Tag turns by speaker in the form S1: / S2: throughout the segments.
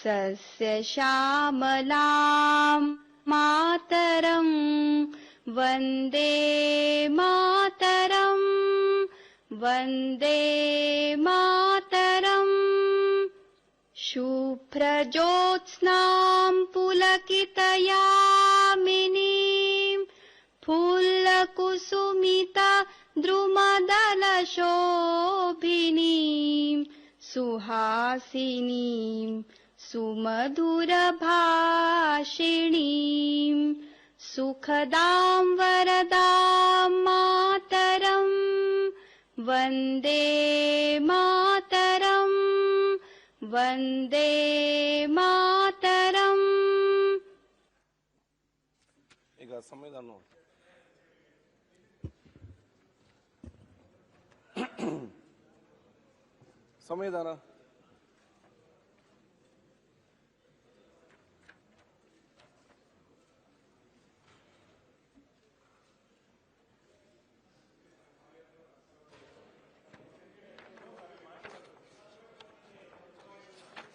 S1: सस्यश्यामलां मातरं वन्दे मातरं वन्दे मातरम्। शुभ्रज्योत्स्नां पुलकितयामिनीं फुल्लकुसुमिता द्रुमदलशोभिनीं सुहासिनीं सुमधुरभाषिणीं सुखदां वरदां मातरं वन्दे मातरं वन्दे मातरम्।
S2: ಈಗ ಸಂವಿಧಾನ ಸಂವಿಧಾನ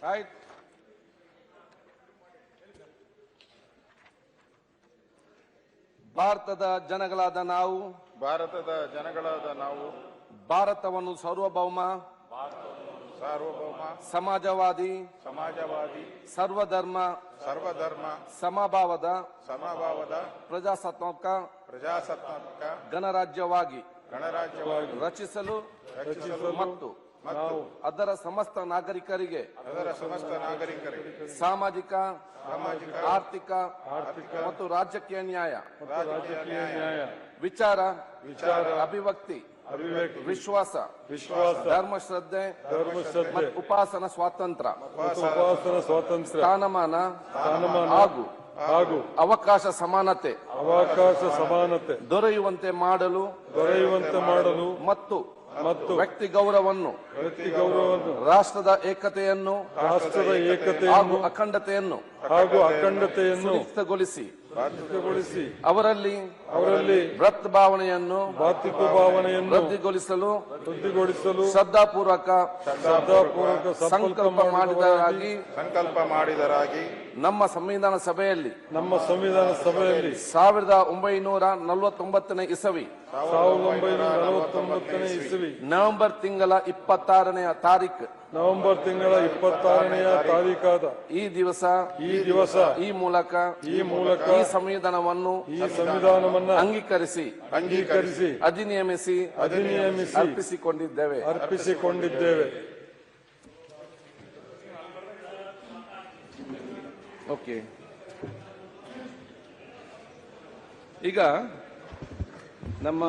S2: ಆಯ್ತು. ಭಾರತದ ಜನಗಳಾದ ನಾವು ಭಾರತವನ್ನು ಸಾರ್ವಭೌಮ ಸಮಾಜವಾದಿ ಸರ್ವಧರ್ಮ ಸಮಭಾವದ ಪ್ರಜಾಸತ್ತಾತ್ಮಕ ಗಣರಾಜ್ಯವಾಗಿ ರಚಿಸಲು ಮತ್ತು ಅದರ ಸಮಸ್ತ ನಾಗರಿಕರಿಗೆ ಸಾಮಾಜಿಕ ಆರ್ಥಿಕ ಮತ್ತು ರಾಜಕೀಯ ನ್ಯಾಯ ವಿಚಾರ ಅಭಿವ್ಯಕ್ತಿ ವಿಶ್ವಾಸ ಧರ್ಮ ಶ್ರದ್ಧೆ ಮತ್ತು ಉಪಾಸನಾ ಸ್ವಾತಂತ್ರ್ಯ ಸ್ಥಾನಮಾನ ಹಾಗೂ ಅವಕಾಶ ಸಮಾನತೆ ದೊರೆಯುವಂತೆ ಮಾಡಲು ಮತ್ತು ವ್ಯಕ್ತಿ ಗೌರವವನ್ನು ರಾಷ್ಟ್ರದ ಏಕತೆಯನ್ನು ಹಾಗೂ ಅಖಂಡತೆಯನ್ನು ಸುನಿಶ್ಚಿತಗೊಳಿಸಿ ಅವರಲ್ಲಿ ಭಾವನೆಯನ್ನು ವೃದ್ಧಿಗೊಳಿಸಲು ಶ್ರದ್ಧಾಪೂರ್ವಕ ಸಂಕಲ್ಪ ಮಾಡಿದರಾಗಿ ನಮ್ಮ ಸಂವಿಧಾನ ಸಭೆಯಲ್ಲಿ 1949ನೇ ಇಸವಿ ನವೆಂಬರ್ ತಿಂಗಳ 26ನೇ ತಾರೀಖಾದ ಈ ದಿವಸ ಈ ಮೂಲಕ ಈ ಸಂವಿಧಾನವನ್ನು ಅಂಗೀಕರಿಸಿ ಅಧಿನಿಯಮಿಸಿ ಅರ್ಪಿಸಿಕೊಂಡಿದ್ದೇವೆ. ಓಕೆ, ಈಗ ನಮ್ಮ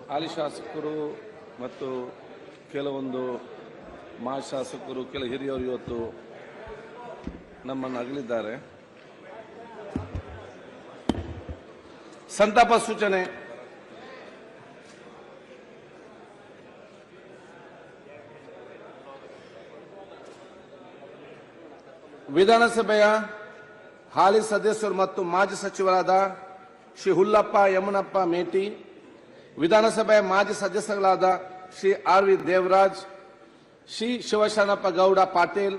S2: ಹಾಲಿ ಶಾಸಕರು ಮತ್ತು ಕೆಲವೊಂದು ಮಾಜಿ ಶಾಸಕರು ಕೆಲ ಹಿರಿಯರು ಇವತ್ತು ನಮ್ಮನ್ನು ಅಗಲಿದ್ದಾರೆ. ಸಂತಾಪ ಸೂಚನೆ. ವಿಧಾನಸಭೆಯ ಹಾಲಿ ಸದಸ್ಯರು ಮತ್ತು ಮಾಜಿ ಸಚಿವರಾದ ಶ್ರೀ ಹುಲ್ಲಪ್ಪ ಯಮನಪ್ಪ ಮೇಟಿ, ವಿಧಾನಸಭೆಯ ಮಾಜಿ ಸದಸ್ಯರಾದ ಶ್ರೀ ಆರ್.ವಿ. ದೇವರಾಜ್, ಶ್ರೀ ಶಿವಶರಣಪ್ಪ ಗೌಡ ಪಾಟೀಲ್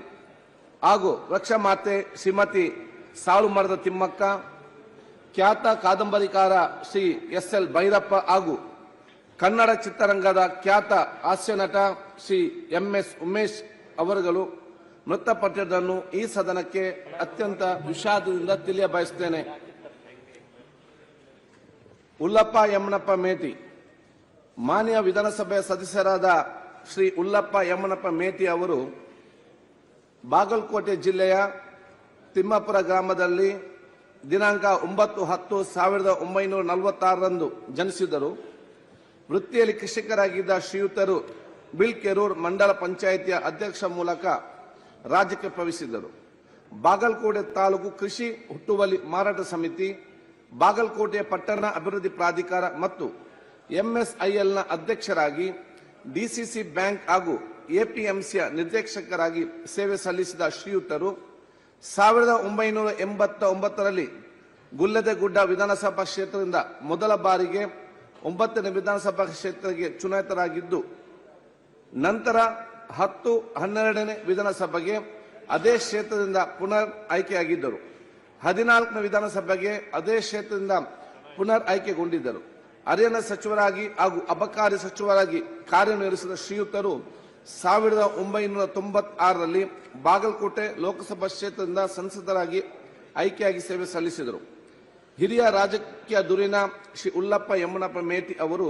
S2: ಹಾಗೂ ರಕ್ಷಮಾತೆ ಶ್ರೀಮತಿ ಸಾಳುಮರದ ತಿಮ್ಮಕ್ಕ, ಖ್ಯಾತ ಕಾದಂಬರಿಕಾರ ಶ್ರೀ ಎಸ್.ಎಲ್. ಭೈರಪ್ಪ ಹಾಗೂ ಕನ್ನಡ ಚಿತ್ರರಂಗದ ಖ್ಯಾತ ಹಾಸ್ಯ ನಟ ಶ್ರೀ ಎಂ.ಎಸ್. ಉಮೇಶ್ ಅವರುಗಳು ಮೃತಪಟ್ಟಿರುವುದನ್ನು ಈ ಸದನಕ್ಕೆ ಅತ್ಯಂತ ವಿಷಾದದಿಂದ ತಿಳಿಯಬಯಸುತ್ತೇನೆ. ಉಲ್ಲಪ್ಪ ಯಮನಪ್ಪ ಮೇಟಿ ಮಾನ್ಯ ವಿಧಾನಸಭೆಯ ಸದಸ್ಯರಾದ ಶ್ರೀ ಉಲ್ಲಪ್ಪ ಯಮನಪ್ಪ ಮೇಟಿ ಅವರು ಬಾಗಲಕೋಟೆ ಜಿಲ್ಲೆಯ ತಿಮ್ಮಾಪುರ ಗ್ರಾಮದಲ್ಲಿ ದಿನಾಂಕ 9/10/1946ರಂದು ಜನಿಸಿದರು. ವೃತ್ತಿಯಲ್ಲಿ ಕೃಷಿಕರಾಗಿದ್ದ ಶ್ರೀಯುತರು ಬಿಳ್ಕೆರೂರು ಮಂಡಲ ಪಂಚಾಯಿತಿಯ ಅಧ್ಯಕ್ಷ ಮೂಲಕ ರಾಜ್ಯಕ್ಕೆ ಪ್ರವೇಶಿಸಿದರು. ಬಾಗಲಕೋಟೆ ತಾಲೂಕು ಕೃಷಿ ಹುಟ್ಟುವಳಿ ಮಾರಾಟ ಸಮಿತಿ, ಬಾಗಲಕೋಟೆ ಪಟ್ಟಣ ಅಭಿವೃದ್ಧಿ ಪ್ರಾಧಿಕಾರ ಮತ್ತು ಎಂಎಸ್ಐಎಲ್ನ ಅಧ್ಯಕ್ಷರಾಗಿ, ಡಿಸಿಸಿ ಬ್ಯಾಂಕ್ ಹಾಗೂ ಎಪಿಎಂಸಿಯ ನಿರ್ದೇಶಕರಾಗಿ ಸೇವೆ ಸಲ್ಲಿಸಿದ ಶ್ರೀಯುತರು 1989ರಲ್ಲಿ ಗುಲ್ಲೆದೆಗುಡ್ಡ ವಿಧಾನಸಭಾ ಕ್ಷೇತ್ರದಿಂದ ಮೊದಲ ಬಾರಿಗೆ 9ನೇ ವಿಧಾನಸಭಾ ಕ್ಷೇತ್ರಕ್ಕೆ ಚುನಾಯಿತರಾಗಿದ್ದು, ನಂತರ 10-12ನೇ ವಿಧಾನಸಭೆಗೆ ಅದೇ ಕ್ಷೇತ್ರದಿಂದ ಪುನರ್ ಆಯ್ಕೆಯಾಗಿದ್ದರು. 14ನೇ ವಿಧಾನಸಭೆಗೆ ಅದೇ ಕ್ಷೇತ್ರದಿಂದ ಪುನರ್ ಆಯ್ಕೆಗೊಂಡಿದ್ದರು. ಅರಣ್ಯ ಸಚಿವರಾಗಿ ಹಾಗೂ ಅಬಕಾರಿ ಸಚಿವರಾಗಿ ಕಾರ್ಯನಿರ್ವಹಿಸಿದ ಶ್ರೀಯುತರು 1996ರಲ್ಲಿ ಬಾಗಲಕೋಟೆ ಲೋಕಸಭಾ ಕ್ಷೇತ್ರದಿಂದ ಸಂಸದರಾಗಿ ಆಯ್ಕೆಯಾಗಿ ಸೇವೆ ಸಲ್ಲಿಸಿದರು. ಹಿರಿಯ ರಾಜಕೀಯ ಧುರೀಣ ಶ್ರೀ ಉಲ್ಲಪ್ಪ ಯಮನಪ್ಪ ಮೇಟಿ ಅವರು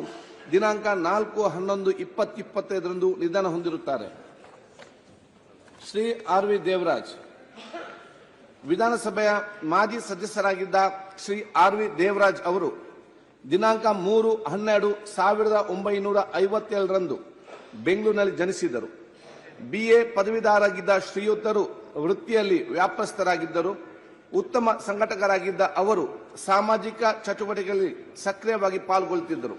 S2: ದಿನಾಂಕ 4/11/2025ರಂದು ನಿಧನ ಹೊಂದಿರುತ್ತಾರೆ. ಶ್ರೀ ಆರ್ ವಿ ದೇವರಾಜ್ ವಿಧಾನಸಭೆಯ ಮಾಜಿ ಸದಸ್ಯರಾಗಿದ್ದ ಶ್ರೀ ಆರ್ ವಿ ದೇವರಾಜ್ ಅವರು ದಿನಾಂಕ 3/12/1957ರಂದು ಬೆಂಗಳೂರಿನಲ್ಲಿ ಜನಿಸಿದರು. BA ಪದವೀಧರರಾಗಿದ್ದ ಶ್ರೀಯುತರು ವೃತ್ತಿಯಲ್ಲಿ ವ್ಯಾಪಸ್ಥರಾಗಿದ್ದರು. ಉತ್ತಮ ಸಂಘಟಕರಾಗಿದ್ದ ಅವರು ಸಾಮಾಜಿಕ ಚಟುವಟಿಕೆಗಳಲ್ಲಿ ಸಕ್ರಿಯವಾಗಿ ಪಾಲ್ಗೊಳ್ಳುತ್ತಿದ್ದರು.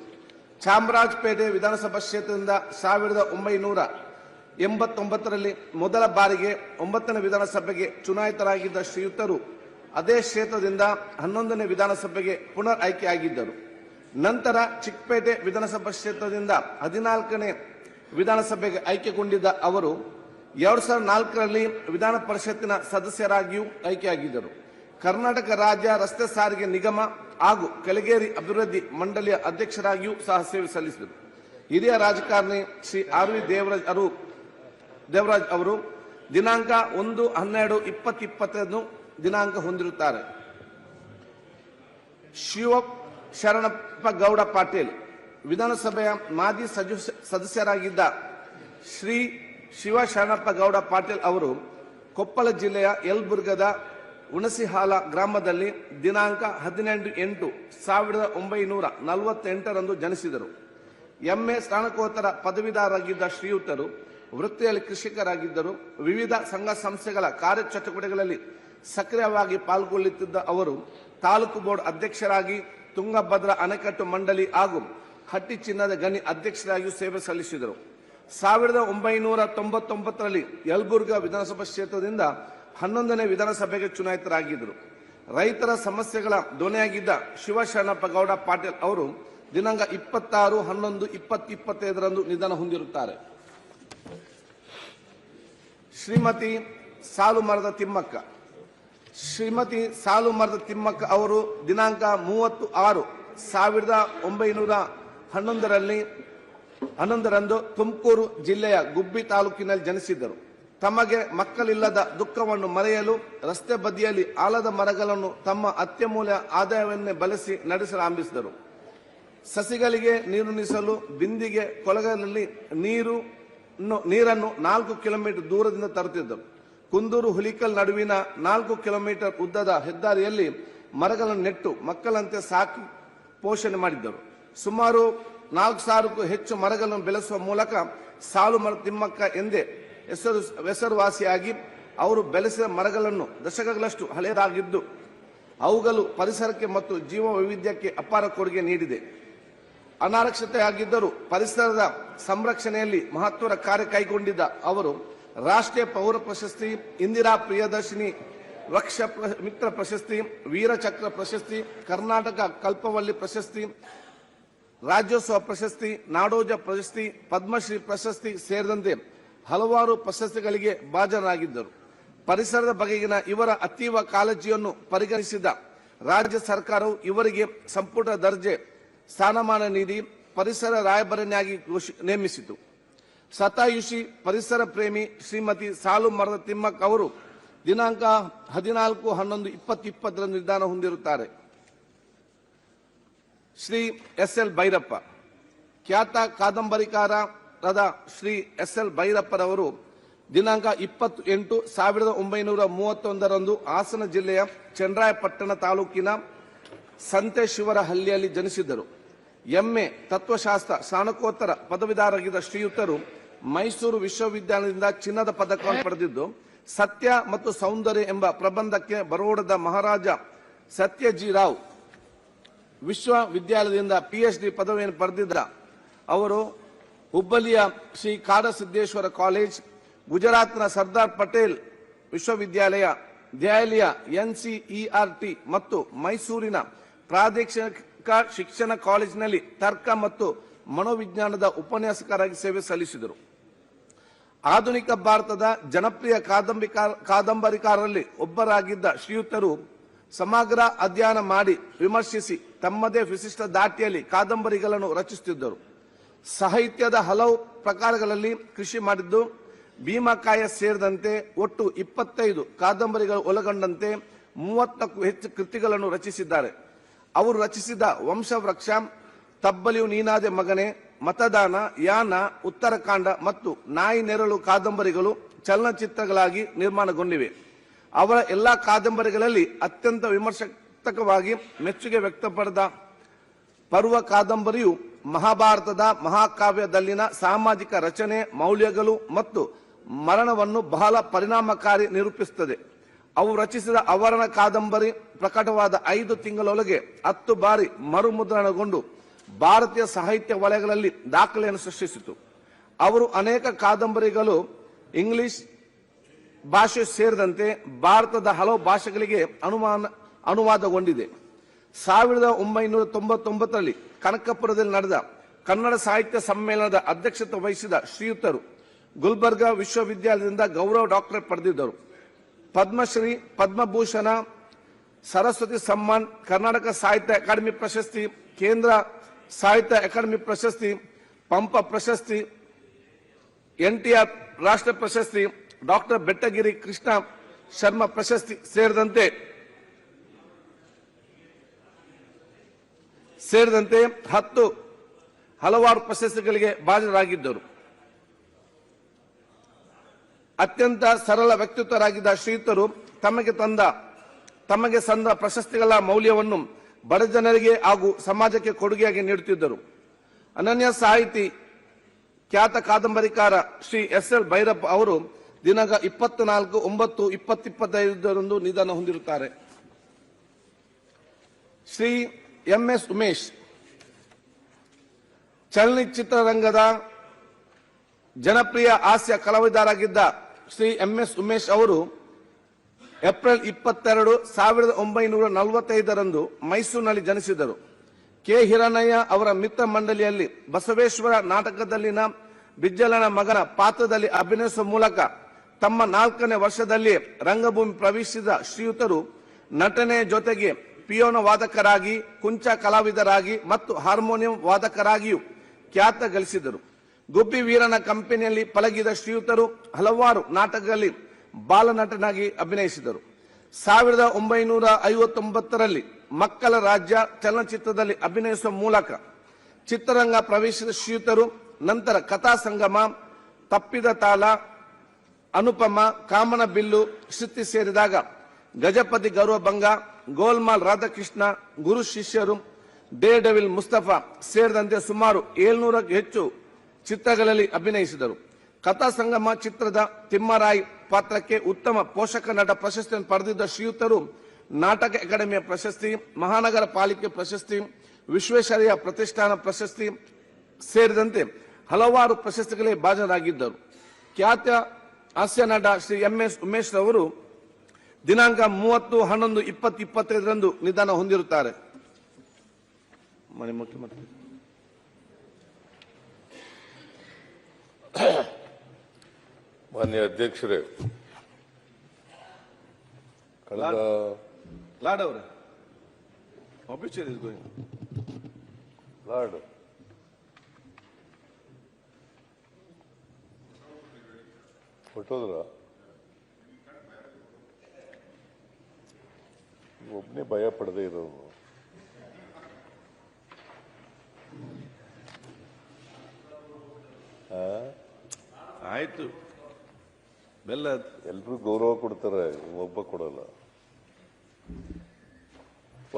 S2: ಚಾಮರಾಜಪೇಟೆ ವಿಧಾನಸಭಾ ಕ್ಷೇತ್ರದಿಂದ 1989ರಲ್ಲಿ ಮೊದಲ ಬಾರಿಗೆ 9ನೇ ವಿಧಾನಸಭೆಗೆ ಚುನಾಯಿತರಾಗಿದ್ದ ಶ್ರೀಯುತರು ಅದೇ ಕ್ಷೇತ್ರದಿಂದ 11ನೇ ವಿಧಾನಸಭೆಗೆ ಪುನರ್ ಆಯ್ಕೆಯಾಗಿದ್ದರು. ನಂತರ ಚಿಕ್ಕಪೇಟೆ ವಿಧಾನಸಭಾ ಕ್ಷೇತ್ರದಿಂದ 14ನೇ ವಿಧಾನಸಭೆಗೆ ಆಯ್ಕೆಗೊಂಡಿದ್ದ ಅವರು 2004ರಲ್ಲಿ ವಿಧಾನ ಪರಿಷತ್ತಿನ ಸದಸ್ಯರಾಗಿಯೂ ಆಯ್ಕೆಯಾಗಿದ್ದರು. ಕರ್ನಾಟಕ ರಾಜ್ಯ ರಸ್ತೆ ಸಾರಿಗೆ ನಿಗಮ ಹಾಗೂ ಕೆಳಗೇರಿ ಅಭಿವೃದ್ಧಿ ಮಂಡಳಿಯ ಅಧ್ಯಕ್ಷರಾಗಿಯೂ ಸಹ ಸೇವೆ ಸಲ್ಲಿಸಿದರು. ಹಿರಿಯ ರಾಜಕಾರಣಿ ಶ್ರೀ ಆರ್ ವಿ ದೇವರಾಜ್ ಅವರು ದಿನಾಂಕ 1/12/2020 ದಿನಾಂಕ ಹೊಂದಿರುತ್ತಾರೆ. ಶಿವ ಶರಣಪ್ಪ ಗೌಡ ಪಾಟೀಲ್ ವಿಧಾನಸಭೆಯ ಮಾಜಿ ಸದಸ್ಯರಾಗಿದ್ದ ಶ್ರೀ ಶಿವ ಶರಣಪ್ಪ ಗೌಡ ಪಾಟೀಲ್ ಅವರು ಕೊಪ್ಪಳ ಜಿಲ್ಲೆಯ ಯಲಬುರ್ಗದ ಹುಣಸಿಹಾಲ ಗ್ರಾಮದಲ್ಲಿ ದಿನಾಂಕ 18/8/1948ರಂದು ಜನಿಸಿದರು. MA ಸ್ನಾತಕೋತ್ತರ ಪದವೀಧರರಾಗಿದ್ದ ಶ್ರೀಯುತರು ವೃತ್ತಿಯಲ್ಲಿ ಕೃಷಿಕರಾಗಿದ್ದರು. ವಿವಿಧ ಸಂಘ ಸಂಸ್ಥೆಗಳ ಕಾರ್ಯಚಟುವಟಿಕೆಗಳಲ್ಲಿ ಸಕ್ರಿಯವಾಗಿ ಪಾಲ್ಗೊಳ್ಳುತ್ತಿದ್ದ ಅವರು ತಾಲೂಕು ಬೋರ್ಡ್ ಅಧ್ಯಕ್ಷರಾಗಿ, ತುಂಗಭದ್ರಾ ಅಣೆಕಟ್ಟು ಮಂಡಳಿ ಹಾಗೂ ಹಟ್ಟಿ ಚಿನ್ನದ ಗಣಿ ಅಧ್ಯಕ್ಷರಾಗಿಯೂ ಸೇವೆ ಸಲ್ಲಿಸಿದರು. 1999ರಲ್ಲಿ ಯಲಬುರ್ಗಾ ವಿಧಾನಸಭಾ ಕ್ಷೇತ್ರದಿಂದ 11ನೇ ವಿಧಾನಸಭೆಗೆ ಚುನಾಯಿತರಾಗಿದ್ದರು. ರೈತರ ಸಮಸ್ಯೆಗಳ ಧ್ವನಿಯಾಗಿದ್ದ ಶಿವಶರಣಪ್ಪ ಗೌಡ ಪಾಟೀಲ್ ಅವರು ದಿನಾಂಕ 26/11/2025ರಂದು ನಿಧನ ಹೊಂದಿರುತ್ತಾರೆ. ಶ್ರೀಮತಿ ಸಾಲುಮರದ ತಿಮ್ಮಕ್ಕ ಅವರು ದಿನಾಂಕ 30/6/1911ರಂದು ತುಮಕೂರು ಜಿಲ್ಲೆಯ ಗುಬ್ಬಿ ತಾಲೂಕಿನಲ್ಲಿ ಜನಿಸಿದ್ದರು. ತಮಗೆ ಮಕ್ಕಳಿಲ್ಲದ ದುಃಖವನ್ನು ಮರೆಯಲು ರಸ್ತೆ ಬದಿಯಲ್ಲಿ ಆಲದ ಮರಗಳನ್ನು ತಮ್ಮ ಅತ್ಯಮೂಲ್ಯ ಆದಾಯವನ್ನೇ ಬಳಸಿ ನಡೆಸಲಾರಂಭಿಸಿದರು. ಸಸಿಗಳಿಗೆ ನೀರುಣಿಸಲು ಬಿಂದಿಗೆ ಕೊಳಗಳಲ್ಲಿ ನೀರನ್ನು 4 ಕಿಲೋಮೀಟರ್ ದೂರದಿಂದ ತರುತ್ತಿದ್ದರು. ಕುಂದೂರು ಹುಲಿಕಲ್ ನಡುವಿನ 4 ಕಿಲೋಮೀಟರ್ ಉದ್ದದ ಹೆದ್ದಾರಿಯಲ್ಲಿ ಮರಗಳನ್ನು ನೆಟ್ಟು ಮಕ್ಕಳಂತೆ ಸಾಕು ಪೋಷಣೆ ಮಾಡಿದ್ದರು. ಸುಮಾರು 4,000ಕ್ಕೂ ಹೆಚ್ಚು ಮರಗಳನ್ನು ಬೆಳೆಸುವ ಮೂಲಕ ಸಾಲುಮರದ ತಿಮ್ಮಕ್ಕ ಎಂದೇ ಹೆಸರುವಾಸಿಯಾಗಿ ಅವರು ಬೆಳೆಸಿದ ಮರಗಳನ್ನು ದಶಕಗಳಷ್ಟು ಹಳೆಯದಾಗಿದ್ದು ಅವುಗಳು ಪರಿಸರಕ್ಕೆ ಮತ್ತು ಜೀವ ವೈವಿಧ್ಯಕ್ಕೆ ಅಪಾರ ಕೊಡುಗೆ ನೀಡಿದೆ. ಅನಾರಕ್ಷತೆಯಾಗಿದ್ದರೂ ಪರಿಸರದ ಸಂರಕ್ಷಣೆಯಲ್ಲಿ ಮಹತ್ವದ ಕಾರ್ಯ ಕೈಗೊಂಡಿದ್ದ ಅವರು ರಾಷ್ಟ್ರೀಯ ಪೌರ ಪ್ರಶಸ್ತಿ, ಇಂದಿರಾ ಪ್ರಿಯದರ್ಶಿನಿ ವೃಕ್ಷ ಮಿತ್ರ ಪ್ರಶಸ್ತಿ, ವೀರಚಕ್ರ ಪ್ರಶಸ್ತಿ, ಕರ್ನಾಟಕ ಕಲ್ಪವಲ್ಲಿ ಪ್ರಶಸ್ತಿ, ರಾಜ್ಯೋತ್ಸವ ಪ್ರಶಸ್ತಿ, ನಾಡೋಜ ಪ್ರಶಸ್ತಿ, ಪದ್ಮಶ್ರೀ ಪ್ರಶಸ್ತಿ ಸೇರಿದಂತೆ ಹಲವಾರು ಪ್ರಶಸ್ತಿಗಳಿಗೆ ಭಾಜನರಾಗಿದ್ದರು. ಪರಿಸರದ ಬಗೆಗಿನ ಇವರ ಅತೀವ ಕಾಳಜಿಯನ್ನು ಪರಿಗಣಿಸಿದ ರಾಜ್ಯ ಸರ್ಕಾರವು ಇವರಿಗೆ ಸಂಪುಟ ದರ್ಜೆ ಸ್ಥಾನಮಾನ ನೀಡಿ ಪರಿಸರ ರಾಯಭಾರಿಯಾಗಿ ನೇಮಿಸಿತು. ಶತಾಯುಷಿ ಪರಿಸರ ಪ್ರೇಮಿ ಶ್ರೀಮತಿ ಸಾಲುಮರದ ತಿಮ್ಮಕ್ಕ ಅವರು ದಿನಾಂಕ 14/11/2020ರಂದು ನಿಧನ ಹೊಂದಿರುತ್ತಾರೆ. ಶ್ರೀ SL ಭೈರಪ್ಪ ಖ್ಯಾತ ಕಾದಂಬರಿಕಾರರಾದ ಶ್ರೀ SL ಭೈರಪ್ಪರವರು ದಿನಾಂಕ 28/1931ರಂದು ಹಾಸನ ಜಿಲ್ಲೆಯ ಚನ್ನರಾಯಪಟ್ಟಣ ತಾಲೂಕಿನ ಸಂತೇಶ್ವರಹಳ್ಳಿಯಲ್ಲಿ ಜನಿಸಿದರು. MA ತತ್ವಶಾಸ್ತ್ರ ಸ್ನಾತಕೋತ್ತರ ಪದವೀಧರರಾಗಿದ್ದ ಶ್ರೀಯುತರು ಮೈಸೂರು ವಿಶ್ವವಿದ್ಯಾಲಯದಿಂದ ಚಿನ್ನದ ಪದಕವನ್ನು ಪಡೆದಿದ್ದು, ಸತ್ಯ ಮತ್ತು ಸೌಂದರ್ಯ ಎಂಬ ಪ್ರಬಂಧಕ್ಕೆ ಬರೋಡದ ಮಹಾರಾಜ ಸತ್ಯಜಿರಾವ್ ವಿಶ್ವವಿದ್ಯಾಲಯದಿಂದ PhD ಪದವಿಯನ್ನು ಪಡೆದಿದ್ದ ಅವರು ಹುಬ್ಬಳ್ಳಿಯ ಶ್ರೀ ಕಾಡಸಿದ್ದೇಶ್ವರ ಕಾಲೇಜ್, ಗುಜರಾತ್ನ ಸರ್ದಾರ್ ಪಟೇಲ್ ವಿಶ್ವವಿದ್ಯಾಲಯ, ದೆಹಲಿಯ NCERT ಮತ್ತು ಮೈಸೂರಿನ ಪ್ರಾದೇಶಿಕ ಶಿಕ್ಷಣ ಕಾಲೇಜಿನಲ್ಲಿ ತರ್ಕ ಮತ್ತು ಮನೋವಿಜ್ಞಾನದ ಉಪನ್ಯಾಸಕರಾಗಿ ಸೇವೆ ಸಲ್ಲಿಸಿದರು. ಆಧುನಿಕ ಭಾರತದ ಜನಪ್ರಿಯ ಕಾದಂಬರಿಕಾರರಲ್ಲಿ ಒಬ್ಬರಾಗಿದ್ದ ಶ್ರೀಯುತರು ಸಮಗ್ರ ಅಧ್ಯಯನ ಮಾಡಿ ವಿಮರ್ಶಿಸಿ ತಮ್ಮದೇ ವಿಶಿಷ್ಟ ದಾಟಿಯಲ್ಲಿ ಕಾದಂಬರಿಗಳನ್ನು ರಚಿಸುತ್ತಿದ್ದರು. ಸಾಹಿತ್ಯದ ಹಲವು ಪ್ರಕಾರಗಳಲ್ಲಿ ಕೃಷಿ ಮಾಡಿದ್ದು ಭೀಮಕಾಯ ಸೇರಿದಂತೆ ಒಟ್ಟು 25 ಕಾದಂಬರಿಗಳು ಒಳಗೊಂಡಂತೆ 30ಕ್ಕೂ ಹೆಚ್ಚು ಕೃತಿಗಳನ್ನು ರಚಿಸಿದ್ದಾರೆ. ಅವರು ರಚಿಸಿದ ವಂಶವೃಕ್ಷ, ತಬ್ಬಲಿಯು ನೀನಾದೆ ಮಗನೇ, ಮತದಾನ, ಯಾನ, ಉತ್ತರಾಖಂಡ ಮತ್ತು ನಾಯಿ ನೆರಳು ಕಾದಂಬರಿಗಳು ಚಲನಚಿತ್ರಗಳಾಗಿ ನಿರ್ಮಾಣಗೊಂಡಿವೆ. ಅವರ ಎಲ್ಲಾ ಕಾದಂಬರಿಗಳಲ್ಲಿ ಅತ್ಯಂತ ವಿಮರ್ಶಾತ್ಮಕವಾಗಿ ಮೆಚ್ಚುಗೆ ವ್ಯಕ್ತಪಡಿದ ಪರ್ವ ಕಾದಂಬರಿಯು ಮಹಾಭಾರತದ ಮಹಾಕಾವ್ಯದಲ್ಲಿನ ಸಾಮಾಜಿಕ ರಚನೆ, ಮೌಲ್ಯಗಳು ಮತ್ತು ಮರಣವನ್ನು ಬಹಳ ಪರಿಣಾಮಕಾರಿ ನಿರೂಪಿಸುತ್ತದೆ. ಅವು ರಚಿಸಿದ ಅವರಣ ಕಾದಂಬರಿ ಪ್ರಕಟವಾದ 5 ತಿಂಗಳೊಳಗೆ 10 ಬಾರಿ ಮರುಮುದ್ರಣಗೊಂಡು ಭಾರತೀಯ ಸಾಹಿತ್ಯ ವಲಯಗಳಲ್ಲಿ ದಾಖಲೆಯನ್ನು ಸೃಷ್ಟಿಸಿತು. ಅವರು ಅನೇಕ ಕಾದಂಬರಿಗಳು ಇಂಗ್ಲಿಷ್ ಭಾಷೆ ಸೇರಿದಂತೆ ಭಾರತದ ಹಲವು ಭಾಷೆಗಳಿಗೆ ಅನುವಾದಗೊಂಡಿದೆ. 1999ರಲ್ಲಿ ಕನಕಪುರದಲ್ಲಿ ನಡೆದ ಕನ್ನಡ ಸಾಹಿತ್ಯ ಸಮ್ಮೇಳನದ ಅಧ್ಯಕ್ಷತೆ ವಹಿಸಿದ ಶ್ರೀಯುತರು ಗುಲ್ಬರ್ಗಾ ವಿಶ್ವವಿದ್ಯಾಲಯದಿಂದ ಗೌರವ ಡಾಕ್ಟರೇಟ್ ಪಡೆದಿದ್ದರು. ಪದ್ಮಶ್ರೀ, ಪದ್ಮಭೂಷಣ, ಸರಸ್ವತಿ ಸಮ್ಮಾನ್, ಕರ್ನಾಟಕ ಸಾಹಿತ್ಯ ಅಕಾಡೆಮಿ ಪ್ರಶಸ್ತಿ, ಕೇಂದ್ರ ಸಾಹಿತ್ಯ ಅಕಾಡೆಮಿ ಪ್ರಶಸ್ತಿ, ಪಂಪ ಪ್ರಶಸ್ತಿ, NTR ರಾಷ್ಟ್ರ ಪ್ರಶಸ್ತಿ, ಡಾಕ್ಟರ್ ಬೆಟ್ಟಗಿರಿ ಕೃಷ್ಣ ಶರ್ಮಾ ಪ್ರಶಸ್ತಿ ಸೇರಿದಂತೆ 10 ಹಲವಾರು ಪ್ರಶಸ್ತಿಗಳಿಗೆ ಭಾಜನರಾಗಿದ್ದರು. ಅತ್ಯಂತ ಸರಳ ವ್ಯಕ್ತಿತ್ವರಾಗಿದ್ದ ಶ್ರೀಯುತರು ತಮಗೆ ಸಂದ ಪ್ರಶಸ್ತಿಗಳ ಮೌಲ್ಯವನ್ನು ಬಡ ಜನರಿಗೆ ಹಾಗೂ ಸಮಾಜಕ್ಕೆ ಕೊಡುಗೆಯಾಗಿ ನೀಡುತ್ತಿದ್ದರು. ಅನನ್ಯ ಸಾಹಿತಿ, ಖ್ಯಾತ ಕಾದಂಬರಿಕಾರ ಶ್ರೀ SL ಭೈರಪ್ಪ ಅವರು ದಿನಾಂಕ 24/9/2025 ನಿಧನ ಹೊಂದಿರುತ್ತಾರೆ. ಶ್ರೀ MS ಉಮೇಶ್, ಚಲನಚಿತ್ರರಂಗದ ಜನಪ್ರಿಯ ಹಾಸ್ಯ ಕಲಾವಿದರಾಗಿದ್ದ ಶ್ರೀ MS ಉಮೇಶ್ ಅವರು ಏಪ್ರಿಲ್ 22, 1945 ಮೈಸೂರಿನಲ್ಲಿ ಜನಿಸಿದರು. ಕೆ. ಹಿರಣ್ಣಯ್ಯ ಅವರ ಮಿತ್ರ ಮಂಡಳಿಯಲ್ಲಿ ಬಸವೇಶ್ವರ ನಾಟಕದಲ್ಲಿನ ಬಿಜ್ಜಲನ ಮಗನ ಪಾತ್ರದಲ್ಲಿ ಅಭಿನಯಿಸುವ ಮೂಲಕ ತಮ್ಮ 4ನೇ ವರ್ಷದಲ್ಲಿ ರಂಗಭೂಮಿ ಪ್ರವೇಶಿಸಿದ ಶ್ರೀಯುತರು ನಟನೆಯ ಜೊತೆಗೆ ಪಿಯಾನೋ ವಾದಕರಾಗಿ, ಕುಂಚ ಕಲಾವಿದರಾಗಿ ಮತ್ತು ಹಾರ್ಮೋನಿಯಂ ವಾದಕರಾಗಿಯೂ ಖ್ಯಾತ ಗಳಿಸಿದರು. ಗುಬ್ಬಿ ವೀರನ ಕಂಪನಿಯಲ್ಲಿ ಪಳಗಿದ ಶ್ರೀಯುತರು ಹಲವಾರು ನಾಟಕಗಳಲ್ಲಿ ಬಾಲನಟನಾಗಿ ಅಭಿನಯಿಸಿದರು. 1959ರಲ್ಲಿ ಮಕ್ಕಳ ರಾಜ್ಯ ಚಲನಚಿತ್ರದಲ್ಲಿ ಅಭಿನಯಿಸುವ ಮೂಲಕ ಚಿತ್ರರಂಗ ಪ್ರವೇಶಿಸಿದ ಶ್ರೀಯುತರು ನಂತರ ಕಥಾ ಸಂಗಮ, ತಪ್ಪಿದ ತಾಳ, ಅನುಪಮ, ಕಾಮನ ಬಿಲ್ಲು, ಶ್ರುತಿ ಸೇರಿದಾಗ ಗಜಪತಿ ಗೌರವಭಂಗ, ಗೋಲ್ಮಾಲ್ ರಾಧಾಕೃಷ್ಣ, ಗುರು ಶಿಷ್ಯರು, ಡೇ ಡೆವಿಲ್ ಮುಸ್ತಫಾ ಸೇರಿದಂತೆ ಸುಮಾರು 700ಕ್ಕೂ ಹೆಚ್ಚು ಚಿತ್ರಗಳಲ್ಲಿ ಅಭಿನಯಿಸಿದರು. ಕಥಾ ಸಂಗಮ ಚಿತ್ರದ ತಿಮ್ಮರಾಯ್ ಪಾತ್ರಕ್ಕೆ ಉತ್ತಮ ಪೋಷಕ ನಟ ಪ್ರಶಸ್ತಿಯನ್ನು ಪಡೆದಿದ್ದ ಶ್ರೀಯುತರು ನಾಟಕ ಅಕಾಡೆಮಿಯ ಪ್ರಶಸ್ತಿ, ಮಹಾನಗರ ಪಾಲಿಕೆ ಪ್ರಶಸ್ತಿ, ವಿಶ್ವೇಶ್ವರಯ್ಯ ಪ್ರತಿಷ್ಠಾನ ಪ್ರಶಸ್ತಿ ಸೇರಿದಂತೆ ಹಲವಾರು ಪ್ರಶಸ್ತಿಗಳಿಗೆ ಭಾಜನರಾಗಿದ್ದರು. ಖ್ಯಾತ ಹಾಸ್ಯ ನಟ ಶ್ರೀ MS ಉಮೇಶ್ ರವರು ದಿನಾಂಕ 30/11/2025 ನಿಧನ ಹೊಂದಿರುತ್ತಾರೆ. ಮುಖ್ಯಮಂತ್ರಿ
S3: ಮಾನ್ಯ ಅಧ್ಯಕ್ಷರೇ, ಕಳೆದ
S2: ಲಾಡ್ ಅವರೇ, ಆಫೀಸರ್ ಇಸ್ ಗೋಯಿಂಗ್
S3: ಲಾಡ್ ಹೊಟ್ಟೋದ್ರ ಒಬ್ಬನೇ ಭಯ ಪಡದೇ ಇರೋನು.
S2: ಆಯ್ತು, ಬೆಲ್ಲ
S3: ಎಲ್ರೂ ಗೌರವ ಕೊಡ್ತಾರೆ, ಒಬ್ಬ ಕೊಡಲ್ಲ.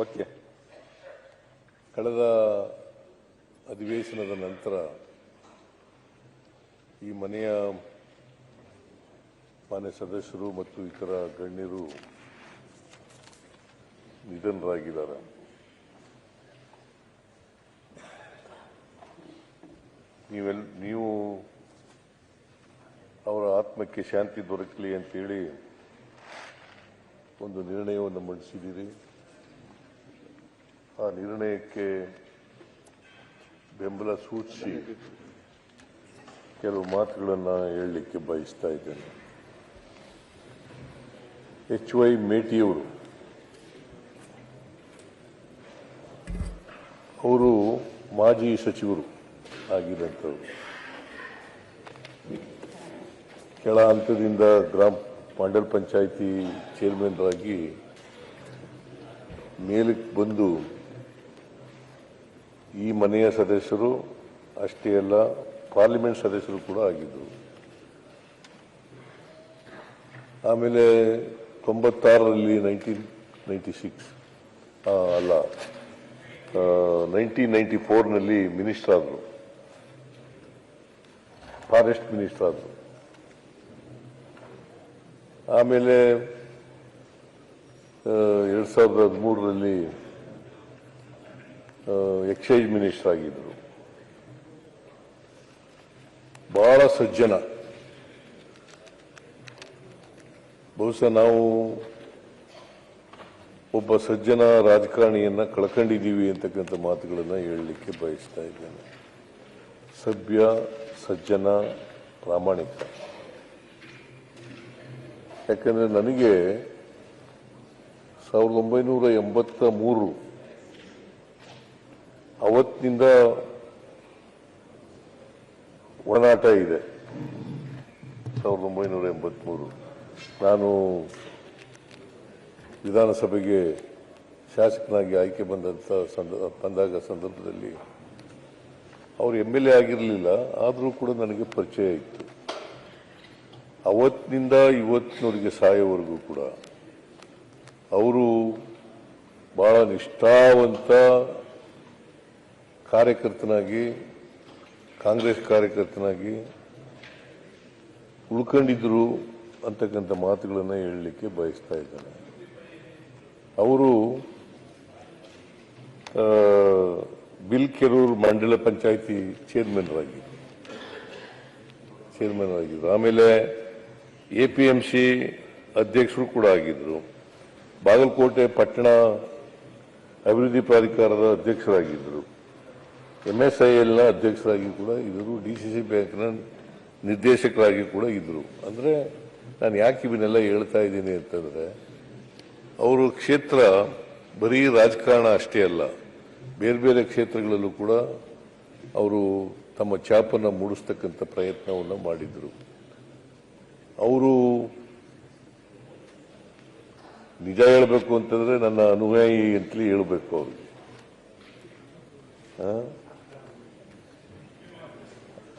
S3: ಓಕೆ, ಕಳೆದ ಅಧಿವೇಶನದ ನಂತರ ಈ ಮನೆಯ ಮಾನ್ಯ ಸದಸ್ಯರು ಮತ್ತು ಇತರ ಗಣ್ಯರು ನಿಧನರಾಗಿದ್ದಾರೆ. ನೀವು ಅವರ ಆತ್ಮಕ್ಕೆ ಶಾಂತಿ ದೊರಕಲಿ ಅಂತೇಳಿ ಒಂದು ನಿರ್ಣಯವನ್ನು ಮಂಡಿಸಿದ್ದೀರಿ. ಆ ನಿರ್ಣಯಕ್ಕೆ ಬೆಂಬಲ ಸೂಚಿಸಿ ಕೆಲವು ಮಾತುಗಳನ್ನು ಹೇಳಲಿಕ್ಕೆ ಬಯಸ್ತಾ ಇದ್ದೇನೆ. HY ಮೇಟಿಯವರು ಅವರು ಮಾಜಿ ಸಚಿವರು ಆಗಿದ್ದಂಥವ್ರು. ಕೆಳ ಹಂತದಿಂದ ಮಂಡಲ್ ಪಂಚಾಯಿತಿ ಚೇರ್ಮನ್ ಆಗಿ ಮೇಲಕ್ಕೆ ಬಂದು ಈ ಮನೆಯ ಸದಸ್ಯರು ಅಷ್ಟೇ ಅಲ್ಲ, ಪಾರ್ಲಿಮೆಂಟ್ ಸದಸ್ಯರು ಕೂಡ ಆಗಿದ್ದರು. ಆಮೇಲೆ 96ರಲ್ಲಿ 1994ನಲ್ಲಿ ಮಿನಿಸ್ಟರ್ ಆದರು, ಫಾರೆಸ್ಟ್ ಮಿನಿಸ್ಟರ್ ಆದರು. ಆಮೇಲೆ 2013ರಲ್ಲಿ ಎಕ್ಸೈಸ್ ಮಿನಿಸ್ಟರ್ ಆಗಿದ್ದರು. ಬಹಳ ಸಜ್ಜನ. ಬಹುಶಃ ನಾವು ಒಬ್ಬ ಸಜ್ಜನ ರಾಜಕಾರಣಿಯನ್ನ ಕಳ್ಕೊಂಡಿದ್ದೀವಿ ಅಂತಕ್ಕಂಥ ಮಾತುಗಳನ್ನು ಹೇಳಲಿಕ್ಕೆ ಬಯಸ್ತಾ ಇದ್ದೇನೆ. ಸಭ್ಯ, ಸಜ್ಜನ, ಪ್ರಾಮಾಣಿಕ. ಯಾಕಂದ್ರೆ ನನಗೆ 1983 ಅವತ್ತಿನಿಂದ ಒಡನಾಟ ಇದೆ. 1983 ನಾನು ವಿಧಾನಸಭೆಗೆ ಶಾಸಕನಾಗಿ ಆಯ್ಕೆ ಬಂದಾಗ ಸಂದರ್ಭದಲ್ಲಿ ಅವರು MLA ಆಗಿರಲಿಲ್ಲ, ಆದರೂ ಕೂಡ ನನಗೆ ಪರಿಚಯ ಇತ್ತು. ಅವತ್ತಿನಿಂದ ಇವತ್ತಿನವರೆಗೆ ಸಾಯೋವರೆಗೂ ಕೂಡ ಅವರು ಬಹಳ ನಿಷ್ಠಾವಂತ ಕಾರ್ಯಕರ್ತನಾಗಿ, ಕಾಂಗ್ರೆಸ್ ಕಾರ್ಯಕರ್ತನಾಗಿ ಉಳ್ಕೊಂಡಿದ್ರು ಅಂತಕ್ಕಂಥ ಮಾತುಗಳನ್ನು ಹೇಳಲಿಕ್ಕೆ ಬಯಸ್ತಾ ಇದ್ದೇನೆ. ಅವರು ಬಿಲ್ಕೆರೂರು ಮಂಡಲ ಪಂಚಾಯಿತಿ ಚೇರ್ಮನ್ ಆಗಿದ್ರು. ಆಮೇಲೆ APMC ಅಧ್ಯಕ್ಷರು ಕೂಡ ಆಗಿದ್ರು. ಬಾಗಲಕೋಟೆ ಪಟ್ಟಣ ಅಭಿವೃದ್ಧಿ ಪ್ರಾಧಿಕಾರದ ಅಧ್ಯಕ್ಷರಾಗಿದ್ದರು. MSILನ ಅಧ್ಯಕ್ಷರಾಗಿ ಕೂಡ ಇದ್ದರು. DCC ಬ್ಯಾಂಕ್ನ ನಿರ್ದೇಶಕರಾಗಿ ಕೂಡ ಇದ್ದರು. ಅಂದರೆ ನಾನು ಯಾಕೆ ಇವನ್ನೆಲ್ಲ ಹೇಳ್ತಾ ಇದ್ದೀನಿ ಅಂತಂದರೆ, ಅವರು ಕ್ಷೇತ್ರ ಬರೀ ರಾಜಕಾರಣ ಅಷ್ಟೇ ಅಲ್ಲ, ಬೇರೆ ಬೇರೆ ಕ್ಷೇತ್ರಗಳಲ್ಲೂ ಕೂಡ ಅವರು ತಮ್ಮ ಛಾಪನ್ನು ಮೂಡಿಸ್ತಕ್ಕಂಥ ಪ್ರಯತ್ನವನ್ನು ಮಾಡಿದರು. ಅವರು ನಿಜ ಹೇಳಬೇಕು ಅಂತಂದ್ರೆ ನನ್ನ ಅನುಯಾಯಿ ಅಂತಲೇ ಹೇಳಬೇಕು. ಅವ್ರಿಗೆ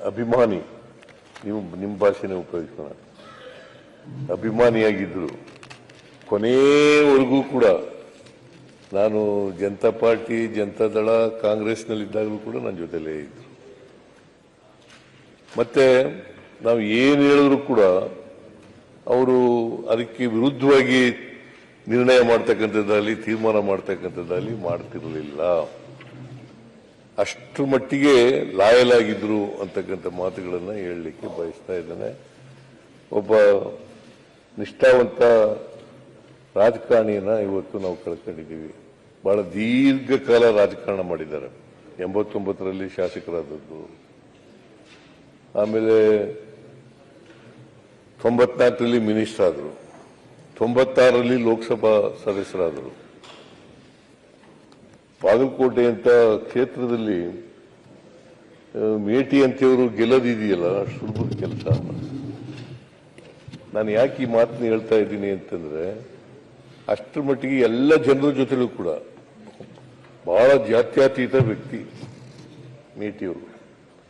S3: ಅಭಿಮಾನಿ, ನೀವು ನಿಮ್ಮ ಭಾಷೆನೇ ಉಪಯೋಗಿಸೋಣ, ಅಭಿಮಾನಿಯಾಗಿದ್ದರು. ಕೊನೆಯವರೆಗೂ ಕೂಡ ನಾನು ಜನತಾ ಪಾರ್ಟಿ, ಜನತಾದಳ, ಕಾಂಗ್ರೆಸ್ನಲ್ಲಿದ್ದಾಗಲೂ ಕೂಡ ನನ್ನ ಜೊತೆಲೇ ಇದ್ರು. ಮತ್ತೆ ನಾವು ಏನು ಹೇಳಿದ್ರು ಕೂಡ ಅವರು ಅದಕ್ಕೆ ವಿರುದ್ಧವಾಗಿ ನಿರ್ಣಯ ಮಾಡ್ತಕ್ಕಂಥದ್ದಾಗಲಿ, ತೀರ್ಮಾನ ಮಾಡ್ತಕ್ಕಂಥದ್ದಾಗಲಿ ಮಾಡ್ತಿರಲಿಲ್ಲ. ಅಷ್ಟರ ಮಟ್ಟಿಗೆ ಲಾಯಲ್ ಆಗಿದ್ರು ಅಂತಕ್ಕಂಥ ಮಾತುಗಳನ್ನು ಹೇಳಲಿಕ್ಕೆ ಬಯಸ್ತಾ ಇದ್ದೇನೆ. ಒಬ್ಬ ನಿಷ್ಠಾವಂತ ರಾಜಕಾರಣಿಯನ್ನ ಇವತ್ತು ನಾವು ಕಳ್ಕೊಂಡಿದ್ದೀವಿ. ಬಹಳ ದೀರ್ಘಕಾಲ ರಾಜಕಾರಣ ಮಾಡಿದ್ದಾರೆ. 89ರಲ್ಲಿ ಶಾಸಕರಾದದ್ದು, ಆಮೇಲೆ 94ರಲ್ಲಿ ಮಿನಿಸ್ಟರ್ ಆದರು, 96ರಲ್ಲಿ ಲೋಕಸಭಾ ಸದಸ್ಯರಾದರು. ಬಾಗಲಕೋಟೆ ಅಂತ ಕ್ಷೇತ್ರದಲ್ಲಿ ಮೇಟಿ ಅಂತೆಯವರು ಗೆಲ್ಲದಿದೆಯಲ್ಲ, ಸುಲಭದ ಕೆಲಸ. ನಾನು ಯಾಕೆ ಈ ಮಾತನ್ನ ಹೇಳ್ತಾ ಇದ್ದೀನಿ ಅಂತಂದ್ರೆ, ಅಷ್ಟರ ಮಟ್ಟಿಗೆ ಎಲ್ಲ ಜನರ ಜೊತೆಲೂ ಕೂಡ ಬಹಳ ಜಾತ್ಯತೀತ ವ್ಯಕ್ತಿ ಮೇಟಿಯವರು.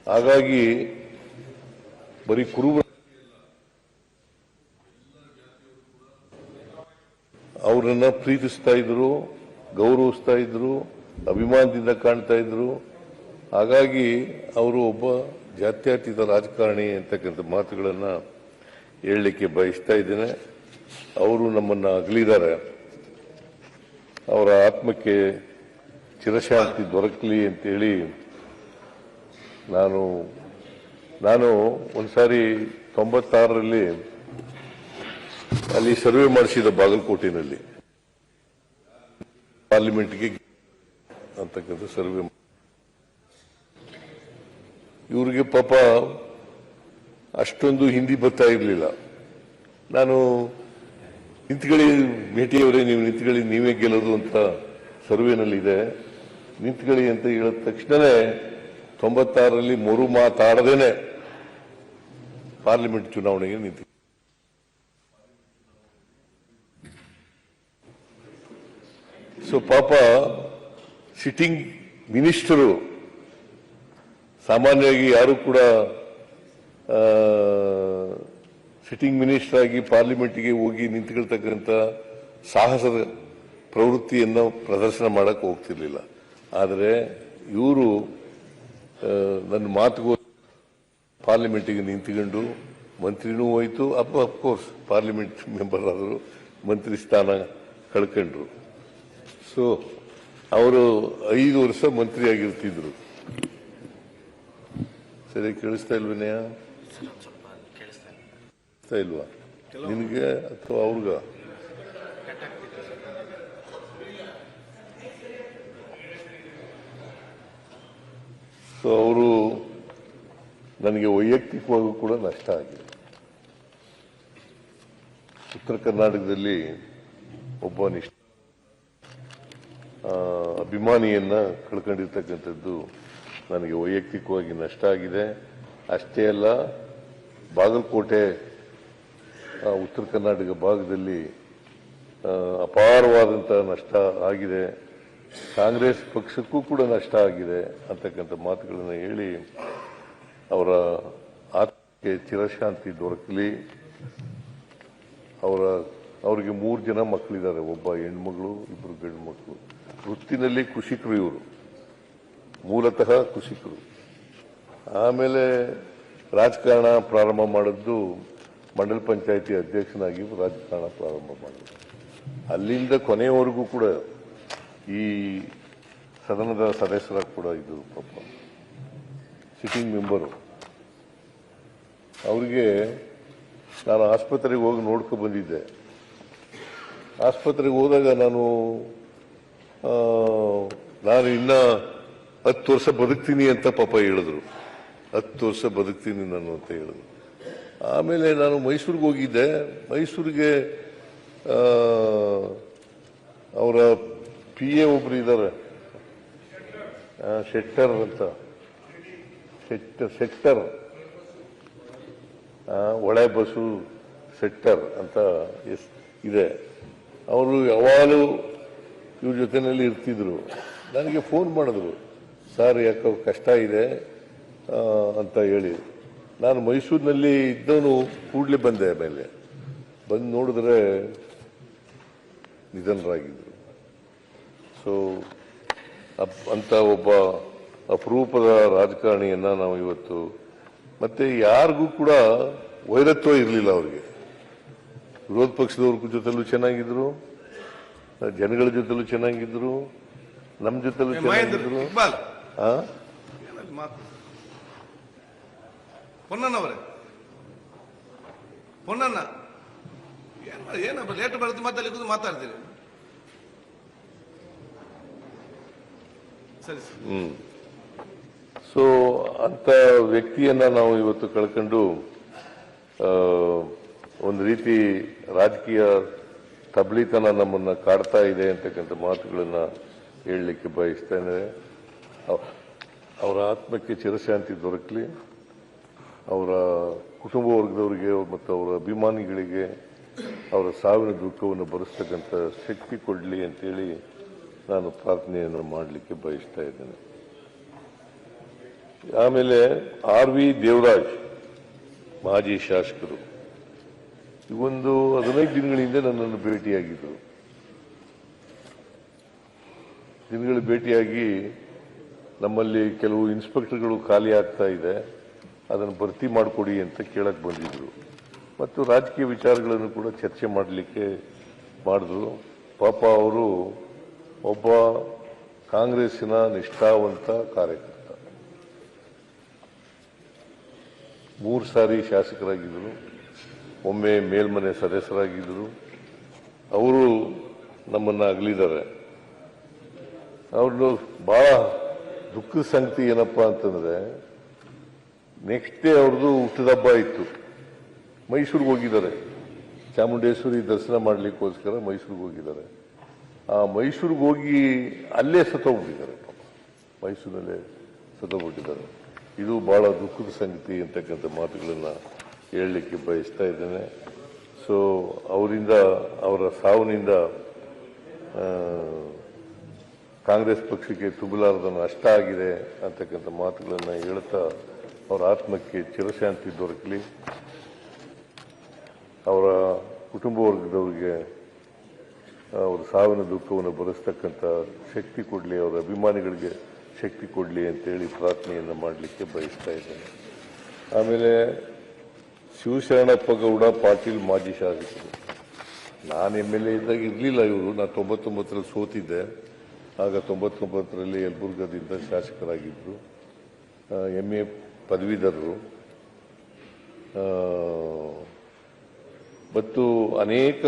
S3: ಹಾಗಾಗಿ ಬರೀ ಕುರುಬ ಅವರನ್ನ ಪ್ರೀತಿಸ್ತಾ ಇದ್ರು, ಗೌರವಿಸ್ತಾ ಇದ್ರು, ಅಭಿಮಾನದಿಂದ ಕಾಣ್ತಾ ಇದ್ರು. ಹಾಗಾಗಿ ಅವರು ಒಬ್ಬ ಜಾತ್ಯತೀತ ರಾಜಕಾರಣಿ ಅಂತಕ್ಕಂಥ ಮಾತುಗಳನ್ನು ಹೇಳಲಿಕ್ಕೆ ಬಯಸ್ತಾ ಇದ್ದೇನೆ. ಅವರು ನಮ್ಮನ್ನು ಅಗಲಿದ್ದಾರೆ. ಅವರ ಆತ್ಮಕ್ಕೆ ಚಿರಶಾಂತಿ ದೊರಕಲಿ ಅಂತೇಳಿ ನಾನು ಒಂದ್ಸಾರಿ 96ರಲ್ಲಿ ಅಲ್ಲಿ ಸರ್ವೆ ಮಾಡಿಸಿದ ಬಾಗಲಕೋಟೆನಲ್ಲಿ ಪಾರ್ಲಿಮೆಂಟ್ಗೆ ಅಂತಕ್ಕಂಥ ಸರ್ವೆ. ಇವರಿಗೆ ಪಾಪ ಅಷ್ಟೊಂದು ಹಿಂದಿ ಬರ್ತಾ ಇರಲಿಲ್ಲ. ನಾನು ನಿಂತ್ಕೊಳ್ಳಿ ಮೇಟಿಯವರೇ, ನೀವು ನಿಂತ್ಕೊಳ್ಳಿ, ನೀವೇ ಗೆಲ್ಲೋದು ಅಂತ ಸರ್ವೆನಲ್ಲಿದೆ, ನಿಂತ್ಕೊಳ್ಳಿ ಅಂತ ಹೇಳಿದ ತಕ್ಷಣವೇ 96ರಲ್ಲಿ ಮರು ಮಾತಾಡದೇನೆ ಪಾರ್ಲಿಮೆಂಟ್ ಚುನಾವಣೆಗೆ ನಿಂತು. ಸೊ ಪಾಪ ಸಿಟ್ಟಿಂಗ್ ಮಿನಿಸ್ಟರು, ಸಾಮಾನ್ಯವಾಗಿ ಯಾರು ಕೂಡ ಸಿಟ್ಟಿಂಗ್ ಮಿನಿಸ್ಟರ್ ಆಗಿ ಪಾರ್ಲಿಮೆಂಟ್ಗೆ ಹೋಗಿ ನಿಂತ್ಕೊಳ್ತಕ್ಕಂಥ ಸಾಹಸದ ಪ್ರವೃತ್ತಿಯನ್ನು ಪ್ರದರ್ಶನ ಮಾಡಕ್ಕೆ ಹೋಗ್ತಿರ್ಲಿಲ್ಲ. ಆದರೆ ಇವರು ನನ್ನ ಮಾತುಗೂ ಪಾರ್ಲಿಮೆಂಟಿಗೆ ನಿಂತ್ಕೊಂಡು ಮಂತ್ರಿನೂ ಹೋಯ್ತು, ಅಫ್ಕೋರ್ಸ್ ಪಾರ್ಲಿಮೆಂಟ್ ಮೆಂಬರ್ ಆದರು, ಮಂತ್ರಿ ಸ್ಥಾನ ಕಳ್ಕೊಂಡ್ರು. ಸೊ ಅವರು 5 ವರ್ಷ ಮಂತ್ರಿ ಆಗಿರ್ತಿದ್ರು. ಸರಿ ಕೇಳಿಸ್ತಾ ಇಲ್ವೇನೆಯ? ಕೇಳಿಸ್ತಾ ಇಲ್ವಾ ನಿನಗೆ ಅಥವಾ ಅವ್ರಿಗ? ಸೊ ಅವರು ನನಗೆ ವೈಯಕ್ತಿಕವಾಗೂ ಕೂಡ ನಷ್ಟ ಆಗಿದೆ. ಉತ್ತರ ಕರ್ನಾಟಕದಲ್ಲಿ ಒಬ್ಬ ಅಭಿಮಾನಿಯನ್ನ ಕಳ್ಕೊಂಡಿರ್ತಕ್ಕಂಥದ್ದು ನನಗೆ ವೈಯಕ್ತಿಕವಾಗಿ ನಷ್ಟ ಆಗಿದೆ. ಅಷ್ಟೇ ಅಲ್ಲ, ಬಾಗಲಕೋಟೆ ಉತ್ತರ ಕರ್ನಾಟಕ ಭಾಗದಲ್ಲಿ ಅಪಾರವಾದಂತಹ ನಷ್ಟ ಆಗಿದೆ. ಕಾಂಗ್ರೆಸ್ ಪಕ್ಷಕ್ಕೂ ಕೂಡ ನಷ್ಟ ಆಗಿದೆ ಅಂತಕ್ಕಂಥ ಮಾತುಗಳನ್ನು ಹೇಳಿ ಅವರ ಆತ್ಮಕ್ಕೆ ಚಿರಶಾಂತಿ ದೊರಕಲಿ. ಅವರಿಗೆ 3 ಜನ ಮಕ್ಕಳಿದ್ದಾರೆ, ಒಬ್ಬ ಹೆಣ್ಮಗಳು, 2 ಗಂಡು ಮಕ್ಕಳು. ವೃತ್ತಿನಲ್ಲಿ ಕೃಷಿಕರು, ಇವರು ಮೂಲತಃ ಕೃಷಿಕರು. ಆಮೇಲೆ ರಾಜಕಾರಣ ಪ್ರಾರಂಭ ಮಾಡಿದ್ದು ಮಂಡಲ ಪಂಚಾಯಿತಿ ಅಧ್ಯಕ್ಷನಾಗಿ ರಾಜಕಾರಣ ಪ್ರಾರಂಭ ಮಾಡಿದ್ರು. ಅಲ್ಲಿಂದ ಕೊನೆಯವರೆಗೂ ಕೂಡ ಈ ಸದನದ ಸದಸ್ಯರಾಗಿ ಕೂಡ ಇದ್ದರು. ಪಾಪ ಸಿಟ್ಟಿಂಗ್ ಮೆಂಬರು. ಅವರಿಗೆ ನಾನು ಆಸ್ಪತ್ರೆಗೆ ಹೋಗಿ ನೋಡ್ಕೊ ಬಂದಿದ್ದೆ. ಆಸ್ಪತ್ರೆಗೆ ಹೋದಾಗ ನಾನು ಇನ್ನ 10 ವರ್ಷ ಬದುಕ್ತೀನಿ ಅಂತ ಪಾಪ ಹೇಳಿದ್ರು. 10 ವರ್ಷ ಬದುಕ್ತೀನಿ ನಾನು ಅಂತ ಹೇಳಿದ್ರು. ಆಮೇಲೆ ನಾನು ಮೈಸೂರಿಗೆ ಹೋಗಿದ್ದೆ. ಮೈಸೂರಿಗೆ ಅವರ PA ಒಬ್ರು ಇದ್ದಾರೆ, ಶೆಟ್ಟರ್ ಅಂತ, ಸೆಕ್ಟರ್ ಒಳೆ ಬಸು ಸೆಕ್ಟರ್ ಅಂತ ಇದೆ. ಅವರು ಯಾವಾಗಲೂ ಇವ್ರ ಜೊತೆಯಲ್ಲಿ ಇರ್ತಿದ್ರು. ನನಗೆ ಫೋನ್ ಮಾಡಿದ್ರು, ಸರ್ ಯಾಕೆ ಕಷ್ಟ ಇದೆ ಅಂತ ಹೇಳಿ. ನಾನು ಮೈಸೂರಿನಲ್ಲಿ ಇದ್ದವನು ಕೂಡಲೇ ಬಂದೆ. ಮೇಲೆ ಬಂದು ನೋಡಿದ್ರೆ ನಿಧನರಾಗಿದ್ರು. ಸೊ ಅಂತ ಒಬ್ಬ ಅಪರೂಪದ ರಾಜಕಾರಣಿಯನ್ನ ನಾವು ಇವತ್ತು, ಮತ್ತೆ ಯಾರಿಗೂ ಕೂಡ ವೈರತ್ವ ಇರಲಿಲ್ಲ. ಅವರಿಗೆ ವಿರೋಧ ಪಕ್ಷದವ್ರ ಜೊತೆಲೂ ಚೆನ್ನಾಗಿದ್ರು, ಜನಗಳ ಜೊತೆಲೂ ಚೆನ್ನಾಗಿದ್ರು, ನಮ್ಮ ಜೊತೆಲೂ ಚೆನ್ನಾಗಿದ್ರು.
S2: ಪೊನ್ನಣ್ಣವರೇ, ಪೊನ್ನಣ್ಣ ಏನಪ್ಪ ಲೇಟ್ ಬರುತ್ತೆ, ಮಾತಾಡ್ಲಿಕ್ಕೆ ಮಾತಾಡ್ತೀರಿ? ಸರಿ.
S3: ಸೊ ಅಂತ ವ್ಯಕ್ತಿಯನ್ನ ನಾವು ಇವತ್ತು ಕಳ್ಕೊಂಡು ಒಂದು ರೀತಿ ರಾಜಕೀಯ ತಬ್ಲಿತನ ನಮ್ಮನ್ನ ಕಾಡ್ತಾ ಇದೆ ಅಂತಕ್ಕಂಥ ಮಾತುಗಳನ್ನ ಹೇಳಲಿಕ್ಕೆ ಬಯಸ್ತೇನೆ. ಅವರ ಆತ್ಮಕ್ಕೆ ಚಿರಶಾಂತಿ ದೊರಕಲಿ, ಅವರ ಕುಟುಂಬ ವರ್ಗದವರಿಗೆ ಮತ್ತು ಅವರ ಅಭಿಮಾನಿಗಳಿಗೆ ಅವರ ಸಾವಿನ ದುಃಖವನ್ನು ಭರಿಸ್ತಕ್ಕಂಥ ಶಕ್ತಿ ಕೊಡಲಿ ಅಂತೇಳಿ ನಾನು ಪ್ರಾರ್ಥನೆಯನ್ನು ಮಾಡಲಿಕ್ಕೆ ಬಯಸ್ತಾ ಇದ್ದೇನೆ. ಆಮೇಲೆ RV ದೇವರಾಜ್ ಮಾಜಿ ಶಾಸಕರು ಇವೊಂದು 15 ದಿನಗಳಿಂದ ನನ್ನನ್ನು ಭೇಟಿಯಾಗಿದ್ದರು. ಭೇಟಿಯಾಗಿ ನಮ್ಮಲ್ಲಿ ಕೆಲವು ಇನ್ಸ್ಪೆಕ್ಟರ್ಗಳು ಖಾಲಿ ಆಗ್ತಾ ಇದೆ, ಅದನ್ನು ಭರ್ತಿ ಮಾಡಿಕೊಡಿ ಅಂತ ಕೇಳಕ್ ಬಂದಿದ್ರು. ಮತ್ತು ರಾಜಕೀಯ ವಿಚಾರಗಳನ್ನು ಕೂಡ ಚರ್ಚೆ ಮಾಡಲಿಕ್ಕೆ ಮಾಡಿದ್ರು. ಪಾಪ ಅವರು ಒಬ್ಬ ಕಾಂಗ್ರೆಸ್ಸಿನ ನಿಷ್ಠಾವಂತ ಕಾರ್ಯಕರ್ತ, 3 ಸಾರಿ ಶಾಸಕರಾಗಿದ್ದರು, ಒಮ್ಮೆ ಮೇಲ್ಮನೆ ಸದಸ್ಯರಾಗಿದ್ದರು. ಅವರು ನಮ್ಮನ್ನ ಅಗಲಿದ್ದಾರೆ. ಅವ್ರದ್ದು ಬಹಳ ದುಃಖದ ಸಂಗತಿ ಏನಪ್ಪಾ ಅಂತಂದ್ರೆ, ನೆಕ್ಸ್ಟ್ ಡೇ ಅವ್ರದ್ದು ಹುಟ್ಟಿದಬ್ಬ ಇತ್ತು. ಮೈಸೂರಿಗೆ ಹೋಗಿದ್ದಾರೆ, ಚಾಮುಂಡೇಶ್ವರಿ ದರ್ಶನ ಮಾಡಲಿಕ್ಕೋಸ್ಕರ ಮೈಸೂರಿಗೆ ಹೋಗಿದ್ದಾರೆ. ಆ ಮೈಸೂರಿಗೆ ಹೋಗಿ ಅಲ್ಲೇ ಸತ್ತೋಗ್ಬಿಟ್ಟಿದ್ದಾರೆ. ಮೈಸೂರಿನಲ್ಲೇ ಸತ್ತೋಗ್ಬಿಟ್ಟಿದ್ದಾರೆ. ಇದು ಬಹಳ ದುಃಖದ ಸಂಗತಿ ಅಂತಕ್ಕಂಥ ಮಾತುಗಳನ್ನು ಹೇಳಲಿಕ್ಕೆ ಬಯಸ್ತಾ ಇದ್ದೇನೆ. ಸೊ ಅವರ ಸಾವಿನಿಂದ ಕಾಂಗ್ರೆಸ್ ಪಕ್ಷಕ್ಕೆ ತುಂಬಲಾರದ ನಷ್ಟ ಆಗಿದೆ ಅಂತಕ್ಕಂಥ ಮಾತುಗಳನ್ನು ಹೇಳ್ತಾ ಅವರ ಆತ್ಮಕ್ಕೆ ಚಿರಶಾಂತಿ ದೊರಕಲಿ, ಅವರ ಕುಟುಂಬ ವರ್ಗದವರಿಗೆ ಅವರ ಸಾವಿನ ದುಃಖವನ್ನು ಭರಿಸ್ತಕ್ಕಂಥ ಶಕ್ತಿ ಕೊಡಲಿ, ಅವರ ಅಭಿಮಾನಿಗಳಿಗೆ ಶಕ್ತಿ ಕೊಡಲಿ ಅಂತೇಳಿ ಪ್ರಾರ್ಥನೆಯನ್ನು ಮಾಡಲಿಕ್ಕೆ ಬಯಸ್ತಾ ಇದ್ದೇನೆ. ಆಮೇಲೆ ಶಿವಶರಣಪ್ಪ ಗೌಡ ಪಾಟೀಲ್ ಮಾಜಿ ಶಾಸಕರು. ನಾನು MLA ಇದ್ದಾಗ ಇರಲಿಲ್ಲ ಇವರು. ನಾನು 99ರಲ್ಲಿ ಸೋತಿದ್ದೆ. ಆಗ 99ರಲ್ಲಿ ಯಲಬುರ್ಗದಿಂದ ಶಾಸಕರಾಗಿದ್ದರು. MA ಪದವೀಧರರು ಮತ್ತು ಅನೇಕ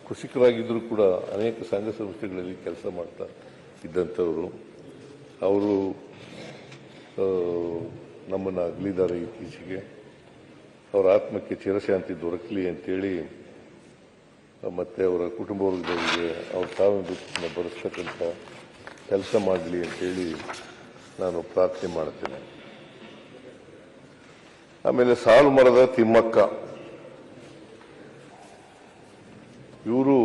S3: ಕೃಷಿಕರಾಗಿದ್ದರೂ ಕೂಡ ಅನೇಕ ಸಂಘ ಸಂಸ್ಥೆಗಳಲ್ಲಿ ಕೆಲಸ ಮಾಡ್ತಾ ಇದ್ದಂಥವರು. ಅವರು ನಮ್ಮನ್ನು ಅಗಲಿದ್ದಾರೆ ಇತ್ತೀಚೆಗೆ. ಅವರ ಆತ್ಮಕ್ಕೆ ಚಿರಶಾಂತಿ ದೊರಕಲಿ ಅಂತೇಳಿ ಮತ್ತೆ ಅವರ ಕುಟುಂಬ ವರ್ಗದವರಿಗೆ ಅವ್ರ ಸಾವಿನ ದುಃಖವನ್ನು ಭರಿಸ್ತಕ್ಕಂಥ ಕೆಲಸ ಮಾಡಲಿ ಅಂತೇಳಿ ನಾನು ಪ್ರಾರ್ಥನೆ ಮಾಡ್ತೇನೆ. ಆಮೇಲೆ ಸಾಲುಮರದ ತಿಮ್ಮಕ್ಕ, ಇವರು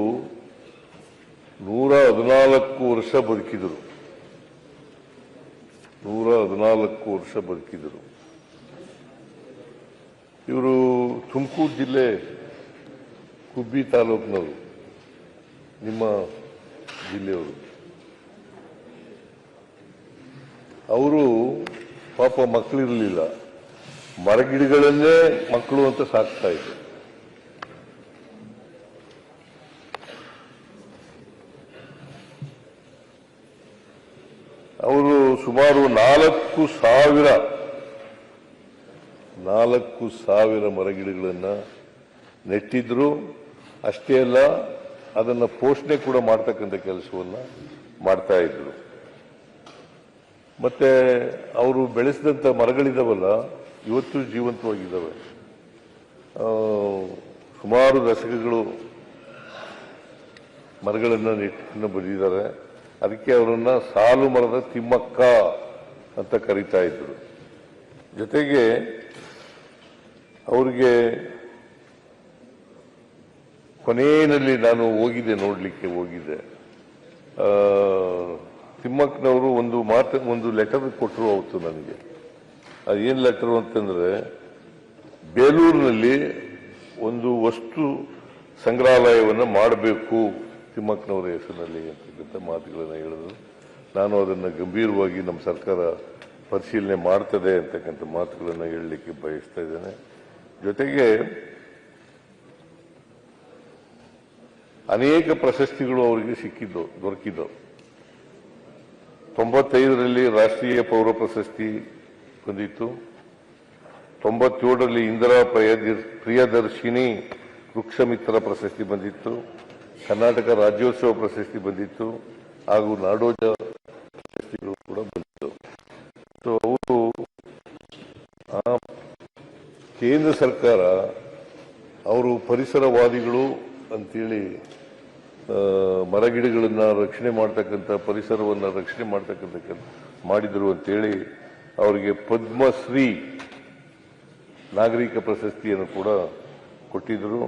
S3: 114 ವರ್ಷ ಬದುಕಿದರು. 114 ವರ್ಷ ಬದುಕಿದರು. ಇವರು ತುಮಕೂರು ಜಿಲ್ಲೆ ಕುಬ್ಬಿ ತಾಲೂಕಿನವರು, ನಿಮ್ಮ ಜಿಲ್ಲೆಯವರು. ಅವರು ಪಾಪ ಮಕ್ಕಳಿರಲಿಲ್ಲ, ಮರಗಿಡಗಳನ್ನೇ ಮಕ್ಕಳು ಅಂತ ಸಾಕ್ತಾ ಇದ್ರು. ಅವರು ಸುಮಾರು 4,000 ಮರಗಿಡಗಳನ್ನು ನೆಟ್ಟಿದ್ರು. ಅಷ್ಟೇ ಅಲ್ಲ, ಅದನ್ನು ಪೋಷಣೆ ಕೂಡ ಮಾಡ್ತಕ್ಕಂಥ ಕೆಲಸವನ್ನು ಮಾಡ್ತಾ ಇದ್ರು. ಮತ್ತೆ ಅವರು ಬೆಳೆಸಿದಂಥ ಮರಗಳಿದಾವಲ್ಲ, ಇವತ್ತು ಜೀವಂತವಾಗಿದ್ದಾವೆ. ಸುಮಾರು ದಶಕಗಳು ಮರಗಳನ್ನು ನೆಟ್ಟು ಬಂದಿದ್ದಾರೆ. ಅದಕ್ಕೆ ಅವರನ್ನ ಸಾಲು ಮರದ ತಿಮ್ಮಕ್ಕ ಅಂತ ಕರೀತಾ ಇದ್ರು. ಜೊತೆಗೆ ಅವರಿಗೆ ಕೊನೆಯಲ್ಲಿ ನಾನು ನೋಡ್ಲಿಕ್ಕೆ ಹೋಗಿದ್ದೆ. ತಿಮ್ಮಕ್ಕನವರು ಒಂದು ಲೆಟರ್ ಕೊಟ್ಟರು ಅವತ್ತು ನನಗೆ. ಅದೇನು ಲೆಟರ್ ಅಂತಂದ್ರೆ, ಬೇಲೂರಿನಲ್ಲಿ ಒಂದು ವಸ್ತು ಸಂಗ್ರಹಾಲಯವನ್ನು ಮಾಡಬೇಕು ತಿಮ್ಮಕ್ಕನವರ ಹೆಸರಿನಲ್ಲಿ ಅಂತಕ್ಕಂಥ ಮಾತುಗಳನ್ನು ಹೇಳಿದ್ರು. ನಾನು ಅದನ್ನು ಗಂಭೀರವಾಗಿ ನಮ್ಮ ಸರ್ಕಾರ ಪರಿಶೀಲನೆ ಮಾಡ್ತದೆ ಅಂತಕ್ಕಂಥ ಮಾತುಗಳನ್ನು ಹೇಳಲಿಕ್ಕೆ ಬಯಸ್ತಾ ಇದ್ದೇನೆ. ಜೊತೆಗೆ ಅನೇಕ ಪ್ರಶಸ್ತಿಗಳು ಅವರಿಗೆ ದೊರಕಿದ್ದವು. 95ರಲ್ಲಿ ರಾಷ್ಟ್ರೀಯ ಪೌರ ಪ್ರಶಸ್ತಿ ಬಂದಿತ್ತು. 97ರಲ್ಲಿ ಇಂದಿರಾ ಪ್ರಿಯದರ್ಶಿನಿ ವೃಕ್ಷಮಿತ್ರ ಪ್ರಶಸ್ತಿ ಬಂದಿತ್ತು. ಕರ್ನಾಟಕ ರಾಜ್ಯೋತ್ಸವ ಪ್ರಶಸ್ತಿ ಬಂದಿತ್ತು. ಹಾಗೂ ನಾಡೋಜ ಪ್ರಶಸ್ತಿಗಳು ಕೂಡ ಬಂದಿತ್ತು. ಸೊ ಅವರು ಕೇಂದ್ರ ಸರ್ಕಾರ ಅವರು ಪರಿಸರವಾದಿಗಳು ಅಂತೇಳಿ ಮರಗಿಡಗಳನ್ನು ರಕ್ಷಣೆ ಮಾಡ್ತಕ್ಕಂಥ, ಪರಿಸರವನ್ನು ರಕ್ಷಣೆ ಮಾಡ್ತಕ್ಕಂಥ ಮಾಡಿದರು ಅಂತೇಳಿ ಅವರಿಗೆ ಪದ್ಮಶ್ರೀ ನಾಗರಿಕ ಪ್ರಶಸ್ತಿಯನ್ನು ಕೂಡ ಕೊಟ್ಟಿದ್ದರು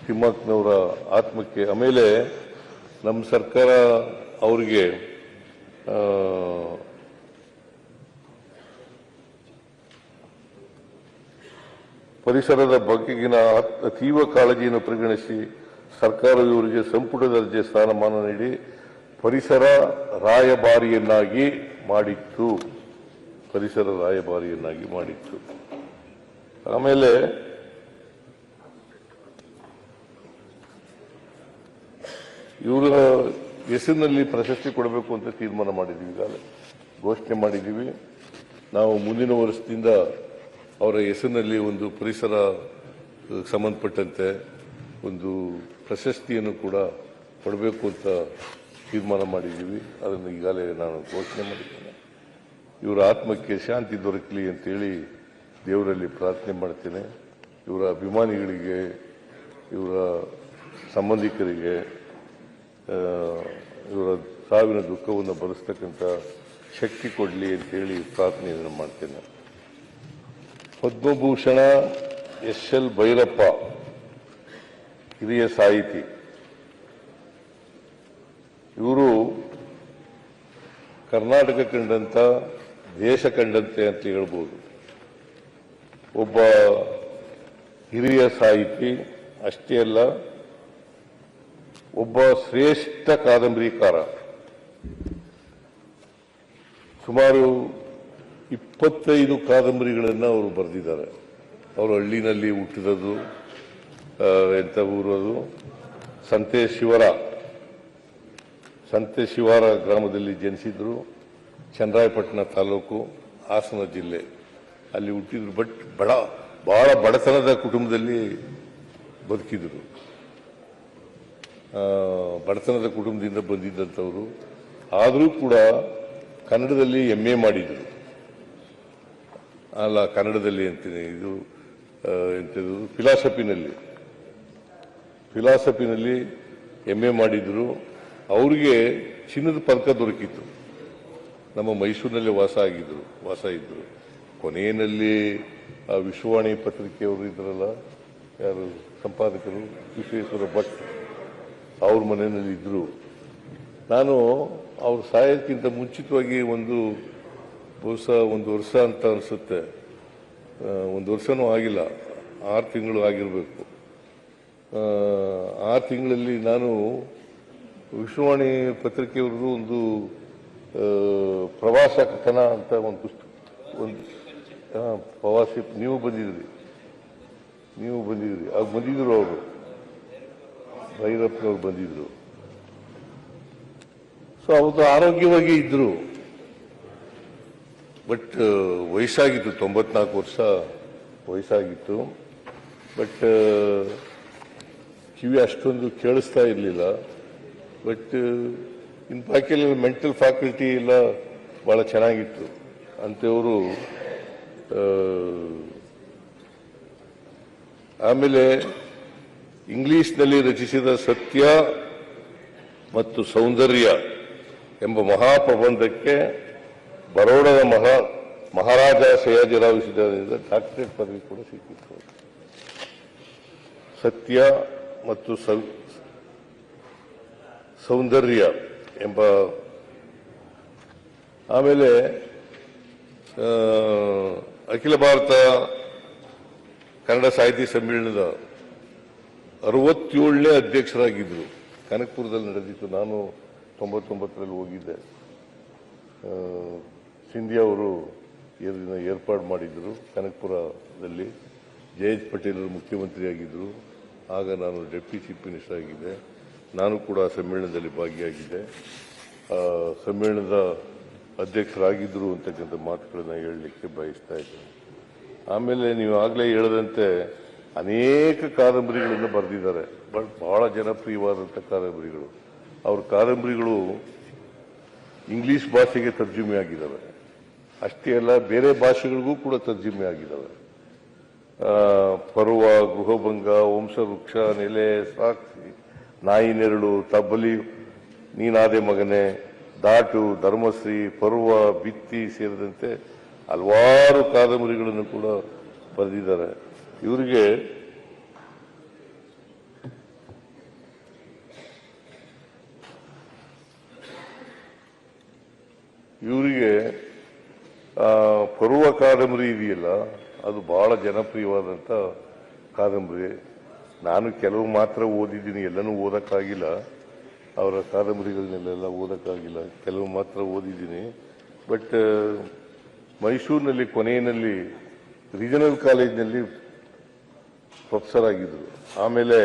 S3: ತಿಮ್ಮಕ್ಕನವರ ಆತ್ಮಕ್ಕೆ. ಆಮೇಲೆ ನಮ್ಮ ಸರ್ಕಾರ ಅವರಿಗೆ ಪರಿಸರದ ಬಗೆಗಿನ ಅತೀವ ಕಾಳಜಿಯನ್ನು ಪರಿಗಣಿಸಿ ಸರ್ಕಾರವು ಇವರಿಗೆ ಸಂಪುಟ ದರ್ಜೆ ಸ್ಥಾನಮಾನ ನೀಡಿ ಪರಿಸರ ರಾಯಭಾರಿಯನ್ನಾಗಿ ಮಾಡಿತ್ತು. ಆಮೇಲೆ ಇವರ ಹೆಸರಿನಲ್ಲಿ ಪ್ರಶಸ್ತಿ ಕೊಡಬೇಕು ಅಂತ ತೀರ್ಮಾನ ಮಾಡಿದ್ದೀವಿ, ಈಗಾಗಲೇ ಘೋಷಣೆ ಮಾಡಿದ್ದೀವಿ. ನಾವು ಮುಂದಿನ ವರ್ಷದಿಂದ ಅವರ ಹೆಸರಿನಲ್ಲಿ ಒಂದು ಪರಿಸರ ಸಂಬಂಧಪಟ್ಟಂತೆ ಒಂದು ಪ್ರಶಸ್ತಿಯನ್ನು ಕೂಡ ಕೊಡಬೇಕು ಅಂತ ತೀರ್ಮಾನ ಮಾಡಿದ್ದೀವಿ. ಅದನ್ನು ಈಗಾಗಲೇ ನಾನು ಘೋಷಣೆ ಮಾಡಿದ್ದೇನೆ. ಇವರ ಆತ್ಮಕ್ಕೆ ಶಾಂತಿ ದೊರಕಲಿ ಅಂತೇಳಿ ದೇವರಲ್ಲಿ ಪ್ರಾರ್ಥನೆ ಮಾಡ್ತೇನೆ. ಇವರ ಅಭಿಮಾನಿಗಳಿಗೆ, ಇವರ ಸಂಬಂಧಿಕರಿಗೆ ಇವರ ಸಾವಿನ ದುಃಖವನ್ನು ಭರಿಸ್ತಕ್ಕಂಥ ಶಕ್ತಿ ಕೊಡಲಿ ಅಂತೇಳಿ ಪ್ರಾರ್ಥನೆಯನ್ನು ಮಾಡ್ತೇನೆ. ಪದ್ಮಭೂಷಣ ಎಸ್.ಎಲ್. ಭೈರಪ್ಪ, ಹಿರಿಯ ಸಾಹಿತಿ. ಇವರು ಕರ್ನಾಟಕ ಕಂಡಂತ, ದೇಶ ಕಂಡಂತೆ ಅಂತ ಹೇಳ್ಬೋದು. ಒಬ್ಬ ಹಿರಿಯ ಸಾಹಿತಿ ಅಷ್ಟೇ ಅಲ್ಲ, ಒಬ್ಬ ಶ್ರೇಷ್ಠ ಕಾದಂಬರಿಕಾರ. ಸುಮಾರು 25 ಕಾದಂಬರಿಗಳನ್ನು ಅವರು ಬರೆದಿದ್ದಾರೆ. ಅವರು ಹಳ್ಳಿನಲ್ಲಿ ಹುಟ್ಟಿದದು, ಎಂತ ಊರು ಅದು, ಸಂತೆ ಶಿವಾರ ಗ್ರಾಮದಲ್ಲಿ ಜನಿಸಿದ್ರು. ಚನ್ನರಾಯಪಟ್ಟಣ ತಾಲೂಕು, ಹಾಸನ ಜಿಲ್ಲೆ ಅಲ್ಲಿ ಹುಟ್ಟಿದ್ರು. ಬಟ್ ಬಹಳ ಬಡತನದ ಕುಟುಂಬದಲ್ಲಿ ಬದುಕಿದ್ರು. ಬಡತನದ ಕುಟುಂಬದಿಂದ ಬಂದಿದ್ದಂಥವರು. ಆದರೂ ಕೂಡ ಕನ್ನಡದಲ್ಲಿ MA ಮಾಡಿದ್ರು. ಅಲ್ಲ, ಕನ್ನಡದಲ್ಲಿ ಅಂತೀನಿ, ಇದು ಎಂಥದ್ದು, ಫಿಲಾಸಫಿನಲ್ಲಿ MA ಮಾಡಿದ್ರು. ಅವರಿಗೆ ಚಿನ್ನದ ಪದಕ ದೊರಕಿತ್ತು. ನಮ್ಮ ಮೈಸೂರಿನಲ್ಲಿ ವಾಸ ಇದ್ರು. ಕೊನೆಯಲ್ಲಿ ವಿಶ್ವವಾಣಿ ಪತ್ರಿಕೆಯವರು ಇದ್ರಲ್ಲ, ಯಾರು ಸಂಪಾದಕರು, ವಿಶ್ವೇಶ್ವರ ಭಟ್, ಅವ್ರ ಮನೆಯಲ್ಲಿ ಇದ್ರು. ನಾನು ಅವ್ರ ಸಾಯೋಕ್ಕಿಂತ ಮುಂಚಿತವಾಗಿ ಒಂದು ವರ್ಷ ಅಂತ ಅನಿಸುತ್ತೆ, ಒಂದು ವರ್ಷನೂ ಆಗಿಲ್ಲ, 6 ತಿಂಗಳು ಆಗಿರಬೇಕು. 6 ತಿಂಗಳಲ್ಲಿ ನಾನು ವಿಶ್ವವಾಣಿ ಪತ್ರಿಕೆಯವ್ರದ್ದು ಒಂದು ಪ್ರವಾಸ ಕಥನ ಅಂತ ಒಂದು ಪುಸ್ತಕ, ಪ್ರವಾಸಿ, ನೀವು ಬಂದಿದ್ರಿ, ಆಗ ಬಂದಿದ್ರು ಅವರು, ಭೈರಪ್ಪನವ್ರು ಬಂದಿದ್ರು. ಸೊ ಅವತ್ತು ಆರೋಗ್ಯವಾಗಿ ಇದ್ರು. ಬಟ್ ವಯಸ್ಸಾಗಿತ್ತು, 94 ವರ್ಷ ವಯಸ್ಸಾಗಿತ್ತು. ಬಟ್ ಕಿವಿ ಅಷ್ಟೊಂದು ಕೇಳಿಸ್ತಾ ಇರಲಿಲ್ಲ. ಬಟ್ ಇನ್ನು ಬಾಕಿ ಮೆಂಟಲ್ ಫ್ಯಾಕಲ್ಟಿ ಎಲ್ಲ ಬಹಳ ಚೆನ್ನಾಗಿತ್ತು. ಅಂಥವರು ಆಮೇಲೆ ಇಂಗ್ಲಿಷ್ನಲ್ಲಿ ರಚಿಸಿದ ಸತ್ಯ ಮತ್ತು ಸೌಂದರ್ಯ ಎಂಬ ಮಹಾಪ್ರಬಂಧಕ್ಕೆ ಬರೋಡದ ಮಹಾರಾಜ ಸಯಾಜಿರಾವ್ ವಿಶ್ವವಿದ್ಯಾಲಯದಿಂದ ಡಾಕ್ಟರೇಟ್ ಪದವಿ ಕೂಡ ಸಿಕ್ಕಿತ್ತು. ಸತ್ಯ ಮತ್ತು ಸೌಂದರ್ಯ ಎಂಬ, ಆಮೇಲೆ ಅಖಿಲ ಭಾರತ ಕನ್ನಡ ಸಾಹಿತ್ಯ ಸಮ್ಮೇಳನದ 67ನೇ ಅಧ್ಯಕ್ಷರಾಗಿದ್ದರು. ಕನಕಪುರದಲ್ಲಿ ನಡೆದಿತ್ತು. ನಾನು 99ರಲ್ಲಿ ಹೋಗಿದ್ದೆ. ಸಿಂಧಿಯಾ ಅವರು ಏರ್ಪಾಡು ಮಾಡಿದ್ರು ಕನಕಪುರದಲ್ಲಿ. ಜಯೇಶ್ ಪಟೇಲ್ ಮುಖ್ಯಮಂತ್ರಿಯಾಗಿದ್ದರು. ಆಗ ನಾನು ಡೆಪ್ಟಿ ಚೀಫ್ ಮಿನಿಸ್ಟರ್ ಆಗಿದ್ದೆ. ನಾನು ಕೂಡ ಸಮ್ಮೇಳನದಲ್ಲಿ ಭಾಗಿಯಾಗಿದ್ದೆ. ಸಮ್ಮೇಳನದ ಅಧ್ಯಕ್ಷರಾಗಿದ್ದರು ಅಂತಕ್ಕಂಥ ಮಾತುಗಳನ್ನು ಹೇಳಲಿಕ್ಕೆ ಬಯಸ್ತಾ ಇದ್ದೇನೆ. ಆಮೇಲೆ ನೀವು ಆಗಲೇ ಹೇಳದಂತೆ ಅನೇಕ ಕಾದಂಬರಿಗಳನ್ನು ಬರೆದಿದ್ದಾರೆ. ಬಹಳ ಜನಪ್ರಿಯವಾದಂಥ ಕಾದಂಬರಿಗಳು. ಅವ್ರ ಕಾದಂಬರಿಗಳು ಇಂಗ್ಲಿಷ್ ಭಾಷೆಗೆ ತರ್ಜುಮೆ ಆಗಿದ್ದಾವೆ. ಅಷ್ಟೇ ಅಲ್ಲ, ಬೇರೆ ಭಾಷೆಗಳಿಗೂ ಕೂಡ ತರ್ಜುಮೆ ಆಗಿದ್ದಾವೆ. ಪರ್ವ, ಗೃಹಭಂಗ, ವಂಶವೃಕ್ಷ, ನೆಲೆ, ಸಾಕ್ಷಿ, ನಾಯಿ ನೆರಳು, ತಬ್ಬಲಿ, ನೀನಾದೆ ಮಗನೆ, ದಾಟು, ಧರ್ಮಶ್ರೀ, ಪರ್ವ, ಬಿತ್ತಿ ಸೇರಿದಂತೆ ಹಲವಾರು ಕಾದಂಬರಿಗಳನ್ನು ಕೂಡ ಬರೆದಿದ್ದಾರೆ. ಇವರಿಗೆ ಪರ್ವ ಕಾದಂಬರಿ ಇದೆಯಲ್ಲ, ಅದು ಬಹಳ ಜನಪ್ರಿಯವಾದಂಥ ಕಾದಂಬರಿ. ನಾನು ಕೆಲವು ಮಾತ್ರ ಓದಿದ್ದೀನಿ, ಎಲ್ಲನೂ ಓದಕ್ಕಾಗಿಲ್ಲ. ಅವರ ಕಾದಂಬರಿಗಳನ್ನೆಲ್ಲ ಓದಕ್ಕಾಗಿಲ್ಲ, ಕೆಲವು ಮಾತ್ರ ಓದಿದ್ದೀನಿ. ಬಟ್ ಮೈಸೂರಿನಲ್ಲಿ ಕೊನೆಯಲ್ಲಿ ರೀಜನಲ್ ಕಾಲೇಜಿನಲ್ಲಿ ಪ್ರೊಫೆಸರ್ ಆಗಿದ್ದರು. ಆಮೇಲೆ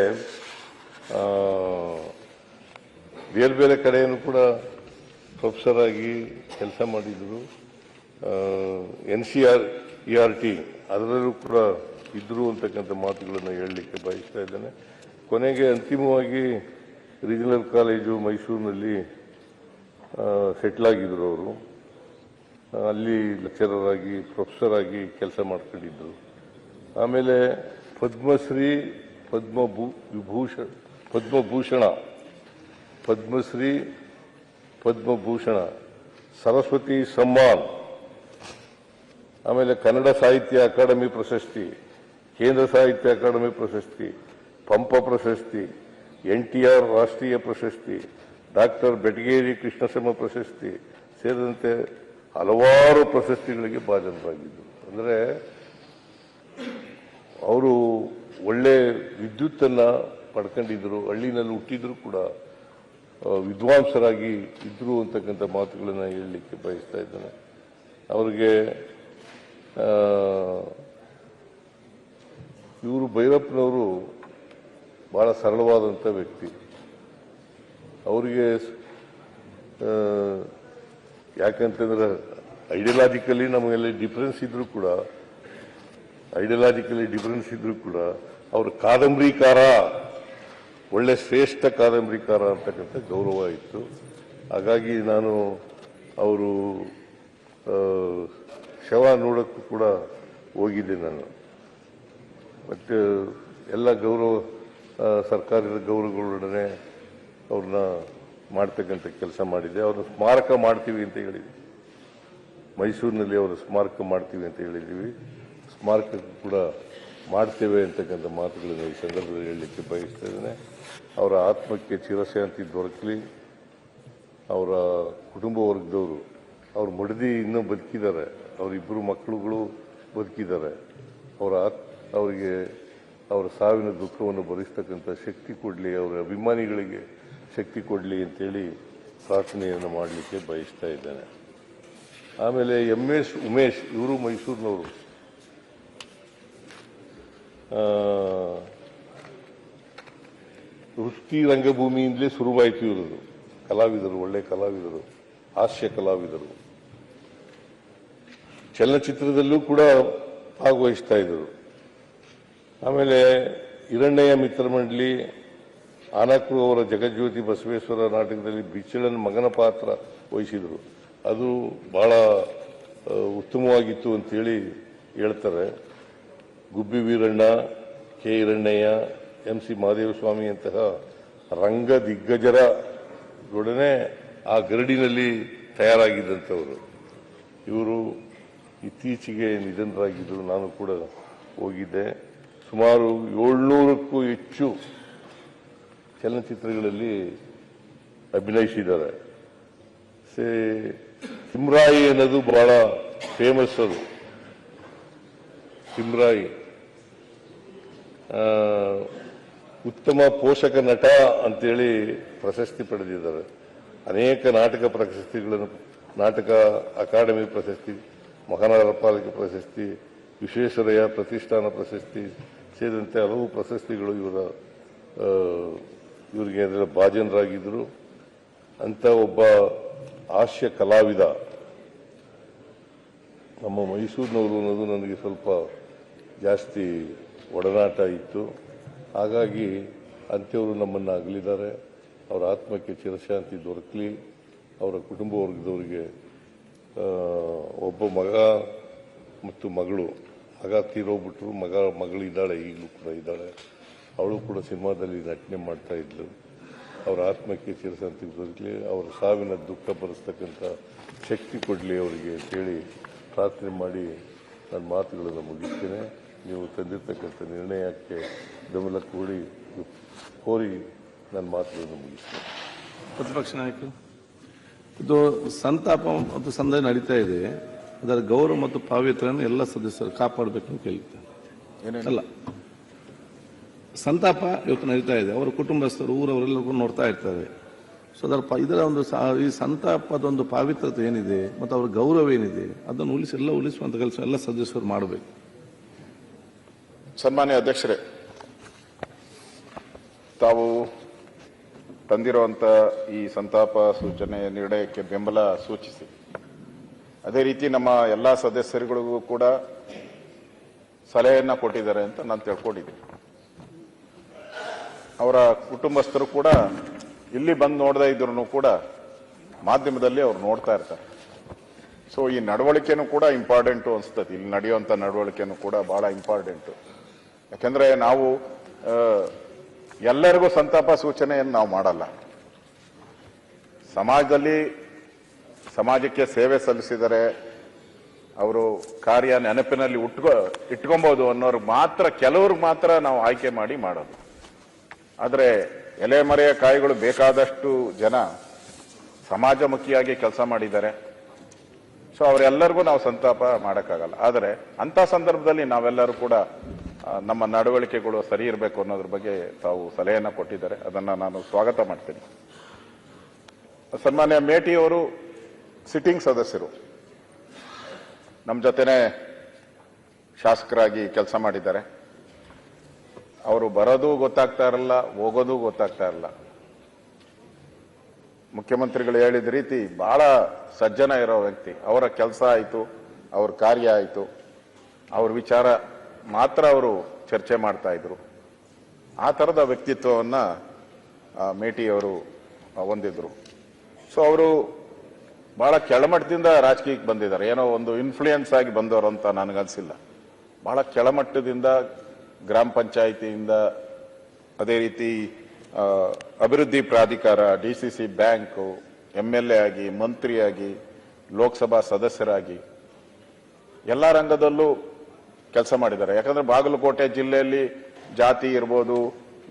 S3: ಬೇರೆ ಬೇರೆ ಕಡೆಯೂ ಕೂಡ ಪ್ರೊಫೆಸರ್ ಆಗಿ ಕೆಲಸ ಮಾಡಿದರು. NCERT ಅದರಲ್ಲೂ ಕೂಡ ಇದ್ರು ಅಂತಕ್ಕಂಥ ಮಾತುಗಳನ್ನು ಹೇಳಲಿಕ್ಕೆ ಬಯಸ್ತಾ ಇದ್ದೇನೆ. ಕೊನೆಗೆ ಅಂತಿಮವಾಗಿ ರೀಜನಲ್ ಕಾಲೇಜು ಮೈಸೂರಿನಲ್ಲಿ ಸೆಟ್ಲ್ ಆಗಿದ್ರು ಅವರು. ಅಲ್ಲಿ ಲೆಕ್ಚರರ್ ಆಗಿ ಪ್ರೊಫೆಸರ್ ಆಗಿ ಕೆಲಸ ಮಾಡ್ಕೊಂಡಿದ್ರು. ಆಮೇಲೆ ಪದ್ಮಶ್ರೀ ಪದ್ಮಭೂಷಣ ಸರಸ್ವತಿ ಸಮ್ಮಾನ್, ಆಮೇಲೆ ಕನ್ನಡ ಸಾಹಿತ್ಯ ಅಕಾಡೆಮಿ ಪ್ರಶಸ್ತಿ, ಕೇಂದ್ರ ಸಾಹಿತ್ಯ ಅಕಾಡೆಮಿ ಪ್ರಶಸ್ತಿ, ಪಂಪ ಪ್ರಶಸ್ತಿ, NTR ರಾಷ್ಟ್ರೀಯ ಪ್ರಶಸ್ತಿ, ಡಾಕ್ಟರ್ ಬೆಟಗೇರಿ ಕೃಷ್ಣಸಮ ಪ್ರಶಸ್ತಿ ಸೇರಿದಂತೆ ಹಲವಾರು ಪ್ರಶಸ್ತಿಗಳಿಗೆ ಭಾಜನರಾಗಿದ್ದರು. ಅಂದರೆ ಅವರು ಒಳ್ಳೆ ವಿದ್ಯುತ್ತನ್ನು ಪಡ್ಕೊಂಡಿದ್ರು, ಹಳ್ಳಿನಲ್ಲಿ ಹುಟ್ಟಿದ್ರು ಕೂಡ ವಿದ್ವಾಂಸರಾಗಿ ಇದ್ರು ಅಂತಕ್ಕಂಥ ಮಾತುಗಳನ್ನು ಹೇಳಲಿಕ್ಕೆ ಬಯಸ್ತಾ ಇದ್ದೇನೆ. ಅವರಿಗೆ ಇವರು ಭೈರಪ್ಪನವರು ಬಹಳ ಸರಳವಾದಂಥ ವ್ಯಕ್ತಿ. ಅವರಿಗೆ ಯಾಕಂತಂದ್ರೆ ಐಡಿಯಾಲಜಿಕಲಿ ನಮಗೆಲ್ಲ ಡಿಫರೆನ್ಸ್ ಇದ್ರೂ ಕೂಡ ಅವರು ಕಾದಂಬರಿಕಾರ, ಒಳ್ಳೆ ಶ್ರೇಷ್ಠ ಕಾದಂಬರಿಕಾರ ಅಂತಕ್ಕಂಥ ಗೌರವ ಇತ್ತು. ಹಾಗಾಗಿ ನಾನು ಅವರು ಶವ ನೋಡೋಕ್ಕೂ ಕೂಡ ಹೋಗಿದ್ದೆ ನಾನು. ಮತ್ತು ಎಲ್ಲ ಸರ್ಕಾರದ ಗೌರವಗಳೊಡನೆ ಅವ್ರನ್ನ ಮಾಡ್ತಕ್ಕಂಥ ಕೆಲಸ ಮಾಡಿದ್ದೆ. ಅವ್ರನ್ನ ಸ್ಮಾರಕ ಮಾಡ್ತೀವಿ ಅಂತ ಹೇಳಿದ್ವಿ, ಮೈಸೂರಿನಲ್ಲಿ ಅವರ ಸ್ಮಾರಕ ಮಾಡ್ತೀವಿ ಅಂತ ಹೇಳಿದ್ದೀವಿ. ಸ್ಮಾರಕ ಕೂಡ ಮಾಡ್ತೇವೆ ಅಂತಕ್ಕಂಥ ಮಾತುಗಳನ್ನು ಈ ಸಂದರ್ಭದಲ್ಲಿ ಹೇಳಲಿಕ್ಕೆ ಬಯಸ್ತಾ ಇದ್ದೇನೆ. ಅವರ ಆತ್ಮಕ್ಕೆ ಚಿರಶಾಂತಿ ದೊರಕಲಿ. ಅವರ ಕುಟುಂಬ ವರ್ಗದವರು, ಅವ್ರ ಮಡದಿ ಇನ್ನೂ ಬದುಕಿದ್ದಾರೆ, ಅವರಿಬ್ಬರು ಮಕ್ಕಳುಗಳು ಬದುಕಿದ್ದಾರೆ. ಅವರಿಗೆ ಅವರ ಸಾವಿನ ದುಃಖವನ್ನು ಭರಿಸ್ತಕ್ಕಂಥ ಶಕ್ತಿ ಕೊಡಲಿ, ಅವರ ಅಭಿಮಾನಿಗಳಿಗೆ ಶಕ್ತಿ ಕೊಡಲಿ ಅಂತೇಳಿ ಪ್ರಾರ್ಥನೆಯನ್ನು ಮಾಡಲಿಕ್ಕೆ ಬಯಸ್ತಾ ಇದ್ದೇನೆ. ಆಮೇಲೆ MS ಉಮೇಶ್, ಇವರು ಮೈಸೂರಿನವರು. ವೃತ್ತಿ ರಂಗಭೂಮಿಯಿಂದಲೇ ಶುರುವಾಯಿತು ಇರೋದು. ಕಲಾವಿದರು, ಒಳ್ಳೆ ಕಲಾವಿದರು, ಹಾಸ್ಯ ಕಲಾವಿದರು. ಚಲನಚಿತ್ರದಲ್ಲೂ ಕೂಡ ಭಾಗವಹಿಸ್ತಾ ಇದ್ದರು. ಆಮೇಲೆ ಹಿರಣ್ಣಯ್ಯ ಮಿತ್ರ ಮಂಡಳಿ, ಆನಕ್ರು ಅವರ ಜಗಜ್ಯೋತಿ ಬಸವೇಶ್ವರ ನಾಟಕದಲ್ಲಿ ಬಿಚ್ಚಳನ ಮಗನ ಪಾತ್ರ ವಹಿಸಿದರು. ಅದು ಬಹಳ ಉತ್ತಮವಾಗಿತ್ತು ಅಂತೇಳಿ ಹೇಳ್ತಾರೆ. ಗುಬ್ಬಿ ವೀರಣ್ಣ, ಕೆ ಹಿರಣ್ಣಯ್ಯ, MC ಮಹದೇವಸ್ವಾಮಿ ಅಂತಹ ರಂಗ ದಿಗ್ಗಜರೊಡನೆ ಆ ಗರಡಿನಲ್ಲಿ ತಯಾರಾಗಿದ್ದಂಥವರು. ಇವರು ಇತ್ತೀಚೆಗೆ ನಿಧನರಾಗಿದ್ದರು. ನಾನು ಕೂಡ ಹೋಗಿದ್ದೆ. ಸುಮಾರು 700ಕ್ಕೂ ಹೆಚ್ಚು ಚಲನಚಿತ್ರಗಳಲ್ಲಿ ಅಭಿನಯಿಸಿದ್ದಾರೆ. ಸಿಮ್ರಾಯಿ ಅನ್ನೋದು ಬಹಳ ಫೇಮಸ್. ಅದು ಸಿಮ್ರಾಯಿ ಉತ್ತಮ ಪೋಷಕ ನಟ ಅಂತೇಳಿ ಪ್ರಶಸ್ತಿ ಪಡೆದಿದ್ದಾರೆ. ಅನೇಕ ನಾಟಕ ಪ್ರಶಸ್ತಿಗಳನ್ನು, ನಾಟಕ ಅಕಾಡೆಮಿ ಪ್ರಶಸ್ತಿ, ಮಹಾನಗರ ಪಾಲಿಕೆ ಪ್ರಶಸ್ತಿ, ವಿಶ್ವೇಶ್ವರಯ್ಯ ಪ್ರತಿಷ್ಠಾನ ಪ್ರಶಸ್ತಿ ಸೇರಿದಂತೆ ಹಲವು ಪ್ರಶಸ್ತಿಗಳು ಇವರಿಗೆ ಅದರ ಭಾಜನರಾಗಿದ್ದರು. ಅಂತ ಒಬ್ಬ ಹಾಸ್ಯ ಕಲಾವಿದ ನಮ್ಮ ಮೈಸೂರಿನವರು ಅನ್ನೋದು ನನಗೆ ಸ್ವಲ್ಪ ಜಾಸ್ತಿ ಒಡನಾಟ ಇತ್ತು. ಹಾಗಾಗಿ ಅಂಥವರು ನಮ್ಮನ್ನು ಅಗಲಿದ್ದಾರೆ. ಅವರ ಆತ್ಮಕ್ಕೆ ಚಿರಶಾಂತಿ ದೊರಕಲಿ. ಅವರ ಕುಟುಂಬ ವರ್ಗದವರಿಗೆ ಒಬ್ಬ ಮಗ ಮತ್ತು ಮಗಳು, ಮಗ ತೀರೋಗ್ಬಿಟ್ರು, ಮಗಳಿದ್ದಾಳೆ, ಈಗಲೂ ಕೂಡ ಇದ್ದಾಳೆ. ಅವಳು ಕೂಡ ಸಿನಿಮಾದಲ್ಲಿ ನಟನೆ ಮಾಡ್ತಾ ಇದ್ಲು. ಅವರ ಆತ್ಮಕ್ಕೆ ಚಿರಶಾಂತಿ ದೊರಕಲಿ, ಅವರ ಸಾವಿನ ದುಃಖ ಭರಿಸ್ತಕ್ಕಂಥ ಶಕ್ತಿ ಕೊಡಲಿ ಅವರಿಗೆ ಅಂತೇಳಿ ಪ್ರಾರ್ಥನೆ ಮಾಡಿ ನನ್ನ ಮಾತುಗಳನ್ನು ಮುಗಿಸ್ತೇನೆ. ನೀವು ತಂದಿರ್ತಕ್ಕಂಥ ನಿರ್ಣಯಕ್ಕೆ ಬೆಂಬಲ ಕೋರಿ ನನ್ನ ಮಾತುಗಳನ್ನು ಮುಗಿಸ್ತೇನೆ.
S4: ಪ್ರತಿಪಕ್ಷ ನಾಯಕರು, ಇದು ಸಂತಾಪ ಮತ್ತು ಸಂದರ್ಭ ನಡೀತಾ ಇದೆ. ಅದರ ಗೌರವ ಮತ್ತು ಪಾವಿತ್ರ್ಯವನ್ನು ಎಲ್ಲ ಸದಸ್ಯರು ಕಾಪಾಡಬೇಕು ಅಂತ ಕೇಳ್ತೇನೆ. ಅಲ್ಲ, ಸಂತಾಪ ಇವತ್ತು ನಡೀತಾ ಇದೆ. ಅವರ ಕುಟುಂಬಸ್ಥರು, ಊರವರೆಲ್ಲರಿಗೂ ನೋಡ್ತಾ ಇರ್ತಾರೆ. ಸೊ ಇದರ ಒಂದು ಈ ಸಂತಾಪದ ಒಂದು ಪಾವಿತ್ರತೆ ಏನಿದೆ ಮತ್ತು ಅವರ ಗೌರವ ಏನಿದೆ ಅದನ್ನು ಉಳಿಸುವಂತ ಕೆಲಸ ಎಲ್ಲ ಸದಸ್ಯರು ಮಾಡಬೇಕು.
S5: ಸನ್ಮಾನ್ಯ ಅಧ್ಯಕ್ಷರೇ, ತಾವು ತಂದಿರುವಂತ ಈ ಸಂತಾಪ ಸೂಚನೆ ನಿರ್ಣಯಕ್ಕೆ ಬೆಂಬಲ ಸೂಚಿಸಿ, ಅದೇ ರೀತಿ ನಮ್ಮ ಎಲ್ಲಾ ಸದಸ್ಯರುಗಳಿಗೂ ಕೂಡ ಸಲಹೆಯನ್ನ ಕೊಟ್ಟಿದ್ದಾರೆ ಅಂತ ನಾನು ತಿಳ್ಕೊಂಡಿದ್ದೀನಿ. ಅವರ ಕುಟುಂಬಸ್ಥರು ಕೂಡ ಇಲ್ಲಿ ಬಂದು ನೋಡದೇ ಇದ್ರು ಕೂಡ ಮಾಧ್ಯಮದಲ್ಲಿ ಅವ್ರು ನೋಡ್ತಾ ಇರ್ತಾರೆ. ಸೊ ಈ ನಡವಳಿಕೆನೂ ಕೂಡ ಇಂಪಾರ್ಟೆಂಟು ಅನಿಸ್ತದೆ. ಇಲ್ಲಿ ನಡೆಯುವಂಥ ನಡವಳಿಕೆನೂ ಕೂಡ ಬಹಳ ಇಂಪಾರ್ಟೆಂಟು. ಯಾಕಂದ್ರೆ ನಾವು ಎಲ್ಲರಿಗೂ ಸಂತಾಪ ಸೂಚನೆಯನ್ನು ನಾವು ಮಾಡಲ್ಲ. ಸಮಾಜಕ್ಕೆ ಸೇವೆ ಸಲ್ಲಿಸಿದರೆ ಅವರು ಕಾರ್ಯ ನೆನಪಿನಲ್ಲಿ ಇಟ್ಕೊಬಹುದು ಅನ್ನೋರ್ಗೆ ಮಾತ್ರ, ಕೆಲವ್ರಿಗೆ ಮಾತ್ರ ನಾವು ಆಯ್ಕೆ ಮಾಡಿ ಮಾಡೋದು. ಆದರೆ ಎಲೆಮರೆಯ ಕಾಯಿಗಳು ಬೇಕಾದಷ್ಟು ಜನ ಸಮಾಜಮುಖಿಯಾಗಿ ಕೆಲಸ ಮಾಡಿದ್ದಾರೆ. ಸೊ ಅವರೆಲ್ಲರಿಗೂ ನಾವು ಸಂತಾಪ ಮಾಡೋಕ್ಕಾಗಲ್ಲ. ಆದರೆ ಅಂಥ ಸಂದರ್ಭದಲ್ಲಿ ನಾವೆಲ್ಲರೂ ಕೂಡ ನಮ್ಮ ನಡವಳಿಕೆಗಳು ಸರಿ ಇರಬೇಕು ಅನ್ನೋದ್ರ ಬಗ್ಗೆ ತಾವು ಸಲಹೆಯನ್ನು ಕೊಟ್ಟಿದ್ದಾರೆ. ಅದನ್ನು ನಾನು ಸ್ವಾಗತ ಮಾಡ್ತೀನಿ. ಸನ್ಮಾನ್ಯ ಮೇಟಿಯವರು ಸಿಟ್ಟಿಂಗ್ ಸದಸ್ಯರು, ನಮ್ಮ ಜೊತೆನೆ ಶಾಸಕರಾಗಿ ಕೆಲಸ ಮಾಡಿದ್ದಾರೆ. ಅವರು ಬರೋದು ಗೊತ್ತಾಗ್ತಾ ಇರಲ್ಲ, ಹೋಗೋದು ಗೊತ್ತಾಗ್ತಾ ಇರಲ್ಲ. ಮುಖ್ಯಮಂತ್ರಿಗಳು ಹೇಳಿದ ರೀತಿ ಬಹಳ ಸಜ್ಜನ ಇರೋ ವ್ಯಕ್ತಿ. ಅವರ ಕೆಲಸ ಆಯಿತು, ಅವ್ರ ಕಾರ್ಯ ಆಯಿತು, ಅವ್ರ ವಿಚಾರ ಮಾತ್ರ ಅವರು ಚರ್ಚೆ ಮಾಡ್ತಾ ಇದ್ರು. ಆ ಥರದ ವ್ಯಕ್ತಿತ್ವವನ್ನು ಮೇಟಿಯವರು ಹೊಂದಿದ್ರು. ಸೊ ಅವರು ಬಹಳ ಕೆಳಮಟ್ಟದಿಂದ ರಾಜಕೀಯಕ್ಕೆ ಬಂದಿದ್ದಾರೆ. ಏನೋ ಒಂದು ಇನ್ಫ್ಲೂಯೆನ್ಸ್ ಆಗಿ ಬಂದವರು ಅಂತ ನನಗನ್ಸಿಲ್ಲ. ಬಹಳ ಕೆಳಮಟ್ಟದಿಂದ, ಗ್ರಾಮ ಪಂಚಾಯಿತಿಯಿಂದ, ಅದೇ ರೀತಿ ಅಭಿವೃದ್ಧಿ ಪ್ರಾಧಿಕಾರ, DCC ಬ್ಯಾಂಕು, MLA ಆಗಿ, ಮಂತ್ರಿಯಾಗಿ, ಲೋಕಸಭಾ ಸದಸ್ಯರಾಗಿ ಎಲ್ಲ ರಂಗದಲ್ಲೂ ಕೆಲಸ ಮಾಡಿದ್ದಾರೆ. ಯಾಕಂದ್ರೆ ಬಾಗಲಕೋಟೆ ಜಿಲ್ಲೆಯಲ್ಲಿ ಜಾತಿ ಇರ್ಬೋದು,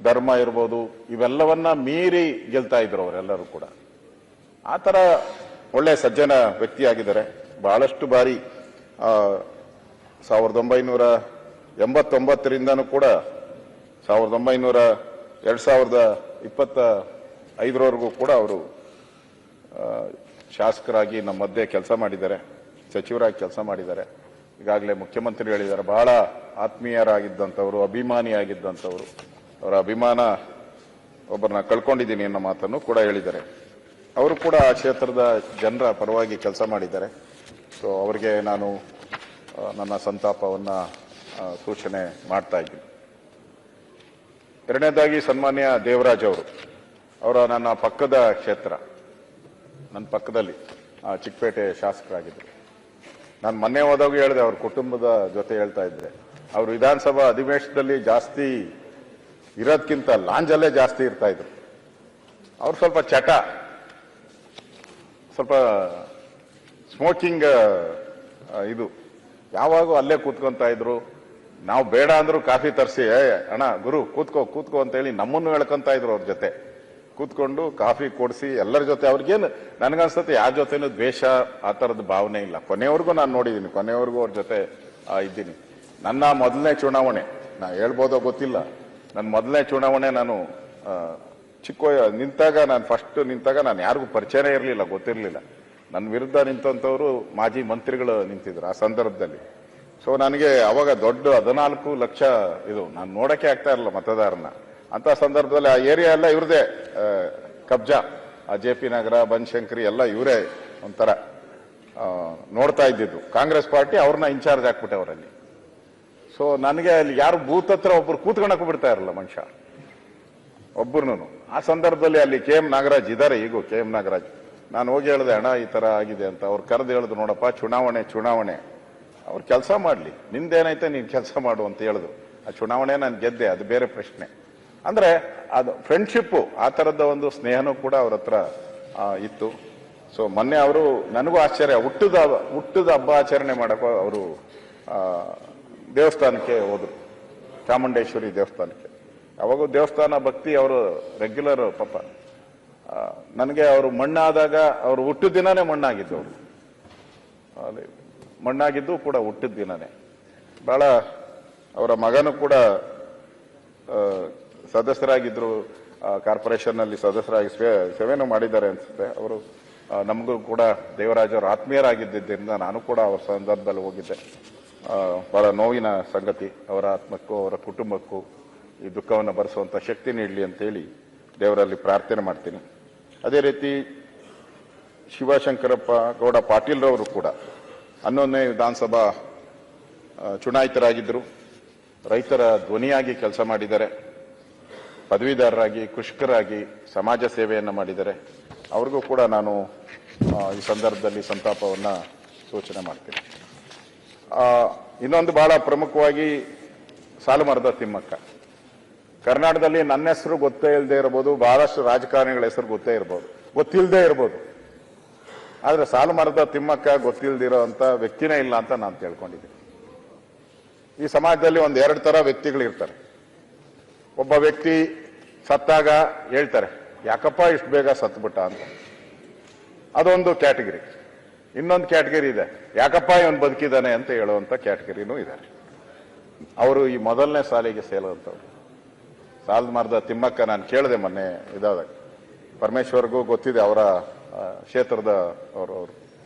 S5: ಧರ್ಮ ಇರ್ಬೋದು, ಇವೆಲ್ಲವನ್ನ ಮೀರಿ ಗೆಲ್ತಾ ಇದ್ರು ಅವರೆಲ್ಲರೂ ಕೂಡ. ಆ ಥರ ಒಳ್ಳೆ ಸಜ್ಜನ ವ್ಯಕ್ತಿಯಾಗಿದ್ದಾರೆ. ಬಹಳಷ್ಟು ಬಾರಿ 1989ರಿಂದನೂ ಕೂಡ 2025ರವರೆಗೂ ಕೂಡ ಅವರು ಶಾಸಕರಾಗಿ ನಮ್ಮ ಮಧ್ಯೆ ಕೆಲಸ ಮಾಡಿದ್ದಾರೆ, ಸಚಿವರಾಗಿ ಕೆಲಸ ಮಾಡಿದ್ದಾರೆ. ಈಗಾಗಲೇ ಮುಖ್ಯಮಂತ್ರಿ ಹೇಳಿದ್ದಾರೆ, ಬಹಳ ಆತ್ಮೀಯರಾಗಿದ್ದಂಥವರು, ಅಭಿಮಾನಿಯಾಗಿದ್ದಂಥವರು. ಅವರ ಅಭಿಮಾನ ಒಬ್ಬರನ್ನ ಕಳ್ಕೊಂಡಿದ್ದೀನಿ ಅನ್ನೋ ಮಾತನ್ನು ಕೂಡ ಹೇಳಿದ್ದಾರೆ. ಅವರು ಕೂಡ ಆ ಕ್ಷೇತ್ರದ ಜನರ ಪರವಾಗಿ ಕೆಲಸ ಮಾಡಿದ್ದಾರೆ. ಸೊ ಅವರಿಗೆ ನಾನು ನನ್ನ ಸಂತಾಪವನ್ನು ಸೂಚನೆ ಮಾಡ್ತಾ ಇದ್ದೀನಿ. ಎರಡನೇದಾಗಿ ಸನ್ಮಾನ್ಯ ದೇವರಾಜ್ ಅವರ ನನ್ನ ಪಕ್ಕದ ಕ್ಷೇತ್ರ, ನನ್ನ ಪಕ್ಕದಲ್ಲಿ ಚಿಕ್ಕಪೇಟೆ ಶಾಸಕರಾಗಿದ್ದರು. ನಾನು ಮೊನ್ನೆ ಹೋದಾಗ ಹೇಳಿದೆ, ಅವ್ರ ಕುಟುಂಬದ ಜೊತೆ ಹೇಳ್ತಾ ಇದ್ದೆ, ಅವರು ವಿಧಾನಸಭಾ ಅಧಿವೇಶನದಲ್ಲಿ ಜಾಸ್ತಿ ಇರೋದಕ್ಕಿಂತ ಲಾಂಜಲ್ಲೇ ಜಾಸ್ತಿ ಇರ್ತಾ ಇದ್ರು. ಅವ್ರು ಸ್ವಲ್ಪ ಚಟ, ಸ್ವಲ್ಪ ಸ್ಮೋಕಿಂಗ್ ಇದು, ಯಾವಾಗೂ ಅಲ್ಲೇ ಕೂತ್ಕೊಂತ ಇದ್ರು. ನಾವು ಬೇಡ ಅಂದ್ರು ಕಾಫಿ ತರಿಸಿ, ಅಣ್ಣ ಗುರು ಕೂತ್ಕೋ ಅಂತ ಹೇಳಿ ನಮ್ಮನ್ನು ಹೇಳ್ಕೊಂತ ಇದ್ರು. ಅವ್ರ ಜೊತೆ ಕೂತ್ಕೊಂಡು ಕಾಫಿ ಕೊಡಿಸಿ ಎಲ್ಲರ ಜೊತೆ. ಅವ್ರಿಗೇನು ನನಗನ್ಸುತ್ತೆ ಯಾರ ಜೊತೆನೂ ದ್ವೇಷ ಆ ಥರದ ಭಾವನೆ ಇಲ್ಲ. ಕೊನೆವರೆಗೂ ನಾನು ನೋಡಿದ್ದೀನಿ, ಕೊನೆವರೆಗೂ ಅವ್ರ ಜೊತೆ ಇದ್ದೀನಿ. ನನ್ನ ಮೊದಲನೇ ಚುನಾವಣೆ, ನಾ ಹೇಳ್ಬೋದೋ ಗೊತ್ತಿಲ್ಲ, ನನ್ನ ಮೊದಲನೇ ಚುನಾವಣೆ ನಾನು ಫಸ್ಟ್ ನಿಂತಾಗ ನಾನು ಯಾರಿಗೂ ಪರಿಚಯನೇ ಇರಲಿಲ್ಲ, ಗೊತ್ತಿರಲಿಲ್ಲ. ನನ್ನ ವಿರುದ್ಧ ನಿಂತಂಥವ್ರು ಮಾಜಿ ಮಂತ್ರಿಗಳು ನಿಂತಿದ್ರು ಆ ಸಂದರ್ಭದಲ್ಲಿ. ಸೊ ನನಗೆ ಅವಾಗ ದೊಡ್ಡ 14 ಲಕ್ಷ ಇದು, ನಾನು ನೋಡಕ್ಕೆ ಆಗ್ತಾ ಇರಲಿಲ್ಲ ಮತದಾರನ. ಅಂತ ಸಂದರ್ಭದಲ್ಲಿ ಆ ಏರಿಯಾ ಎಲ್ಲ ಇವ್ರದೇ ಕಬ್ಜಾ, ಆ JP ನಗರ, ಬನಶಂಕರಿ ಎಲ್ಲ ಇವರೇ ಒಂಥರ ನೋಡ್ತಾ ಇದ್ದಿದ್ದು. ಕಾಂಗ್ರೆಸ್ ಪಾರ್ಟಿ ಅವ್ರನ್ನ ಇನ್ಚಾರ್ಜ್ ಹಾಕ್ಬಿಟ್ಟೆ ಅವರಲ್ಲಿ. ಸೊ ನನಗೆ ಅಲ್ಲಿ ಯಾರು ಬೂತ್ ಹತ್ರ ಒಬ್ರು ಕೂತ್ಕೊಳಕ್ಕೂ ಬಿಡ್ತಾ ಇರಲ್ಲ ಮನುಷ್ಯ, ಒಬ್ಬರನ್ನು. ಆ ಸಂದರ್ಭದಲ್ಲಿ ಅಲ್ಲಿ KM ನಾಗರಾಜ್ ಇದ್ದಾರೆ, ಈಗೂ KM ನಾಗರಾಜ್. ನಾನು ಹೋಗಿ ಹೇಳಿದೆ, ಅಣ್ಣ ಈ ತರ ಆಗಿದೆ ಅಂತ. ಅವ್ರು ಕರೆದು ಹೇಳಿದ್ರು, ನೋಡಪ್ಪ ಚುನಾವಣೆ ಅವ್ರು ಕೆಲಸ ಮಾಡಲಿ, ನಿಂದೇನೈತೆ ನೀನು ಕೆಲಸ ಮಾಡು ಅಂತ ಹೇಳಿದ್ರು. ಆ ಚುನಾವಣೆ ನಾನು ಗೆದ್ದೆ, ಅದು ಬೇರೆ ಪ್ರಶ್ನೆ. ಅಂದ್ರೆ ಅದು ಫ್ರೆಂಡ್ಶಿಪ್ಪು, ಆ ಥರದ ಒಂದು ಸ್ನೇಹನೂ ಕೂಡ ಅವ್ರ ಹತ್ರ ಇತ್ತು. ಸೊ ಮೊನ್ನೆ ಅವರು, ನನಗೂ ಆಶ್ಚರ್ಯ, ಹುಟ್ಟದ ಹಬ್ಬ ಆಚರಣೆ ಮಾಡಕ್ಕೂ ಅವರು ದೇವಸ್ಥಾನಕ್ಕೆ ಹೋದ್ರು, ಚಾಮುಂಡೇಶ್ವರಿ ದೇವಸ್ಥಾನಕ್ಕೆ. ಅವಾಗೂ ದೇವಸ್ಥಾನ ಭಕ್ತಿ ಅವರು ರೆಗ್ಯುಲರ್. ಪಾಪ ನನಗೆ ಅವರು ಮಣ್ಣಾದಾಗ, ಅವರು ಹುಟ್ಟಿದ ದಿನಾನೇ ಮಣ್ಣಾಗಿದ್ದು, ಅವರು ಮಣ್ಣಾಗಿದ್ದು ಕೂಡ ಹುಟ್ಟಿದ ದಿನಾನೇ. ಬಹಳ ಅವರ ಮಗನೂ ಕೂಡ ಸದಸ್ಯರಾಗಿದ್ರು, ಕಾರ್ಪೊರೇಷನ್ ನಲ್ಲಿ ಸದಸ್ಯರಾಗಿ ಸೇವೆನೂ ಮಾಡಿದ್ದಾರೆ ಅನ್ಸುತ್ತೆ. ಅವರು ನಮಗೂ ಕೂಡ ದೇವರಾಜ್ ಅವರು ಆತ್ಮೀಯರಾಗಿದ್ದರಿಂದ ನಾನು ಕೂಡ ಅವರ ಸಂದರ್ಭದಲ್ಲಿ ಹೋಗಿದ್ದೆ. ಬಹಳ ನೋವಿನ ಸಂಗತಿ. ಅವರ ಆತ್ಮಕ್ಕೂ ಅವರ ಕುಟುಂಬಕ್ಕೂ ಈ ದುಃಖವನ್ನು ಭರಿಸುವಂತ ಶಕ್ತಿ ನೀಡಲಿ ಅಂತೇಳಿ ದೇವರಲ್ಲಿ ಪ್ರಾರ್ಥನೆ ಮಾಡ್ತೀನಿ. ಅದೇ ರೀತಿ ಶಿವಶಂಕರಪ್ಪ ಗೌಡ ಪಾಟೀಲ್ರವರು ಕೂಡ 11ನೇ ವಿಧಾನಸಭಾ ಚುನಾಯಿತರಾಗಿದ್ದರು. ರೈತರ ಧ್ವನಿಯಾಗಿ ಕೆಲಸ ಮಾಡಿದ್ದಾರೆ, ಪದವೀಧರರಾಗಿ, ಕೃಷಿಕರಾಗಿ ಸಮಾಜ ಸೇವೆಯನ್ನು ಮಾಡಿದ್ದಾರೆ. ಅವ್ರಿಗೂ ಕೂಡ ನಾನು ಈ ಸಂದರ್ಭದಲ್ಲಿ ಸಂತಾಪವನ್ನು ಸೂಚನೆ ಮಾಡ್ತೀನಿ. ಇನ್ನೊಂದು ಬಹಳ ಪ್ರಮುಖವಾಗಿ ಸಾಲುಮರದ ತಿಮ್ಮಕ್ಕ. ಕರ್ನಾಟಕದಲ್ಲಿ ನನ್ನ ಹೆಸರು ಗೊತ್ತೇ ಇಲ್ಲದೆ ಇರಬಹುದು, ಬಹಳಷ್ಟು ರಾಜಕಾರಣಿಗಳ ಹೆಸರು ಗೊತ್ತಿಲ್ಲದೆ ಇರಬಹುದು, ಆದ್ರೆ ಸಾಲುಮರದ ತಿಮ್ಮಕ್ಕ ಗೊತ್ತಿಲ್ಲದಿರೋ ಅಂತ ವ್ಯಕ್ತಿನೇ ಇಲ್ಲ ಅಂತ ನಾನು ತಿಳ್ಕೊಂಡಿದ್ದೀನಿ. ಈ ಸಮಾಜದಲ್ಲಿ ಒಂದು ಎರಡು ತರ ವ್ಯಕ್ತಿಗಳಿರ್ತಾರೆ. ಒಬ್ಬ ವ್ಯಕ್ತಿ ಸತ್ತಾಗ ಹೇಳ್ತಾರೆ, ಯಾಕಪ್ಪ ಇಷ್ಟು ಬೇಗ ಸತ್ಬಿಟ್ಟ ಅಂತ, ಅದೊಂದು ಕ್ಯಾಟಗರಿ. ಇನ್ನೊಂದು ಕ್ಯಾಟಗರಿ ಇದೆ, ಯಾಕಪ್ಪ ಇವನು ಬದುಕಿದ್ದಾನೆ ಅಂತ ಹೇಳುವಂತ ಕ್ಯಾಟಗರಿನೂ ಇದೆ. ಅವರು ಈ ಮೊದಲನೇ ಸಾಲಿಗೆ ಸೇರುವಂಥವ್ರು. ಸಾಲುಮರದ ತಿಮ್ಮಕ್ಕ ನಾನು ಕೇಳಿದೆ ಮೊನ್ನೆ ಇದಾದಾಗ, ಪರಮೇಶ್ವರ್ಗೂ ಗೊತ್ತಿದೆ ಅವರ ಕ್ಷೇತ್ರದ ಅವರು.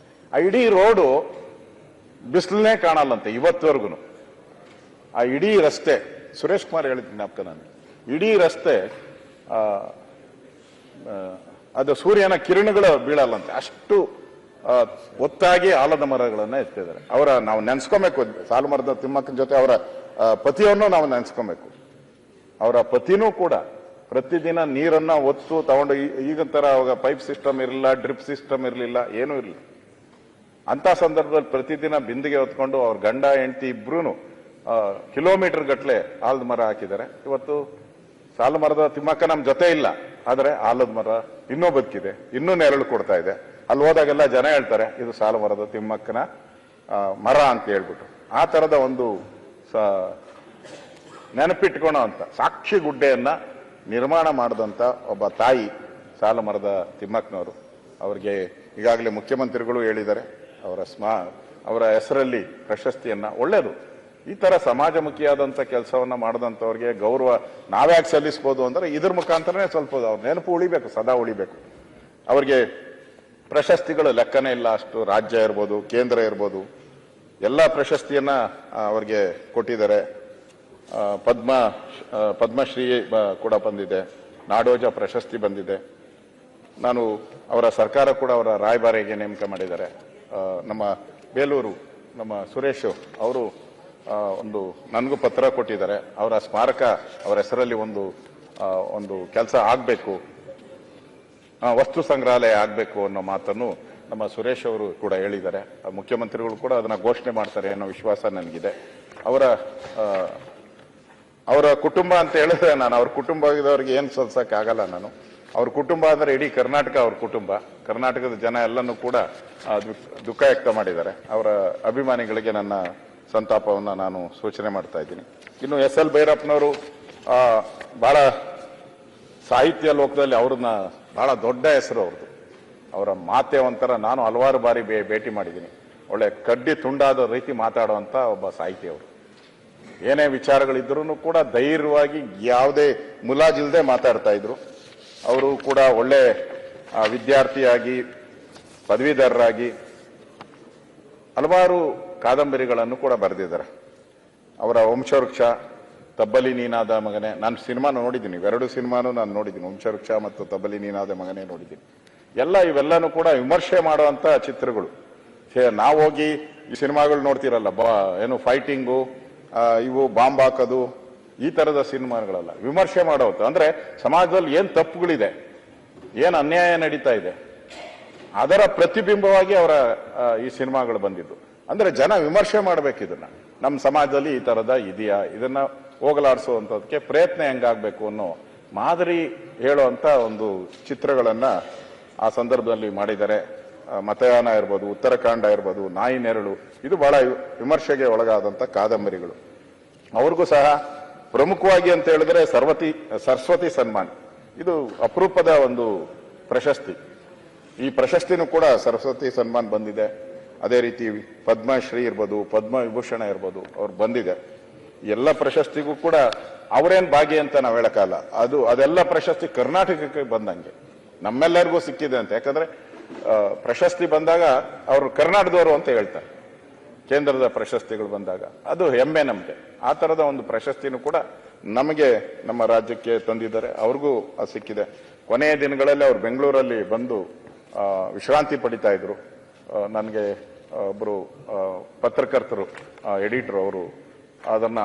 S5: ಆ ಇಡೀ ರೋಡು ಬಿಸಿಲನ್ನೇ ಕಾಣಲ್ಲಂತೆ ಇವತ್ತವರೆಗೂ. ಆ ಇಡೀ ರಸ್ತೆ, ಸುರೇಶ್ ಕುಮಾರ್ ಹೇಳಿದ್ದೀನಿ ಜ್ಞಾಪಕ ನಾನು, ಇಡೀ ರಸ್ತೆ ಅದು ಸೂರ್ಯನ ಕಿರಣಗಳು ಬೀಳಲ್ಲಂತೆ, ಅಷ್ಟು ಒತ್ತಾಗಿ ಆಲದ ಮರಗಳನ್ನ ಎತ್ತಿದ್ದಾರೆ. ನಾವು ನೆನ್ಸ್ಕೊಬೇಕು, ಸಾಲುಮರದ ತಿಮ್ಮಕ್ಕನ ಜೊತೆ ಅವರ ಪತಿಯನ್ನು ನಾವು ನೆನ್ಸ್ಕೊಬೇಕು. ಅವರ ಪತಿನೂ ಕೂಡ ಪ್ರತಿದಿನ ನೀರನ್ನ ಒತ್ತು ತಗೊಂಡು, ಈಗ ತರ ಅವಾಗ ಪೈಪ್ ಸಿಸ್ಟಮ್ ಇರಲಿಲ್ಲ, ಡ್ರಿಪ್ ಸಿಸ್ಟಮ್ ಇರಲಿಲ್ಲ, ಏನೂ ಇರಲಿಲ್ಲ. ಅಂತ ಸಂದರ್ಭದಲ್ಲಿ ಪ್ರತಿದಿನ ಬಿಂದಿಗೆ ಹೊತ್ಕೊಂಡು ಅವ್ರ ಗಂಡ ಹೆಂಡತಿ ಇಬ್ರು ಕಿಲೋಮೀಟರ್ ಗಟ್ಟಲೆ ಆಲದ ಮರ ಹಾಕಿದ್ದಾರೆ. ಇವತ್ತು ಸಾಲುಮರದ ತಿಮ್ಮಕ್ಕ ನಮ್ಮ ಜೊತೆ ಇಲ್ಲ, ಆದ್ರೆ ಆಲದ ಮರ ಇನ್ನೂ ಬದುಕಿದೆ, ಇನ್ನೂ ನೆರಳು ಕೊಡ್ತಾ ಇದೆ. ಅಲ್ಲಿ ಹೋದಾಗೆಲ್ಲ ಜನ ಹೇಳ್ತಾರೆ, ಇದು ಸಾಲುಮರದ ತಿಮ್ಮಕ್ಕನ ಮರ ಅಂತ ಹೇಳ್ಬಿಟ್ಟು. ಆ ತರದ ಒಂದು ನೆನಪಿಟ್ಕೊಳೋ ಅಂತ ಸಾಕ್ಷಿ ಗುಡ್ಡೆಯನ್ನ ನಿರ್ಮಾಣ ಮಾಡಿದಂತ ಒಬ್ಬ ತಾಯಿ ಸಾಲುಮರದ ತಿಮ್ಮಕ್ಕನವರು. ಅವರಿಗೆ ಈಗಾಗಲೇ ಮುಖ್ಯಮಂತ್ರಿಗಳು ಹೇಳಿದ್ದಾರೆ, ಅವರ ಹೆಸರಲ್ಲಿ ಪ್ರಶಸ್ತಿಯನ್ನ. ಒಳ್ಳೇದು, ಈ ತರ ಸಮಾಜಮುಖಿಯಾದಂತ ಕೆಲಸವನ್ನ ಮಾಡಿದಂಥವ್ರಿಗೆ ಗೌರವ ನಾವ್ಯಾಕೆ ಸಲ್ಲಿಸಬಹುದು ಅಂದ್ರೆ ಇದ್ರ ಮುಖಾಂತರನೇ ಸ್ವಲ್ಪ ಅವ್ರ ನೆನಪು ಉಳಿಬೇಕು, ಸದಾ ಉಳಿಬೇಕು. ಅವ್ರಿಗೆ ಪ್ರಶಸ್ತಿಗಳು ಲೆಕ್ಕನೇ ಇಲ್ಲ, ಅಷ್ಟು ರಾಜ್ಯ ಇರ್ಬೋದು, ಕೇಂದ್ರ ಇರ್ಬೋದು, ಎಲ್ಲ ಪ್ರಶಸ್ತಿಯನ್ನ ಅವ್ರಿಗೆ ಕೊಟ್ಟಿದ್ದಾರೆ. ಪದ್ಮಶ್ರೀ ಕೂಡ ಬಂದಿದೆ, ನಾಡೋಜ ಪ್ರಶಸ್ತಿ ಬಂದಿದೆ. ನಾನು ಅವರ ಸರ್ಕಾರ ಕೂಡ ಅವರ ರಾಯಭಾರಿಗೆ ನೇಮಕ ಮಾಡಿದ್ದಾರೆ. ನಮ್ಮ ಬೇಲೂರು ನಮ್ಮ ಸುರೇಶ್ ಅವರು ನನಗೂ ಪತ್ರ ಕೊಟ್ಟಿದ್ದಾರೆ. ಅವರ ಸ್ಮಾರಕ ಅವರ ಹೆಸರಲ್ಲಿ ಒಂದು ಕೆಲಸ ಆಗಬೇಕು, ವಸ್ತು ಸಂಗ್ರಹಾಲಯ ಆಗಬೇಕು ಅನ್ನೋ ಮಾತನ್ನು ನಮ್ಮ ಸುರೇಶ್ ಅವರು ಕೂಡ ಹೇಳಿದ್ದಾರೆ. ಮುಖ್ಯಮಂತ್ರಿಗಳು ಕೂಡ ಅದನ್ನ ಘೋಷಣೆ ಮಾಡ್ತಾರೆ ಅನ್ನೋ ವಿಶ್ವಾಸ ನನಗಿದೆ. ಅವರ ಕುಟುಂಬ ಅಂತ ಹೇಳಿದ್ರೆ ನಾನು ಅವ್ರ ಕುಟುಂಬದವ್ರಿಗೆ ಏನು ಸಲ್ಸಕ್ಕೆ ಆಗಲ್ಲ. ನಾನು ಅವ್ರ ಕುಟುಂಬ ಅಂದ್ರೆ ಇಡೀ ಕರ್ನಾಟಕ ಅವ್ರ ಕುಟುಂಬ. ಕರ್ನಾಟಕದ ಜನ ಎಲ್ಲನೂ ಕೂಡ ದುಃಖ ವ್ಯಕ್ತ ಮಾಡಿದ್ದಾರೆ. ಅವರ ಅಭಿಮಾನಿಗಳಿಗೆ ನನ್ನ ಸಂತಾಪವನ್ನು ನಾನು ಸೂಚನೆ ಮಾಡ್ತಾ ಇದ್ದೀನಿ. ಇನ್ನು SL ಭೈರಪ್ಪನವರು ಬಹಳ ಸಾಹಿತ್ಯ ಲೋಕದಲ್ಲಿ ಅವ್ರನ್ನ ಬಹಳ ದೊಡ್ಡ ಹೆಸರು ಅವ್ರದ್ದು. ಅವರ ಮಾತೆ ಒಂಥರ, ನಾನು ಹಲವಾರು ಬಾರಿ ಭೇಟಿ ಮಾಡಿದ್ದೀನಿ. ಒಳ್ಳೆ ಕಡ್ಡಿ ತುಂಡಾದ ರೀತಿ ಮಾತಾಡುವಂತ ಒಬ್ಬ ಸಾಹಿತಿ ಅವರು. ಏನೇ ವಿಚಾರಗಳಿದ್ರೂ ಕೂಡ ಧೈರ್ಯವಾಗಿ ಯಾವುದೇ ಮುಲಾಜಿಲ್ಲದೆ ಮಾತಾಡ್ತಾ ಇದ್ರು. ಅವರು ಕೂಡ ಒಳ್ಳೆ ವಿದ್ಯಾರ್ಥಿಯಾಗಿ, ಪದವೀಧರರಾಗಿ ಹಲವಾರು ಕಾದಂಬರಿಗಳನ್ನು ಕೂಡ ಬರೆದಿದ್ದಾರೆ. ಅವರ ವಂಶವೃಕ್ಷ, ತಬ್ಬಲಿ ನೀನಾದ ಮಗನೇ, ನಾನು ಸಿನಿಮಾ ನೋಡಿದ್ದೀನಿ, ಎರಡು ಸಿನಿಮಾನು ನಾನು ನೋಡಿದ್ದೀನಿ, ವಂಶವೃಕ್ಷ ಮತ್ತು ತಬ್ಬಲಿ ನೀನಾದ ಮಗನೇ ನೋಡಿದ್ದೀನಿ. ಇವೆಲ್ಲನೂ ಕೂಡ ವಿಮರ್ಶೆ ಮಾಡುವಂತ ಚಿತ್ರಗಳು. ನಾವು ಹೋಗಿ ಈ ಸಿನಿಮಾಗಳು ನೋಡ್ತಿರಲ್ಲ, ಏನು ಫೈಟಿಂಗು, ಇವು ಬಾಂಬ್ ಹಾಕೋದು, ಈ ತರದ ಸಿನಿಮಾಗಳಲ್ಲ, ವಿಮರ್ಶೆ ಮಾಡೋದು. ಅಂದ್ರೆ ಸಮಾಜದಲ್ಲಿ ಏನ್ ತಪ್ಪುಗಳಿದೆ, ಏನ್ ಅನ್ಯಾಯ ನಡೀತಾ ಇದೆ, ಅದರ ಪ್ರತಿಬಿಂಬವಾಗಿ ಅವರ ಈ ಸಿನಿಮಾಗಳು ಬಂದಿದ್ದು. ಅಂದ್ರೆ ಜನ ವಿಮರ್ಶೆ ಮಾಡ್ಬೇಕು, ಇದನ್ನ ನಮ್ಮ ಸಮಾಜದಲ್ಲಿ ಈ ತರದ ಇದೆಯಾ, ಇದನ್ನ ಹೋಗಲಾಡಿಸುವಂತದಕ್ಕೆ ಪ್ರಯತ್ನ ಹೆಂಗಾಗ್ಬೇಕು ಅನ್ನೋ ಮಾದರಿ ಹೇಳುವಂತ ಒಂದು ಚಿತ್ರಗಳನ್ನ ಆ ಸಂದರ್ಭದಲ್ಲಿ ಮಾಡಿದ್ದಾರೆ. ಮತಯಾನ ಇರ್ಬೋದು, ಉತ್ತರಾಖಂಡ ಇರ್ಬೋದು, ನಾಯಿ ನೆರಳು, ಇದು ಬಹಳ ವಿಮರ್ಶೆಗೆ ಒಳಗಾದಂತ ಕಾದಂಬರಿಗಳು. ಅವ್ರಿಗೂ ಸಹ ಪ್ರಮುಖವಾಗಿ ಅಂತ ಹೇಳಿದ್ರೆ ಸರಸ್ವತಿ ಸನ್ಮಾನ್, ಇದು ಅಪರೂಪದ ಒಂದು ಪ್ರಶಸ್ತಿ. ಈ ಪ್ರಶಸ್ತಿನೂ ಕೂಡ ಸರಸ್ವತಿ ಸನ್ಮಾನ್ ಬಂದಿದೆ. ಅದೇ ರೀತಿ ಪದ್ಮಶ್ರೀ ಇರ್ಬೋದು, ಪದ್ಮ ವಿಭೂಷಣ ಇರ್ಬೋದು, ಅವ್ರು ಬಂದಿದೆ. ಎಲ್ಲ ಪ್ರಶಸ್ತಿಗೂ ಕೂಡ ಅವರೇನ್ ಭಾಗಿ ಅಂತ ನಾವು ಹೇಳಕ್ಕಾಗಲ್ಲ. ಅದೆಲ್ಲ ಪ್ರಶಸ್ತಿ ಕರ್ನಾಟಕಕ್ಕೆ ಬಂದಂಗೆ, ನಮ್ಮೆಲ್ಲರಿಗೂ ಸಿಕ್ಕಿದೆ ಅಂತ. ಯಾಕಂದ್ರೆ ಪ್ರಶಸ್ತಿ ಬಂದಾಗ ಅವರು ಕರ್ನಾಟಕದವರು ಅಂತ ಹೇಳ್ತಾರೆ. ಕೇಂದ್ರದ ಪ್ರಶಸ್ತಿಗಳು ಬಂದಾಗ ಅದು ಹೆಮ್ಮೆ ನಮ್ಗೆ. ಆ ತರದ ಒಂದು ಪ್ರಶಸ್ತಿನೂ ಕೂಡ ನಮಗೆ, ನಮ್ಮ ರಾಜ್ಯಕ್ಕೆ ತಂದಿದ್ದಾರೆ. ಅವ್ರಿಗೂ ಸಿಕ್ಕಿದೆ. ಕೊನೆಯ ದಿನಗಳಲ್ಲಿ ಅವ್ರು ಬೆಂಗಳೂರಲ್ಲಿ ಬಂದು ವಿಶ್ರಾಂತಿ ಪಡಿತಾ ಇದ್ರು. ನನಗೆ ಒಬ್ರು ಪತ್ರಕರ್ತರು, ಎಡಿಟರ್, ಅವರು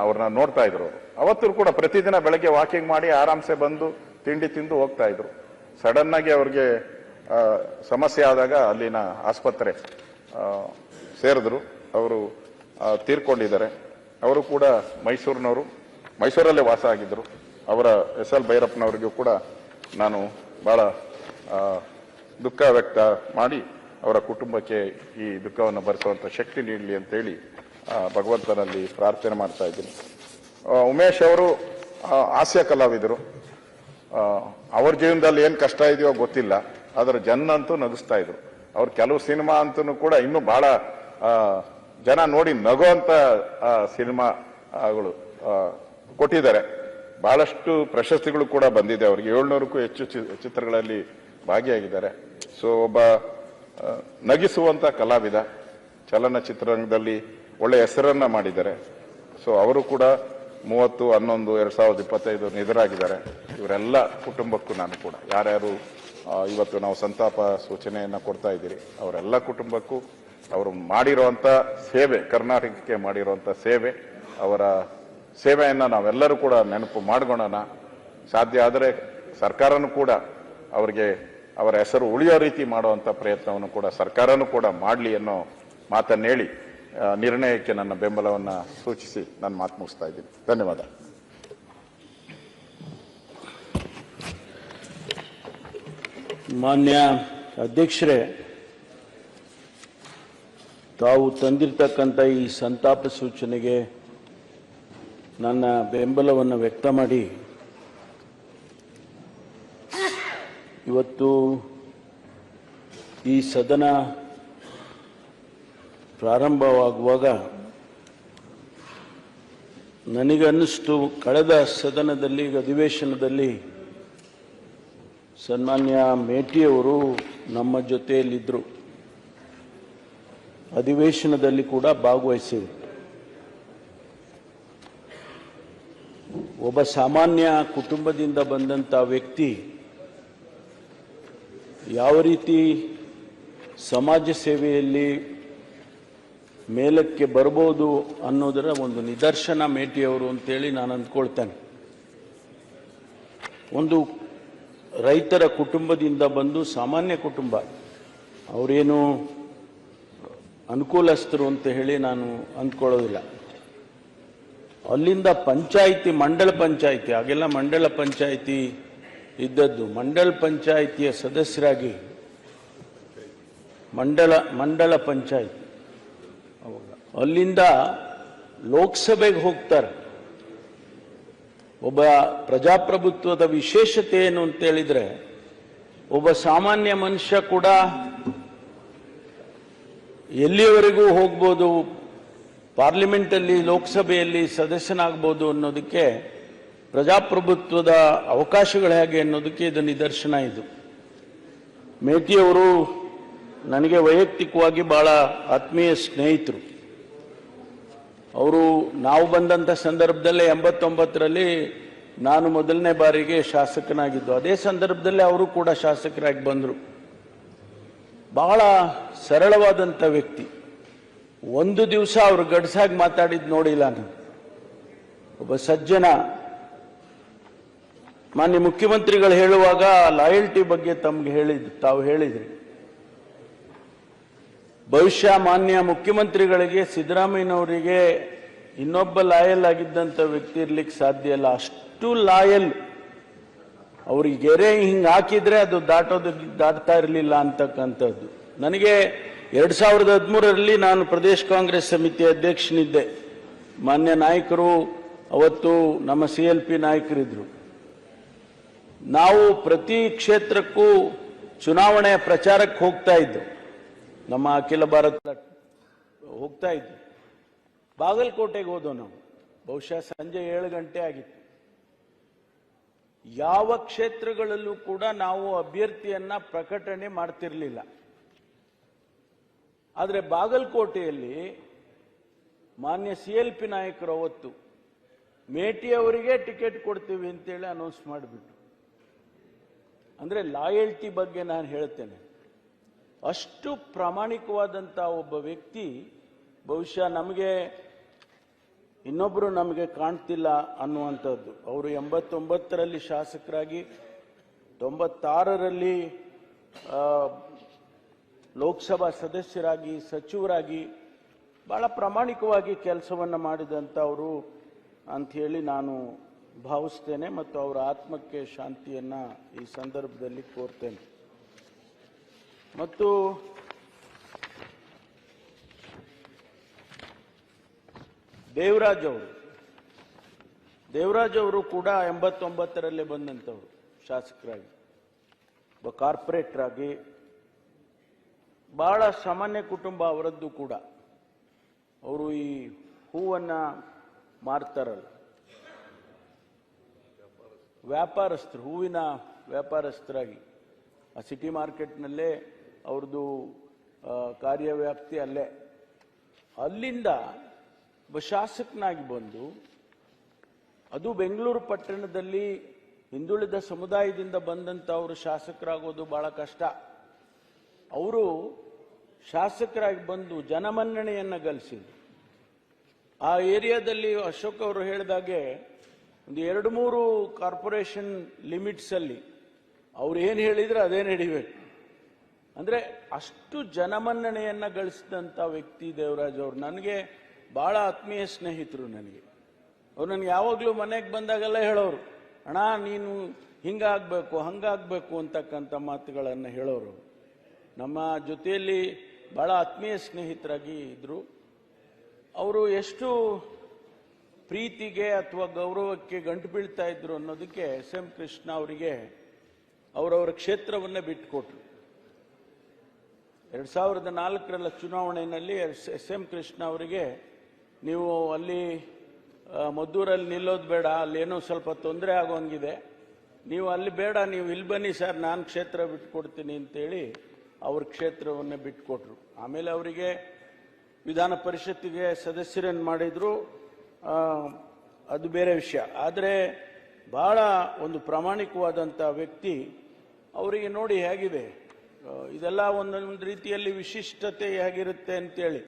S5: ಅವ್ರನ್ನ ನೋಡ್ತಾ ಇದ್ರು. ಅವತ್ತು ಕೂಡ ಪ್ರತಿದಿನ ಬೆಳಗ್ಗೆ ವಾಕಿಂಗ್ ಮಾಡಿ ಆರಾಮ್ಸೆ ಬಂದು ತಿಂಡಿ ತಿಂದು ಹೋಗ್ತಾ ಇದ್ರು. ಸಡನ್ ಆಗಿ ಅವ್ರಿಗೆ ಸಮಸ್ಯೆ ಆದಾಗ ಅಲ್ಲಿನ ಆಸ್ಪತ್ರೆ ಸೇರಿದ್ರು. ಅವರು ತೀರ್ಕೊಂಡಿದ್ದಾರೆ. ಅವರು ಕೂಡ ಮೈಸೂರಿನವರು, ಮೈಸೂರಲ್ಲೇ ವಾಸ ಆಗಿದ್ದರು. ಅವರ SL ಭೈರಪ್ಪನವರಿಗೂ ಕೂಡ ನಾನು ಬಹಳ ದುಃಖ ವ್ಯಕ್ತ ಮಾಡಿ ಅವರ ಕುಟುಂಬಕ್ಕೆ ಈ ದುಃಖವನ್ನು ಭರಿಸುವಂಥ ಶಕ್ತಿ ನೀಡಲಿ ಅಂತೇಳಿ ಭಗವಂತನಲ್ಲಿ ಪ್ರಾರ್ಥನೆ ಮಾಡ್ತಾ ಇದ್ದೀನಿ. ಉಮೇಶ್ ಅವರು ಹಾಸ್ಯ ಕಲಾವಿದರು. ಅವ್ರ ಜೀವನದಲ್ಲಿ ಏನು ಕಷ್ಟ ಇದೆಯೋ ಗೊತ್ತಿಲ್ಲ, ಆದರೆ ಜನ ಅಂತೂ ನಗಿಸ್ತಾ ಇದ್ರು. ಅವ್ರ ಕೆಲವು ಸಿನಿಮಾ ಅಂತೂ ಕೂಡ ಇನ್ನೂ ಬಹಳ ಜನ ನೋಡಿ ನಗುವಂತ ಸಿನಿಮಾಗಳು ಕೊಟ್ಟಿದ್ದಾರೆ. ಬಹಳಷ್ಟು ಪ್ರಶಸ್ತಿಗಳು ಕೂಡ ಬಂದಿದೆ ಅವರಿಗೆ. 700ಕ್ಕೂ ಹೆಚ್ಚು ಚಿತ್ರಗಳಲ್ಲಿ ಭಾಗಿಯಾಗಿದ್ದಾರೆ. ಸೊ ಒಬ್ಬ ನಗಿಸುವಂತ ಕಲಾವಿದ, ಚಲನಚಿತ್ರರಂಗದಲ್ಲಿ ಒಳ್ಳೆ ಹೆಸರನ್ನ ಮಾಡಿದ್ದಾರೆ. ಸೊ ಅವರು ಕೂಡ 30/11/2025 ನಿಧನರಾಗಿದ್ದಾರೆ. ಇವರೆಲ್ಲ ಕುಟುಂಬಕ್ಕೂ ನಾನು ಕೂಡ ಯಾರ್ಯಾರು ಇವತ್ತು ನಾವು ಸಂತಾಪ ಸೂಚನೆಯನ್ನ ಕೊಡ್ತಾ ಇದ್ದೀರಿ ಅವರೆಲ್ಲ ಕುಟುಂಬಕ್ಕೂ ಅವರು ಮಾಡಿರುವಂತ ಸೇವೆ, ಕರ್ನಾಟಕಕ್ಕೆ ಮಾಡಿರುವಂತ ಸೇವೆ, ಅವರ ಸೇವೆಯನ್ನ ನಾವೆಲ್ಲರೂ ಕೂಡ ನೆನಪು ಮಾಡ್ಕೊಳ್ಳೋಣ. ಸಾಧ್ಯ ಆದರೆ ಸರ್ಕಾರನೂ ಕೂಡ ಅವರಿಗೆ ಅವರ ಹೆಸರು ಉಳಿಯೋ ರೀತಿ ಮಾಡುವಂತ ಪ್ರಯತ್ನವನ್ನು ಕೂಡ ಸರ್ಕಾರನೂ ಕೂಡ ಮಾಡಲಿ ಅನ್ನೋ ಮಾತನ್ನು ಹೇಳಿ ನಿರ್ಣಯಕ್ಕೆ ನನ್ನ ಬೆಂಬಲವನ್ನ ಸೂಚಿಸಿ ನಾನು ಮಾತು ಮುಗಿಸ್ತಾ ಇದ್ದೀನಿ. ಧನ್ಯವಾದ.
S6: ಮಾನ್ಯ ಅಧ್ಯಕ್ಷರೇ, ತಾವು ತಂದಿರತಕ್ಕಂಥ ಈ ಸಂತಾಪ ಸೂಚನೆಗೆ ನನ್ನ ಬೆಂಬಲವನ್ನು ವ್ಯಕ್ತ ಮಾಡಿ ಇವತ್ತು ಈ ಸದನ ಪ್ರಾರಂಭವಾಗುವಾಗ ನನಗನ್ನಿಸ್ತು, ಕಳೆದ ಸದನದಲ್ಲಿ ಅಧಿವೇಶನದಲ್ಲಿ ಸನ್ಮಾನ್ಯ ಮೇಟಿಯವರು ನಮ್ಮ ಜೊತೆಯಲ್ಲಿದ್ದರು, ಅಧಿವೇಶನದಲ್ಲಿ ಕೂಡ ಭಾಗವಹಿಸಿದರು. ಒಬ್ಬ ಸಾಮಾನ್ಯ ಕುಟುಂಬದಿಂದ ಬಂದಂಥ ವ್ಯಕ್ತಿ ಯಾವ ರೀತಿ ಸಮಾಜ ಸೇವೆಯಲ್ಲಿ ಮೇಲಕ್ಕೆ ಬರ್ಬೋದು ಅನ್ನೋದರ ಒಂದು ನಿದರ್ಶನ ಮೇಟಿಯವರು ಅಂತೇಳಿ ನಾನು ಅಂದ್ಕೊಳ್ತೇನೆ. ಒಂದು ರೈತರ ಕುಟುಂಬದಿಂದ ಬಂದು, ಸಾಮಾನ್ಯ ಕುಟುಂಬ, ಅವರೇನು ಅನುಕೂಲಸ್ಥರು ಅಂತ ಹೇಳಿ ನಾನು ಅಂದ್ಕೊಳ್ಳೋದಿಲ್ಲ. ಅಲ್ಲಿಂದ ಪಂಚಾಯಿತಿ, ಮಂಡಲ ಪಂಚಾಯಿತಿ, ಆಗೆಲ್ಲ ಮಂಡಲ ಪಂಚಾಯಿತಿ ಇದ್ದದ್ದು, ಮಂಡಲ ಪಂಚಾಯಿತಿಯ ಸದಸ್ಯರಾಗಿ ಮಂಡಲ ಪಂಚಾಯಿತಿ, ಅಲ್ಲಿಂದ ಲೋಕಸಭೆಗೆ ಹೋಗ್ತಾರೆ. ಒಬ್ಬ ಪ್ರಜಾಪ್ರಭುತ್ವದ ವಿಶೇಷತೆ ಏನು ಅಂತ ಹೇಳಿದ್ರೆ, ಒಬ್ಬ ಸಾಮಾನ್ಯ ಮನುಷ್ಯ ಕೂಡ ಎಲ್ಲಿಯವರೆಗೂ ಹೋಗ್ಬೋದು, ಪಾರ್ಲಿಮೆಂಟಲ್ಲಿ, ಲೋಕಸಭೆಯಲ್ಲಿ ಸದಸ್ಯನಾಗ್ಬೋದು ಅನ್ನೋದಕ್ಕೆ, ಪ್ರಜಾಪ್ರಭುತ್ವದ ಅವಕಾಶಗಳು ಹೇಗೆ ಅನ್ನೋದಕ್ಕೆ ಇದು ನಿದರ್ಶನ. ಇದು ಮೇಟಿಯವರು ನನಗೆ ವೈಯಕ್ತಿಕವಾಗಿ ಬಹಳ ಆತ್ಮೀಯ ಸ್ನೇಹಿತರು. ಅವರು ನಾವು ಬಂದಂಥ ಸಂದರ್ಭದಲ್ಲೇ 89ರಲ್ಲಿ ನಾನು ಮೊದಲನೇ ಬಾರಿಗೆ ಶಾಸಕನಾಗಿದ್ದು. ಅದೇ ಸಂದರ್ಭದಲ್ಲಿ ಅವರು ಕೂಡ ಶಾಸಕರಾಗಿ ಬಂದರು. ಬಹಳ ಸರಳವಾದಂಥ ವ್ಯಕ್ತಿ. ಒಂದು ದಿವಸ ಅವರು ಗಡ್ಸಾಗಿ ಮಾತಾಡಿದ್ದು ನೋಡಿಲ್ಲ ನಾನು. ಒಬ್ಬ ಸಜ್ಜನ. ಮಾನ್ಯ ಮುಖ್ಯಮಂತ್ರಿಗಳು ಹೇಳುವಾಗ ಲಾಯಲ್ಟಿ ಬಗ್ಗೆ ತಾವು ಹೇಳಿದ್ರಿ. ಬಹುಶಃ ಮಾನ್ಯ ಮುಖ್ಯಮಂತ್ರಿಗಳಿಗೆ, ಸಿದ್ದರಾಮಯ್ಯನವರಿಗೆ ಇನ್ನೊಬ್ಬ ಲಾಯಲ್ ಆಗಿದ್ದಂಥ ವ್ಯಕ್ತಿ ಇರ್ಲಿಕ್ಕೆ ಸಾಧ್ಯ ಇಲ್ಲ. ಅಷ್ಟು ಲಾಯಲ್. ಅವ್ರಿಗೆ ಗೆರೆ ಹಿಂಗೆ ಹಾಕಿದ್ರೆ ಅದು ದಾಟ್ತಾ ಇರಲಿಲ್ಲ ಅಂತಕ್ಕಂಥದ್ದು. ನನಗೆ 2013ರಲ್ಲಿ ನಾನು ಪ್ರದೇಶ ಕಾಂಗ್ರೆಸ್ ಸಮಿತಿ ಅಧ್ಯಕ್ಷನಿದ್ದೆ. ಮಾನ್ಯ ನಾಯಕರು ಅವತ್ತು ನಮ್ಮ CLP ನಾಯಕರಿದ್ರು. ನಾವು ಪ್ರತಿ ಕ್ಷೇತ್ರಕ್ಕೂ ಚುನಾವಣೆಯ ಪ್ರಚಾರಕ್ಕೆ ಹೋಗ್ತಾ ಇದ್ದು. ನಮ್ಮ ಅಖಿಲ ಭಾರತ ಹೋಗ್ತಾ ಇದ್ದು. ಬಾಗಲಕೋಟೆಗೆ ಹೋದೋ ನಾವು. ಬಹುಶಃ ಸಂಜೆ 7 ಗಂಟೆ ಆಗಿತ್ತು. ಯಾವ ಕ್ಷೇತ್ರಗಳಲ್ಲೂ ಕೂಡ ನಾವು ಅಭ್ಯರ್ಥಿಯನ್ನ ಪ್ರಕಟಣೆ ಮಾಡ್ತಿರ್ಲಿಲ್ಲ. ಆದರೆ ಬಾಗಲಕೋಟೆಯಲ್ಲಿ ಮಾನ್ಯ CLP ನಾಯಕರು ಅವತ್ತು ಮೇಟಿ ಅವರಿಗೆ ಟಿಕೆಟ್ ಕೊಡ್ತೀವಿ ಅಂತೇಳಿ ಅನೌನ್ಸ್ ಮಾಡಿಬಿಟ್ಟು. ಅಂದ್ರೆ ಲಾಯಲ್ಟಿ ಬಗ್ಗೆ ನಾನು ಹೇಳ್ತೇನೆ. ಅಷ್ಟು ಪ್ರಾಮಾಣಿಕವಾದಂಥ ಒಬ್ಬ ವ್ಯಕ್ತಿ ಬಹುಶಃ ಇನ್ನೊಬ್ಬರು ನಮಗೆ ಕಾಣ್ತಿಲ್ಲ ಅನ್ನುವಂಥದ್ದು. ಅವರು 89ರಲ್ಲಿ ಶಾಸಕರಾಗಿ, 96ರಲ್ಲಿ ಲೋಕಸಭಾ ಸದಸ್ಯರಾಗಿ, ಸಚಿವರಾಗಿ ಬಹಳ ಪ್ರಾಮಾಣಿಕವಾಗಿ ಕೆಲಸವನ್ನು ಮಾಡಿದಂಥವರು ಅಂಥೇಳಿ ನಾನು ಭಾವಿಸ್ತೇನೆ ಮತ್ತು ಅವರ ಆತ್ಮಕ್ಕೆ ಶಾಂತಿಯನ್ನು ಈ ಸಂದರ್ಭದಲ್ಲಿ ಕೋರ್ತೇನೆ. ಮತ್ತು ದೇವರಾಜ್ ಅವರು ಕೂಡ 89ರಲ್ಲೇ ಬಂದಂಥವ್ರು ಶಾಸಕರಾಗಿ, ಒಬ್ಬ ಕಾರ್ಪೊರೇಟರ್ ಆಗಿ. ಬಹಳ ಸಾಮಾನ್ಯ ಕುಟುಂಬ ಅವರದ್ದು ಕೂಡ. ಅವರು ಈ ಹೂವನ್ನ ಮಾರ್ತಾರಲ್ಲ, ವ್ಯಾಪಾರಸ್ಥರು, ಹೂವಿನ ವ್ಯಾಪಾರಸ್ಥರಾಗಿ ಆ ಸಿಟಿ ಮಾರ್ಕೆಟ್ನಲ್ಲೇ ಅವ್ರದ್ದು ಕಾರ್ಯವ್ಯಾಪ್ತಿ ಅಲ್ಲೇ. ಅಲ್ಲಿಂದ ಒಬ್ಬ ಶಾಸಕನಾಗಿ ಬಂದು, ಅದು ಬೆಂಗಳೂರು ಪಟ್ಟಣದಲ್ಲಿ ಹಿಂದುಳಿದ ಸಮುದಾಯದಿಂದ ಬಂದಂತ ಅವರು ಶಾಸಕರಾಗೋದು ಬಹಳ ಕಷ್ಟ. ಅವರು ಶಾಸಕರಾಗಿ ಬಂದು ಜನಮನ್ನಣೆಯನ್ನ ಗಳಿಸಿದ್ರು. ಆ ಏರಿಯಾದಲ್ಲಿ ಅಶೋಕ್ ಅವರು ಹೇಳಿದಾಗೆ ಒಂದು 2-3 ಕಾರ್ಪೊರೇಷನ್ ಲಿಮಿಟ್ಸ್ ಅಲ್ಲಿ ಅವ್ರು ಏನು ಹೇಳಿದ್ರೆ ಅದೇ ನಡಿಬೇಕು. ಅಂದ್ರೆ ಅಷ್ಟು ಜನಮನ್ನಣೆಯನ್ನ ಗಳಿಸಿದಂತ ವ್ಯಕ್ತಿ ದೇವರಾಜ್ ಅವರು. ನನಗೆ ಬಹಳ ಆತ್ಮೀಯ ಸ್ನೇಹಿತರು. ಅವ್ರು ನನಗೆ ಯಾವಾಗಲೂ ಮನೆಗೆ ಬಂದಾಗೆಲ್ಲ ಹೇಳೋರು, ಅಣ್ಣ ನೀನು ಹಿಂಗಾಗಬೇಕು ಹಂಗಾಗಬೇಕು ಅಂತಕ್ಕಂಥ ಮಾತುಗಳನ್ನು ಹೇಳೋರು. ನಮ್ಮ ಜೊತೆಯಲ್ಲಿ ಬಹಳ ಆತ್ಮೀಯ ಸ್ನೇಹಿತರಾಗಿ ಇದ್ರು. ಅವರು ಎಷ್ಟು ಪ್ರೀತಿಗೆ ಅಥವಾ ಗೌರವಕ್ಕೆ ಗಂಟು ಬೀಳ್ತಾ ಇದ್ರು ಅನ್ನೋದಕ್ಕೆ SM ಕೃಷ್ಣ ಅವರಿಗೆ ಅವರವರ ಕ್ಷೇತ್ರವನ್ನೇ ಬಿಟ್ಟುಕೊಟ್ರು. 2004ರ ಚುನಾವಣೆಯಲ್ಲಿ SM ಕೃಷ್ಣ ಅವರಿಗೆ ನೀವು ಅಲ್ಲಿ ಮದ್ದೂರಲ್ಲಿ ನಿಲ್ಲೋದು ಬೇಡ, ಅಲ್ಲೇನೋ ಸ್ವಲ್ಪ ತೊಂದರೆ ಆಗೋಂಗಿದೆ, ನೀವು ಅಲ್ಲಿ ಬೇಡ, ನೀವು ಇಲ್ಲಿ ಬನ್ನಿ ಸರ್, ನಾನು ಕ್ಷೇತ್ರ ಬಿಟ್ಕೊಡ್ತೀನಿ ಅಂತೇಳಿ ಅವ್ರ ಕ್ಷೇತ್ರವನ್ನೇ ಬಿಟ್ಕೊಟ್ರು. ಆಮೇಲೆ ಅವರಿಗೆ ವಿಧಾನ ಪರಿಷತ್ತಿಗೆ ಸದಸ್ಯರನ್ನು ಮಾಡಿದ್ರು, ಅದು ಬೇರೆ ವಿಷಯ. ಆದರೆ ಬಹಳ ಒಂದು ಪ್ರಾಮಾಣಿಕವಾದಂಥ ವ್ಯಕ್ತಿ. ಅವರಿಗೆ ನೋಡಿ ಹೇಗಿದೆ, ಇದೆಲ್ಲ ಒಂದೊಂದು ರೀತಿಯಲ್ಲಿ ವಿಶಿಷ್ಟತೆ ಹೇಗಿರುತ್ತೆ ಅಂತೇಳಿ.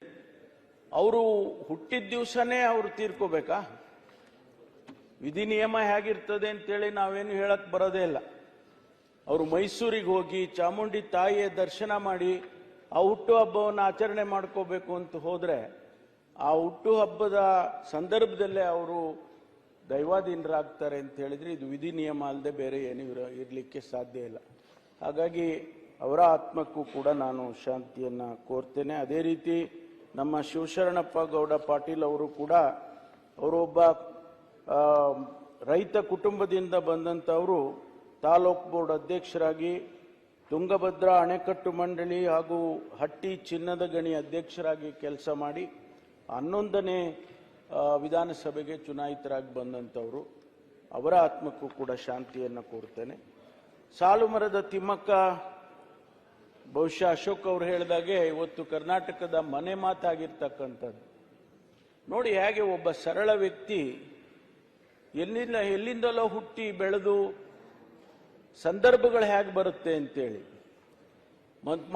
S6: ಅವರು ಹುಟ್ಟಿದ ದಿವಸನೇ ಅವರು ತೀರ್ಕೋಬೇಕಾ? ವಿಧಿ ನಿಯಮ ಹೇಗಿರ್ತದೆ ಅಂತೇಳಿ ನಾವೇನು ಹೇಳಕ್ ಬರೋದೇ ಇಲ್ಲ. ಅವರು ಮೈಸೂರಿಗೆ ಹೋಗಿ ಚಾಮುಂಡಿ ತಾಯಿಯ ದರ್ಶನ ಮಾಡಿ ಆ ಹುಟ್ಟುಹಬ್ಬವನ್ನು ಆಚರಣೆ ಮಾಡ್ಕೋಬೇಕು ಅಂತ ಹೋದ್ರೆ, ಆ ಹುಟ್ಟುಹಬ್ಬದ ಸಂದರ್ಭದಲ್ಲೇ ಅವರು ದೈವಾಧೀನರಾಗ್ತಾರೆ ಅಂತ ಹೇಳಿದ್ರೆ ಇದು ವಿಧಿ ನಿಯಮ ಅಲ್ಲದೆ ಬೇರೆ ಏನು ಇರಲಿಕ್ಕೆ ಸಾಧ್ಯ ಇಲ್ಲ. ಹಾಗಾಗಿ ಅವರ ಆತ್ಮಕ್ಕೂ ಕೂಡ ನಾನು ಶಾಂತಿಯನ್ನ ಕೋರ್ತೇನೆ. ಅದೇ ರೀತಿ ನಮ್ಮ ಶಿವಶರಣಪ್ಪ ಗೌಡ ಪಾಟೀಲ್ ಅವರು ಕೂಡ, ಅವರೊಬ್ಬ ರೈತ ಕುಟುಂಬದಿಂದ ಬಂದಂಥವರು, ತಾಲೂಕು ಬೋರ್ಡ್ ಅಧ್ಯಕ್ಷರಾಗಿ, ತುಂಗಭದ್ರಾ ಅಣೆಕಟ್ಟು ಮಂಡಳಿ ಹಾಗೂ ಹಟ್ಟಿ ಚಿನ್ನದ ಗಣಿ ಅಧ್ಯಕ್ಷರಾಗಿ ಕೆಲಸ ಮಾಡಿ 11ನೇ ವಿಧಾನಸಭೆಗೆ ಚುನಾಯಿತರಾಗಿ ಬಂದಂಥವರು. ಅವರ ಆತ್ಮಕ್ಕೂ ಕೂಡ ಶಾಂತಿಯನ್ನು ಕೋರ್ತೇನೆ. ಸಾಲುಮರದ ತಿಮ್ಮಕ್ಕ, ಬಹುಶಃ ಅಶೋಕ್ ಅವರು ಹೇಳಿದಾಗೆ ಇವತ್ತು ಕರ್ನಾಟಕದ ಮನೆ ಮಾತಾಗಿರ್ತಕ್ಕಂಥದ್ದು. ನೋಡಿ ಹೇಗೆ ಒಬ್ಬ ಸರಳ ವ್ಯಕ್ತಿ ಎಲ್ಲಿಂದಲೋ ಹುಟ್ಟಿ ಬೆಳೆದು ಸಂದರ್ಭಗಳು ಹೇಗೆ ಬರುತ್ತೆ ಅಂತೇಳಿ.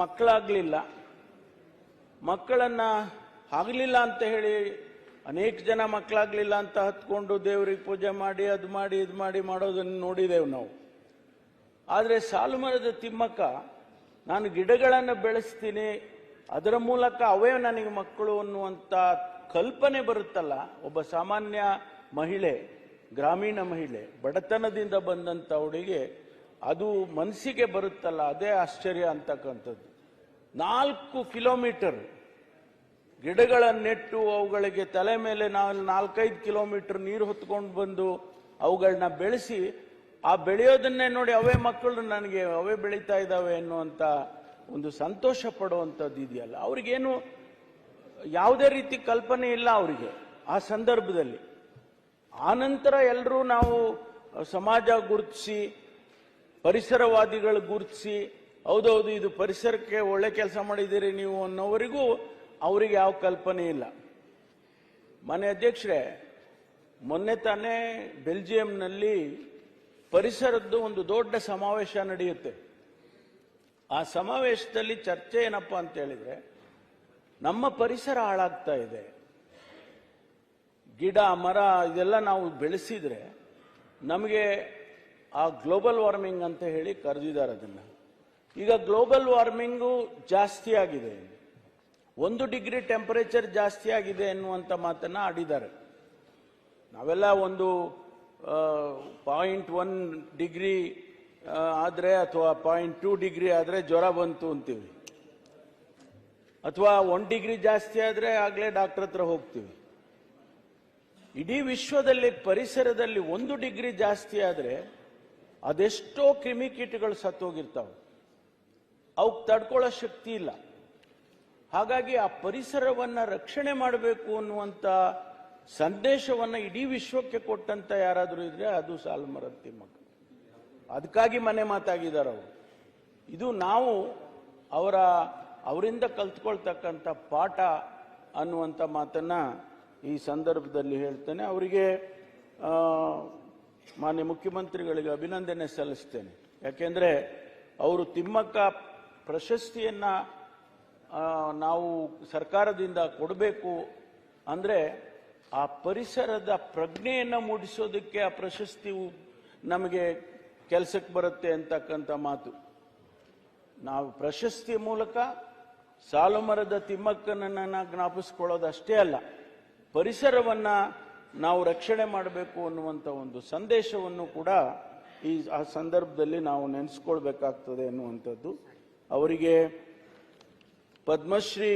S6: ಮಕ್ಕಳಾಗ್ಲಿಲ್ಲ, ಮಕ್ಕಳನ್ನ ಆಗಲಿಲ್ಲ ಅಂತ ಹೇಳಿ ಅನೇಕ ಜನ ಮಕ್ಕಳಾಗ್ಲಿಲ್ಲ ಅಂತ ಹತ್ಕೊಂಡು ದೇವರಿಗೆ ಪೂಜೆ ಮಾಡಿ ಅದು ಮಾಡಿ ಇದು ಮಾಡಿ ಮಾಡೋದನ್ನು ನೋಡಿದೆವು ನಾವು. ಆದರೆ ಸಾಲುಮರದ ತಿಮ್ಮಕ್ಕ, ನಾನು ಗಿಡಗಳನ್ನು ಬೆಳೆಸ್ತೀನಿ, ಅದರ ಮೂಲಕ ಅವೇ ನನಗೆ ಮಕ್ಕಳು ಅನ್ನುವಂಥ ಕಲ್ಪನೆ ಬರುತ್ತಲ್ಲ, ಒಬ್ಬ ಸಾಮಾನ್ಯ ಮಹಿಳೆ, ಗ್ರಾಮೀಣ ಮಹಿಳೆ, ಬಡತನದಿಂದ ಬಂದಂಥವಳಿಗೆ ಅದು ಮನಸ್ಸಿಗೆ ಬರುತ್ತಲ್ಲ, ಅದೇ ಆಶ್ಚರ್ಯ ಅಂತಕ್ಕಂಥದ್ದು. 4 ಕಿಲೋಮೀಟರ್ ಗಿಡಗಳನ್ನೆಟ್ಟು ಅವುಗಳಿಗೆ ತಲೆ ಮೇಲೆ ನಾವು 4-5 ಕಿಲೋಮೀಟರ್ ನೀರು ಹೊತ್ಕೊಂಡು ಬಂದು ಅವುಗಳನ್ನ ಬೆಳೆಸಿ, ಆ ಬೆಳೆಯೋದನ್ನೇ ನೋಡಿ ಅವೇ ಮಕ್ಕಳು ನನಗೆ ಅವೇ ಬೆಳೀತಾ ಇದ್ದಾವೆ ಅನ್ನುವಂಥ ಒಂದು ಸಂತೋಷ ಪಡುವಂಥದ್ದು ಇದೆಯಲ್ಲ, ಅವ್ರಿಗೇನು ಯಾವುದೇ ರೀತಿ ಕಲ್ಪನೆ ಇಲ್ಲ ಅವರಿಗೆ ಆ ಸಂದರ್ಭದಲ್ಲಿ. ಆನಂತರ ಎಲ್ಲರೂ ನಾವು ಸಮಾಜ ಗುರುತಿಸಿ, ಪರಿಸರವಾದಿಗಳು ಗುರುತಿಸಿ, ಹೌದೌದು ಇದು ಪರಿಸರಕ್ಕೆ ಒಳ್ಳೆ ಕೆಲಸ ಮಾಡಿದ್ದೀರಿ ನೀವು ಅನ್ನೋವರೆಗೂ ಅವರಿಗೆ ಯಾವ ಕಲ್ಪನೆ ಇಲ್ಲ. ಮನೆ ಅಧ್ಯಕ್ಷರೇ, ಮೊನ್ನೆ ತಾನೇ ಬೆಲ್ಜಿಯಂನಲ್ಲಿ ಪರಿಸರದ್ದು ಒಂದು ದೊಡ್ಡ ಸಮಾವೇಶ ನಡೆಯುತ್ತೆ. ಆ ಸಮಾವೇಶದಲ್ಲಿ ಚರ್ಚೆ ಏನಪ್ಪಾ ಅಂತ ಹೇಳಿದ್ರೆ, ನಮ್ಮ ಪರಿಸರ ಹಾಳಾಗ್ತಾ ಇದೆ, ಗಿಡ ಮರ ಇದೆಲ್ಲ ನಾವು ಬೆಳೆಸಿದ್ರೆ ನಮಗೆ ಆ ಗ್ಲೋಬಲ್ ವಾರ್ಮಿಂಗ್ ಅಂತ ಹೇಳಿ ಕರೆದಿದ್ದಾರೆ ಅದನ್ನ. ಈಗ ಗ್ಲೋಬಲ್ ವಾರ್ಮಿಂಗು ಜಾಸ್ತಿ ಆಗಿದೆ, 1 ಡಿಗ್ರಿ ಟೆಂಪರೇಚರ್ ಜಾಸ್ತಿ ಆಗಿದೆ ಎನ್ನುವಂತ ಮಾತನ್ನ ಆಡಿದ್ದಾರೆ. ನಾವೆಲ್ಲ ಒಂದು 0.1 ಡಿಗ್ರಿ ಆದ್ರೆ ಅಥವಾ 0.2 ಡಿಗ್ರಿ ಆದ್ರೆ ಜ್ವರ ಬಂತು ಅಂತೀವಿ, ಅಥವಾ 1 ಡಿಗ್ರಿ ಜಾಸ್ತಿ ಆದ್ರೆ ಆಗ್ಲೇ ಡಾಕ್ಟರ್ ಹತ್ರ ಹೋಗ್ತೀವಿ. ಇಡೀ ವಿಶ್ವದಲ್ಲಿ ಪರಿಸರದಲ್ಲಿ 1 ಡಿಗ್ರಿ ಜಾಸ್ತಿ ಆದ್ರೆ ಅದೆಷ್ಟೋ ಕ್ರಿಮಿಕೀಟಗಳು ಸತ್ತೋಗಿರ್ತಾವೆ, ಅವಕ್ಕೆ ತಡ್ಕೊಳ್ಳೋ ಶಕ್ತಿ ಇಲ್ಲ. ಹಾಗಾಗಿ ಆ ಪರಿಸರವನ್ನ ರಕ್ಷಣೆ ಮಾಡಬೇಕು ಅನ್ನುವಂತ ಸಂದೇಶವನ್ನ ಇಡೀ ವಿಶ್ವಕ್ಕೆ ಕೊಟ್ಟಂತ ಯಾರಾದರೂ ಇದ್ರೆ ಅದು ಸಾಲುಮರದ ತಿಮ್ಮಕ್ಕ. ಅದಕ್ಕಾಗಿ ಮನೆ ಮಾತಾಗಿದ್ದಾರೆ ಅವರು. ಇದು ನಾವು ಅವರಿಂದ ಕಲ್ತ್ಕೊಳ್ತಕ್ಕಂಥ ಪಾಠ ಅನ್ನುವಂಥ ಮಾತನ್ನ ಈ ಸಂದರ್ಭದಲ್ಲಿ ಹೇಳ್ತೇನೆ. ಅವರಿಗೆ ಮಾನ್ಯ ಮುಖ್ಯಮಂತ್ರಿಗಳಿಗೆ ಅಭಿನಂದನೆ ಸಲ್ಲಿಸ್ತೇನೆ. ಯಾಕೆಂದ್ರೆ ಅವರು ತಿಮ್ಮಕ್ಕ ಪ್ರಶಸ್ತಿಯನ್ನ ನಾವು ಸರ್ಕಾರದಿಂದ ಕೊಡಬೇಕು ಅಂದ್ರೆ ಆ ಪರಿಸರದ ಪ್ರಜ್ಞೆಯನ್ನ ಮೂಡಿಸೋದಕ್ಕೆ ಆ ಪ್ರಶಸ್ತಿಯು ನಮಗೆ ಕೆಲಸಕ್ಕೆ ಬರುತ್ತೆ ಅಂತಕ್ಕಂಥ ಮಾತು. ನಾವು ಪ್ರಶಸ್ತಿಯ ಮೂಲಕ ಸಾಲುಮರದ ತಿಮ್ಮಕ್ಕನನ್ನ ಜ್ಞಾಪಿಸ್ಕೊಳ್ಳೋದಷ್ಟೇ ಅಲ್ಲ, ಪರಿಸರವನ್ನ ನಾವು ರಕ್ಷಣೆ ಮಾಡಬೇಕು ಅನ್ನುವಂಥ ಒಂದು ಸಂದೇಶವನ್ನು ಕೂಡ ಆ ಸಂದರ್ಭದಲ್ಲಿ ನಾವು ನೆನೆಸ್ಕೊಳ್ಬೇಕಾಗ್ತದೆ ಅನ್ನುವಂಥದ್ದು. ಅವರಿಗೆ ಪದ್ಮಶ್ರೀ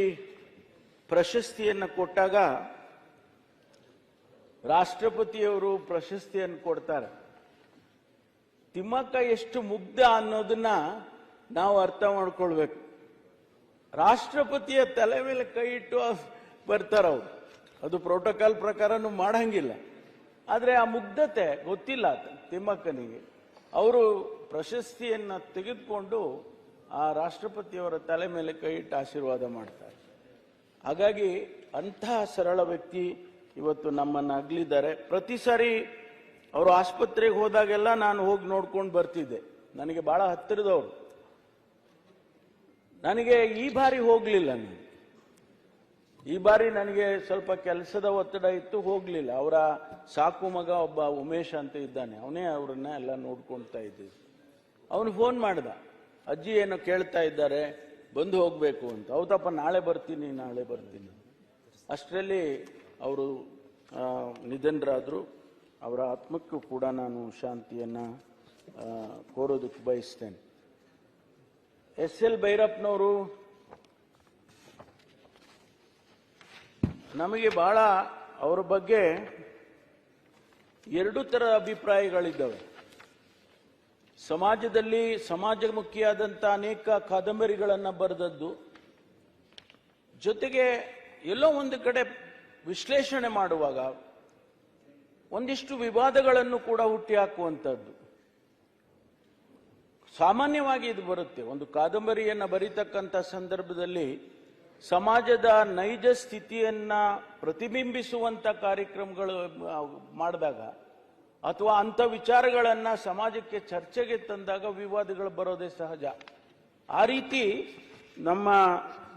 S6: ಪ್ರಶಸ್ತಿಯನ್ನು ಕೊಟ್ಟಾಗ ರಾಷ್ಟ್ರಪತಿಯವರು ಪ್ರಶಸ್ತಿಯನ್ನು ಕೊಡ್ತಾರೆ. ತಿಮ್ಮಕ್ಕ ಎಷ್ಟು ಮುಗ್ಧ ಅನ್ನೋದನ್ನ ನಾವು ಅರ್ಥ ಮಾಡ್ಕೊಳ್ಬೇಕು. ರಾಷ್ಟ್ರಪತಿಯ ತಲೆ ಮೇಲೆ ಕೈ ಇಟ್ಟು ಬರ್ತಾರವ್ರು, ಅದು ಪ್ರೋಟೋಕಾಲ್ ಪ್ರಕಾರನೂ ಮಾಡಂಗಿಲ್ಲ. ಆದ್ರೆ ಆ ಮುಗ್ಧತೆ ಗೊತ್ತಿಲ್ಲ ತಿಮ್ಮಕ್ಕನಿಗೆ. ಅವರು ಪ್ರಶಸ್ತಿಯನ್ನ ತೆಗೆದುಕೊಂಡು ಆ ರಾಷ್ಟ್ರಪತಿಯವರ ತಲೆ ಮೇಲೆ ಕೈ ಇಟ್ಟು ಆಶೀರ್ವಾದ ಮಾಡ್ತಾರೆ. ಹಾಗಾಗಿ ಅಂತಹ ಸರಳ ವ್ಯಕ್ತಿ ಇವತ್ತು ನಮ್ಮನ್ನ ಅಗಲಿದ್ದಾರೆ. ಪ್ರತಿ ಸಾರಿ ಅವರು ಆಸ್ಪತ್ರೆಗೆ ಹೋದಾಗೆಲ್ಲ ನಾನು ಹೋಗಿ ನೋಡ್ಕೊಂಡು ಬರ್ತಿದ್ದೆ. ನನಗೆ ಬಹಳ ಹತ್ತಿರದವರು. ನನಗೆ ಈ ಬಾರಿ ಹೋಗ್ಲಿಲ್ಲ. ಈ ಬಾರಿ ನನಗೆ ಸ್ವಲ್ಪ ಕೆಲಸದ ಒತ್ತಡ ಇತ್ತು, ಹೋಗ್ಲಿಲ್ಲ. ಅವರ ಸಾಕು ಮಗ ಒಬ್ಬ ಉಮೇಶ್ ಅಂತ ಇದ್ದಾನೆ, ಅವನೇ ಅವ್ರನ್ನ ಎಲ್ಲ ನೋಡ್ಕೊಳ್ತಾ ಇದ್ದೀವಿ. ಅವನು ಫೋನ್ ಮಾಡ್ದ, ಅಜ್ಜಿ ಏನೋ ಕೇಳ್ತಾ ಇದ್ದಾರೆ, ಬಂದು ಹೋಗ್ಬೇಕು ಅಂತ. ಹೌದಪ್ಪ, ನಾಳೆ ಬರ್ತೀನಿ. ಅಷ್ಟರಲ್ಲಿ ಅವರು ನಿಧನರಾದ್ರು. ಅವರ ಆತ್ಮಕ್ಕೂ ಕೂಡ ನಾನು ಶಾಂತಿಯನ್ನ ಕೋರೋದಕ್ಕೆ ಬಯಸ್ತೇನೆ. SL ಭೈರಪ್ಪನವರು ನಮಗೆ ಬಹಳ ಅವರ ಬಗ್ಗೆ 2 ಥರದ ಅಭಿಪ್ರಾಯಗಳಿದ್ದಾವೆ. ಸಮಾಜದಲ್ಲಿ ಸಮಾಜಮುಖಿಯಾದಂಥ ಅನೇಕ ಕಾದಂಬರಿಗಳನ್ನು ಬರೆದದ್ದು, ಜೊತೆಗೆ ಎಲ್ಲೋ ಒಂದು ಕಡೆ ವಿಶ್ಲೇಷಣೆ ಮಾಡುವಾಗ ಒಂದಿಷ್ಟು ವಿವಾದಗಳನ್ನು ಕೂಡ ಹುಟ್ಟಿ ಹಾಕುವಂಥದ್ದು. ಸಾಮಾನ್ಯವಾಗಿ ಇದು ಬರುತ್ತೆ. ಒಂದು ಕಾದಂಬರಿಯನ್ನ ಬರೀತಕ್ಕಂಥ ಸಂದರ್ಭದಲ್ಲಿ ಸಮಾಜದ ನೈಜ ಸ್ಥಿತಿಯನ್ನ ಪ್ರತಿಬಿಂಬಿಸುವಂತ ಕಾರ್ಯಕ್ರಮಗಳು ಮಾಡಿದಾಗ ಅಥವಾ ಅಂಥ ವಿಚಾರಗಳನ್ನ ಸಮಾಜಕ್ಕೆ ಚರ್ಚೆಗೆ ತಂದಾಗ ವಿವಾದಗಳು ಬರೋದೇ ಸಹಜ. ಆ ರೀತಿ ನಮ್ಮ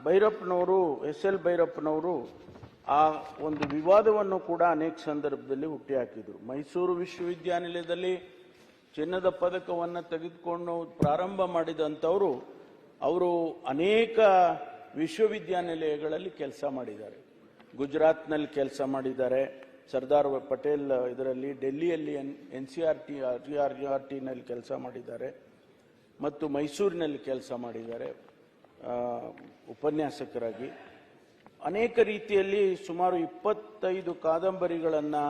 S6: ಭೈರಪ್ಪನವರು, SL ಭೈರಪ್ಪನವರು ಆ ಒಂದು ವಿವಾದವನ್ನು ಕೂಡ ಅನೇಕ ಸಂದರ್ಭದಲ್ಲಿ ಹುಟ್ಟಿಹಾಕಿದರು. ಮೈಸೂರು ವಿಶ್ವವಿದ್ಯಾನಿಲಯದಲ್ಲಿ ಚಿನ್ನದ ಪದಕವನ್ನು ತೆಗೆದುಕೊಂಡು ಪ್ರಾರಂಭ ಮಾಡಿದಂಥವರು ಅವರು ಅನೇಕ ವಿಶ್ವವಿದ್ಯಾನಿಲಯಗಳಲ್ಲಿ ಕೆಲಸ ಮಾಡಿದ್ದಾರೆ. ಗುಜರಾತ್ನಲ್ಲಿ ಕೆಲಸ ಮಾಡಿದ್ದಾರೆ, ಸರ್ದಾರ್ ಪಟೇಲ್ ಇದರಲ್ಲಿ, ಡೆಲ್ಲಿಯಲ್ಲಿ NCERT-ನಲ್ಲಿ ಕೆಲಸ ಮಾಡಿದ್ದಾರೆ, ಮತ್ತು ಮೈಸೂರಿನಲ್ಲಿ ಕೆಲಸ ಮಾಡಿದ್ದಾರೆ ಉಪನ್ಯಾಸಕರಾಗಿ. ಅನೇಕ ರೀತಿಯಲ್ಲಿ ಸುಮಾರು 25 ಕಾದಂಬರಿಗಳನ್ನು,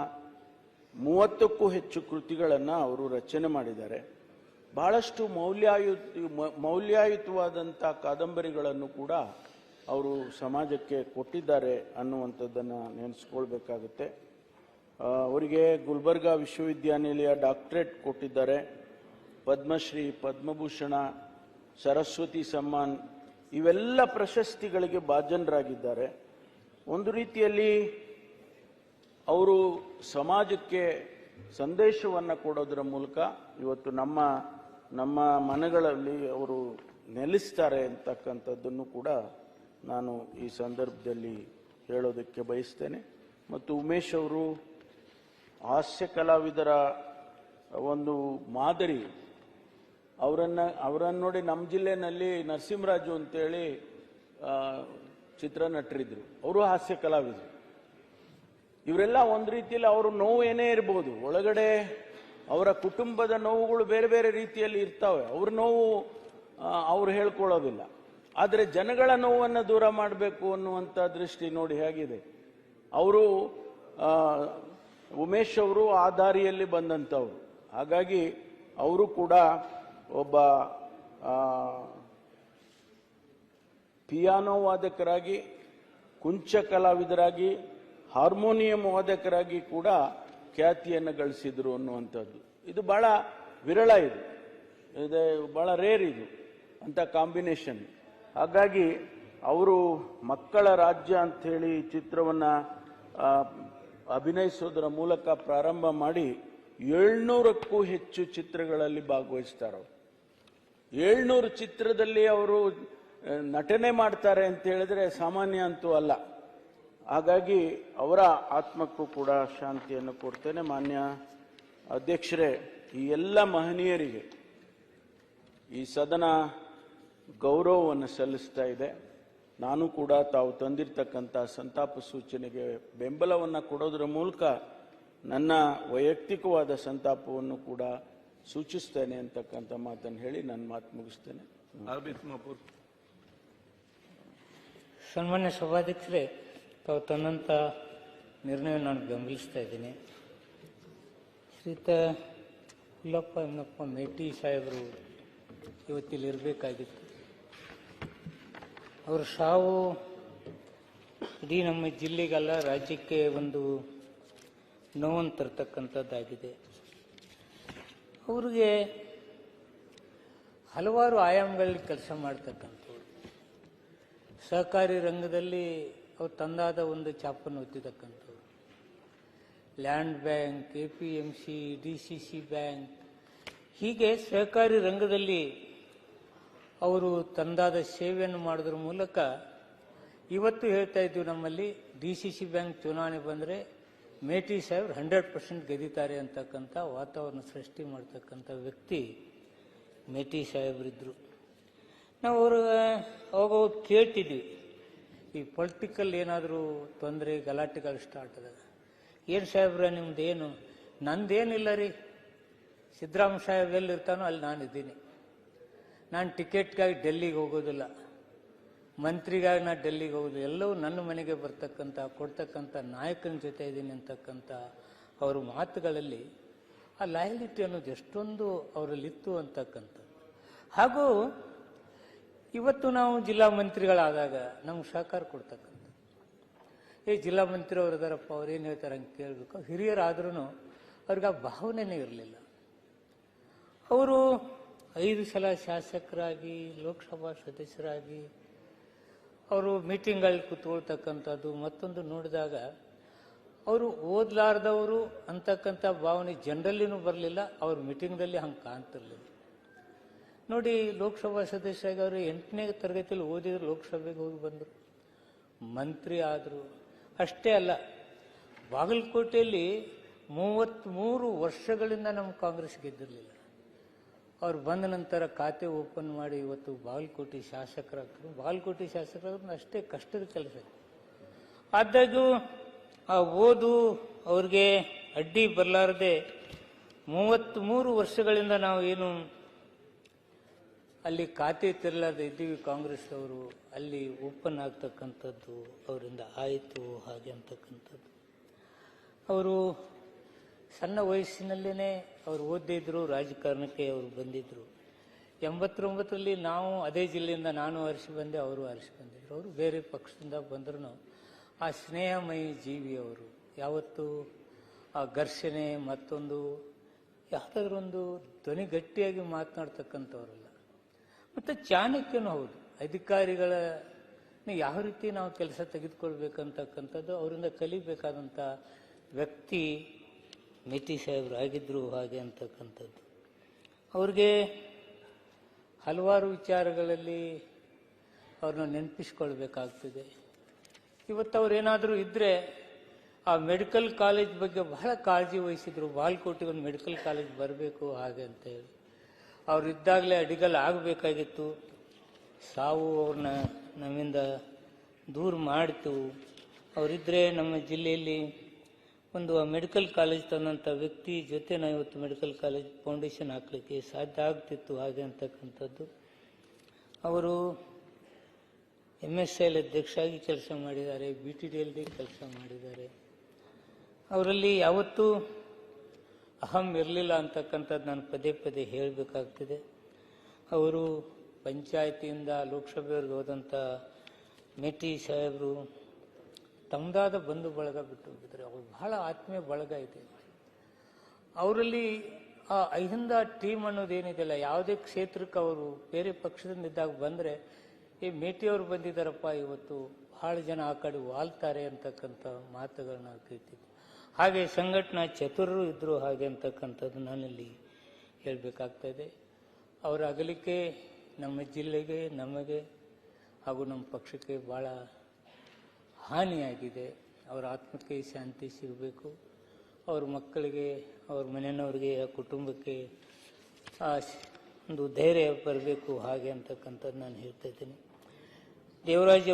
S6: 30ಕ್ಕೂ ಹೆಚ್ಚು ಕೃತಿಗಳನ್ನು ಅವರು ರಚನೆ ಮಾಡಿದ್ದಾರೆ. ಬಹಳಷ್ಟು ಮೌಲ್ಯಾಯುತವಾದಂಥ ಕಾದಂಬರಿಗಳನ್ನು ಕೂಡ ಅವರು ಸಮಾಜಕ್ಕೆ ಕೊಟ್ಟಿದ್ದಾರೆ ಅನ್ನುವಂಥದ್ದನ್ನು ನೆನೆಸ್ಕೊಳ್ಬೇಕಾಗುತ್ತೆ. ಅವರಿಗೆ ಗುಲ್ಬರ್ಗಾ ವಿಶ್ವವಿದ್ಯಾನಿಲಯ ಡಾಕ್ಟರೇಟ್ ಕೊಟ್ಟಿದ್ದಾರೆ, ಪದ್ಮಶ್ರೀ, ಪದ್ಮಭೂಷಣ, ಸರಸ್ವತಿ ಸಮ್ಮಾನ್ ಇವೆಲ್ಲ ಪ್ರಶಸ್ತಿಗಳಿಗೆ ಭಾಜನರಾಗಿದ್ದಾರೆ. ಒಂದು ರೀತಿಯಲ್ಲಿ ಅವರು ಸಮಾಜಕ್ಕೆ ಸಂದೇಶವನ್ನು ಕೊಡೋದರ ಮೂಲಕ ಇವತ್ತು ನಮ್ಮ ಮನೆಗಳಲ್ಲಿ ಅವರು ನೆಲೆಸ್ತಾರೆ ಅಂತಕ್ಕಂಥದ್ದನ್ನು ಕೂಡ ನಾನು ಈ ಸಂದರ್ಭದಲ್ಲಿ ಹೇಳೋದಕ್ಕೆ ಬಯಸ್ತೇನೆ. ಮತ್ತು ಉಮೇಶ್ ಅವರು ಹಾಸ್ಯ ಕಲಾವಿದರ ಒಂದು ಮಾದರಿ. ಅವರನ್ನು ನೋಡಿ ನಮ್ಮ ಜಿಲ್ಲೆಯಲ್ಲಿ ನರಸಿಂಹರಾಜು ಅಂತೇಳಿ ಚಿತ್ರನಟರಿದ್ರು, ಅವರು ಹಾಸ್ಯ ಕಲಾವಿದರು. ಇವರೆಲ್ಲ ಒಂದು ರೀತಿಯಲ್ಲಿ ಅವ್ರ ನೋವು ಏನೇ ಇರ್ಬೋದು, ಒಳಗಡೆ ಅವರ ಕುಟುಂಬದ ನೋವುಗಳು ಬೇರೆ ಬೇರೆ ರೀತಿಯಲ್ಲಿ ಇರ್ತಾವೆ. ಅವ್ರ ನೋವು ಅವ್ರು ಹೇಳ್ಕೊಳ್ಳೋದಿಲ್ಲ. ಆದರೆ ಜನಗಳ ನೋವನ್ನು ದೂರ ಮಾಡಬೇಕು ಅನ್ನುವಂಥ ದೃಷ್ಟಿ ನೋಡಿ ಹೇಗಿದೆ. ಅವರು ಉಮೇಶ್ ಅವರು ಆ ದಾರಿಯಲ್ಲಿ ಬಂದಂಥವ್ರು. ಹಾಗಾಗಿ ಅವರು ಕೂಡ ಒಬ್ಬ ಪಿಯಾನೋ ವಾದಕರಾಗಿ, ಕುಂಚ ಕಲಾವಿದರಾಗಿ, ಹಾರ್ಮೋನಿಯಂ ವಾದಕರಾಗಿ ಕೂಡ ಖ್ಯಾತಿಯನ್ನು ಗಳಿಸಿದ್ರು ಅನ್ನುವಂಥದ್ದು. ಇದು ಬಹಳ ವಿರಳ, ಇದು ಬಹಳ ರೇರ್, ಇದು ಅಂತ ಕಾಂಬಿನೇಷನ್. ಹಾಗಾಗಿ ಅವರು ಮಕ್ಕಳ ರಾಜ್ಯ ಅಂಥೇಳಿ ಚಿತ್ರವನ್ನು ಅಭಿನಯಿಸೋದರ ಮೂಲಕ ಪ್ರಾರಂಭ ಮಾಡಿ 700ಕ್ಕೂ ಹೆಚ್ಚು ಚಿತ್ರಗಳಲ್ಲಿ ಭಾಗವಹಿಸ್ತಾರೆ. 700 ಚಿತ್ರದಲ್ಲಿ ಅವರು ನಟನೆ ಮಾಡ್ತಾರೆ ಅಂತ ಹೇಳಿದ್ರೆ ಸಾಮಾನ್ಯ ಅಂತೂ ಅಲ್ಲ. ಹಾಗಾಗಿ ಅವರ ಆತ್ಮಕ್ಕೂ ಕೂಡ ಶಾಂತಿಯನ್ನು ಕೊಡ್ತೇನೆ. ಮಾನ್ಯ ಅಧ್ಯಕ್ಷರೇ, ಈ ಎಲ್ಲ ಮಹನೀಯರಿಗೆ ಈ ಸದನ ಗೌರವವನ್ನು ಸಲ್ಲಿಸ್ತಾ ಇದೆ. ನಾನು ಕೂಡ ತಾವು ತಂದಿರತಕ್ಕಂಥ ಸಂತಾಪ ಸೂಚನೆಗೆ ಬೆಂಬಲವನ್ನು ಕೊಡೋದರ ಮೂಲಕ ನನ್ನ ವೈಯಕ್ತಿಕವಾದ ಸಂತಾಪವನ್ನು ಕೂಡ ಸೂಚಿಸ್ತೇನೆ ಅಂತಕ್ಕಂಥ ಮಾತನ್ನು ಹೇಳಿ ನನ್ನ ಮಾತು ಮುಗಿಸ್ತೇನೆ.
S7: ಸನ್ಮಾನ್ಯ ಸಭಾಧ್ಯಕ್ಷರೇ, ತಾವು ತಂದಂಥ ನಿರ್ಣಯ ನಾನು ಬೆಂಬಲಿಸ್ತಾ ಇದ್ದೀನಿ. ಶ್ರೀಯುತ ಹುಲ್ಲಪ್ಪ ಎನ್ನಪ್ಪ ಮೇಟಿ ಸಾಹೇಬರು ಇವತ್ತಿಲ್ಲಿ ಇರಬೇಕಾಗಿತ್ತು. ಅವರ ಸಾವು ಇಡೀ ನಮ್ಮ ಜಿಲ್ಲೆಗಲ್ಲ, ರಾಜ್ಯಕ್ಕೆ ಒಂದು ನೋವನ್ನು ತರ್ತಕ್ಕಂಥದ್ದಾಗಿದೆ. ಅವ್ರಿಗೆ ಹಲವಾರು ಆಯಾಮಗಳಲ್ಲಿ ಕೆಲಸ ಮಾಡ್ತಕ್ಕಂಥವ್ರು. ಸಹಕಾರಿ ರಂಗದಲ್ಲಿ ಅವ್ರು ತಂದಾದ ಒಂದು ಛಾಪನ್ನು ಒತ್ತಿತಕ್ಕಂಥವ್ರು. Land bank, APMC, DCC bank, ಹೀಗೆ ಸಹಕಾರಿ ರಂಗದಲ್ಲಿ ಅವರು ತಂದಾದ ಸೇವೆಯನ್ನು ಮಾಡೋದ್ರ ಮೂಲಕ ಇವತ್ತು ಹೇಳ್ತಾ ಇದ್ದೀವಿ, ನಮ್ಮಲ್ಲಿ DCC ಬ್ಯಾಂಕ್ ಚುನಾವಣೆ ಬಂದರೆ ಮೇಟಿ ಸಾಹೇಬ್ರು 100% ಗೆದ್ದಿದ್ದಾರೆ ಅಂತಕ್ಕಂಥ ವಾತಾವರಣ ಸೃಷ್ಟಿ ಮಾಡ್ತಕ್ಕಂಥ ವ್ಯಕ್ತಿ ಮೇಟಿ ಸಾಹೇಬ್ರಿದ್ರು. ನಾವು ಅವಾಗ ಕೇಳ್ತಿದ್ವಿ, ಈ ಪೊಲಿಟಿಕಲ್ ಏನಾದರೂ ತೊಂದರೆ ಗಲಾಟೆಗಳು ಸ್ಟಾರ್ಟ್ ಅದ, ಏನು ಸಾಹೇಬ್ರ ನಿಮ್ದೇನು? ನಂದೇನಿಲ್ಲ ರೀ, ಸಿದ್ದರಾಮ ಸಾಹೇಬ್ ಎಲ್ಲಿರ್ತಾನೋ ಅಲ್ಲಿ ನಾನಿದ್ದೀನಿ. ನಾನು ಟಿಕೆಟ್ಗಾಗಿ ಡೆಲ್ಲಿಗೆ ಹೋಗೋದಿಲ್ಲ, ಮಂತ್ರಿಗಾಗಿ ನಾನು ಡೆಲ್ಲಿಗೆ ಹೋಗೋದು, ಎಲ್ಲವೂ ನನ್ನ ಮನೆಗೆ ಬರ್ತಕ್ಕಂಥ ಕೊಡ್ತಕ್ಕಂಥ ನಾಯಕನ ಜೊತೆ ಇದ್ದೀನಿ ಅಂತಕ್ಕಂಥ ಅವ್ರ ಮಾತುಗಳಲ್ಲಿ ಆ ಲಾಯಲಿಟಿ ಅನ್ನೋದು ಎಷ್ಟೊಂದು ಅವರಲ್ಲಿತ್ತು ಅಂತಕ್ಕಂಥದ್ದು. ಹಾಗೂ ಇವತ್ತು ನಾವು ಜಿಲ್ಲಾ ಮಂತ್ರಿಗಳಾದಾಗ ನಮ್ಗೆ ಸಹಕಾರ ಕೊಡ್ತಕ್ಕಂಥ, ಜಿಲ್ಲಾ ಮಂತ್ರಿ ಅವರು ಇದಾರಪ್ಪ, ಅವ್ರು ಏನು ಹೇಳ್ತಾರೆ ಹಂಗೆ ಕೇಳಬೇಕು. ಹಿರಿಯರಾದ್ರೂ ಅವ್ರಿಗೆ ಆ ಭಾವನೆನೇ ಇರಲಿಲ್ಲ. ಅವರು 5 ಸಲ ಶಾಸಕರಾಗಿ, ಲೋಕಸಭಾ ಸದಸ್ಯರಾಗಿ ಅವರು ಮೀಟಿಂಗ್ಗಳಲ್ಲಿ ಕೂತ್ಕೊಳ್ತಕ್ಕಂಥದ್ದು ಮತ್ತೊಂದು ನೋಡಿದಾಗ ಅವರು ಓದಲಾರ್ದವರು ಅಂತಕ್ಕಂಥ ಭಾವನೆ ಜನರಲ್ಲಿನೂ ಬರಲಿಲ್ಲ. ಅವ್ರ ಮೀಟಿಂಗ್ದಲ್ಲಿ ಹಂಗೆ ಕಾಣ್ತಿರ್ಲಿಲ್ಲ. ನೋಡಿ, ಲೋಕಸಭಾ ಸದಸ್ಯರಾಗಿ ಅವರು 8ನೇ ತರಗತಿಯಲ್ಲಿ ಓದಿದ್ರು, ಲೋಕಸಭೆಗೆ ಹೋಗಿ ಬಂದರು, ಮಂತ್ರಿ ಆದರು. ಅಷ್ಟೇ ಅಲ್ಲ, ಬಾಗಲಕೋಟೆಯಲ್ಲಿ 33 ವರ್ಷಗಳಿಂದ ನಮ್ಮ ಕಾಂಗ್ರೆಸ್ ಗೆದ್ದಿರಲಿಲ್ಲ. ಅವ್ರು ಬಂದ ನಂತರ ಖಾತೆ ಓಪನ್ ಮಾಡಿ ಇವತ್ತು ಬಾಗಲಕೋಟೆ ಶಾಸಕರಾಗ್ತರು. ಬಾಗಲಕೋಟೆ ಶಾಸಕರಾದ್ರೂ ಅಷ್ಟೇ ಕಷ್ಟದ ಕೆಲಸ. ಆದಾಗ್ಯೂ ಆ ಓದು ಅವ್ರಿಗೆ ಅಡ್ಡಿ ಬರಲಾರದೆ 33 ವರ್ಷಗಳಿಂದ ನಾವು ಏನು ಅಲ್ಲಿ ಖಾತೆ ತೆರಲಾರದೆ ಇದ್ದೀವಿ ಕಾಂಗ್ರೆಸ್ ಅವರು, ಅಲ್ಲಿ ಓಪನ್ ಆಗ್ತಕ್ಕಂಥದ್ದು ಅವರಿಂದ ಆಯಿತು ಹಾಗೆ ಅಂತಕ್ಕಂಥದ್ದು. ಅವರು ಸಣ್ಣ ವಯಸ್ಸಿನಲ್ಲೇ ಅವರು ಓದಿದ್ರು, ರಾಜಕಾರಣಕ್ಕೆ ಅವರು ಬಂದಿದ್ರು. 89ರಲ್ಲಿ ನಾವು ಅದೇ ಜಿಲ್ಲೆಯಿಂದ ನಾನು ಆರಿಸಿ ಬಂದೆ, ಅವರು ಆರಿಸಿ ಬಂದಿದ್ರು. ಅವರು ಬೇರೆ ಪಕ್ಷದಿಂದ ಬಂದ್ರೂ ಆ ಸ್ನೇಹಮಯಿ ಜೀವಿ ಅವರು. ಯಾವತ್ತೂ ಆ ಘರ್ಷಣೆ ಮತ್ತೊಂದು ಯಾವುದಾದ್ರೂ ಒಂದು ಧ್ವನಿ ಗಟ್ಟಿಯಾಗಿ ಮಾತನಾಡ್ತಕ್ಕಂಥವ್ರಲ್ಲ. ಮತ್ತು ಚಾಣಕ್ಯನೂ ಹೌದು. ಅಧಿಕಾರಿಗಳ ಯಾವ ರೀತಿ ನಾವು ಕೆಲಸ ತೆಗೆದುಕೊಳ್ಬೇಕಂತಕ್ಕಂಥದ್ದು ಅವರಿಂದ ಕಲಿಬೇಕಾದಂಥ ವ್ಯಕ್ತಿ ಮೇಟಿ ಸಾಹೇಬರು ಆಗಿದ್ರು ಹಾಗೆ ಅಂತಕ್ಕಂಥದ್ದು. ಅವ್ರಿಗೆ ಹಲವಾರು ವಿಚಾರಗಳಲ್ಲಿ ಅವ್ರನ್ನ ನೆನಪಿಸ್ಕೊಳ್ಬೇಕಾಗ್ತದೆ. ಇವತ್ತು ಅವ್ರೇನಾದರೂ ಇದ್ದರೆ ಆ ಮೆಡಿಕಲ್ ಕಾಲೇಜ್ ಬಗ್ಗೆ ಬಹಳ ಕಾಳಜಿ ವಹಿಸಿದ್ರು. ಬಾಗಲಕೋಟೆಗೆ ಒಂದು ಮೆಡಿಕಲ್ ಕಾಲೇಜ್ ಬರಬೇಕು ಹಾಗೆ ಅಂತೇಳಿ. ಅವರಿದ್ದಾಗಲೇ ಅಡಿಗಲ್ ಆಗಬೇಕಾಗಿತ್ತು. ಸಾವು ಅವ್ರನ್ನ ನಮ್ಮಿಂದ ದೂರ ಮಾಡ್ತು. ಅವರಿದ್ದರೆ ನಮ್ಮ ಜಿಲ್ಲೆಯಲ್ಲಿ ಒಂದು ಮೆಡಿಕಲ್ ಕಾಲೇಜ್ ತಂದಂಥ ವ್ಯಕ್ತಿ ಜೊತೆ ನಾವು ಇವತ್ತು ಮೆಡಿಕಲ್ ಕಾಲೇಜ್ ಫೌಂಡೇಶನ್ ಹಾಕಲಿಕ್ಕೆ ಸಾಧ್ಯ ಆಗ್ತಿತ್ತು ಹಾಗೆ ಅಂತಕ್ಕಂಥದ್ದು. ಅವರು MSIL ಅಧ್ಯಕ್ಷರಾಗಿ ಕೆಲಸ ಮಾಡಿದ್ದಾರೆ, BTDLD ಕೆಲಸ ಮಾಡಿದ್ದಾರೆ. ಅವರಲ್ಲಿ ಯಾವತ್ತೂ ಅಹಂ ಇರಲಿಲ್ಲ ಅಂತಕ್ಕಂಥದ್ದು ನಾನು ಪದೇ ಪದೇ ಹೇಳಬೇಕಾಗ್ತದೆ. ಅವರು ಪಂಚಾಯತಿಯಿಂದ ಲೋಕಸಭೆಯವರೆಗೆ ಹೋದಂಥ ಮೇಟಿ ಸಾಹೇಬರು ತಮ್ಮದಾದ ಬಂಧು ಬಳಗ ಬಿಟ್ಟು ಹೋಗಿದ್ದಾರೆ. ಅವರು ಬಹಳ ಆತ್ಮೀಯ ಬಳಗ ಇದೆ ಅವರಲ್ಲಿ. ಆ ಅಹಿಂದ ಟೀಮ್ ಅನ್ನೋದೇನಿದೆಯಲ್ಲ, ಯಾವುದೇ ಕ್ಷೇತ್ರಕ್ಕೆ ಅವರು ಬೇರೆ ಪಕ್ಷದಿಂದ ಇದ್ದಾಗ ಬಂದರೆ ಈ ಮೇಟಿಯವರು ಬಂದಿದ್ದಾರಪ್ಪ, ಇವತ್ತು ಬಹಳ ಜನ ಆ ಕಡೆ ವಾಲ್ತಾರೆ ಅಂತಕ್ಕಂಥ ಮಾತುಗಳನ್ನ ನಾವು ಕೇಳ್ತಿದ್ವಿ. ಹಾಗೆ ಸಂಘಟನಾ ಚತುರರು ಇದ್ದರು ಹಾಗೆ ಅಂತಕ್ಕಂಥದ್ದು ನಾನಲ್ಲಿ ಹೇಳಬೇಕಾಗ್ತಾ ಇದೆ. ಅವರ ಅಗಲಿಕೆ ನಮ್ಮ ಜಿಲ್ಲೆಗೆ, ನಮಗೆ ಹಾಗೂ ನಮ್ಮ ಪಕ್ಷಕ್ಕೆ ಭಾಳ ಹಾನಿಯಾಗಿದೆ. ಅವರ ಆತ್ಮಕ್ಕೆ ಶಾಂತಿ ಸಿಗಬೇಕು, ಅವ್ರ ಮಕ್ಕಳಿಗೆ, ಅವ್ರ ಮನೆಯವರಿಗೆ, ಕುಟುಂಬಕ್ಕೆ ಒಂದು ಧೈರ್ಯ ಬರಬೇಕು ಹಾಗೆ ಅಂತಕ್ಕಂಥದ್ದು ನಾನು ಹೇಳ್ತಾ ಇದ್ದೀನಿ. ದೇವರಾಜ್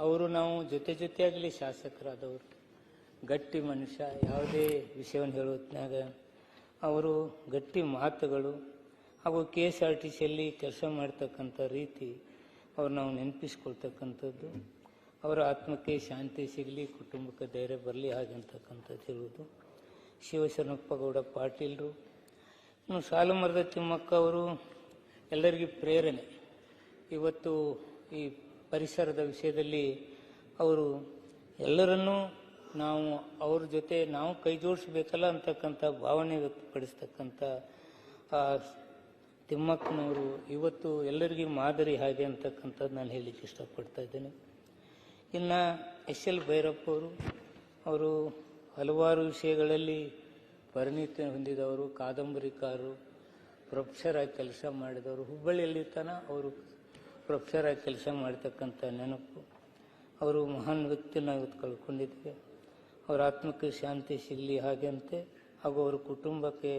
S7: ಅವರು ನಾವು ಜೊತೆಯಾಗಲಿ ಶಾಸಕರಾದವರು, ಗಟ್ಟಿ ಮನುಷ್ಯ. ಯಾವುದೇ ವಿಷಯವನ್ನು ಹೇಳೋತ್ನಾಗ ಅವರು ಗಟ್ಟಿ ಮಾತುಗಳು ಹಾಗೂ KSRTCಯಲ್ಲಿ ಕೆಲಸ ಮಾಡ್ತಕ್ಕಂಥ ರೀತಿ ಅವ್ರು ನಾವು ನೆನಪಿಸ್ಕೊಳ್ತಕ್ಕಂಥದ್ದು. ಅವರ ಆತ್ಮಕ್ಕೆ ಶಾಂತಿ ಸಿಗಲಿ, ಕುಟುಂಬಕ್ಕೆ ಧೈರ್ಯ ಬರಲಿ ಹಾಗೆ ಅಂತಕ್ಕಂಥದ್ದು ಹೇಳುವುದು. ಶಿವಶರಣಪ್ಪ ಗೌಡ ಪಾಟೀಲರು, ಇನ್ನು ಸಾಲುಮರದ ತಿಮ್ಮಕ್ಕ ಅವರು ಎಲ್ಲರಿಗೂ ಪ್ರೇರಣೆ. ಇವತ್ತು ಈ ಪರಿಸರದ ವಿಷಯದಲ್ಲಿ ಅವರು ಎಲ್ಲರನ್ನೂ ನಾವು ಅವ್ರ ಜೊತೆ ನಾವು ಕೈ ಜೋಡಿಸ್ಬೇಕಲ್ಲ ಅಂತಕ್ಕಂಥ ಭಾವನೆ ವ್ಯಕ್ತಪಡಿಸ್ತಕ್ಕಂಥ ತಿಮ್ಮಕ್ಕನವರು ಇವತ್ತು ಎಲ್ಲರಿಗೂ ಮಾದರಿ ಹಾಗೆ ಅಂತಕ್ಕಂಥದ್ದು ನಾನು ಹೇಳಲಿಕ್ಕೆ ಇಷ್ಟಪಡ್ತಾ ಇದ್ದೇನೆ. ಇನ್ನು SL ಭೈರಪ್ಪ ಅವರು ಹಲವಾರು ವಿಷಯಗಳಲ್ಲಿ ಪರಿಣಿತಿ ಹೊಂದಿದವರು, ಕಾದಂಬರಿಕಾರರು, ಪ್ರೊಫೆಸರ್ ಆಗಿ ಕೆಲಸ ಮಾಡಿದವರು. ಹುಬ್ಬಳ್ಳಿಯಲ್ಲಿ ಅವರು ಪ್ರೊಫೆಸರ್ ಆಗಿ ಕೆಲಸ ಮಾಡ್ತಕ್ಕಂಥ ನೆನಪು. ಅವರು ಮಹಾನ್ ವ್ಯಕ್ತಿನ ಇವತ್ತು ಕಳ್ಕೊಂಡಿದ್ವಿ. ಅವರ ಆತ್ಮಕ್ಕೆ ಶಾಂತಿ ಸಿಗಲಿ ಹಾಗೆಂತೆ, ಹಾಗೂ ಅವರ ಕುಟುಂಬಕ್ಕೆ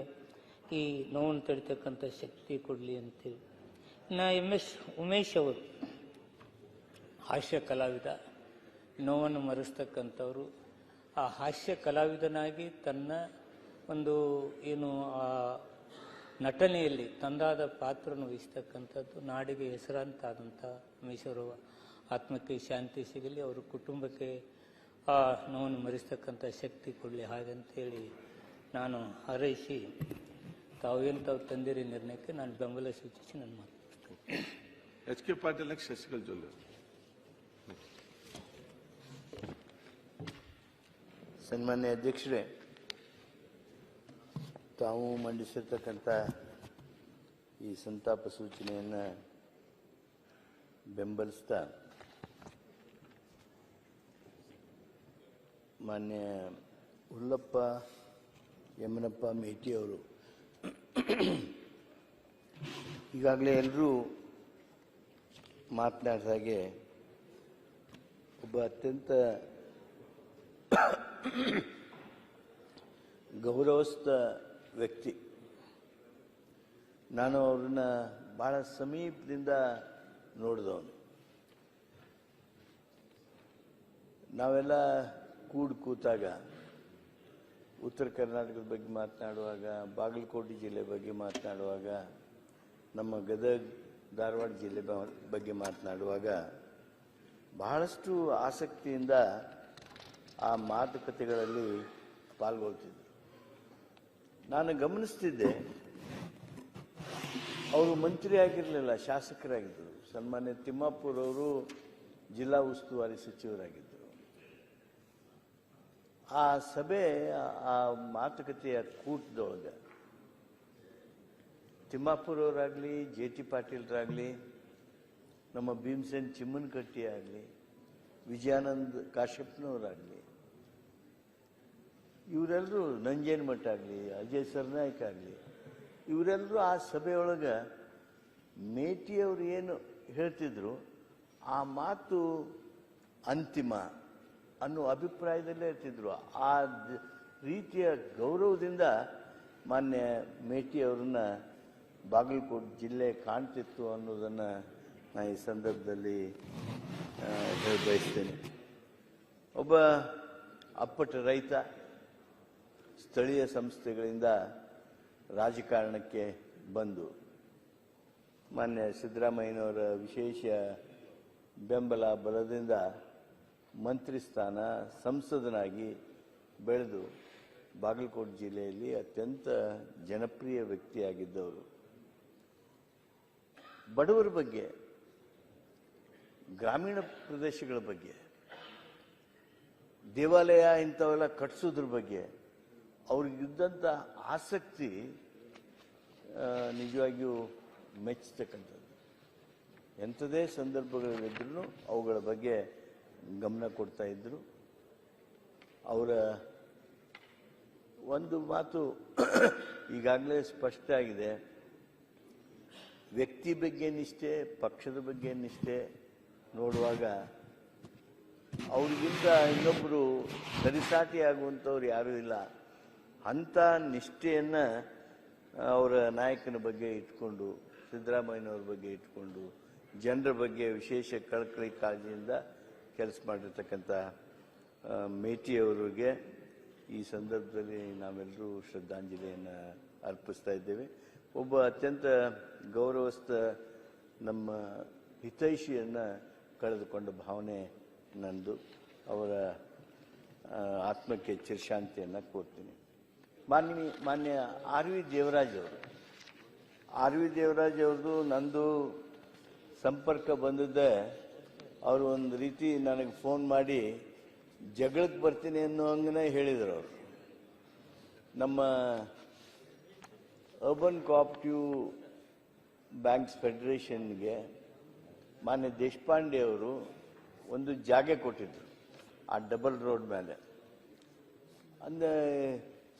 S7: ಈ ನೋವನ್ನು ತಡಿತಕ್ಕಂಥ ಶಕ್ತಿ ಕೊಡಲಿ ಅಂತೇಳಿ. ಇನ್ನು MS ಉಮೇಶ್ ಅವರು ಹಾಸ್ಯ ಕಲಾವಿದ, ನೋವನ್ನು ಮರೆಸ್ತಕ್ಕಂಥವ್ರು. ಆ ಹಾಸ್ಯ ಕಲಾವಿದನಾಗಿ ತನ್ನ ಒಂದು ಏನು ಆ ನಟನೆಯಲ್ಲಿ ತಂದಾದ ಪಾತ್ರವನ್ನು ವಹಿಸ್ತಕ್ಕಂಥದ್ದು. ನಾಡಿಗೆ ಹೆಸರಾಂತಾದಂಥ ಉಮೇಶ್ ಅವರ ಆತ್ಮಕ್ಕೆ ಶಾಂತಿ ಸಿಗಲಿ, ಅವರ ಕುಟುಂಬಕ್ಕೆ ಆ ನೋವನ್ನು ಮರೆಸ್ತಕ್ಕಂಥ ಶಕ್ತಿ ಕೊಡಲಿ ಹಾಗಂತೇಳಿ ನಾನು ಹಾರೈಸಿ ತಾವು ತಂದಿರಿ ನಿರ್ಣಯಕ್ಕೆ ನಾನು ಬೆಂಬಲ ಸೂಚಿಸಿ ನಾನು ಮಾತನಾಡ್ತೇನೆ.
S4: HK ಪಾಟೀಲ್ ಶಶಿಕಲ್ ಜೊಲ್ಲೆ.
S8: ಸನ್ಮಾನ್ಯ ಅಧ್ಯಕ್ಷರೇ, ತಾವು ಮಂಡಿಸಿರ್ತಕ್ಕಂಥ ಈ ಸಂತಾಪ ಸೂಚನೆಯನ್ನು ಬೆಂಬಲಿಸ್ತಾ ಮಾನ್ಯ ಹುಲ್ಲಪ್ಪ ಯಮನಪ್ಪ ಮೇಟಿಯವರು ಈಗಾಗಲೇ ಎಲ್ಲರೂ ಮಾತನಾಡಿದಾಗೆ ಒಬ್ಬ ಅತ್ಯಂತ ಗೌರವಸ್ಥ ವ್ಯಕ್ತಿ. ನಾನು ಅವ್ರನ್ನ ಬಹಳ ಸಮೀಪದಿಂದ ನೋಡಿದವನು. ನಾವೆಲ್ಲ ಕೂತಾಗ ಉತ್ತರ ಕರ್ನಾಟಕದ ಬಗ್ಗೆ ಮಾತನಾಡುವಾಗ, ಬಾಗಲಕೋಟೆ ಜಿಲ್ಲೆ ಬಗ್ಗೆ ಮಾತನಾಡುವಾಗ, ನಮ್ಮ ಗದಗ ಧಾರವಾಡ ಜಿಲ್ಲೆ ಬಗ್ಗೆ ಮಾತನಾಡುವಾಗ ಬಹಳಷ್ಟು ಆಸಕ್ತಿಯಿಂದ ಆ ಮಾತುಕತೆಗಳಲ್ಲಿ ಪಾಲ್ಗೊಳ್ತಿದ್ದರು. ನಾನು ಗಮನಿಸ್ತಿದ್ದೆ, ಅವರು ಮಂತ್ರಿ ಆಗಿರಲಿಲ್ಲ, ಶಾಸಕರಾಗಿದ್ದರು. ಸನ್ಮಾನ್ಯ ತಿಮ್ಮಾಪುರವರು ಜಿಲ್ಲಾ ಉಸ್ತುವಾರಿ ಸಚಿವರಾಗಿದ್ದರು. ಆ ಸಭೆ, ಆ ಮಾತುಕತೆಯ ಕೂಟದೊಳಗೆ ತಿಮ್ಮಾಪುರವರಾಗಲಿ, JT ಪಾಟೀಲ್ರಾಗಲಿ, ನಮ್ಮ ಭೀಮಸೇನ್ ಚಿಮ್ಮನಕಟ್ಟಿ ಆಗಲಿ, ವಿಜಯಾನಂದ್ ಕಾಶ್ಯಪ್ನವರಾಗಲಿ, ಇವರೆಲ್ಲರೂ, ನಂಜೇನಮಠ ಆಗಲಿ, ಅಜಯ್ ಸರ್ನಾಯ್ಕ ಆಗಲಿ, ಇವರೆಲ್ಲರೂ ಆ ಸಭೆಯೊಳಗೆ ಮೇಟಿಯವರು ಏನು ಹೇಳ್ತಿದ್ರು ಆ ಮಾತು ಅಂತಿಮ ಅನ್ನೋ ಅಭಿಪ್ರಾಯದಲ್ಲೇ ಇರ್ತಿದ್ರು. ಆ ರೀತಿಯ ಗೌರವದಿಂದ ಮಾನ್ಯ ಮೇಟಿಯವರನ್ನ ಬಾಗಲಕೋಟೆ ಜಿಲ್ಲೆ ಕಾಣ್ತಿತ್ತು ಅನ್ನೋದನ್ನು ನಾನು ಈ ಸಂದರ್ಭದಲ್ಲಿ ಹೇಳ ಬಯಸ್ತೇನೆ. ಒಬ್ಬ ಅಪ್ಪಟ ರೈತ ಸ್ಥಳೀಯ ಸಂಸ್ಥೆಗಳಿಂದ ರಾಜಕಾರಣಕ್ಕೆ ಬಂದು ಮಾನ್ಯ ಸಿದ್ದರಾಮಯ್ಯನವರ ವಿಶೇಷ ಬೆಂಬಲ ಬಲದಿಂದ ಮಂತ್ರಿ ಸ್ಥಾನ ಸಂಸದನಾಗಿ ಬೆಳೆದು ಬಾಗಲಕೋಟೆ ಜಿಲ್ಲೆಯಲ್ಲಿ ಅತ್ಯಂತ ಜನಪ್ರಿಯ ವ್ಯಕ್ತಿಯಾಗಿದ್ದವರು. ಬಡವರ ಬಗ್ಗೆ, ಗ್ರಾಮೀಣ ಪ್ರದೇಶಗಳ ಬಗ್ಗೆ, ದೇವಾಲಯ ಇಂಥವೆಲ್ಲ ಕಟ್ಟಿಸೋದ್ರ ಬಗ್ಗೆ ಅವ್ರಿಗಿದ್ದಂಥ ಆಸಕ್ತಿ ನಿಜವಾಗಿಯೂ ಮೆಚ್ಚತಕ್ಕಂಥದ್ದು. ಎಂಥದೇ ಸಂದರ್ಭಗಳಿದ್ರೂ ಅವುಗಳ ಬಗ್ಗೆ ಗಮನ ಕೊಡ್ತಾ ಇದ್ರು. ಅವರ ಒಂದು ಮಾತು ಈಗಾಗಲೇ ಸ್ಪಷ್ಟ ಆಗಿದೆ. ವ್ಯಕ್ತಿ ಬಗ್ಗೆ ನಿಷ್ಠೆ, ಪಕ್ಷದ ಬಗ್ಗೆ ನಿಷ್ಠೆ ನೋಡುವಾಗ ಅವ್ರಿಗಿಂತ ಇನ್ನೊಬ್ಬರು ಸರಿಸಾಟಿ ಆಗುವಂಥವ್ರು ಯಾರೂ ಇಲ್ಲ. ಅಂಥ ನಿಷ್ಠೆಯನ್ನು ಅವರ ನಾಯಕನ ಬಗ್ಗೆ ಇಟ್ಕೊಂಡು, ಸಿದ್ದರಾಮಯ್ಯನವ್ರ ಬಗ್ಗೆ ಇಟ್ಕೊಂಡು, ಜನರ ಬಗ್ಗೆ ವಿಶೇಷ ಕಳಕಳಿ ಕಾಳಜಿಯಿಂದ ಕೆಲಸ ಮಾಡಿರ್ತಕ್ಕಂಥ ಮೇಟಿಯವರಿಗೆ ಈ ಸಂದರ್ಭದಲ್ಲಿ ನಾವೆಲ್ಲರೂ ಶ್ರದ್ಧಾಂಜಲಿಯನ್ನು ಅರ್ಪಿಸ್ತಾ ಇದ್ದೇವೆ. ಒಬ್ಬ ಅತ್ಯಂತ ಗೌರವಸ್ಥ ನಮ್ಮ ಹಿತೈಷಿಯನ್ನು ಕಳೆದುಕೊಂಡ ಭಾವನೆ ನಂದು. ಅವರ ಆತ್ಮಕ್ಕೆ ಚಿರಶಾಂತಿಯನ್ನು ಕೋರ್ತೀನಿ. ಮಾನ್ಯ ಆರ್ ವಿ ದೇವರಾಜ್ ಅವ್ರದ್ದು ನಂದು ಸಂಪರ್ಕ ಬಂದಿದ್ದೆ. ಅವರು ಒಂದು ರೀತಿ ನನಗೆ ಫೋನ್ ಮಾಡಿ ಜಗಳಕ್ಕೆ ಬರ್ತೀನಿ ಅನ್ನೋ ಹಂಗನೇ ಹೇಳಿದರು. ಅವರು ನಮ್ಮ ಅರ್ಬನ್ ಕೋಆಪರೇಟಿವ್ ಬ್ಯಾಂಕ್ಸ್ ಫೆಡರೇಷನ್ಗೆ ಮಾನ್ಯ ದೇಶಪಾಂಡೆ ಅವರು ಒಂದು ಜಾಗ ಕೊಟ್ಟಿದ್ರು ಆ ಡಬಲ್ ರೋಡ್ ಮೇಲೆ. ಅಂದರೆ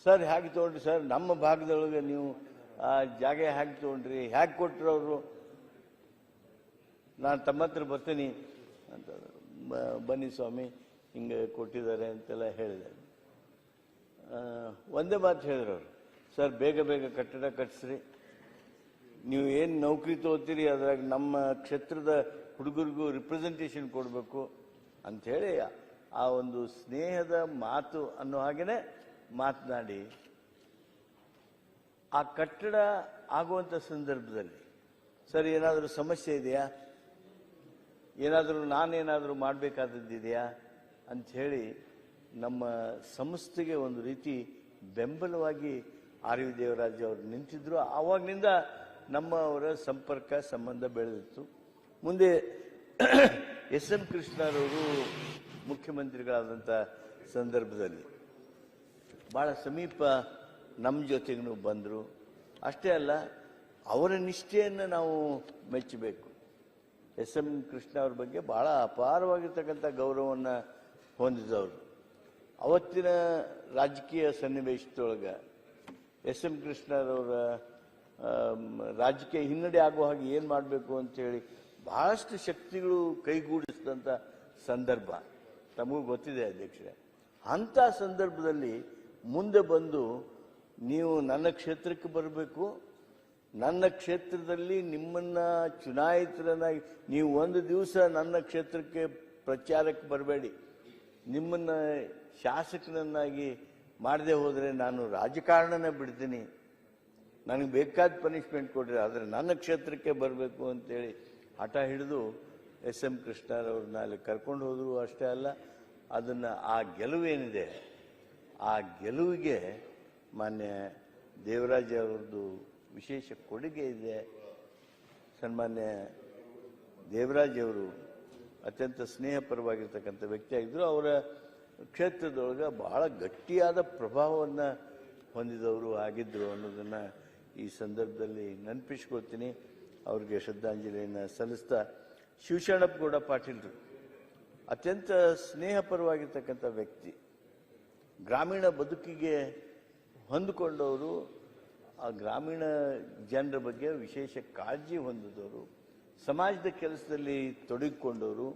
S8: ಸರ್ ಹೇಗೆ ತೊಗೊಂಡ್ರಿ ಸರ್, ನಮ್ಮ ಭಾಗದೊಳಗೆ ನೀವು ಆ ಜಾಗ ಹೇಗೆ ತೊಗೊಂಡ್ರಿ, ಹೇಗೆ ಕೊಟ್ಟರು ಅವರು, ನಾನು ತಮ್ಮ ಹತ್ರ ಬರ್ತೀನಿ ಅಂತ. ಬನ್ನಿ ಸ್ವಾಮಿ ಹಿಂಗೆ ಕೊಟ್ಟಿದ್ದಾರೆ ಅಂತೆಲ್ಲ ಹೇಳಿದೆ. ಒಂದೇ ಮಾತು ಹೇಳಿದ್ರು ಅವರು, ಸರ್ ಬೇಗ ಬೇಗ ಕಟ್ಟಡ ಕಟ್ಟಿಸ್ರಿ, ನೀವು ಏನು ನೌಕರಿ ತಗೋತೀರಿ ಅದ್ರಾಗ ನಮ್ಮ ಕ್ಷೇತ್ರದ ಹುಡುಗರಿಗೂ ರಿಪ್ರೆಸೆಂಟೇಷನ್ ಕೊಡಬೇಕು ಅಂಥೇಳಿ ಆ ಒಂದು ಸ್ನೇಹದ ಮಾತು ಅನ್ನೋ ಹಾಗೇನೆ ಮಾತನಾಡಿ ಆ ಕಟ್ಟಡ ಆಗುವಂಥ ಸಂದರ್ಭದಲ್ಲಿ ಸರ್ ಏನಾದರೂ ಸಮಸ್ಯೆ ಇದೆಯಾ, ನಾನೇನಾದರೂ ಮಾಡಬೇಕಾದದ್ದಿದೆಯಾ ಅಂಥೇಳಿ ನಮ್ಮ ಸಂಸ್ಥೆಗೆ ಒಂದು ರೀತಿ ಬೆಂಬಲವಾಗಿ ಆರ್ ವಿ ದೇವರಾಜ್ ಅವರು ನಿಂತಿದ್ರು. ಆವಾಗಲಿಂದ ಅವರ ಸಂಪರ್ಕ ಸಂಬಂಧ ಬೆಳೆದಿತ್ತು. ಮುಂದೆ ಎಸ್ ಎಂ ಕೃಷ್ಣರವರು ಮುಖ್ಯಮಂತ್ರಿಗಳಾದಂಥ ಸಂದರ್ಭದಲ್ಲಿ ಭಾಳ ಸಮೀಪ ನಮ್ಮ ಜೊತೆಗೂ ಬಂದರು. ಅಷ್ಟೇ ಅಲ್ಲ, ಅವರ ನಿಷ್ಠೆಯನ್ನು ನಾವು ಮೆಚ್ಚಬೇಕು. ಎಸ್ ಎಂ ಕೃಷ್ಣ ಅವ್ರ ಬಗ್ಗೆ ಭಾಳ ಅಪಾರವಾಗಿರ್ತಕ್ಕಂಥ ಗೌರವವನ್ನು ಹೊಂದಿದವರು. ಅವತ್ತಿನ ರಾಜಕೀಯ ಸನ್ನಿವೇಶದೊಳಗೆ ಎಸ್ ಎಂ ಕೃಷ್ಣರವರ ರಾಜಕೀಯ ಹಿನ್ನಡೆ ಆಗುವ ಹಾಗೆ ಏನು ಮಾಡಬೇಕು ಅಂತೇಳಿ ಬಹಳಷ್ಟು ಶಕ್ತಿಗಳು ಕೈಗೂಡಿಸಿದಂಥ ಸಂದರ್ಭ ತಮಗೂ ಗೊತ್ತಿದೆ ಅಧ್ಯಕ್ಷರೇ. ಅಂಥ ಸಂದರ್ಭದಲ್ಲಿ ಮುಂದೆ ಬಂದು ನೀವು ನನ್ನ ಕ್ಷೇತ್ರಕ್ಕೆ ಬರಬೇಕು, ನನ್ನ ಕ್ಷೇತ್ರದಲ್ಲಿ ನಿಮ್ಮನ್ನ ಚುನಾಯಿತರನ್ನಾಗಿ ನೀವು ಒಂದು ದಿವಸ ನನ್ನ ಕ್ಷೇತ್ರಕ್ಕೆ ಪ್ರಚಾರಕ್ಕೆ ಬರಬೇಡಿ, ನಿಮ್ಮನ್ನ ಶಾಸಕನನ್ನಾಗಿ ಮಾಡದೆ ಹೋದರೆ ನಾನು ರಾಜಕಾರಣನ ಬಿಡ್ತೀನಿ, ನನಗೆ ಬೇಕಾದ ಪನಿಷ್ಮೆಂಟ್ ಕೊಡ್ರಿ, ಆದರೆ ನನ್ನ ಕ್ಷೇತ್ರಕ್ಕೆ ಬರಬೇಕು ಅಂತೇಳಿ ಹಠ ಹಿಡಿದು ಎಸ್ ಎಂ ಕೃಷ್ಣರವ್ರನ್ನ ಅಲ್ಲಿ ಕರ್ಕೊಂಡು ಹೋದರು. ಅಷ್ಟೇ ಅಲ್ಲ, ಅದನ್ನು ಆ ಗೆಲುವೇನಿದೆ ಆ ಗೆಲುವಿಗೆ ಮಾನ್ಯ ದೇವರಾಜ್ ಅವ್ರದ್ದು ವಿಶೇಷ ಕೊಡುಗೆ ಇದೆ. ಸನ್ಮಾನ್ಯ ದೇವರಾಜ್ ಅವರು ಅತ್ಯಂತ ಸ್ನೇಹಪರವಾಗಿರ್ತಕ್ಕಂಥ ವ್ಯಕ್ತಿಯಾಗಿದ್ದರು. ಅವರ ಕ್ಷೇತ್ರದೊಳಗೆ ಬಹಳ ಗಟ್ಟಿಯಾದ ಪ್ರಭಾವವನ್ನು ಹೊಂದಿದವರು ಆಗಿದ್ದರು ಅನ್ನೋದನ್ನು ಈ ಸಂದರ್ಭದಲ್ಲಿ ನೆನಪಿಸ್ಕೊಳ್ತೀನಿ. ಅವ್ರಿಗೆ ಶ್ರದ್ಧಾಂಜಲಿಯನ್ನು ಸಲ್ಲಿಸ್ತಾ, ಶಿವಶರಣಪ್ಪಗೌಡ ಪಾಟೀಲ್ರು ಅತ್ಯಂತ ಸ್ನೇಹಪರವಾಗಿರ್ತಕ್ಕಂಥ ವ್ಯಕ್ತಿ, ಗ್ರಾಮೀಣ ಬದುಕಿಗೆ ಹೊಂದಿಕೊಂಡವರು, ಆ ಗ್ರಾಮೀಣ ಜನರ ಬಗ್ಗೆ ವಿಶೇಷ ಕಾಳಜಿ ಹೊಂದಿದವರು, ಸಮಾಜದ ಕೆಲಸದಲ್ಲಿ ತೊಡಗಿಕೊಂಡವರು,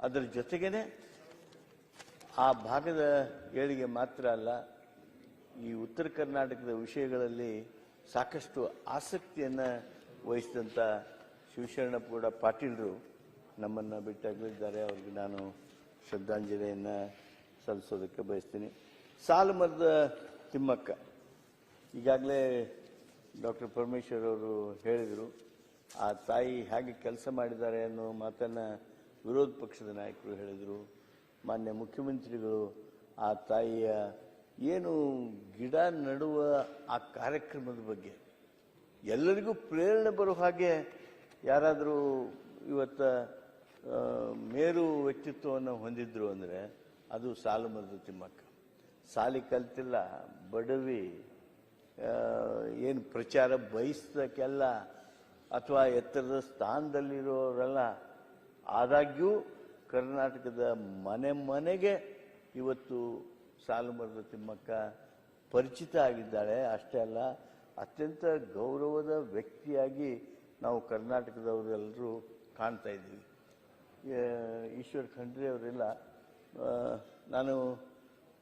S8: ಅದರ ಜೊತೆಗೇನೆ ಆ ಭಾಗದ ಏಳಿಗೆ ಮಾತ್ರ ಅಲ್ಲ, ಈ ಉತ್ತರ ಕರ್ನಾಟಕದ ವಿಷಯಗಳಲ್ಲಿ ಸಾಕಷ್ಟು ಆಸಕ್ತಿಯನ್ನು ವಹಿಸಿದಂಥ ಶಿವಶರಣಪ್ಪಗೌಡ ಪಾಟೀಲ್ರು ನಮ್ಮನ್ನು ಬಿಟ್ಟಗಲಿದ್ದಾರೆ. ಅವ್ರಿಗೆ ನಾನು ಶ್ರದ್ಧಾಂಜಲಿಯನ್ನು ಸಲ್ಲಿಸೋದಕ್ಕೆ ಬಯಸ್ತೀನಿ. ಸಾಲುಮರದ ತಿಮ್ಮಕ್ಕ, ಈಗಾಗಲೇ ಡಾಕ್ಟರ್ ಪರಮೇಶ್ವರ್ ಅವರು ಹೇಳಿದರು, ಆ ತಾಯಿ ಹೇಗೆ ಕೆಲಸ ಮಾಡಿದ್ದಾರೆ ಅನ್ನೋ ಮಾತನ್ನು ವಿರೋಧ ಪಕ್ಷದ ನಾಯಕರು ಹೇಳಿದರು. ಮಾನ್ಯ ಮುಖ್ಯಮಂತ್ರಿಗಳು ಆ ತಾಯಿಯ ಏನು ಗಿಡ ನೆಡುವ ಆ ಕಾರ್ಯಕ್ರಮದ ಬಗ್ಗೆ ಎಲ್ಲರಿಗೂ ಪ್ರೇರಣೆ ಬರೋ ಹಾಗೆ ಯಾರಾದರೂ ಇವತ್ತು ಮೇರು ವ್ಯಕ್ತಿತ್ವವನ್ನು ಹೊಂದಿದ್ರು ಅಂದರೆ ಅದು ಸಾಲುಮರದ ತಿಮ್ಮಕ್ಕ. ಸಾಲಿ ಕಲ್ತಿಲ್ಲ, ಬಡವಿ, ಏನು ಪ್ರಚಾರ ಬಯಸಕ್ಕೆಲ್ಲ ಅಥವಾ ಎತ್ತರದ ಸ್ಥಾನದಲ್ಲಿರೋರೆಲ್ಲ, ಆದಾಗ್ಯೂ ಕರ್ನಾಟಕದ ಮನೆ ಮನೆಗೆ ಇವತ್ತು ಸಾಲುಮರದ ತಿಮ್ಮಕ್ಕ ಪರಿಚಿತ ಆಗಿದ್ದಾಳೆ. ಅಷ್ಟೇ ಅಲ್ಲ, ಅತ್ಯಂತ ಗೌರವದ ವ್ಯಕ್ತಿಯಾಗಿ ನಾವು ಕರ್ನಾಟಕದವರೆಲ್ಲರೂ ಕಾಣ್ತಾ ಇದ್ದೀವಿ. ಈಶ್ವರ್ ಖಂಡ್ರೆ ಅವರೆಲ್ಲ, ನಾನು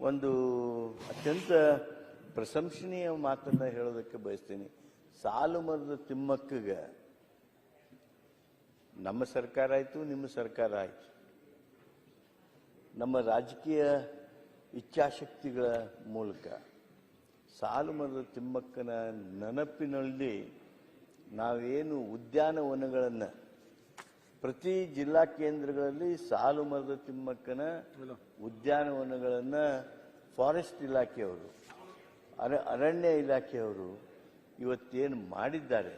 S8: ಒಂದು ಅತ್ಯಂತ ಪ್ರಶಂಸನೀಯ ಮಾತನ್ನು ಹೇಳೋದಕ್ಕೆ ಬಯಸ್ತೀನಿ. ಸಾಲುಮರದ ತಿಮ್ಮಕ್ಕಗೆ ನಮ್ಮ ಸರ್ಕಾರ ಆಯಿತು, ನಿಮ್ಮ ಸರ್ಕಾರ ಆಯಿತು, ನಮ್ಮ ರಾಜಕೀಯ ಇಚ್ಛಾಶಕ್ತಿಗಳ ಮೂಲಕ ಸಾಲುಮರದ ತಿಮ್ಮಕ್ಕನ ನೆನಪಿನಲ್ಲಿ ನಾವೇನು ಉದ್ಯಾನವನಗಳನ್ನು ಪ್ರತಿ ಜಿಲ್ಲಾ ಕೇಂದ್ರಗಳಲ್ಲಿ ಸಾಲುಮರದ ತಿಮ್ಮಕ್ಕನ ಉದ್ಯಾನವನಗಳನ್ನು ಫಾರೆಸ್ಟ್ ಇಲಾಖೆಯವರು, ಅರಣ್ಯ ಇಲಾಖೆಯವರು ಇವತ್ತೇನು ಮಾಡಿದ್ದಾರೆ,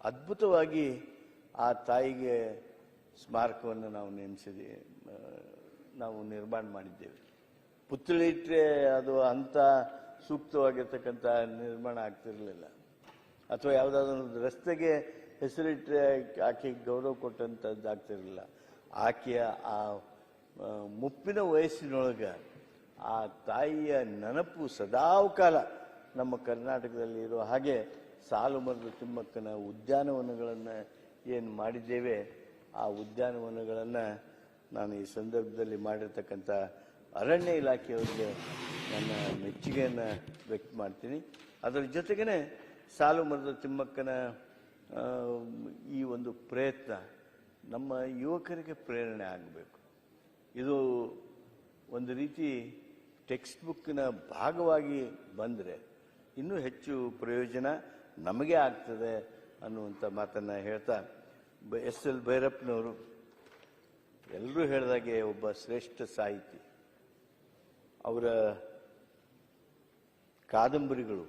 S8: ಅದ್ಭುತವಾಗಿ ಆ ತಾಯಿಗೆ ಸ್ಮಾರಕವನ್ನು ನಾವು ನಿರ್ಮಾಣ ಮಾಡಿದ್ದೇವೆ. ಪುತ್ಥಳಿ ಇಟ್ಟರೆ ಅದು ಅಂಥ ಸೂಕ್ತವಾಗಿರ್ತಕ್ಕಂಥ ನಿರ್ಮಾಣ ಆಗ್ತಿರಲಿಲ್ಲ. ಅಥವಾ ಯಾವುದಾದ್ರೂ ಒಂದು ರಸ್ತೆಗೆ ಹೆಸರಿಟ್ಟರೆ ಆಕೆಗೆ ಗೌರವ ಕೊಟ್ಟಂಥದ್ದು ಆಗ್ತಿರಲಿಲ್ಲ. ಆಕೆಯ ಆ ಮುಪ್ಪಿನ ವಯಸ್ಸಿನೊಳಗೆ ಆ ತಾಯಿಯ ನೆನಪು ಸದಾಕಾಲ ನಮ್ಮ ಕರ್ನಾಟಕದಲ್ಲಿ ಇರೋ ಹಾಗೆ ಸಾಲುಮರದ ತಿಮ್ಮಕ್ಕನ ಉದ್ಯಾನವನಗಳನ್ನು ಏನು ಮಾಡಿದ್ದೇವೆ, ಆ ಉದ್ಯಾನವನಗಳನ್ನು ನಾನು ಈ ಸಂದರ್ಭದಲ್ಲಿ ಮಾಡಿರ್ತಕ್ಕಂಥ ಅರಣ್ಯ ಇಲಾಖೆಯವರಿಗೆ ನನ್ನ ಮೆಚ್ಚುಗೆಯನ್ನು ವ್ಯಕ್ತ ಮಾಡ್ತೀನಿ. ಅದರ ಜೊತೆಗೇ ಸಾಲುಮರದ ತಿಮ್ಮಕ್ಕನ ಈ ಒಂದು ಪ್ರಯತ್ನ ನಮ್ಮ ಯುವಕರಿಗೆ ಪ್ರೇರಣೆ ಆಗಬೇಕು. ಇದು ಒಂದು ರೀತಿ ಟೆಕ್ಸ್ಟ್ ಬುಕ್ಕಿನ ಭಾಗವಾಗಿ ಬಂದರೆ ಇನ್ನೂ ಹೆಚ್ಚು ಪ್ರಯೋಜನ ನಮಗೆ ಆಗ್ತದೆ ಅನ್ನುವಂಥ ಮಾತನ್ನು ಹೇಳ್ತಾ, ಎಸ್.ಎಲ್. ಭೈರಪ್ಪನವರು ಎಲ್ಲರೂ ಹೇಳಿದಾಗೆ ಒಬ್ಬ ಶ್ರೇಷ್ಠ ಸಾಹಿತಿ. ಅವರ ಕಾದಂಬರಿಗಳು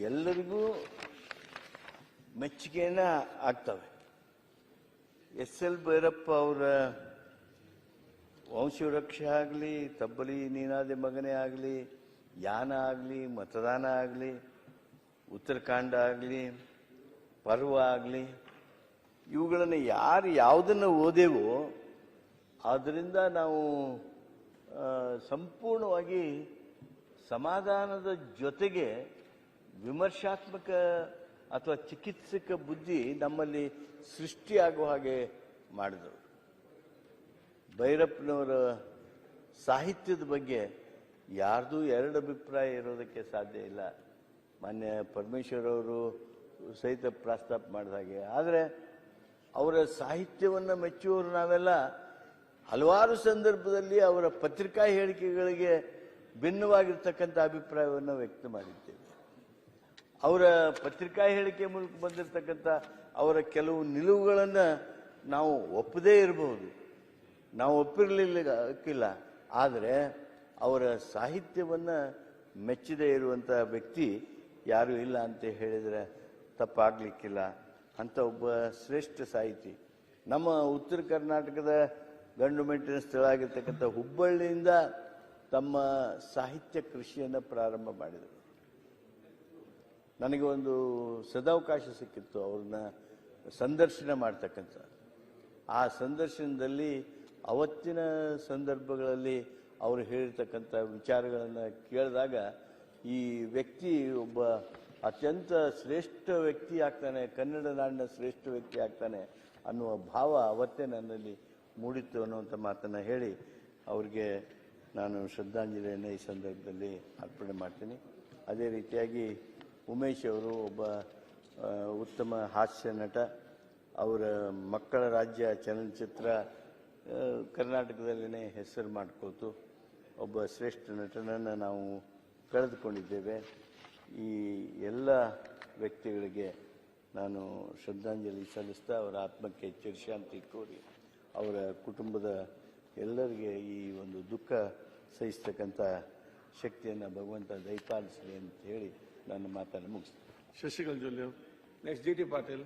S8: ಎಲ್ಲರಿಗೂ ಮೆಚ್ಚುಗೆಯನ್ನ ಆಗ್ತವೆ. ಎಸ್.ಎಲ್. ಭೈರಪ್ಪ ಅವರ ವಂಶವೃಕ್ಷ ಆಗಲಿ, ತಬ್ಬಲಿ ನೀನಾದೆ ಮಗನೇ ಆಗಲಿ, ಯಾನ ಆಗಲಿ, ಮತದಾನ ಆಗಲಿ, ಉತ್ತರಾಖಂಡ ಆಗಲಿ, ಪರ್ವ ಆಗಲಿ, ಇವುಗಳನ್ನು ಯಾವುದನ್ನು ಓದೇವೋ ಅದರಿಂದ ನಾವು ಸಂಪೂರ್ಣವಾಗಿ ಸಮಾಧಾನದ ಜೊತೆಗೆ ವಿಮರ್ಶಾತ್ಮಕ ಅಥವಾ ಚಿಕಿತ್ಸಕ ಬುದ್ಧಿ ನಮ್ಮಲ್ಲಿ ಸೃಷ್ಟಿಯಾಗುವ ಹಾಗೆ ಮಾಡಿದರು. ಭೈರಪ್ಪನವರ ಸಾಹಿತ್ಯದ ಬಗ್ಗೆ ಯಾರ್ದು ಎರಡು ಅಭಿಪ್ರಾಯ ಇರೋದಕ್ಕೆ ಸಾಧ್ಯ ಇಲ್ಲ. ಮಾನ್ಯ ಪರಮೇಶ್ವರ್ ಅವರು ಸಹಿತ ಪ್ರಸ್ತಾಪ ಮಾಡಿದ ಹಾಗೆ. ಆದರೆ ಅವರ ಸಾಹಿತ್ಯವನ್ನು ಮೆಚ್ಚುವವರು ನಾವೆಲ್ಲ ಹಲವಾರು ಸಂದರ್ಭದಲ್ಲಿ ಅವರ ಪತ್ರಿಕಾ ಹೇಳಿಕೆಗಳಿಗೆ ಭಿನ್ನವಾಗಿರ್ತಕ್ಕಂಥ ಅಭಿಪ್ರಾಯವನ್ನು ವ್ಯಕ್ತ ಮಾಡಿದ್ದೇವೆ. ಅವರ ಪತ್ರಿಕಾ ಹೇಳಿಕೆ ಮೂಲಕ ಬಂದಿರತಕ್ಕಂಥ ಅವರ ಕೆಲವು ನಿಲುವುಗಳನ್ನು ನಾವು ಒಪ್ಪದೇ ಇರಬಹುದು, ನಾವು ಒಪ್ಪಿರಲಿಲ್ಲ. ಆದರೆ ಅವರ ಸಾಹಿತ್ಯವನ್ನು ಮೆಚ್ಚದೇ ಇರುವಂಥ ವ್ಯಕ್ತಿ ಯಾರೂ ಇಲ್ಲ ಅಂತ ಹೇಳಿದರೆ ತಪ್ಪಾಗಲಿಕ್ಕಿಲ್ಲ. ಅಂಥ ಒಬ್ಬ ಶ್ರೇಷ್ಠ ಸಾಹಿತಿ ನಮ್ಮ ಉತ್ತರ ಕರ್ನಾಟಕದ ಗಂಡು ಮೆಟ್ಟಿನ ಸ್ಥಳ ಆಗಿರ್ತಕ್ಕಂಥ ಹುಬ್ಬಳ್ಳಿಯಿಂದ ತಮ್ಮ ಸಾಹಿತ್ಯ ಕೃಷಿಯನ್ನು ಪ್ರಾರಂಭ ಮಾಡಿದರು. ನನಗೆ ಒಂದು ಸದಾವಕಾಶ ಸಿಕ್ಕಿತ್ತು ಅವ್ರನ್ನ ಸಂದರ್ಶನ ಮಾಡ್ತಕ್ಕಂಥ. ಆ ಸಂದರ್ಶನದಲ್ಲಿ ಅವತ್ತಿನ ಸಂದರ್ಭಗಳಲ್ಲಿ ಅವರು ಹೇಳಿರ್ತಕ್ಕಂಥ ವಿಚಾರಗಳನ್ನು ಕೇಳಿದಾಗ ಈ ವ್ಯಕ್ತಿ ಒಬ್ಬ ಅತ್ಯಂತ ಶ್ರೇಷ್ಠ ವ್ಯಕ್ತಿ ಆಗ್ತಾನೆ, ಕನ್ನಡ ನಾಡಿನ ಶ್ರೇಷ್ಠ ವ್ಯಕ್ತಿ ಆಗ್ತಾನೆ ಅನ್ನುವ ಭಾವ ಅವತ್ತೇ ನನ್ನಲ್ಲಿ ಮೂಡಿತ್ತು ಅನ್ನುವಂಥ ಮಾತನ್ನು ಹೇಳಿ ಅವರಿಗೆ ನಾನು ಶ್ರದ್ಧಾಂಜಲಿಯನ್ನು ಈ ಸಂದರ್ಭದಲ್ಲಿ ಅರ್ಪಣೆ ಮಾಡ್ತೀನಿ. ಅದೇ ರೀತಿಯಾಗಿ ಉಮೇಶ್ ಅವರು ಒಬ್ಬ ಉತ್ತಮ ಹಾಸ್ಯ ನಟ, ಅವರ ಮಕ್ಕಳ ರಾಜ್ಯ ಚಲನಚಿತ್ರ ಕರ್ನಾಟಕದಲ್ಲೇ ಹೆಸರು ಮಾಡಿಕೊಳ್ತು ಒಬ್ಬ ಶ್ರೇಷ್ಠ ನಟನನ್ನು ನಾವು ಕಳೆದುಕೊಂಡಿದ್ದೇವೆ. ಈ ಎಲ್ಲ ವ್ಯಕ್ತಿಗಳಿಗೆ ನಾನು ಶ್ರದ್ಧಾಂಜಲಿ ಸಲ್ಲಿಸ್ತಾ ಅವರ ಆತ್ಮಕ್ಕೆ ಚಿರಶಾಂತಿ ಕೋರಿ ಅವರ ಕುಟುಂಬದ ಎಲ್ಲರಿಗೆ ಈ ಒಂದು ದುಃಖ ಸಹಿಸ್ತಕ್ಕಂಥ ಶಕ್ತಿಯನ್ನು ಭಗವಂತ ದಯಪಾಲಿಸಲಿ ಅಂತ ಹೇಳಿ ನನ್ನ ಮಾತನ್ನು ಮುಗಿಸ್ತೇನೆ.
S4: ಶಶಿಕಲಾ ಜೊಲ್ಲೆ ಅವರು. Next D T Patil.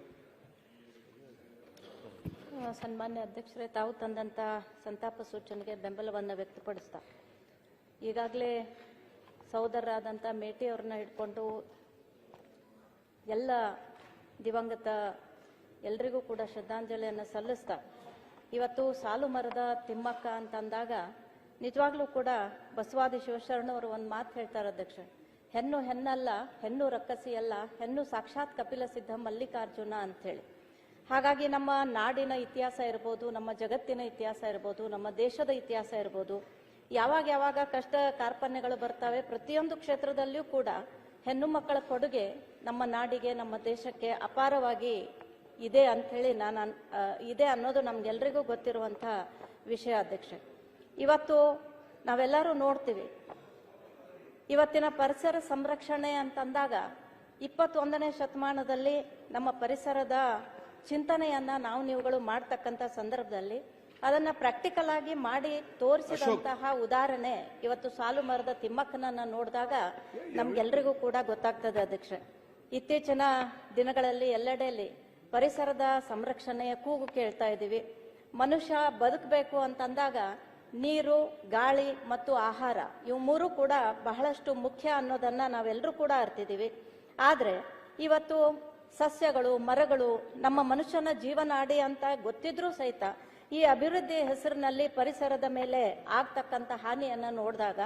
S9: ಸನ್ಮಾನ್ಯ ಅಧ್ಯಕ್ಷರೇ, ತಾವು ತಂದಂಥ ಸಂತಾಪ ಸೂಚನೆಗೆ ಬೆಂಬಲವನ್ನು ವ್ಯಕ್ತಪಡಿಸ್ತಾ ಈಗಾಗಲೇ ಸಹೋದರರಾದಂಥ ಮೇಟಿ ಅವ್ರನ್ನ ಹಿಡ್ಕೊಂಡು ಎಲ್ಲ ದಿವಂಗತ ಎಲ್ರಿಗೂ ಕೂಡ ಶ್ರದ್ಧಾಂಜಲಿಯನ್ನು ಸಲ್ಲಿಸ್ತಾ ಇವತ್ತು ಸಾಲು ಮರದ ತಿಮ್ಮಕ್ಕ ಅಂತಂದಾಗ ನಿಜವಾಗ್ಲೂ ಕೂಡ ಬಸವಾದಿ ಶಿವಶರಣವರು ಒಂದು ಮಾತು ಹೇಳ್ತಾರೆ ಅಧ್ಯಕ್ಷ, ಹೆಣ್ಣು ಹೆಣ್ಣಲ್ಲ, ಹೆಣ್ಣು ರಕ್ಕಸಿ ಅಲ್ಲ, ಹೆಣ್ಣು ಸಾಕ್ಷಾತ್ ಕಪಿಲ ಸಿದ್ಧ ಮಲ್ಲಿಕಾರ್ಜುನ ಅಂಥೇಳಿ. ಹಾಗಾಗಿ ನಮ್ಮ ನಾಡಿನ ಇತಿಹಾಸ ಇರ್ಬೋದು, ನಮ್ಮ ಜಗತ್ತಿನ ಇತಿಹಾಸ ಇರ್ಬೋದು, ನಮ್ಮ ದೇಶದ ಇತಿಹಾಸ ಇರ್ಬೋದು, ಯಾವಾಗ ಕಷ್ಟ ಕಾರ್ಪಣ್ಯಗಳು ಬರ್ತವೆ, ಪ್ರತಿಯೊಂದು ಕ್ಷೇತ್ರದಲ್ಲಿಯೂ ಕೂಡ ಹೆಣ್ಣು ಮಕ್ಕಳ ಕೊಡುಗೆ ನಮ್ಮ ನಾಡಿಗೆ, ನಮ್ಮ ದೇಶಕ್ಕೆ ಅಪಾರವಾಗಿ ಇದೆ ಅಂಥೇಳಿ ಇದೆ ಅನ್ನೋದು ನಮ್ಗೆಲ್ರಿಗೂ ಗೊತ್ತಿರುವಂಥ ವಿಷಯ ಅಧ್ಯಕ್ಷ. ಇವತ್ತು ನಾವೆಲ್ಲರೂ ನೋಡ್ತೀವಿ, ಇವತ್ತಿನ ಪರಿಸರ ಸಂರಕ್ಷಣೆ ಅಂತಂದಾಗ 21ನೇ ಶತಮಾನದಲ್ಲಿ ನಮ್ಮ ಪರಿಸರದ ಚಿಂತನೆಯನ್ನ ನೀವುಗಳು ಮಾಡ್ತಕ್ಕಂಥ ಸಂದರ್ಭದಲ್ಲಿ ಅದನ್ನ ಪ್ರಾಕ್ಟಿಕಲ್ ಆಗಿ ಮಾಡಿ ತೋರಿಸಿದಂತಹ ಉದಾಹರಣೆ ಇವತ್ತು ಸಾಲು ಮರದ ತಿಮ್ಮಕ್ಕನನ್ನ ನೋಡಿದಾಗ ನಮ್ಗೆಲ್ರಿಗೂ ಕೂಡ ಗೊತ್ತಾಗ್ತದೆ ಅಧ್ಯಕ್ಷ. ಇತ್ತೀಚಿನ ದಿನಗಳಲ್ಲಿ ಎಲ್ಲೆಡೆಯಲ್ಲಿ ಪರಿಸರದ ಸಂರಕ್ಷಣೆಯ ಕೂಗು ಕೇಳ್ತಾ ಇದ್ದೀವಿ. ಮನುಷ್ಯ ಬದುಕಬೇಕು ಅಂತಂದಾಗ ನೀರು, ಗಾಳಿ ಮತ್ತು ಆಹಾರ ಇವು ಮೂರು ಕೂಡ ಬಹಳಷ್ಟು ಮುಖ್ಯ ಅನ್ನೋದನ್ನ ನಾವೆಲ್ಲರೂ ಕೂಡ ಅರ್ತಿದ್ದೀವಿ. ಆದ್ರೆ ಇವತ್ತು ಸಸ್ಯಗಳು, ಮರಗಳು ನಮ್ಮ ಮನುಷ್ಯನ ಜೀವನಾಡಿ ಅಂತ ಗೊತ್ತಿದ್ರೂ ಸಹಿತ ಈ ಅಭಿವೃದ್ಧಿ ಹೆಸರಿನಲ್ಲಿ ಪರಿಸರದ ಮೇಲೆ ಆಗ್ತಕ್ಕಂಥ ಹಾನಿಯನ್ನ ನೋಡಿದಾಗ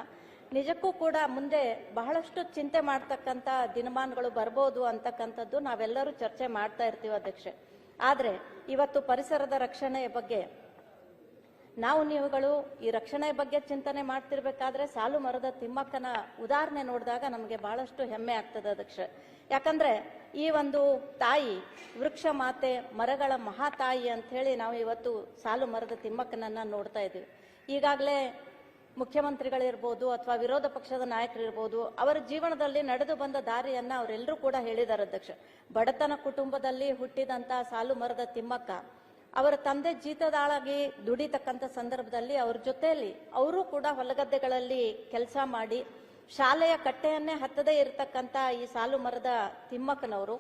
S9: ನಿಜಕ್ಕೂ ಕೂಡ ಮುಂದೆ ಬಹಳಷ್ಟು ಚಿಂತೆ ಮಾಡ್ತಕ್ಕಂಥ ದಿನಮಾನಗಳು ಬರ್ಬೋದು ಅಂತಕ್ಕಂಥದ್ದು ನಾವೆಲ್ಲರೂ ಚರ್ಚೆ ಮಾಡ್ತಾ ಇರ್ತೀವಿ ಅಧ್ಯಕ್ಷೆ. ಆದ್ರೆ ಇವತ್ತು ಪರಿಸರದ ರಕ್ಷಣೆಯ ಬಗ್ಗೆ ನೀವುಗಳು ಈ ರಕ್ಷಣೆ ಬಗ್ಗೆ ಚಿಂತನೆ ಮಾಡ್ತಿರ್ಬೇಕಾದ್ರೆ ಸಾಲು ಮರದ ತಿಮ್ಮಕ್ಕನ ಉದಾಹರಣೆ ನೋಡಿದಾಗ ನಮಗೆ ಬಹಳಷ್ಟು ಹೆಮ್ಮೆ ಆಗ್ತದೆ ಅಧ್ಯಕ್ಷ. ಯಾಕಂದ್ರೆ ಈ ಒಂದು ತಾಯಿ ವೃಕ್ಷ ಮಾತೆ, ಮರಗಳ ಮಹಾತಾಯಿ ಅಂತ ಹೇಳಿ ನಾವು ಇವತ್ತು ಸಾಲು ಮರದ ತಿಮ್ಮಕ್ಕನನ್ನ ನೋಡ್ತಾ ಇದ್ದೀವಿ. ಈಗಾಗಲೇ ಮುಖ್ಯಮಂತ್ರಿಗಳಿರ್ಬೋದು ಅಥವಾ ವಿರೋಧ ಪಕ್ಷದ ನಾಯಕರಿರ್ಬೋದು, ಅವರ ಜೀವನದಲ್ಲಿ ನಡೆದು ಬಂದ ದಾರಿಯನ್ನ ಅವರೆಲ್ಲರೂ ಕೂಡ ಹೇಳಿದ್ದಾರೆ ಅಧ್ಯಕ್ಷ. ಬಡತನ ಕುಟುಂಬದಲ್ಲಿ ಹುಟ್ಟಿದಂತ ಸಾಲು ಮರದ ತಿಮ್ಮಕ್ಕ ಅವರ ತಂದೆ ಜೀತದಾಳಾಗಿ ದುಡಿತಕ್ಕಂಥ ಸಂದರ್ಭದಲ್ಲಿ ಅವ್ರ ಜೊತೆಯಲ್ಲಿ ಅವರು ಕೂಡ ಹೊಲಗದ್ದೆಗಳಲ್ಲಿ ಕೆಲಸ ಮಾಡಿ ಶಾಲೆಯ ಕಟ್ಟೆಯನ್ನೇ ಹತ್ತದೇ ಇರತಕ್ಕಂಥ ಈ ಸಾಲು ಮರದ ತಿಮ್ಮಕ್ಕನವರು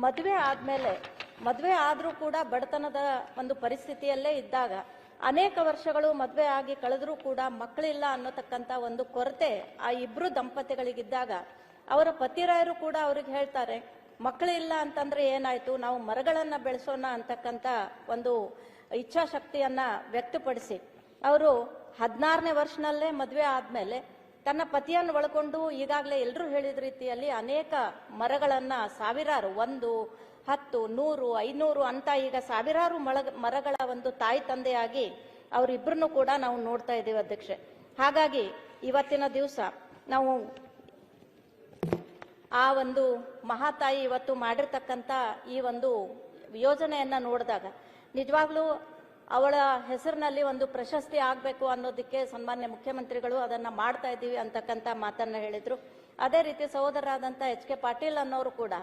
S9: ಮದುವೆ ಆದ್ರೂ ಕೂಡ ಬಡತನದ ಒಂದು ಪರಿಸ್ಥಿತಿಯಲ್ಲೇ ಇದ್ದಾಗ ಅನೇಕ ವರ್ಷಗಳು ಮದುವೆ ಆಗಿ ಕಳೆದ್ರೂ ಕೂಡ ಮಕ್ಕಳಿಲ್ಲ ಅನ್ನೋತಕ್ಕಂಥ ಒಂದು ಕೊರತೆ ಆ ಇಬ್ರು ದಂಪತಿಗಳಿಗಿದ್ದಾಗ ಅವರ ಪತಿರಾಯರು ಕೂಡ ಅವ್ರಿಗೆ ಹೇಳ್ತಾರೆ, ಮಕ್ಕಳಿಲ್ಲ ಅಂತಂದ್ರೆ ಏನಾಯ್ತು, ನಾವು ಮರಗಳನ್ನ ಬೆಳೆಸೋಣ ಅಂತಕ್ಕಂಥ ಒಂದು ಇಚ್ಛಾಶಕ್ತಿಯನ್ನ ವ್ಯಕ್ತಪಡಿಸಿ ಅವರು 16ನೇ ವರ್ಷನಲ್ಲೇ ಮದುವೆ ಆದ್ಮೇಲೆ ತನ್ನ ಪತಿಯನ್ನು ಒಳಗೊಂಡು ಈಗಾಗಲೇ ಎಲ್ಲರೂ ಹೇಳಿದ ರೀತಿಯಲ್ಲಿ ಅನೇಕ ಮರಗಳನ್ನ ಸಾವಿರಾರು 1, 10, 100, 500 ಅಂತ ಈಗ ಸಾವಿರಾರು ಮರಗಳ ಒಂದು ತಾಯಿ ತಂದೆಯಾಗಿ ಅವರಿಬ್ಬರನ್ನು ಕೂಡ ನಾವು ನೋಡ್ತಾ ಇದ್ದೀವಿ ಅಧ್ಯಕ್ಷೆ. ಹಾಗಾಗಿ ಇವತ್ತಿನ ದಿವಸ ನಾವು ಆ ಒಂದು ಮಹಾತಾಯಿ ಇವತ್ತು ಮಾಡಿರ್ತಕ್ಕಂಥ ಈ ಒಂದು ಯೋಜನೆಯನ್ನ ನೋಡಿದಾಗ ನಿಜವಾಗ್ಲೂ ಅವಳ ಹೆಸರಿನಲ್ಲಿ ಒಂದು ಪ್ರಶಸ್ತಿ ಆಗಬೇಕು ಅನ್ನೋದಕ್ಕೆ ಸನ್ಮಾನ್ಯ ಮುಖ್ಯಮಂತ್ರಿಗಳು ಅದನ್ನ ಮಾಡ್ತಾ ಇದ್ದೀವಿ ಅಂತಕ್ಕಂಥ ಮಾತನ್ನ ಹೇಳಿದ್ರು. ಅದೇ ರೀತಿ ಸಹೋದರರಾದಂಥ HK ಪಾಟೀಲ್ ಅನ್ನೋರು ಕೂಡ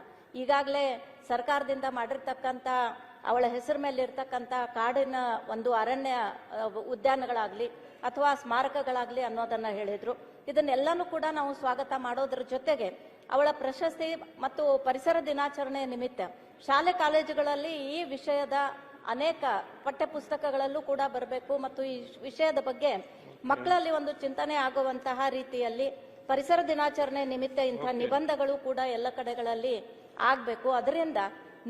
S9: ಈಗಾಗಲೇ ಸರ್ಕಾರದಿಂದ ಮಾಡಿರ್ತಕ್ಕಂಥ ಅವಳ ಹೆಸರು ಮೇಲೆ ಇರ್ತಕ್ಕಂಥ ಕಾಡಿನ ಒಂದು ಅರಣ್ಯ ಉದ್ಯಾನಗಳಾಗ್ಲಿ ಅಥವಾ ಸ್ಮಾರಕಗಳಾಗ್ಲಿ ಅನ್ನೋದನ್ನ ಹೇಳಿದ್ರು. ಇದನ್ನೆಲ್ಲಾನು ಕೂಡ ನಾವು ಸ್ವಾಗತ ಮಾಡೋದ್ರ ಜೊತೆಗೆ ಅವಳ ಪ್ರಶಸ್ತಿ ಮತ್ತು ಪರಿಸರ ದಿನಾಚರಣೆಯ ನಿಮಿತ್ತ ಶಾಲೆ ಕಾಲೇಜುಗಳಲ್ಲಿ ಈ ವಿಷಯದ ಅನೇಕ ಪಠ್ಯ ಪುಸ್ತಕಗಳಲ್ಲೂ ಕೂಡ ಬರಬೇಕು ಮತ್ತು ಈ ವಿಷಯದ ಬಗ್ಗೆ ಮಕ್ಕಳಲ್ಲಿ ಒಂದು ಚಿಂತನೆ ಆಗುವಂತಹ ರೀತಿಯಲ್ಲಿ ಪರಿಸರ ದಿನಾಚರಣೆ ನಿಮಿತ್ತ ಇಂಥ ನಿಬಂಧಗಳು ಕೂಡ ಎಲ್ಲ ಕಡೆಗಳಲ್ಲಿ ಆಗ್ಬೇಕು. ಅದರಿಂದ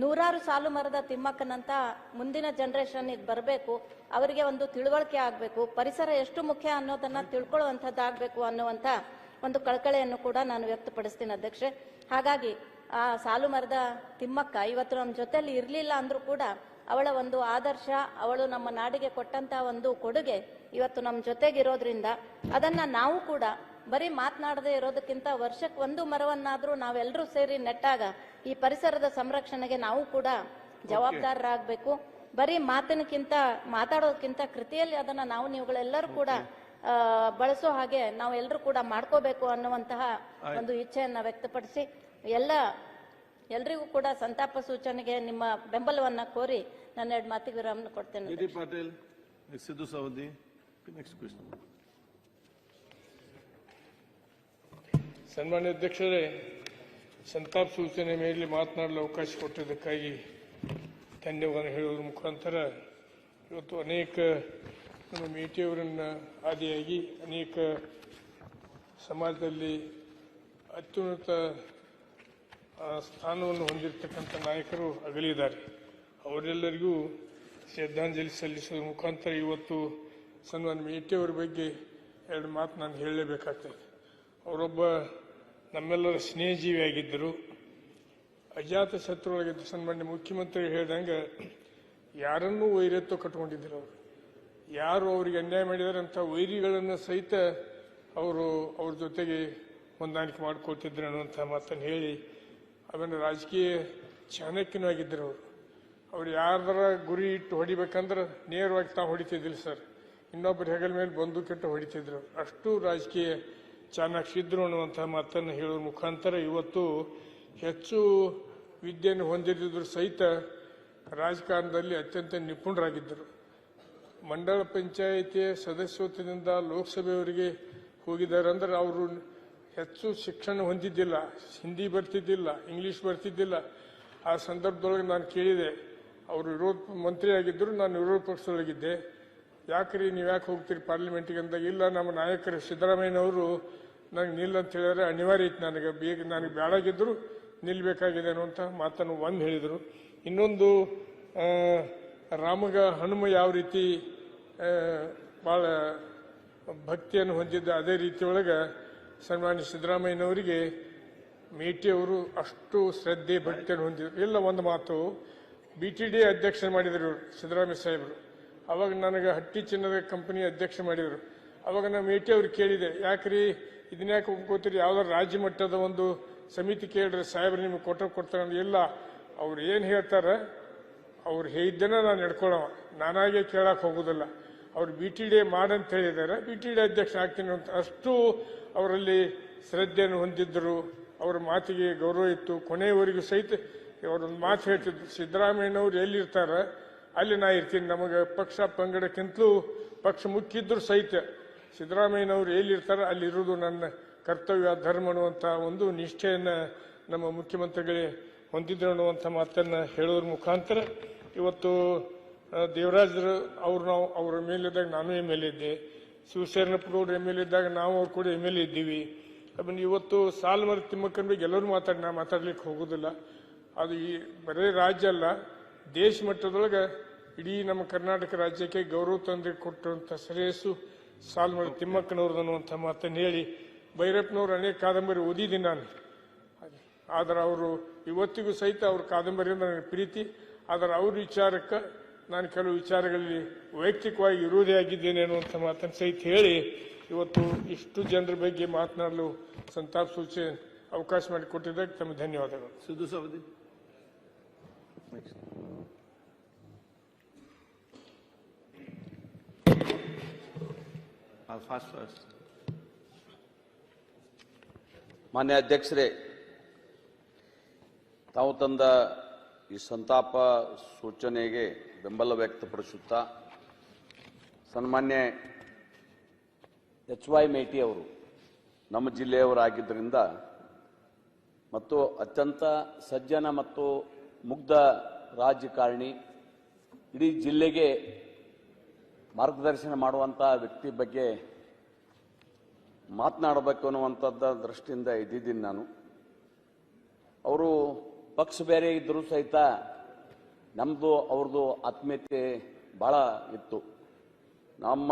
S9: ನೂರಾರು ಸಾಲು ಮರದ ತಿಮ್ಮಕ್ಕನಂತ ಮುಂದಿನ ಜನರೇಷನ್ ಬರಬೇಕು, ಅವರಿಗೆ ಒಂದು ತಿಳುವಳಿಕೆ ಆಗ್ಬೇಕು, ಪರಿಸರ ಎಷ್ಟು ಮುಖ್ಯ ಅನ್ನೋದನ್ನ ತಿಳ್ಕೊಳ್ಳುವಂಥದ್ದಾಗಬೇಕು ಅನ್ನುವಂಥ ಒಂದು ಕಳಕಳಿಯನ್ನು ಕೂಡ ನಾನು ವ್ಯಕ್ತಪಡಿಸ್ತೀನಿ ಅಧ್ಯಕ್ಷೆ. ಹಾಗಾಗಿ ಆ ಸಾಲು ಮರದ ತಿಮ್ಮಕ್ಕ ಇವತ್ತು ನಮ್ಮ ಜೊತೆಲಿ ಇರಲಿಲ್ಲ ಅಂದ್ರೂ ಕೂಡ ಅವಳ ಒಂದು ಆದರ್ಶ, ಅವಳು ನಮ್ಮ ನಾಡಿಗೆ ಕೊಟ್ಟಂತ ಒಂದು ಕೊಡುಗೆ ಇವತ್ತು ನಮ್ಮ ಜೊತೆಗಿರೋದ್ರಿಂದ ಅದನ್ನ ನಾವು ಕೂಡ ಬರೀ ಮಾತನಾಡದೆ ಇರೋದಕ್ಕಿಂತ ವರ್ಷಕ್ಕೆ 1 ಮರವನ್ನಾದ್ರೂ ನಾವೆಲ್ಲರೂ ಸೇರಿ ನೆಟ್ಟಾಗ ಈ ಪರಿಸರದ ಸಂರಕ್ಷಣೆಗೆ ನಾವು ಕೂಡ ಜವಾಬ್ದಾರರಾಗಬೇಕು. ಬರೀ ಮಾತಾಡೋದಕ್ಕಿಂತ ಕೃತಿಯಲ್ಲಿ ಅದನ್ನ ನಾವು ನೀವುಗಳೆಲ್ಲರೂ ಕೂಡ ಬಳಸೋ ಹಾಗೆ ನಾವು ಎಲ್ಲರೂ ಕೂಡ ಮಾಡ್ಕೋಬೇಕು ಅನ್ನುವಂತಹ ಒಂದು ಇಚ್ಛೆಯನ್ನ ವ್ಯಕ್ತಪಡಿಸಿ ಎಲ್ರಿಗೂ ಕೂಡ ಸಂತಾಪ ಸೂಚನೆಗೆ ನಿಮ್ಮ ಬೆಂಬಲವನ್ನ ಕೋರಿ ನನ್ನ 2 ಮಾತಿಗೆ ವಿರಾಮ ಕೊಡ್ತೇನೆ.
S4: ನಿಧಿ ಪಾಟೀಲ್, ಸಿದ್ದು ಸವದಿ, ನೆಕ್ಸ್ಟ್ ಕ್ವೆಶ್ಚನ್.
S10: ಸನ್ಮಾನ್ಯ ಅಧ್ಯಕ್ಷರೇ, ಸಂತಾಪ ಸೂಚನೆ ಮೇಲೆ ಮಾತನಾಡಲು ಅವಕಾಶ ಕೊಟ್ಟಿದ್ದಕ್ಕಾಗಿ ಧನ್ಯವಾದ ಹೇಳುವುದರ ಮುಖಾಂತರ ಇವತ್ತು ಅನೇಕ ನಮ್ಮ ಮೇಟಿಯವರನ್ನ ಆದಿಯಾಗಿ ಅನೇಕ ಸಮಾಜದಲ್ಲಿ ಅತ್ಯುನ್ನತ ಸ್ಥಾನವನ್ನು ಹೊಂದಿರತಕ್ಕಂಥ ನಾಯಕರು ಅಗಲಿದ್ದಾರೆ. ಅವರೆಲ್ಲರಿಗೂ ಶ್ರದ್ಧಾಂಜಲಿ ಸಲ್ಲಿಸುವ ಮುಖಾಂತರ ಇವತ್ತು ಸನ್ಮಾನ್ಯ ಮೇಟಿಯವರ ಬಗ್ಗೆ 2 ಮಾತು ನಾನು ಹೇಳಲೇಬೇಕಾಗ್ತದೆ. ಅವರೊಬ್ಬ ನಮ್ಮೆಲ್ಲರ ಸ್ನೇಹಜೀವಿಯಾಗಿದ್ದರು, ಅಜಾತ ಶತ್ರುವಾಗಿದ್ದ. ಸನ್ಮಾನ್ಯ ಮುಖ್ಯಮಂತ್ರಿ ಹೇಳ್ದಂಗೆ ಯಾರನ್ನೂ ವೈರತ್ವ ಕಟ್ಕೊಂಡಿದ್ದರು. ಅವರು ಯಾರು ಅವರಿಗೆ ಅನ್ಯಾಯ ಮಾಡಿದ್ದಾರೆ ಅಂತ ವೈರಿಗಳನ್ನು ಸಹಿತ ಅವ್ರ ಜೊತೆಗೆ ಹೊಂದಾಣಿಕೆ ಮಾಡಿಕೊಳ್ತಿದ್ರು ಅನ್ನುವಂಥ ಮಾತನ್ನು ಹೇಳಿ, ಆಮೇಲೆ ರಾಜಕೀಯ ಚಾಣಕ್ಯನೂ ಆಗಿದ್ದರು. ಅವ್ರು ಯಾರ ಗುರಿ ಇಟ್ಟು ಹೊಡಿಬೇಕಂದ್ರೆ ನೇರವಾಗಿ ತಾವು ಹೊಡಿತಿದ್ದಿಲ್ಲ ಸರ್, ಇನ್ನೊಬ್ಬರ ಹೆಗಲ ಮೇಲೆ ಬಂದೂಕಿಟ್ಟು ಹೊಡಿತಿದ್ರು. ಅಷ್ಟು ರಾಜಕೀಯ ಚಾಣಕ್ಯ ಇದ್ರು ಅನ್ನುವಂಥ ಮಾತನ್ನು ಹೇಳುವ ಮುಖಾಂತರ ಇವತ್ತು ಹೆಚ್ಚು ವಿದ್ಯೆಯನ್ನು ಹೊಂದಿದ್ರು ಸಹಿತ ರಾಜಕಾರಣದಲ್ಲಿ ಅತ್ಯಂತ ನಿಪುಣರಾಗಿದ್ದರು. ಮಂಡಳ ಪಂಚಾಯಿತಿಯ ಸದಸ್ಯತ್ವದಿಂದ ಲೋಕಸಭೆಯವರಿಗೆ ಹೋಗಿದ್ದಾರೆ ಅಂದ್ರೆ ಅವರು ಹೆಚ್ಚು ಶಿಕ್ಷಣ ಹೊಂದಿದ್ದಿಲ್ಲ, ಹಿಂದಿ ಬರ್ತಿದ್ದಿಲ್ಲ, ಇಂಗ್ಲಿಷ್ ಬರ್ತಿದ್ದಿಲ್ಲ. ಆ ಸಂದರ್ಭದೊಳಗೆ ನಾನು ಕೇಳಿದೆ, ಅವರು ವಿರೋಧ ಮಂತ್ರಿ ಆಗಿದ್ದರು, ನಾನು ವಿರೋಧ ಪಕ್ಷದೊಳಗಿದ್ದೆ. ಯಾಕ್ರಿ ನೀವು ಯಾಕೆ ಹೋಗ್ತೀರಿ ಪಾರ್ಲಿಮೆಂಟಿಗೆ ಅಂದಾಗ, ಇಲ್ಲ ನಮ್ಮ ನಾಯಕರು ಸಿದ್ದರಾಮಯ್ಯನವರು ನನಗೆ ನಿಲ್ಲ ಅಂತ ಹೇಳಿದ್ರೆ ಅನಿವಾರ್ಯ ಇತ್ತು, ನನಗೆ ಬೇಡಾಗಿದ್ದರು ನಿಲ್ಬೇಕಾಗಿದೆ ಅನ್ನುವಂಥ ಮಾತನ್ನು ಒಂದು ಹೇಳಿದರು. ಇನ್ನೊಂದು ರಾಮಗ ಹನುಮ ಯಾವ ರೀತಿ ಭಾಳ ಭಕ್ತಿಯನ್ನು ಹೊಂದಿದ್ದ, ಅದೇ ರೀತಿಯೊಳಗೆ ಸನ್ಮಾನ್ಯ ಸಿದ್ದರಾಮಯ್ಯನವರಿಗೆ ಮೇಟಿಯವರು ಅಷ್ಟು ಶ್ರದ್ಧೆ ಭಕ್ತಿಯನ್ನು ಹೊಂದಿದ್ರು. ಇಲ್ಲ ಒಂದು ಮಾತು, BTD ಅಧ್ಯಕ್ಷ ಮಾಡಿದರು ಸಿದ್ದರಾಮಯ್ಯ ಸಾಹೇಬರು. ಅವಾಗ ನನಗೆ ಹಟ್ಟಿ ಚಿನ್ನದ ಕಂಪನಿ ಅಧ್ಯಕ್ಷ ಮಾಡಿದರು. ಅವಾಗ ನಾನು ಮೇಟಿಯವ್ರು ಕೇಳಿದೆ, ಯಾಕ್ರಿ ಇದನ್ಯಾಕೆ ಒಪ್ಕೋತೀರಿ, ಯಾವ್ದಾರು ರಾಜ್ಯ ಮಟ್ಟದ ಒಂದು ಸಮಿತಿ ಕೇಳ್ರಿ ಸಾಹೇಬ್ರು ನಿಮ್ಗೆ ಕೊಡ್ತಾರೆ. ಇಲ್ಲ, ಅವ್ರು ಏನು ಹೇಳ್ತಾರೆ ಅವ್ರು ಹೇಳಿದ್ದನ್ನ ನಾನು ನಡ್ಕೊಳ್ಳೋ, ನಾನಾಗೆ ಕೇಳಕ್ಕೆ ಹೋಗೋದಿಲ್ಲ. ಅವ್ರು BTD ಮಾಡಂತ ಹೇಳಿದ್ದಾರೆ, BTD ಅಧ್ಯಕ್ಷ ಆಗ್ತೀನಿ ಅಂತ. ಅಷ್ಟು ಅವರಲ್ಲಿ ಶ್ರದ್ಧೆಯನ್ನು ಹೊಂದಿದ್ದರು, ಅವರ ಮಾತಿಗೆ ಗೌರವ ಇತ್ತು. ಕೊನೆಯವರೆಗೂ ಸಹಿತ ಅವರೊಂದು ಮಾತು ಹೇಳ್ತಿದ್ರು, ಸಿದ್ದರಾಮಯ್ಯನವ್ರು ಎಲ್ಲಿರ್ತಾರೆ ಅಲ್ಲಿ ನಾ ಇರ್ತೀನಿ, ನಮಗೆ ಪಕ್ಷ ಪಂಗಡಕ್ಕಿಂತಲೂ ಪಕ್ಷ ಮುಖ್ಯ ಇದ್ರು ಸಹಿತ ಸಿದ್ದರಾಮಯ್ಯನವ್ರು ಎಲ್ಲಿರ್ತಾರೆ ಅಲ್ಲಿರುವುದು ನನ್ನ ಕರ್ತವ್ಯ, ಧರ್ಮ ಅನ್ನುವಂಥ ಒಂದು ನಿಷ್ಠೆಯನ್ನು ನಮ್ಮ ಮುಖ್ಯಮಂತ್ರಿಗಳೇ ಹೊಂದಿದ್ರು ಅನ್ನುವಂಥ ಮಾತನ್ನು ಹೇಳೋದ್ರ ಮುಖಾಂತರ ಇವತ್ತು ದೇವರಾಜರು ಅವ್ರ ಮೇಲಿದ್ದಾಗ ನಾನು MLA ಇದ್ದೆ, ಶಿವಶರಣಪ್ಪಗೌಡರು MLA ಇದ್ದಾಗ ನಾವು ಅವ್ರು ಕೂಡ MLA ಇದ್ದೀವಿ. ಆಮೇಲೆ ಇವತ್ತು ಸಾಲುಮರ ತಿಮ್ಮಕ್ಕನ ಬಗ್ಗೆ ಎಲ್ಲರೂ ನಾ ಮಾತಾಡ್ಲಿಕ್ಕೆ ಹೋಗೋದಿಲ್ಲ. ಅದು ಈ ಬರೇ ರಾಜ್ಯ ಅಲ್ಲ, ದೇಶ ಮಟ್ಟದೊಳಗೆ ಇಡೀ ನಮ್ಮ ಕರ್ನಾಟಕ ರಾಜ್ಯಕ್ಕೆ ಗೌರವ ತಂದು ಕೊಟ್ಟಂಥ ಶ್ರೇಯಸ್ಸು ಸಾಲುಮರ ತಿಮ್ಮಕ್ಕನವ್ರದ್ದು ಅನ್ನುವಂಥ ಮಾತನ್ನು ಹೇಳಿ, ಭೈರಪ್ಪನವ್ರು ಅನೇಕ ಕಾದಂಬರಿ ಓದಿದ್ದೀನಿ ನಾನು. ಆದರೆ ಅವರು ಇವತ್ತಿಗೂ ಸಹಿತ ಅವ್ರ ಕಾದಂಬರಿಯಿಂದ ನನಗೆ ಪ್ರೀತಿ. ಆದರೆ ಅವ್ರ ವಿಚಾರಕ್ಕೆ ನಾನು ಕೆಲವು ವಿಚಾರಗಳಲ್ಲಿ ವೈಯಕ್ತಿಕವಾಗಿ ವಿರೋಧಿ ಆಗಿದ್ದೇನೆ ಅನ್ನುವಂಥ ಮಾತನ್ನು ಸಹಿತ ಹೇಳಿ ಇವತ್ತು ಇಷ್ಟು ಜನರ ಬಗ್ಗೆ ಮಾತನಾಡಲು ಸಂತಾಪ ಸೂಚನೆ ಅವಕಾಶ ಮಾಡಿಕೊಟ್ಟಿದ್ದಕ್ಕೆ ತಮಗೆ ಧನ್ಯವಾದಗಳು.
S4: ಸಿದ್ದು ಸವದಿ.
S11: ಮಾನ್ಯ ಅಧ್ಯಕ್ಷರೇ, ತಾವು ತಂದ ಈ ಸಂತಾಪ ಸೂಚನೆಗೆ ಬೆಂಬಲ ವ್ಯಕ್ತಪಡಿಸುತ್ತಾ ಸನ್ಮಾನ್ಯ HY ಮೇಟಿ ಅವರು ನಮ್ಮ ಜಿಲ್ಲೆಯವರಾಗಿದ್ದರಿಂದ ಮತ್ತು ಅತ್ಯಂತ ಸಜ್ಜನ ಮತ್ತು ಮುಗ್ಧ ರಾಜಕಾರಣಿ, ಇಡೀ ಜಿಲ್ಲೆಗೆ ಮಾರ್ಗದರ್ಶನ ಮಾಡುವಂಥ ವ್ಯಕ್ತಿ ಬಗ್ಗೆ ಮಾತನಾಡಬೇಕು ಅನ್ನುವಂಥದ್ದ ದೃಷ್ಟಿಯಿಂದ ಇದ್ದಿದ್ದೀನಿ ನಾನು. ಅವರು ಪಕ್ಷ ಬೇರೆ ಇದ್ದರೂ ಸಹಿತ ನಮ್ಮದು ಅವ್ರದ್ದು ಆತ್ಮೀಯತೆ ಭಾಳ ಇತ್ತು. ನಮ್ಮ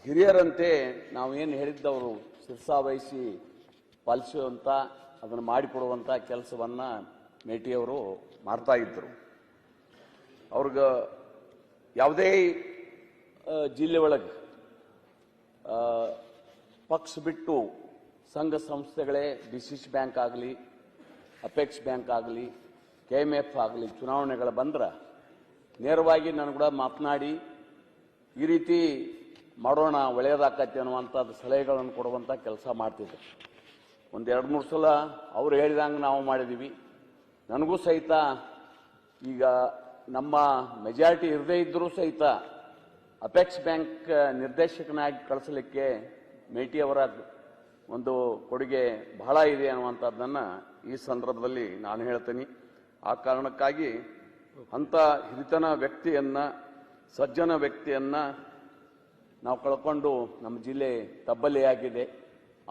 S11: ಹಿರಿಯರಂತೆ ನಾವೇನು ಹೇಳಿದ್ದವರು ಶಿರಸಾವಹಿಸಿ ಪಾಲಿಸುವಂಥ, ಅದನ್ನು ಮಾಡಿಕೊಡುವಂಥ ಕೆಲಸವನ್ನು ಮೇಟಿಯವರು ಮಾಡ್ತಾ ಇದ್ದರು. ಅವ್ರಿಗೆ ಯಾವುದೇ ಜಿಲ್ಲೆ ಒಳಗೆ ಪಕ್ಷ ಬಿಟ್ಟು ಸಂಘ ಸಂಸ್ಥೆಗಳೇ DCC ಬ್ಯಾಂಕ್ ಆಗಲಿ, ಅಪೆಕ್ಸ್ ಬ್ಯಾಂಕ್ ಆಗಲಿ, KMF ಆಗಲಿ ಚುನಾವಣೆಗಳು ಬಂದ್ರೆ ನೇರವಾಗಿ ನಾನು ಕೂಡ ಮಾತನಾಡಿ ಈ ರೀತಿ ಮಾಡೋಣ ಒಳ್ಳೆಯದಾಕತ್ತೆ ಅನ್ನುವಂಥದ್ದು ಸಲಹೆಗಳನ್ನು ಕೊಡುವಂಥ ಕೆಲಸ ಮಾಡ್ತಿದ್ದೆ. ಒಂದು 2-3 ಸಲ ಅವ್ರು ಹೇಳಿದಂಗೆ ನಾವು ಮಾಡಿದ್ದೀವಿ. ನನಗೂ ಸಹಿತ ಈಗ ನಮ್ಮ ಮೆಜಾರಿಟಿ ಇರದೇ ಇದ್ದರೂ ಸಹಿತ ಅಪೆಕ್ಸ್ ಬ್ಯಾಂಕ್ ನಿರ್ದೇಶಕನಾಗಿ ಕಳಿಸಲಿಕ್ಕೆ ಮೇಟಿ ಅವರ ಒಂದು ಕೊಡುಗೆ ಬಹಳ ಇದೆ ಅನ್ನುವಂಥದ್ದನ್ನು ಈ ಸಂದರ್ಭದಲ್ಲಿ ನಾನು ಹೇಳ್ತೀನಿ. ಆ ಕಾರಣಕ್ಕಾಗಿ ಅಂಥ ಹಿರಿತನ ವ್ಯಕ್ತಿಯನ್ನ, ಸಜ್ಜನ ವ್ಯಕ್ತಿಯನ್ನ ನಾವು ಕಳ್ಕೊಂಡು ನಮ್ಮ ಜಿಲ್ಲೆ ತಬ್ಬಲಿಯಾಗಿದೆ.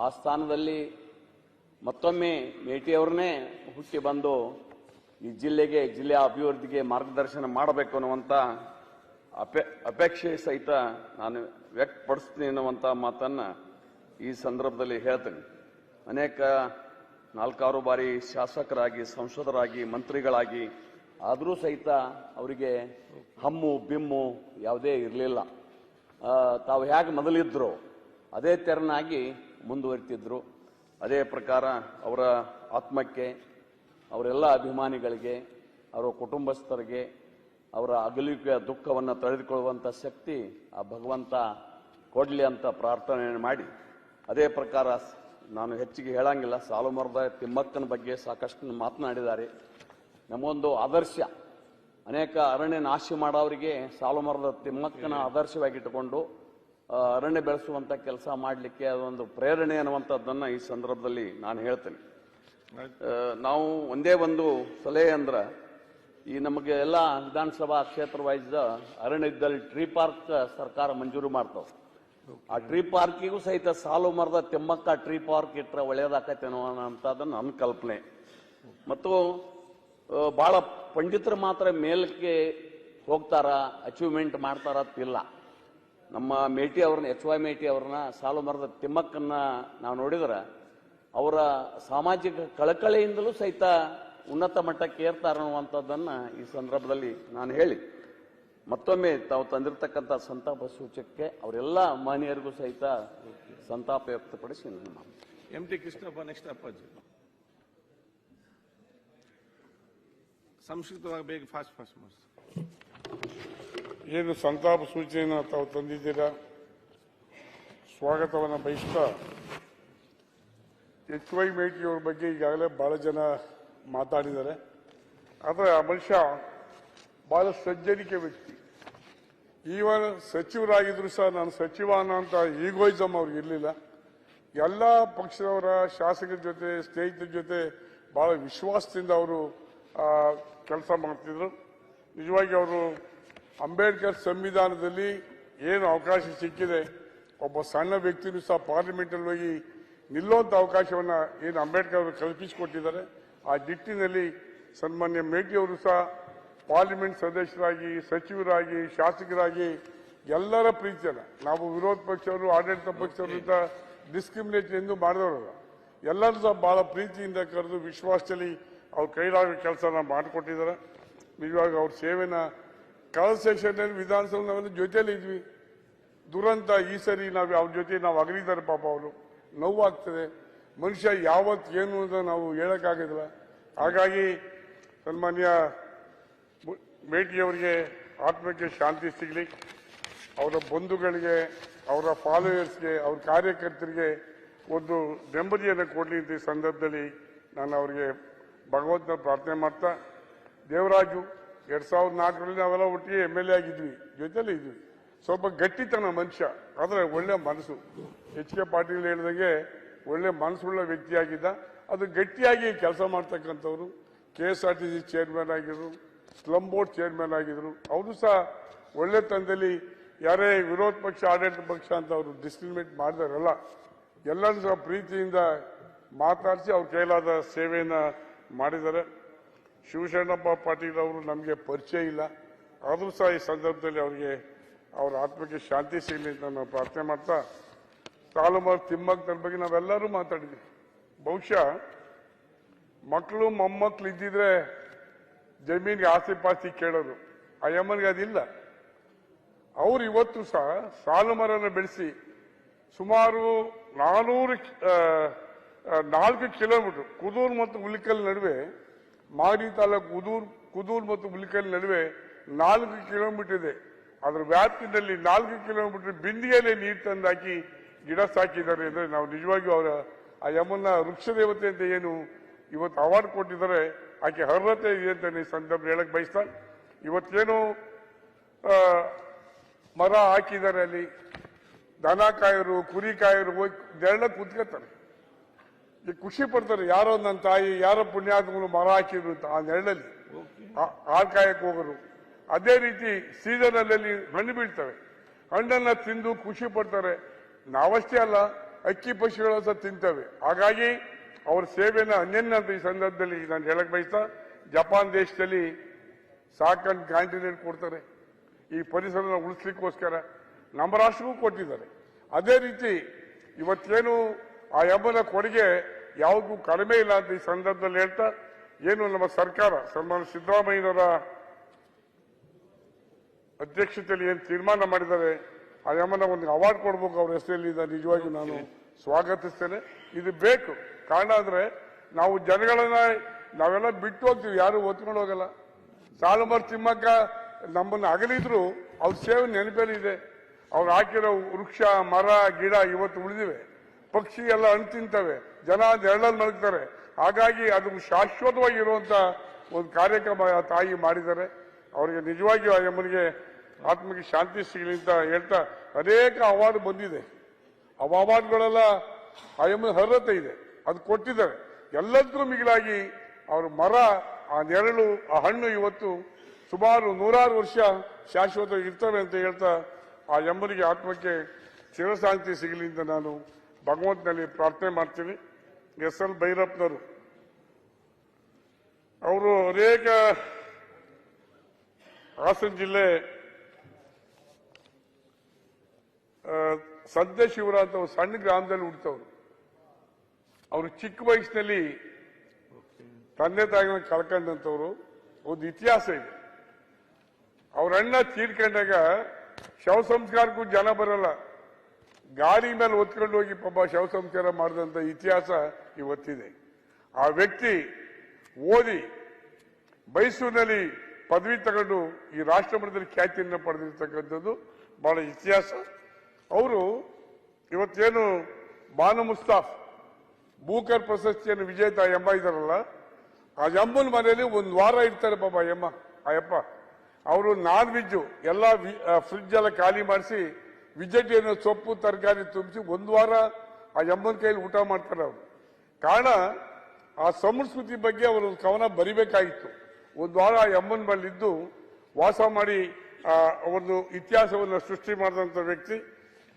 S11: ಆ ಸ್ಥಾನದಲ್ಲಿ ಮತ್ತೊಮ್ಮೆ ಮೇಟಿಯವ್ರನ್ನೇ ಹುಟ್ಟಿ ಬಂದು ಈ ಜಿಲ್ಲೆಯ ಅಭಿವೃದ್ಧಿಗೆ ಮಾರ್ಗದರ್ಶನ ಮಾಡಬೇಕು ಅನ್ನುವಂಥ ಅಪೇಕ್ಷೆ ಸಹಿತ ನಾನು ವ್ಯಕ್ತಪಡಿಸ್ತೀನಿ ಅನ್ನುವಂಥ ಮಾತನ್ನು ಈ ಸಂದರ್ಭದಲ್ಲಿ ಹೇಳ್ತೀನಿ. ಅನೇಕ 4-6 ಬಾರಿ ಶಾಸಕರಾಗಿ, ಸಂಸದರಾಗಿ, ಮಂತ್ರಿಗಳಾಗಿ ಆದರೂ ಸಹಿತ ಅವರಿಗೆ ಹಮ್ಮು ಬಿಮ್ಮು ಯಾವುದೇ ಇರಲಿಲ್ಲ. ತಾವು ಹೇಗೆ ಮೊದಲಿದ್ರು ಅದೇ ತೆರನಾಗಿ ಮುಂದುವರಿತಿದ್ರು. ಅದೇ ಪ್ರಕಾರ ಅವರ ಆತ್ಮಕ್ಕೆ, ಅವರೆಲ್ಲ ಅಭಿಮಾನಿಗಳಿಗೆ, ಅವರ ಕುಟುಂಬಸ್ಥರಿಗೆ ಅವರ ಅಗಲಿಕೆಯ ದುಃಖವನ್ನು ತಡೆದುಕೊಳ್ಳುವಂಥ ಶಕ್ತಿ ಆ ಭಗವಂತ ಕೊಡಲಿ ಅಂತ ಪ್ರಾರ್ಥನೆ ಮಾಡಿ, ಅದೇ ಪ್ರಕಾರ ನಾನು ಹೆಚ್ಚಿಗೆ ಹೇಳಂಗಿಲ್ಲ. ಸಾಲುಮರದ ತಿಮ್ಮಕ್ಕನ ಬಗ್ಗೆ ಸಾಕಷ್ಟು ಮಾತನಾಡಿದ್ದಾರೆ. ನಮಗೊಂದು ಆದರ್ಶ, ಅನೇಕ ಅರಣ್ಯ ನಾಶ ಮಾಡೋರಿಗೆ ಸಾಲುಮರದ ತಿಮ್ಮಕ್ಕನ ಆದರ್ಶವಾಗಿಟ್ಟುಕೊಂಡು ಅರಣ್ಯ ಬೆಳೆಸುವಂಥ ಕೆಲಸ ಮಾಡಲಿಕ್ಕೆ ಅದೊಂದು ಪ್ರೇರಣೆ ಅನ್ನುವಂಥದ್ದನ್ನು ಈ ಸಂದರ್ಭದಲ್ಲಿ ನಾನು ಹೇಳ್ತೇನೆ. ನಾವು ಒಂದೇ ಒಂದು ಸಲಹೆ ಅಂದ್ರೆ, ಈ ನಮಗೆ ಎಲ್ಲ ವಿಧಾನಸಭಾ ಕ್ಷೇತ್ರ ವೈಸ್ ಅರಣ್ಯದಲ್ಲಿ ಟ್ರೀ ಪಾರ್ಕ್ ಸರ್ಕಾರ ಮಂಜೂರು ಮಾಡ್ತಾವೆ. ಆ ಟ್ರೀ ಪಾರ್ಕಿಗೂ ಸಹಿತ ಸಾಲುಮರದ ತಿಮ್ಮಕ್ಕ ಟ್ರೀ ಪಾರ್ಕ್ ಇಟ್ಟರೆ ಒಳ್ಳೆಯದಾಕತ್ತೆ ಅನ್ನುವಂಥದ್ದನ್ನು ನನ್ನ ಕಲ್ಪನೆ. ಮತ್ತು ಭಾಳ ಪಂಡಿತರು ಮಾತ್ರ ಮೇಲಕ್ಕೆ ಹೋಗ್ತಾರ, ಅಚೀವ್ಮೆಂಟ್ ಮಾಡ್ತಾರ ಅಂತಿಲ್ಲ. ನಮ್ಮ ಮೇಟಿ ಅವ್ರನ್ನ, HY ಮೇಟಿ ಅವ್ರನ್ನ, ಸಾಲುಮರದ ತಿಮ್ಮಕ್ಕನ್ನ ನಾವು ನೋಡಿದ್ರೆ ಅವರ ಸಾಮಾಜಿಕ ಕಳಕಳಿಯಿಂದಲೂ ಸಹಿತ ಉನ್ನತ ಮಟ್ಟಕ್ಕೆ ಏರ್ತಾರ ಅನ್ನುವಂಥದ್ದನ್ನು ಈ ಸಂದರ್ಭದಲ್ಲಿ ನಾನು ಹೇಳಿ, ಮತ್ತೊಮ್ಮೆ ತಾವು ತಂದಿರತಕ್ಕಂಥ ಸಂತಾಪ ಸೂಚಕಕ್ಕೆ ಅವರೆಲ್ಲ ಮಾನ್ಯರಿಗೂ ಸಹಿತ ಸಂತಾಪ ವ್ಯಕ್ತಪಡಿಸಿ
S4: MT ಕೃಷ್ಣಪ್ಪ ನೆಕ್ಸ್ಟ್ ಅಪ್ಪಾಜಿ ಸಂಸ್ಕೃತವಾಗಿ ಬೇಗ ಫಾಸ್ಟ್ ಮಾಡಿ.
S10: ಏನು ಸಂತಾಪ ಸೂಚನೆಯನ್ನು ತಾವು ತಂದಿದ್ದೀರಾ, ಸ್ವಾಗತವನ್ನು ಬಯಸ್ತಾ, HY ಮೇಟಿಯವ್ರ ಬಗ್ಗೆ ಈಗಾಗಲೇ ಬಹಳ ಜನ ಮಾತಾಡಿದ್ದಾರೆ. ಆದರೆ ಆ ಮನುಷ್ಯ ಬಹಳ ಸಜ್ಜನಿಕೆ ವ್ಯಕ್ತಿ. ಈವನ್ ಸಚಿವರಾಗಿದ್ರು ಸಹ ನಾನು ಸಚಿವ ಅನ್ನೋಂಥ ಈಗೋಯಿಸಮ್ ಅವ್ರಿಗೆ ಇರಲಿಲ್ಲ. ಎಲ್ಲ ಪಕ್ಷದವರ ಶಾಸಕರ ಜೊತೆ, ಸ್ನೇಹಿತರ ಜೊತೆ ಬಹಳ ವಿಶ್ವಾಸದಿಂದ ಅವರು ಕೆಲಸ ಮಾಡ್ತಿದ್ರು. ನಿಜವಾಗಿ ಅವರು ಅಂಬೇಡ್ಕರ್ ಸಂವಿಧಾನದಲ್ಲಿ ಏನು ಅವಕಾಶ ಸಿಕ್ಕಿದೆ, ಒಬ್ಬ ಸಣ್ಣ ವ್ಯಕ್ತಿನೂ ಸಹ ಪಾರ್ಲಿಮೆಂಟಲ್ಲಿ ಹೋಗಿ ನಿಲ್ಲುವಂಥ ಅವಕಾಶವನ್ನು ಏನು ಅಂಬೇಡ್ಕರ್ ಅವರು ಕಲ್ಪಿಸಿಕೊಟ್ಟಿದ್ದಾರೆ, ಆ ನಿಟ್ಟಿನಲ್ಲಿ ಸನ್ಮಾನ್ಯ ಮೇಟಿಯವರು ಸಹ ಪಾರ್ಲಿಮೆಂಟ್ ಸದಸ್ಯರಾಗಿ, ಸಚಿವರಾಗಿ, ಶಾಸಕರಾಗಿ ಎಲ್ಲರ ಪ್ರೀತಿಯನ್ನ, ನಾವು ವಿರೋಧ ಪಕ್ಷವರು, ಆಡಳಿತ ಪಕ್ಷವರಿಂದ ಡಿಸ್ಕ್ರಿಮಿನೇಟ್ ಎಂದು ಮಾಡಿದವರಲ್ಲ, ಎಲ್ಲರೂ ಸಹ ಬಹಳ ಪ್ರೀತಿಯಿಂದ ಕರೆದು ವಿಶ್ವಾಸದಲ್ಲಿ ಅವ್ರ ಕೈಲಾಗೋ ಕೆಲಸನ ಮಾಡಿಕೊಟ್ಟಿದ್ದಾರೆ. ನಿಜವಾಗಿ ಅವ್ರ ಸೇವೆನ ಕಳೆದ ಸೆಷನ್ನಲ್ಲಿ ವಿಧಾನಸಭೆ ನಾವೆಲ್ಲ ಜೊತೆಯಲ್ಲಿ ಇದ್ವಿ. ದುರಂತ ಈ ಸರಿ ನಾವು ಅವ್ರ ಜೊತೆ ನಾವು ಅಗಲಿದ್ದಾರೆ. ಪಾಪ ಅವರು ನೋವಾಗ್ತದೆ. ಮನುಷ್ಯ ಯಾವತ್ತು ಏನು ಅಂತ ನಾವು ಹೇಳಕ್ಕಾಗೋದಿಲ್ಲ. ಹಾಗಾಗಿ ಸನ್ಮಾನ್ಯ ಮೇಟಿಯವರಿಗೆ ಆತ್ಮಕ್ಕೆ ಶಾಂತಿ ಸಿಗಲಿ, ಅವರ ಬಂಧುಗಳಿಗೆ, ಅವರ ಫಾಲೋಯರ್ಸ್ಗೆ, ಅವ್ರ ಕಾರ್ಯಕರ್ತರಿಗೆ ಒಂದು ನೆಮ್ಮದಿಯನ್ನು ಕೊಡಲಿ ಅಂತ ಈ ಸಂದರ್ಭದಲ್ಲಿ ನಾನು ಅವರಿಗೆ ಭಗವಂತನ ಪ್ರಾರ್ಥನೆ ಮಾಡ್ತಾ, ದೇವರಾಜು 2004ರಲ್ಲಿ ನಾವೆಲ್ಲ ಒಟ್ಟಿಗೆ MLA ಆಗಿದ್ವಿ, ಜೊತೆಲೇ ಇದ್ವಿ. ಸ್ವಲ್ಪ ಗಟ್ಟಿತನ ಮನುಷ್ಯ, ಆದರೆ ಒಳ್ಳೆ ಮನಸ್ಸು. HK ಪಾಟೀಲ್ ಹೇಳಿದಾಗೆ ಒಳ್ಳೆ ಮನಸ್ಸುಳ್ಳ ವ್ಯಕ್ತಿಯಾಗಿದ್ದ. ಅದು ಗಟ್ಟಿಯಾಗಿ ಕೆಲಸ ಮಾಡ್ತಕ್ಕಂಥವ್ರು. KSRTC ಚೇರ್ಮನ್ ಆಗಿದ್ರು, ಸ್ಲಮ್ ಬೋರ್ಡ್ ಚೇರ್ಮನ್ ಆಗಿದ್ರು. ಅವರು ಸಹ ಒಳ್ಳೆ ತಂದಲ್ಲಿ ಯಾರೇ ವಿರೋಧ ಪಕ್ಷ, ಆಡಳಿತ ಪಕ್ಷ ಅಂತ ಅವರು ಡಿಸ್ಕ್ರಿಮಿನೇಟ್ ಮಾಡಿದಾರಲ್ಲ, ಎಲ್ಲರೂ ಸಹ ಪ್ರೀತಿಯಿಂದ ಮಾತಾಡಿಸಿ ಅವ್ರ ಕೈಲಾದ ಸೇವೆಯನ್ನು ಮಾಡಿದ್ದಾರೆ. ಶಿವಶರಣಪ್ಪ ಪಾಟೀಲ್ ಅವರು ನಮಗೆ ಪರಿಚಯ ಇಲ್ಲ, ಆದರೂ ಸಹ ಈ ಸಂದರ್ಭದಲ್ಲಿ ಅವರಿಗೆ ಅವರ ಆತ್ಮಕ್ಕೆ ಶಾಂತಿ ಸಿಗಲಿ ಅಂತ ನಾವು ಪ್ರಾರ್ಥನೆ ಮಾಡ್ತಾ, ಸಾಲುಮರದ ತಿಮ್ಮಕ್ಕನ ಬಗ್ಗೆ ನಾವೆಲ್ಲರೂ ಮಾತಾಡಿದ್ವಿ. ಬಹುಶಃ ಮಕ್ಕಳು ಮೊಮ್ಮಕ್ಕಳು ಇದ್ದಿದ್ರೆ ಜಮೀನಿಗೆ ಆಸ್ತಿ ಪಾಸ್ತಿ ಕೇಳೋರು, ಆ ಯಮ್ಮನಿಗೆ ಅದಿಲ್ಲ. ಅವ್ರು ಇವತ್ತು ಸಹ ಸಾಲುಮರನ ಬೆಳೆಸಿ ಸುಮಾರು 4 ಕಿಲೋಮೀಟರ್ ಕುದೂರು ಮತ್ತು ಉಳಿಕಲ್ ನಡುವೆ
S12: ಮಾಗಡಿ ತಾಲೂಕು ಕುದೂರ್ ಮತ್ತು ಮುಲ್ಕಲ್ ನಡುವೆ 4 ಕಿಲೋಮೀಟರ್ ಇದೆ. ಅದರ ವ್ಯಾಪ್ತಿನಲ್ಲಿ 4 ಕಿಲೋಮೀಟರ್ ಬಿಂದಿಗೆಯಲ್ಲಿ ನೀರು ತಂದಾಕಿ ಗಿಡ ಸಾಕಿದ್ದಾರೆ ಅಂದ್ರೆ ನಾವು ನಿಜವಾಗಿಯೂ ಅವರ ಆ ಯಮ್ಮನ್ನ ವೃಕ್ಷ ದೇವತೆ ಅಂತ ಏನು ಇವತ್ತು ಅವಾರ್ಡ್ ಕೊಟ್ಟಿದ್ದಾರೆ, ಆಕೆ ಅರ್ಹತೆ ಇದೆ ಅಂತ ಈ ಸಂದರ್ಭ ಹೇಳಕ್ ಬಯಸ್ತಾ, ಇವತ್ತೇನು ಮರ ಹಾಕಿದ್ದಾರೆ, ಅಲ್ಲಿ ದನ ಕಾಯರು ಕುರಿ ಕಾಯರು ಹೋಗಿ ನೆರಳ ಕೂತ್ಕೊತಾರೆ, ಖುಷಿ ಪಡ್ತಾರೆ. ಯಾರೋ ನನ್ನ ತಾಯಿ ಯಾರೋ ಪುಣ್ಯಾತ್ಮಗಳು ಮರ ಹಾಕಿದ್ರು ಅಂತ ಆ ನೆರಳಲ್ಲಿ ಹಾಲು ಕಾಯಕ್ಕೆ ಹೋಗರು. ಅದೇ ರೀತಿ ಸೀಸನ್ ಅಲ್ಲಿ ಹಣ್ಣು ಬೀಳ್ತವೆ, ಹಣ್ಣನ್ನ ತಿಂದು ಖುಷಿ ಪಡ್ತಾರೆ. ನಾವಷ್ಟೇ ಅಲ್ಲ, ಅಕ್ಕಿ ಪಕ್ಷಿಗಳು ಸಹ ತಿಂತವೆ. ಹಾಗಾಗಿ ಅವ್ರ ಸೇವೆನ ಅನ್ಯನ್ನ ಅಂತ ಈ ಸಂದರ್ಭದಲ್ಲಿ ನಾನು ಹೇಳಕ್ ಬಯಸ್ತಾ, ಜಪಾನ್ ದೇಶದಲ್ಲಿ ಸಾಕಂಡ್ ಕಾಂಟಿನೆಂಟ್ ಕೊಡ್ತಾರೆ ಈ ಪರಿಸರನ ಉಳಿಸ್ಲಿಕ್ಕೋಸ್ಕರ, ನಮ್ಮ ರಾಷ್ಟ್ರಕ್ಕೂ ಕೊಟ್ಟಿದ್ದಾರೆ. ಅದೇ ರೀತಿ ಇವತ್ತೇನು ಆ ಯಮ್ಮನ ಕೊಡುಗೆ ಯಾವುದಕ್ಕೂ ಕಡಿಮೆ ಇಲ್ಲ ಅಂತ ಈ ಸಂದರ್ಭದಲ್ಲಿ ಹೇಳ್ತಾ, ಏನು ನಮ್ಮ ಸರ್ಕಾರ ಸನ್ಮಾನ್ಯ ಸಿದ್ದರಾಮಯ್ಯನವರ ಅಧ್ಯಕ್ಷತೆಯಲ್ಲಿ ಏನು ತೀರ್ಮಾನ ಮಾಡಿದ್ದಾರೆ, ಆ ಯಮ್ಮನ ಒಂದು ಅವಾರ್ಡ್ ಕೊಡ್ಬೇಕು ಅವ್ರ ಹೆಸರಲ್ಲಿ, ನಿಜವಾಗಿ ನಾನು ಸ್ವಾಗತಿಸ್ತೇನೆ. ಇದು ಬೇಕು. ಕಾರಣ ಅಂದ್ರೆ ನಾವು ಜನಗಳನ್ನ ನಾವೆಲ್ಲ ಬಿಟ್ಟು ಹೋಗ್ತೀವಿ, ಯಾರು ಒತ್ಕೊಂಡು ಹೋಗಲ್ಲ. ಸಾಲುಮರ ತಿಮ್ಮಕ್ಕ ನಮ್ಮನ್ನು ಅಗಲಿದ್ರು ಅವ್ರ ಸೇವೆ ನೆನಪಲ್ಲಿದೆ. ಅವ್ರು ಹಾಕಿರೋ ವೃಕ್ಷ ಮರ ಗಿಡ ಇವತ್ತು ಉಳಿದಿವೆ, ಪಕ್ಷಿ ಎಲ್ಲ ಹಣ್ಣು ತಿಂತವೆ, ಜನ ನೆರಳಲ್ಲಿ ಮಲಗ್ತಾರೆ. ಹಾಗಾಗಿ ಅದು ಶಾಶ್ವತವಾಗಿರುವಂತ ಒಂದು ಕಾರ್ಯಕ್ರಮ ಆ ತಾಯಿ ಮಾಡಿದ್ದಾರೆ. ಅವರಿಗೆ ನಿಜವಾಗಿಯೂ ಆ ಯಮ್ಮನಿಗೆ ಆತ್ಮಕ್ಕೆ ಶಾಂತಿ ಸಿಗಲಿ ಅಂತ ಹೇಳ್ತಾ, ಅನೇಕ ಅವಾರ್ಡ್ ಬಂದಿದೆ. ಆ ಅವಾರ್ಡ್ಗಳೆಲ್ಲ ಆ ಯಮ್ಮನ ಅರ್ಹತೆ ಇದೆ, ಅದು ಕೊಟ್ಟಿದ್ದಾರೆ. ಎಲ್ಲದಕ್ಕೂ ಮಿಗಿಲಾಗಿ ಅವ್ರ ಮರ ಆ ನೆರಳು ಆ ಹಣ್ಣು ಇವತ್ತು ಸುಮಾರು 100 ವರ್ಷ ಶಾಶ್ವತ ಇರ್ತವೆ ಅಂತ ಹೇಳ್ತಾ, ಆ ಯಮ್ಮನಿಗೆ ಆತ್ಮಕ್ಕೆ ಚಿರಶಾಂತಿ ಸಿಗಲಿ ಅಂತ ನಾನು ಭಗವಂತನಲ್ಲಿ ಪ್ರಾರ್ಥನೆ ಮಾಡ್ತೀನಿ. SL ಭೈರಪ್ಪನವರು ಅವರು ಅನೇಕ ಹಾಸನ ಜಿಲ್ಲೆ ಸಂತೇಶಿವರ ಅಂತ ಒಂದು ಸಣ್ಣ ಗ್ರಾಮದಲ್ಲಿ ಹುಡ್ತವ್ರು. ಅವರು ಚಿಕ್ಕ ವಯಸ್ಸಿನಲ್ಲಿ ತಂದೆ ತಾಯಿನ ಕಳ್ಕೊಂಡಂತವ್ರು. ಒಂದು ಇತಿಹಾಸ ಇದೆ. ಅವ್ರ ಅಣ್ಣ ತೀರ್ಕೊಂಡಾಗ ಶವ ಸಂಸ್ಕಾರಕ್ಕೂ ಜನ ಬರಲ್ಲ, ಗಾಡಿ ಮೇಲೆ ಹೊತ್ಕೊಂಡು ಹೋಗಿ ಪಾಪ ಶವ ಸಂಸ್ಕಾರ ಮಾಡಿದಂತ ಇತಿಹಾಸ ಇವತ್ತಿದೆ. ಆ ವ್ಯಕ್ತಿ ಓದಿ ಮೈಸೂರಿನಲ್ಲಿ ಪದವಿ ತಗೊಂಡು ಈ ರಾಷ್ಟ್ರ ಮಟ್ಟದಲ್ಲಿ ಖ್ಯಾತಿಯನ್ನು ಪಡೆದಿರ್ತಕ್ಕಂಥದ್ದು ಬಹಳ ಇತಿಹಾಸ. ಅವರು ಇವತ್ತೇನು ಬಾನು ಮುಸ್ತಾಫ್ ಬೂಕರ್ ಪ್ರಶಸ್ತಿಯನ್ನು ವಿಜೇತ ಎಂಬ ಇದಾರಲ್ಲ, ಆ ಯಮ್ಮನ ಮನೆಯಲ್ಲಿ 1 ವಾರ ಇರ್ತಾರೆ ಪಾಪ ಯಮ್ಮ ಅಯ್ಯಪ್ಪ. ಅವರು ನಾನ್ ವೆಜ್ ಎಲ್ಲ ಫ್ರಿಡ್ಜ್ ಎಲ್ಲ ಖಾಲಿ ಮಾಡಿಸಿ ವೆಜಿಟೇರಿಯನ್ ಸೊಪ್ಪು ತರಕಾರಿ ತುಂಬಿಸಿ 1 ವಾರ ಆ ಯಮ್ಮನ ಕೈಯಲ್ಲಿ ಊಟ ಮಾಡ್ತಾರೆ ಅವರು. ಕಾರಣ ಆ ಸಂಸ್ಕೃತಿ ಬಗ್ಗೆ ಅವರು ಕವನ ಬರಿಬೇಕಾಗಿತ್ತು. 1 ವಾರ ಆ ಯಮ್ಮನ ಬಳಿದ್ದು ವಾಸ ಮಾಡಿ ಒಂದು ಇತಿಹಾಸವನ್ನು ಸೃಷ್ಟಿ ಮಾಡಿದಂತ ವ್ಯಕ್ತಿ.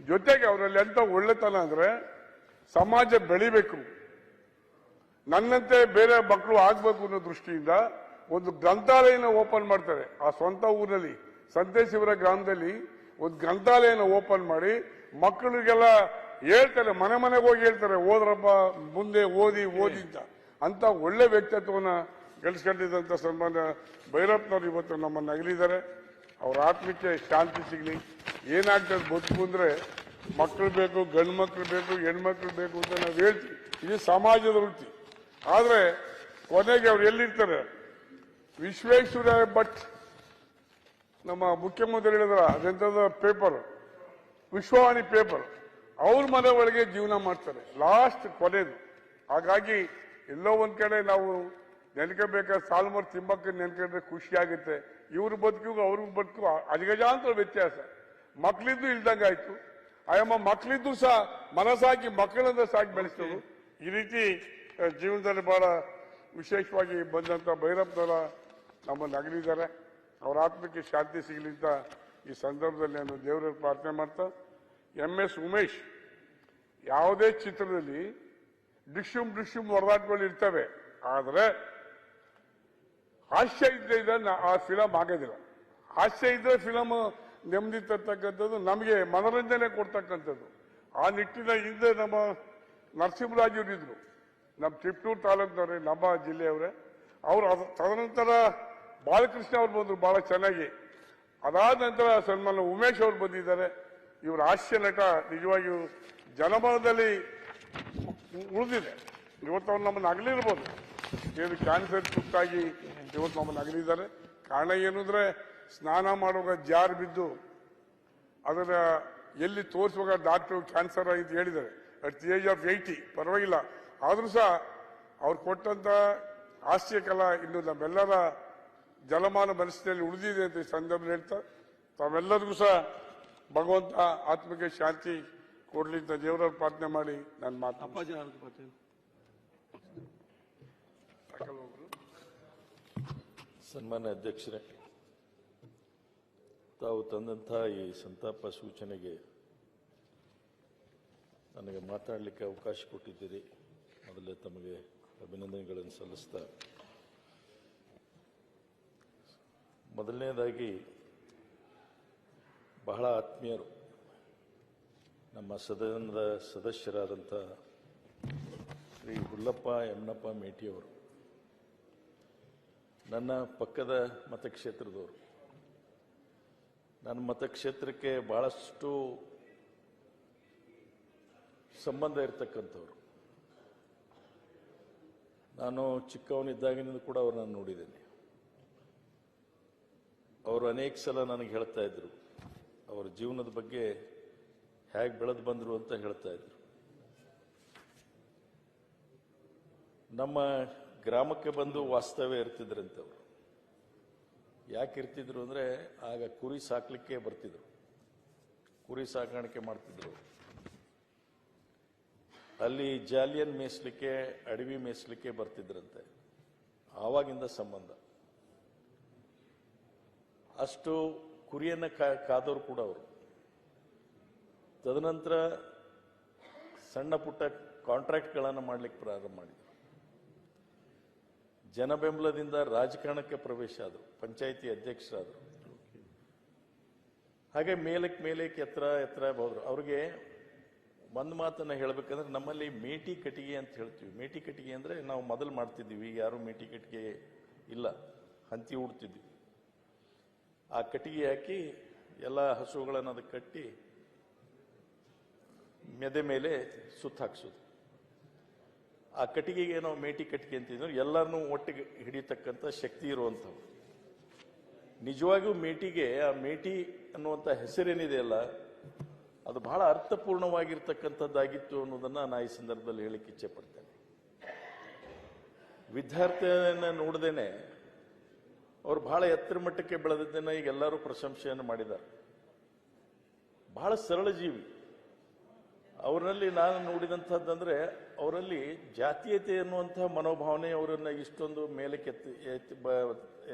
S12: ಜೊತೆಗೆ ಅವರಲ್ಲಿ ಎಂತ ಒಳ್ಳೆತನ ಅಂದ್ರೆ ಸಮಾಜ ಬೆಳಿಬೇಕು, ನನ್ನಂತೆ ಬೇರೆ ಮಕ್ಕಳು ಆಗ್ಬೇಕು ಅನ್ನೋ ದೃಷ್ಟಿಯಿಂದ ಒಂದು ಗ್ರಂಥಾಲಯನ ಓಪನ್ ಮಾಡ್ತಾರೆ. ಆ ಸ್ವಂತ ಊರಿನಲ್ಲಿ ಸಂತೇಶಿವರ ಗ್ರಾಮದಲ್ಲಿ ಒಂದು ಗ್ರಂಥಾಲಯನ ಓಪನ್ ಮಾಡಿ ಮಕ್ಕಳಿಗೆಲ್ಲ ಹೇಳ್ತಾರೆ, ಮನೆ ಮನೆಗೆ ಹೋಗಿ ಹೇಳ್ತಾರೆ, ಓದ್ರಪ್ಪ ಮುಂದೆ ಓದಿ ಅಂತ ಒಳ್ಳೆ ವ್ಯಕ್ತಿತ್ವನ ಗಳಿಸ್ಕೊಂಡಿದ್ದಂತ ಸನ್ಮಾನ್ಯ ಭೈರಪ್ಪನವರು ಇವತ್ತು ನಮ್ಮನ್ನು ಅಗಲಿದ್ದಾರೆ. ಅವ್ರ ಆತ್ಮಕ್ಕೆ ಶಾಂತಿ ಸಿಗ್ಲಿ. ಏನಾಗ್ತದೆ ಬದುಕು ಅಂದ್ರೆ ಮಕ್ಕಳು ಬೇಕು, ಗಂಡು ಮಕ್ಕಳು ಬೇಕು, ಹೆಣ್ಮಕ್ಳು ಬೇಕು ಅಂತ ನಾವು ಹೇಳ್ತೀವಿ, ಇದು ಸಮಾಜದ ವೃತ್ತಿ. ಆದ್ರೆ ಕೊನೆಗೆ ಅವ್ರು ಎಲ್ಲಿರ್ತಾರೆ, ವಿಶ್ವೇಶ್ವರಯ್ಯ ಭಟ್ ನಮ್ಮ ಮುಖ್ಯಮಂತ್ರಿ ಹೇಳಿದ್ರ ಅದೆಂತದ ಪೇಪರ್, ವಿಶ್ವವಾಣಿ ಪೇಪರ್, ಅವ್ರ ಮನೆ ಒಳಗೆ ಜೀವನ ಮಾಡ್ತಾರೆ ಲಾಸ್ಟ್ ಕೊನೆದು. ಹಾಗಾಗಿ ಎಲ್ಲೋ ಒಂದ್ ಕಡೆ ನಾವು ನೆನ್ಕೋಬೇಕಾದ್ರೆ ಸಾಲುಮರ ತಿಮ್ಮಕ್ಕ ನೆನ್ಕೊಂಡ್ರೆ ಖುಷಿ ಆಗುತ್ತೆ. ಇವ್ರ ಬದುಕಿಗೂ ಅವ್ರಿಗೂ ಬದುಕು ಅಜಗಜಾಂತರ ವ್ಯತ್ಯಾಸ. ಮಕ್ಳಿದ್ದು ಇಲ್ದಂಗಾಯ್ತು. ಆಯಮ್ಮ ಮಕ್ಳಿದ್ದು ಸಹ ಮನಸ್ಸಾಗಿ ಮಕ್ಕಳನ್ನ ಸಾಕಿ ಬೆಳೆಸಿದ್ರು. ಈ ರೀತಿ ಜೀವನದಲ್ಲಿ ಬಹಳ ವಿಶೇಷವಾಗಿ ಬಂದಂತ ಭೈರಪ್ಪನವರ ನಮ್ಮನ್ನು ಅಗಲಿದ್ದಾರೆ. ಅವರ ಆತ್ಮಕ್ಕೆ ಶಾಂತಿ ಸಿಗಲಿ ಅಂತ ಈ ಸಂದರ್ಭದಲ್ಲಿ ನಾನು ದೇವರಲ್ಲಿ ಪ್ರಾರ್ಥನೆ ಮಾಡ್ತಾ, MS ಉಮೇಶ್ ಯಾವುದೇ ಚಿತ್ರದಲ್ಲಿ ಡಿಶ್ಯೂಮ್ ಹೊಡೆದಾಟಗಳು ಇರ್ತವೆ, ಆದ್ರೆ ಹಾಸ್ಯ ಇದ್ರೆ ಆ ಫಿಲಂ ಆಗೋದಿಲ್ಲ. ಹಾಸ್ಯ ಇದ್ರೆ ಫಿಲಂ ನೆಮ್ಮದಿ ತರ್ತಕ್ಕಂಥದ್ದು, ನಮಗೆ ಮನೋರಂಜನೆ ಕೊಡ್ತಕ್ಕಂಥದ್ದು. ಆ ನಿಟ್ಟಿನ ಹಿಂದೆ ನಮ್ಮ ನರಸಿಂಹರಾಜರು ಇದ್ರು, ನಮ್ಮ ತಿಪ್ಟೂರು ತಾಲೂಕಿನವ್ರೆ, ನಮ್ಮ ಜಿಲ್ಲೆಯವರೇ. ಅವರು ತದನಂತರ ಬಾಲಕೃಷ್ಣ ಅವ್ರು ಬಂದ್ರು ಬಹಳ ಚೆನ್ನಾಗಿ. ಅದಾದ ನಂತರ ಸನ್ಮಾನ ಉಮೇಶ್ ಅವರು ಬಂದಿದ್ದಾರೆ. ಇವರು ಹಾಸ್ಯ ನಟ ನಿಜವಾಗಿಯೂ ಜನಮನದಲ್ಲಿ ಉಳಿದಿದೆ. ಇವತ್ತು ಅವ್ರು ನಮ್ಮನ್ನು ಅಗಲಿರ್ಬೋದು, ಏನು ಕ್ಯಾನ್ಸರ್ ತುತ್ತಾಗಿ ಇವತ್ತು ನಮ್ಮನ್ನು ಅಗಲಿದ್ದಾರೆ. ಕಾರಣ ಏನು ಅಂದ್ರೆ ಸ್ನಾನ ಮಾಡುವಾಗ ಜಾರ್ ಬಿದ್ದು ಅದರ ಎಲ್ಲಿ ತೋರಿಸುವಾಗ ಡಾಕ್ಟರ್ ಕ್ಯಾನ್ಸರ್ ಅಂತ ಹೇಳಿದ್ದಾರೆ. ಅಟ್ ದಿ ಏಜ್ ಆಫ್ 80 ಪರವಾಗಿಲ್ಲ. ಆದ್ರೂ ಸಹ ಅವ್ರು ಕೊಟ್ಟಂತ ಹಾಸ್ಯ ಕಲಾ ಇನ್ನು ನಮ್ಮೆಲ್ಲರ ಜಲಮಾನ ಮನಸ್ಸಿನಲ್ಲಿ ಉಳಿದಿದೆ ಅಂತ ಈ ಸಂದರ್ಭದಲ್ಲಿ ಹೇಳ್ತಾ ತಾವೆಲ್ಲರಿಗೂ ಸಹ ಭಗವಂತ ಆತ್ಮಕ್ಕೆ ಶಾಂತಿ ಕೊಡ್ಲಿ ಅಂತ ದೇವರ ಪ್ರಾರ್ಥನೆ ಮಾಡಿ ನಾನು ಮಾತಾಡ್ತೀನಿ.
S13: ಸನ್ಮಾನ್ಯ ಅಧ್ಯಕ್ಷರೇ, ತಾವು ತಂದಂಥ ಈ ಸಂತಾಪ ಸೂಚನೆಗೆ ನನಗೆ ಮಾತಾಡಲಿಕ್ಕೆ ಅವಕಾಶ ಕೊಟ್ಟಿದ್ದೀರಿ. ಮೊದಲೇ ತಮಗೆ ಅಭಿನಂದನೆಗಳನ್ನು ಸಲ್ಲಿಸ್ತಾ, ಮೊದಲನೇದಾಗಿ ಬಹಳ ಆತ್ಮೀಯರು ನಮ್ಮ ಸದನದ ಸದಸ್ಯರಾದಂಥ ಶ್ರೀ ಹುಲ್ಲಪ್ಪ ಯಮನಪ್ಪ ಮೇಟಿಯವರು, ನನ್ನ ಪಕ್ಕದ ಮತಕ್ಷೇತ್ರದವರು, ನನ್ನ ಮತಕ್ಷೇತ್ರಕ್ಕೆ ಬಹಳಷ್ಟು ಸಂಬಂಧ ಇರತಕ್ಕಂಥವ್ರು. ನಾನು ಚಿಕ್ಕವನಿದ್ದಾಗಿನಿಂದ ಕೂಡ ಅವ್ರನ್ನ ನೋಡಿದ್ದೇನೆ. ಅವರು ಅನೇಕ ಸಲ ನನಗೆ ಹೇಳ್ತಾ ಇದ್ರು, ಅವರ ಜೀವನದ ಬಗ್ಗೆ ಹೇಗೆ ಬೆಳೆದು ಬಂದರು ಅಂತ ಹೇಳ್ತಾ ಇದ್ರು. ನಮ್ಮ ಗ್ರಾಮಕ್ಕೆ ಬಂದು ವಾಸ್ತವ್ಯ ಇರ್ತಿದ್ರಂತವ್ರು. ಯಾಕೆ ಇರ್ತಿದ್ರು ಅಂದರೆ ಆಗ ಕುರಿ ಸಾಕ್ಲಿಕ್ಕೆ ಬರ್ತಿದ್ರು, ಕುರಿ ಸಾಕಾಣಿಕೆ ಮಾಡ್ತಿದ್ರು. ಅಲ್ಲಿ ಜಾಲಿಯನ್ ಮೇಯಿಸ್ಲಿಕ್ಕೆ, ಅಡವಿ ಮೇಯಿಸ್ಲಿಕ್ಕೆ ಬರ್ತಿದ್ರಂತೆ. ಆವಾಗಿಂದ ಸಂಬಂಧ. ಅಷ್ಟು ಕುರಿಯನ್ನು ಕಾದವರು ಕೂಡ ಅವರು. ತದನಂತರ ಸಣ್ಣ ಪುಟ್ಟ ಕಾಂಟ್ರಾಕ್ಟ್ಗಳನ್ನು ಮಾಡಲಿಕ್ಕೆ ಪ್ರಾರಂಭ ಮಾಡಿದರು. ಜನಬೆಂಬಲದಿಂದ ರಾಜಕಾರಣಕ್ಕೆ ಪ್ರವೇಶ ಆದರು, ಪಂಚಾಯಿತಿ ಅಧ್ಯಕ್ಷರಾದರು. ಹಾಗೆ ಮೇಲಕ್ಕೆ ಎತ್ತರ ಹೋದ್ರು. ಅವ್ರಿಗೆ ಒಂದು ಮಾತನ್ನ ಹೇಳಬೇಕಂದ್ರೆ, ನಮ್ಮಲ್ಲಿ ಮೇಟಿ ಕಟ್ಟಿಗೆ ಅಂತ ಹೇಳ್ತೀವಿ. ಮೇಟಿ ಕಟ್ಟಿಗೆ ಅಂದ್ರೆ ನಾವು ಮೊದಲು ಮಾಡ್ತಿದ್ದೀವಿ, ಯಾರು ಮೇಟಿ ಕಟ್ಟಿಗೆ ಇಲ್ಲ, ಹಂತಿ ಉಡ್ತಿದ್ವಿ. ಆ ಕಟ್ಟಿಗೆ ಹಾಕಿ ಎಲ್ಲ ಹಸುಗಳನ್ನು ಅದಕ್ಕೆ ಕಟ್ಟಿ ಮೆದೆ ಮೇಲೆ ಸುತ್ತ ಹಾಕ್ಸೋದು. ಆ ಕಟ್ಟಿಗೆಗೆ ನಾವು ಮೇಟಿ ಕಟ್ಟಿಗೆ ಅಂತಿದ್ರು. ಎಲ್ಲರನ್ನೂ ಒಟ್ಟಿಗೆ ಹಿಡಿಯತಕ್ಕಂಥ ಶಕ್ತಿ ಇರುವಂಥವು. ನಿಜವಾಗಿಯೂ ಮೇಟಿಗೆ, ಆ ಮೇಟಿ ಅನ್ನುವಂಥ ಹೆಸರೇನಿದೆಯಲ್ಲ, ಅದು ಬಹಳ ಅರ್ಥಪೂರ್ಣವಾಗಿರ್ತಕ್ಕಂಥದ್ದಾಗಿತ್ತು ಅನ್ನೋದನ್ನ ನಾ ಈ ಸಂದರ್ಭದಲ್ಲಿ ಹೇಳಿಕ್ಕೆ ಇಚ್ಛೆ ಪಡ್ತೇನೆ. ವಿದ್ಯಾರ್ಥಿಯನ್ನ ನೋಡದೇನೆ ಅವ್ರು ಬಹಳ ಎತ್ತರ ಮಟ್ಟಕ್ಕೆ ಬೆಳೆದಿದ್ದನ್ನ ಈಗ ಎಲ್ಲರೂ ಪ್ರಶಂಸೆಯನ್ನು ಮಾಡಿದ್ದಾರೆ. ಬಹಳ ಸರಳ ಜೀವಿ. ಅವರಲ್ಲಿ ನಾನು ನೋಡಿದಂಥದ್ದಂದ್ರೆ, ಅವರಲ್ಲಿ ಜಾತೀಯತೆ ಎನ್ನುವಂತಹ ಮನೋಭಾವನೆ ಅವರನ್ನ ಇಷ್ಟೊಂದು ಮೇಲಕ್ಕೆ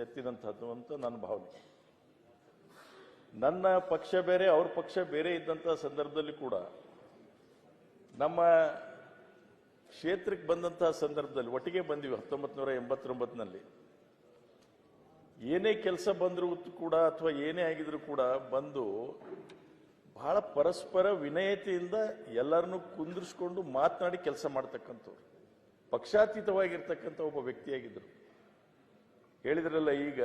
S13: ಎತ್ತಿದಂಥದ್ದು ಅಂತ ನನ್ನ ಭಾವನೆ. ನನ್ನ ಪಕ್ಷ ಬೇರೆ, ಅವ್ರ ಪಕ್ಷ ಬೇರೆ ಇದ್ದಂಥ ಸಂದರ್ಭದಲ್ಲಿ ಕೂಡ ನಮ್ಮ ಕ್ಷೇತ್ರಕ್ಕೆ ಬಂದಂತಹ ಸಂದರ್ಭದಲ್ಲಿ ಒಟ್ಟಿಗೆ ಬಂದಿವಿ. 1989ನಲ್ಲಿ ಏನೇ ಕೆಲಸ ಬಂದರೂ ಕೂಡ ಅಥವಾ ಏನೇ ಆಗಿದ್ರು ಕೂಡ ಬಂದು ಬಹಳ ಪರಸ್ಪರ ವಿನಯತೆಯಿಂದ ಎಲ್ಲರನ್ನೂ ಕುಂದಿರಿಸ್ಕೊಂಡು ಮಾತನಾಡಿ ಕೆಲಸ ಮಾಡ್ತಕ್ಕಂಥವ್ರು, ಪಕ್ಷಾತೀತವಾಗಿರ್ತಕ್ಕಂಥ ಒಬ್ಬ ವ್ಯಕ್ತಿಯಾಗಿದ್ದರು. ಹೇಳಿದ್ರಲ್ಲ ಈಗ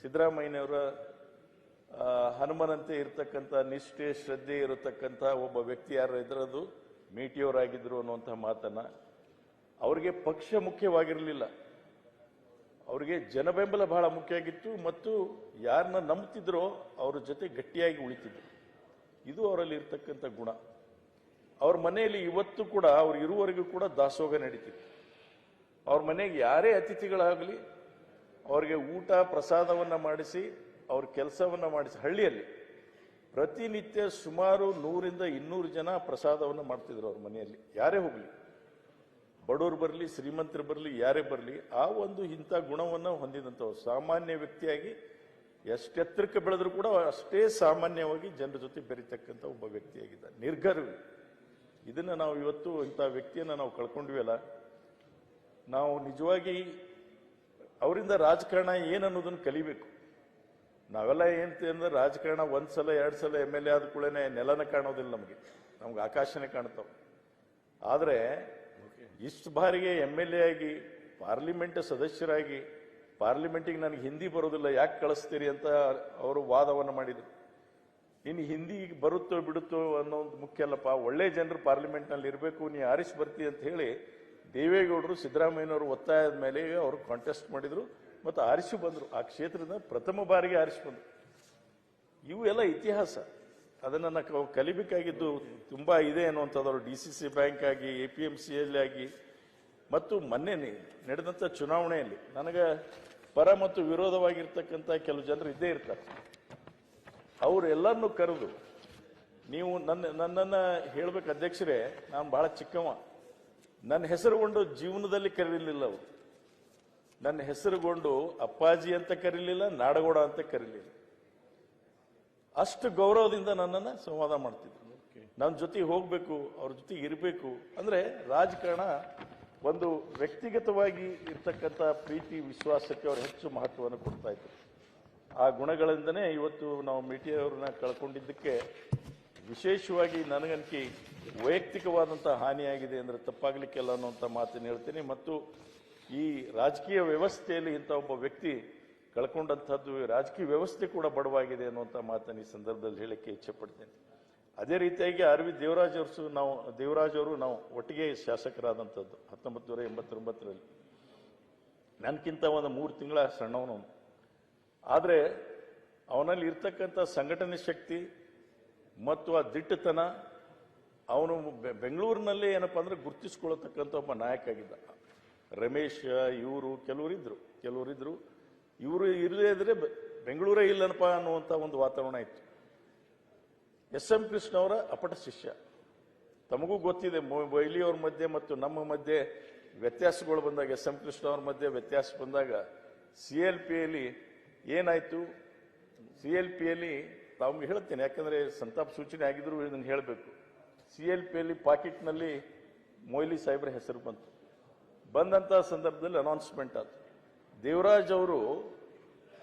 S13: ಸಿದ್ದರಾಮಯ್ಯನವರ ಹನುಮನಂತೆ ಇರತಕ್ಕಂಥ ನಿಷ್ಠೆ ಶ್ರದ್ಧೆ ಇರತಕ್ಕಂಥ ಒಬ್ಬ ವ್ಯಕ್ತಿ ಯಾರು ಇದ್ರದು ಮೇಟಿಯವರಾಗಿದ್ರು ಅನ್ನುವಂಥ ಮಾತನ್ನ. ಅವ್ರಿಗೆ ಪಕ್ಷ ಮುಖ್ಯವಾಗಿರಲಿಲ್ಲ, ಅವ್ರಿಗೆ ಜನಬೆಂಬಲ ಬಹಳ ಮುಖ್ಯ ಆಗಿತ್ತು ಮತ್ತು ಯಾರನ್ನ ನಂಬ್ತಿದ್ರೋ ಅವ್ರ ಜೊತೆ ಗಟ್ಟಿಯಾಗಿ ಉಳಿತಿದ್ರು. ಇದು ಅವರಲ್ಲಿ ಇರ್ತಕ್ಕಂಥ ಗುಣ. ಅವ್ರ ಮನೆಯಲ್ಲಿ ಇವತ್ತು ಕೂಡ, ಅವ್ರು ಇರುವವರೆಗೂ ಕೂಡ ದಾಸೋಹ ನಡೀತಿತ್ತು. ಅವ್ರ ಮನೆಗೆ ಯಾರೇ ಅತಿಥಿಗಳಾಗಲಿ ಅವ್ರಿಗೆ ಊಟ ಪ್ರಸಾದವನ್ನ ಮಾಡಿಸಿ, ಅವ್ರ ಕೆಲಸವನ್ನ ಮಾಡಿಸಿ, ಹಳ್ಳಿಯಲ್ಲಿ ಪ್ರತಿನಿತ್ಯ ಸುಮಾರು 100ರಿಂದ 200 ಜನ ಪ್ರಸಾದವನ್ನು ಮಾಡ್ತಿದ್ರು ಅವ್ರ ಮನೆಯಲ್ಲಿ. ಯಾರೇ ಹೋಗ್ಲಿ, ಬಡವರು ಬರಲಿ, ಶ್ರೀಮಂತರು ಬರಲಿ, ಯಾರೇ ಬರಲಿ, ಆ ಒಂದು ಇಂಥ ಗುಣವನ್ನು ಹೊಂದಿದಂಥವ್ರು. ಸಾಮಾನ್ಯ ವ್ಯಕ್ತಿಯಾಗಿ ಎಷ್ಟೆತ್ತರಕ್ಕೆ ಬೆಳೆದ್ರು ಕೂಡ ಅಷ್ಟೇ ಸಾಮಾನ್ಯವಾಗಿ ಜನರ ಜೊತೆ ಬೆರೀತಕ್ಕಂಥ ಒಬ್ಬ ವ್ಯಕ್ತಿಯಾಗಿದ್ದ. ನಿರ್ಗರ್ವಿ. ಇದನ್ನ ನಾವು ಇವತ್ತು ಇಂಥ ವ್ಯಕ್ತಿಯನ್ನ ನಾವು ಕಳ್ಕೊಂಡ್ವಿಲ್ಲ. ನಾವು ನಿಜವಾಗಿ ಅವರಿಂದ ರಾಜಕಾರಣ ಏನನ್ನೋದನ್ನು ಕಲಿಬೇಕು. ನಾವೆಲ್ಲ ಏನಂದ್ರೆ ರಾಜಕಾರಣ ಒಂದ್ಸಲ 2 ಸಲ MLA ಆದ ಕೂಡಲೇ ನೆಲನ ಕಾಣೋದಿಲ್ಲ, ನಮ್ಗೆ ಆಕಾಶನೇ ಕಾಣ್ತಾವೆ. ಆದ್ರೆ ಇಷ್ಟು ಬಾರಿಗೆ MLA ಆಗಿ, ಪಾರ್ಲಿಮೆಂಟ್ ಸದಸ್ಯರಾಗಿ, ಪಾರ್ಲಿಮೆಂಟಿಗೆ ನನಗೆ ಹಿಂದಿ ಬರೋದಿಲ್ಲ, ಯಾಕೆ ಕಳಿಸ್ತೀರಿ ಅಂತ ಅವರು ವಾದವನ್ನು ಮಾಡಿದರು. ಇನ್ನು ಹಿಂದಿ ಬರುತ್ತೋ ಬಿಡುತ್ತೋ ಅನ್ನೋದು ಮುಖ್ಯ ಅಲ್ಲಪ್ಪ, ಒಳ್ಳೆ ಜನರು ಪಾರ್ಲಿಮೆಂಟ್ನಲ್ಲಿ ಇರಬೇಕು, ನೀ ಆರಿಸಿ ಬರ್ತಿ ಅಂತ ಹೇಳಿ ದೇವೇಗೌಡರು ಸಿದ್ದರಾಮಯ್ಯನವರು ಒತ್ತಾಯದ ಮೇಲೆ ಅವರು ಕಾಂಟೆಸ್ಟ್ ಮಾಡಿದ್ರು ಮತ್ತು ಆರಿಸಿ ಬಂದರು. ಆ ಕ್ಷೇತ್ರದಿಂದ ಪ್ರಥಮ ಬಾರಿಗೆ ಆರಿಸಿ ಬಂದರು. ಇವು ಎಲ್ಲ ಇತಿಹಾಸ. ಅದನ್ನು ನಾವು ಕಲಿಬೇಕಾಗಿದ್ದು ತುಂಬಾ ಇದೆ ಅನ್ನುವಂಥದ್ದು. DCC ಬ್ಯಾಂಕ್ ಆಗಿ, APMCL ಆಗಿ ಮತ್ತು ಮೊನ್ನೆ ನಡೆದಂಥ ಚುನಾವಣೆಯಲ್ಲಿ ನನಗೆ ಪರ ಮತ್ತು ವಿರೋಧವಾಗಿರ್ತಕ್ಕಂಥ ಕೆಲವು ಜನರು ಇದ್ದೇ ಇರ್ತಾರೆ. ಅವರೆಲ್ಲರನ್ನೂ ಕರೆದು ನೀವು ನನ್ನನ್ನು ಹೇಳ್ಬೇಕು ಅಧ್ಯಕ್ಷರೇ, ನಾನು ಬಹಳ ಚಿಕ್ಕವ, ನನ್ನ ಹೆಸರುಗೊಂಡು ಜೀವನದಲ್ಲಿ ಕರೀಲಿಲ್ಲ. ಅವರು ನನ್ನ ಹೆಸರುಗೊಂಡು ಅಪ್ಪಾಜಿ ಅಂತ ಕರೀಲಿಲ್ಲ, ನಾಡಗೌಡ ಅಂತ ಕರೀಲಿಲ್ಲ. ಅಷ್ಟು ಗೌರವದಿಂದ ನನ್ನನ್ನು ಸಂವಾದ ಮಾಡ್ತಿದ್ರು. ನನ್ನ ಜೊತೆಗೆ ಹೋಗ್ಬೇಕು, ಅವ್ರ ಜೊತೆಗೆ ಇರಬೇಕು ಅಂದ್ರೆ ರಾಜಕಾರಣ ಒಂದು ವ್ಯಕ್ತಿಗತವಾಗಿ ಇರ್ತಕ್ಕಂಥ ಪ್ರೀತಿ ವಿಶ್ವಾಸಕ್ಕೆ ಅವರು ಹೆಚ್ಚು ಮಹತ್ವವನ್ನು ಕೊಡ್ತಾ ಇದ್ರು. ಆ ಗುಣಗಳಿಂದನೇ ಇವತ್ತು ನಾವು ಮೇಟಿ ಅವ್ರನ್ನ ಕಳ್ಕೊಂಡಿದ್ದಕ್ಕೆ ವಿಶೇಷವಾಗಿ ನನಗನ್ಕಿ ವೈಯಕ್ತಿಕವಾದಂಥ ಹಾನಿಯಾಗಿದೆ ಅಂದರೆ ತಪ್ಪಾಗಲಿಕ್ಕೆಲ್ಲ ಅನ್ನುವಂಥ ಮಾತನ್ನು ಹೇಳ್ತೀನಿ. ಮತ್ತು ಈ ರಾಜಕೀಯ ವ್ಯವಸ್ಥೆಯಲ್ಲಿ ಇಂಥ ಒಬ್ಬ ವ್ಯಕ್ತಿ ಕಳ್ಕೊಂಡಂಥದ್ದು ರಾಜಕೀಯ ವ್ಯವಸ್ಥೆ ಕೂಡ ಬಡವಾಗಿದೆ ಅನ್ನುವಂಥ ಮಾತನ್ನು ಈ ಸಂದರ್ಭದಲ್ಲಿ ಹೇಳಕ್ಕೆ ಇಚ್ಛೆ ಪಡ್ತೇನೆ. ಅದೇ ರೀತಿಯಾಗಿ RV ದೇವರಾಜ್ ಅವರು ನಾವು ಒಟ್ಟಿಗೆ ಶಾಸಕರಾದಂಥದ್ದು 1989ರಲ್ಲಿ. ನನಗಿಂತ ಒಂದು 3 ತಿಂಗಳ ಸಣ್ಣವನು. ಆದರೆ ಅವನಲ್ಲಿ ಇರ್ತಕ್ಕಂಥ ಸಂಘಟನೆ ಶಕ್ತಿ ಮತ್ತು ಆ ದಿಟ್ಟತನ, ಅವನು ಬೆಂಗಳೂರಿನಲ್ಲಿ ಏನಪ್ಪಾ ಅಂದ್ರೆ ಗುರುತಿಸ್ಕೊಳ್ಳತಕ್ಕಂಥ ಒಬ್ಬ ನಾಯಕ ಆಗಿದ್ದ. ರಮೇಶ್ ಇವರು ಕೆಲವರಿದ್ರು ಇವರು ಇರದೇ ಇದ್ರೆ ಬೆಂಗಳೂರೇ ಇಲ್ಲನಪ್ಪ ಅನ್ನುವಂಥ ಒಂದು ವಾತಾವರಣ ಇತ್ತು. SM ಕೃಷ್ಣ ಅವರ ಅಪಟ ಶಿಷ್ಯ. ತಮಗೂ ಗೊತ್ತಿದೆ ಮೊಯ್ಲಿಯವ್ರ ಮಧ್ಯೆ ಮತ್ತು ನಮ್ಮ ಮಧ್ಯೆ ವ್ಯತ್ಯಾಸಗಳು ಬಂದಾಗ, SM ಕೃಷ್ಣ ಅವ್ರ ಮಧ್ಯೆ ವ್ಯತ್ಯಾಸ ಬಂದಾಗ CLPಯಲ್ಲಿ ಏನಾಯ್ತು, CLPಯಲ್ಲಿ ತಾವು ಹೇಳ್ತೇನೆ, ಯಾಕಂದ್ರೆ ಸಂತಾಪ ಸೂಚನೆ ಆಗಿದ್ರು ಇದನ್ನು ಹೇಳಬೇಕು. CLPಯಲ್ಲಿ ಪಾಕೆಟ್ನಲ್ಲಿ ಮೊಯ್ಲಿ ಸಾಹೇಬ್ರ ಹೆಸರು ಬಂದಂತ ಸಂದರ್ಭದಲ್ಲಿ ಅನೌನ್ಸ್ಮೆಂಟ್ ಆಯ್ತು. ದೇವರಾಜ್ ಅವರು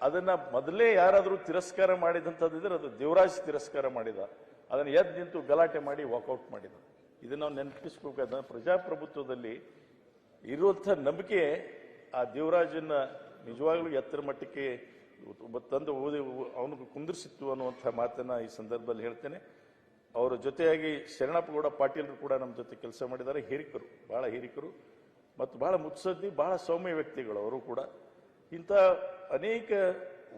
S13: ಅದನ್ನ ಮೊದಲೇ ಯಾರಾದರೂ ತಿರಸ್ಕಾರ ಮಾಡಿದಂಥದ್ದಿದ್ರೆ ಅದು ದೇವರಾಜ್ ತಿರಸ್ಕಾರ ಮಾಡಿದ. ಅದನ್ನು ಎದ್ದು ನಿಂತು ಗಲಾಟೆ ಮಾಡಿ ವಾಕೌಟ್ ಮಾಡಿದ. ಇದನ್ನ ನಾವು ನೆನಪಿಸ್ಬೇಕಾದ ಪ್ರಜಾಪ್ರಭುತ್ವದಲ್ಲಿ ಇರುವಂಥ ನಂಬಿಕೆ ಆ ದೇವರಾಜನ್ನ ನಿಜವಾಗ್ಲೂ ಎತ್ತರ ಮಟ್ಟಕ್ಕೆ ತಂದು ಅವನಿಗೆ ಕುಂದಿರಿಸಿತ್ತು ಅನ್ನುವಂಥ ಮಾತನ್ನ ಈ ಸಂದರ್ಭದಲ್ಲಿ ಹೇಳ್ತೇನೆ. ಅವರ ಜೊತೆಯಾಗಿ ಶರಣಪ್ಪಗೌಡ ಪಾಟೀಲ್ರು ಕೂಡ ನಮ್ಮ ಜೊತೆ ಕೆಲಸ ಮಾಡಿದ್ದಾರೆ. ಬಹಳ ಹಿರಿಕರು ಮತ್ತು ಬಹಳ ಮುತ್ಸದ್ದಿ, ಬಹಳ ಸೌಮ್ಯ ವ್ಯಕ್ತಿಗಳು ಅವರು ಕೂಡ. ಇಂಥ ಅನೇಕ